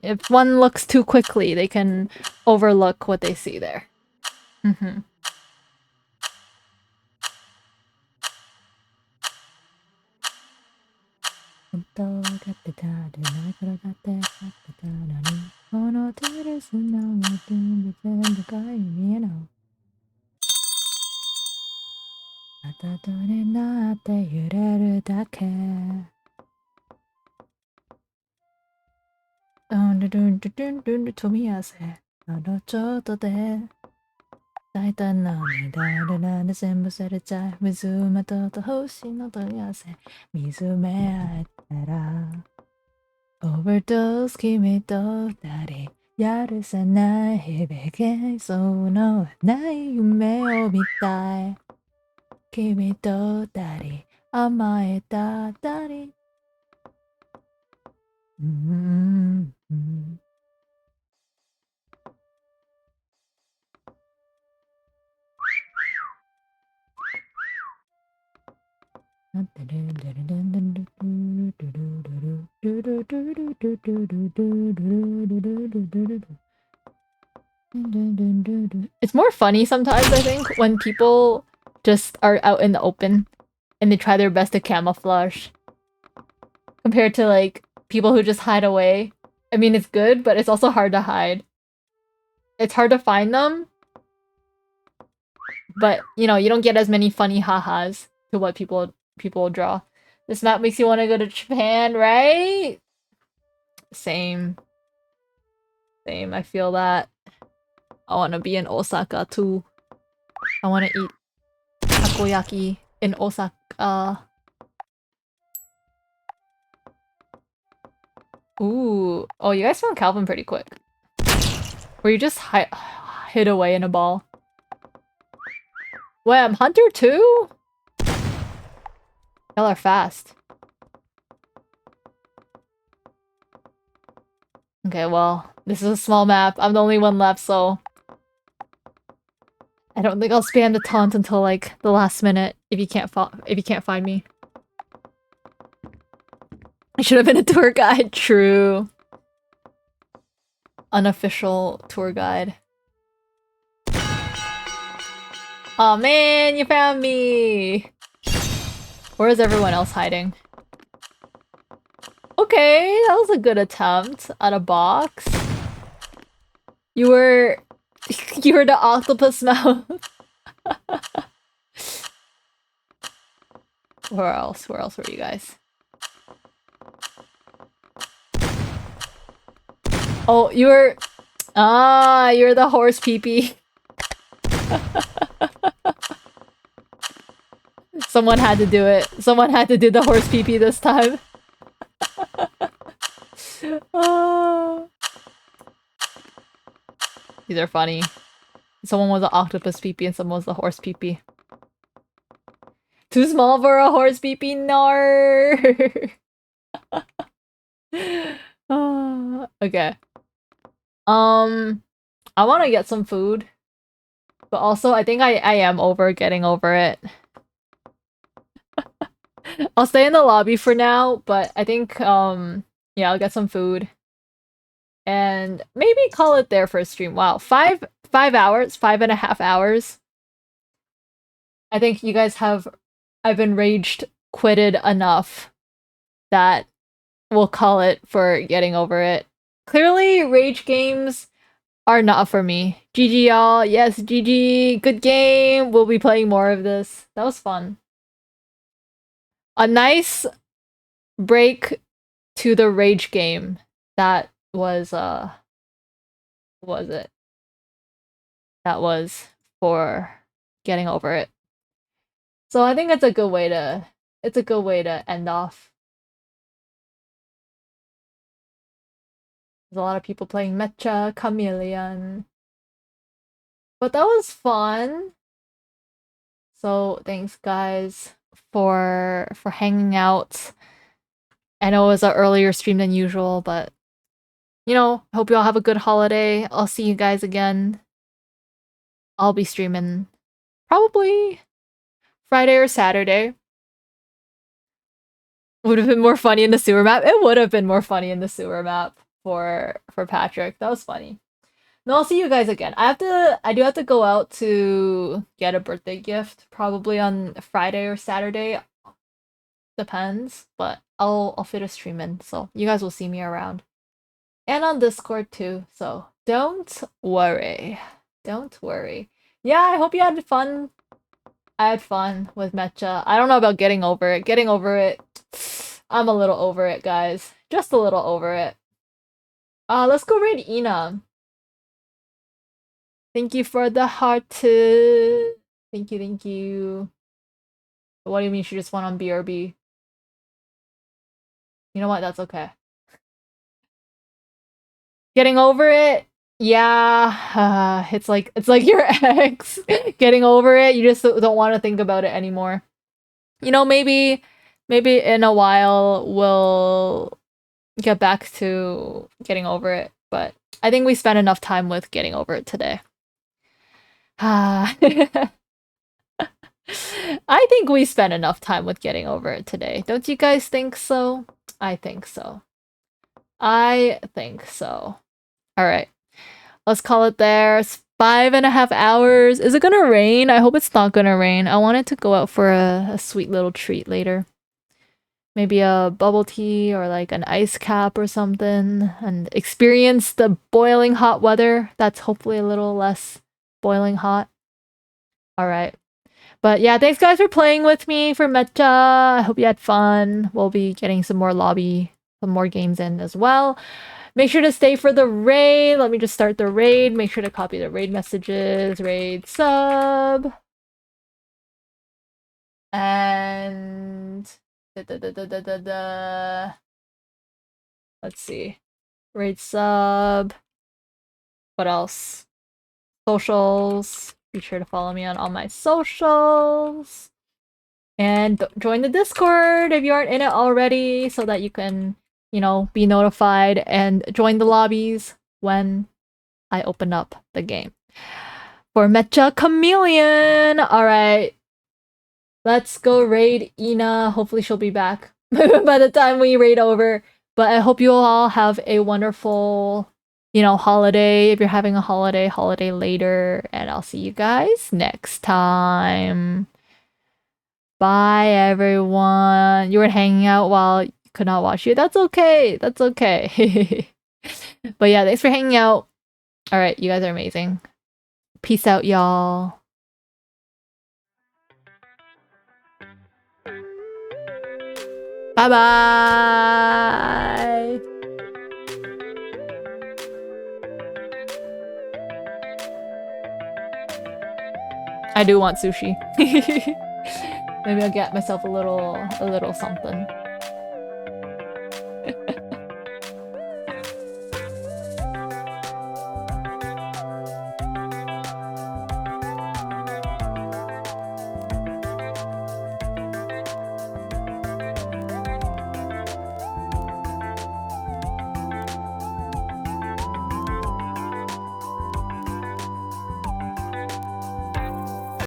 If one looks too quickly, they can overlook what they see there. Mm-hmm. Overdose 君と二人やるせない日々幻想のない夢を見たい君と二人甘えた二人It's more funny sometimes, I think, when people just are out in the open and they try their best to camouflage compared to like people who just hide away. I mean, it's good, but it's also hard to hide. It's hard to find them, but you know, you don't get as many funny ha-has to what people draw. This map makes you want to go to Japan, right? Same. Same, I feel that. I want to be in Osaka too. I want to eat takoyaki in Osaka. Ooh. Oh, you guys found Calvin pretty quick. Were you just hid away in a ball? Wait, I'm Hunter too? Y'all are fast. Okay, well, this is a small map. I'm the only one left, so I don't think I'll spam the taunt until like the last minute if you can't find me. I should have been a tour guide. True. Unofficial tour guide. Oh man, you found me! Where is everyone else hiding? Okay, that was a good attempt at a box. You were the octopus mouth. Where else? Where else were you guys? Oh, you're the horse pee-pee. Someone had to do it. Someone had to do the horse pee-pee this time. These are funny. Someone was an octopus pee-pee and someone was the horse pee-pee. Too small for a horse pee-pee? No. Okay. I want to get some food. But also, I think I am getting over it. I'll stay in the lobby for now, but I think, yeah, I'll get some food. And maybe call it there for a stream. Wow, 5 hours, 5.5 hours. I think you guys have I've been raged quitted enough that we'll call it for getting over it. Clearly, rage games are not for me. GG, y'all. Yes, GG. Good game. We'll be playing more of this. That was fun. A nice break to the rage game. That was, what was it? That was for getting over it. So I think it's a good way to end off. There's a lot of people playing Mecha, Chameleon. But that was fun. So thanks guys for hanging out. I know it was an earlier stream than usual, but you know, hope you all have a good holiday. I'll see you guys again. I'll be streaming probably Friday or Saturday. Would have been more funny in the sewer map. It would have been more funny in the sewer map for Patrick. That was funny. No, I'll see you guys again. I do have to go out to get a birthday gift, probably on Friday or Saturday. Depends, but I'll fit a stream in, so you guys will see me around. And on Discord too, so don't worry. Don't worry. Yeah, I hope you had fun. I had fun with Mecha. I don't know about getting over it. Getting over it, I'm a little over it, guys. Just a little over it. Let's go raid Ina. Thank you for the heart. Thank you, thank you. What do you mean she just went on BRB? You know what? That's okay. Getting over it? Yeah. It's like your ex. Getting over it, you just don't want to think about it anymore. You know, maybe in a while we'll get back to getting over it, but I think we spent enough time with getting over it today. I think we spent enough time with getting over it today. Don't you guys think so? I think so. I think so. Alright. Let's call it there. It's 5.5 hours. Is it gonna rain? I hope it's not gonna rain. I wanted to go out for a sweet little treat later. Maybe a bubble tea or like an ice cap or something and experience the boiling hot weather. That's hopefully a little less boiling hot. Alright. But yeah, thanks guys for playing with me for Mecha. I hope you had fun. We'll be getting some more games in as well. Make sure to stay for the raid. Let me just start the raid. Make sure to copy the raid messages. Raid sub. And... Let's see. Raid sub. What else? Socials. Be sure to follow me on all my socials. And join the Discord if you aren't in it already so that you can, you know, be notified and join the lobbies when I open up the game. For Mecha Chameleon! Alright. Let's go raid Ina. Hopefully she'll be back by the time we raid over. But I hope you all have a wonderful, you know, holiday. If you're having a holiday later. And I'll see you guys next time. Bye, everyone. You were hanging out while you could not watch you. That's okay. That's okay. But yeah, thanks for hanging out. Alright, you guys are amazing. Peace out, y'all. Bye-bye. I do want sushi. Maybe I'll get myself a little something.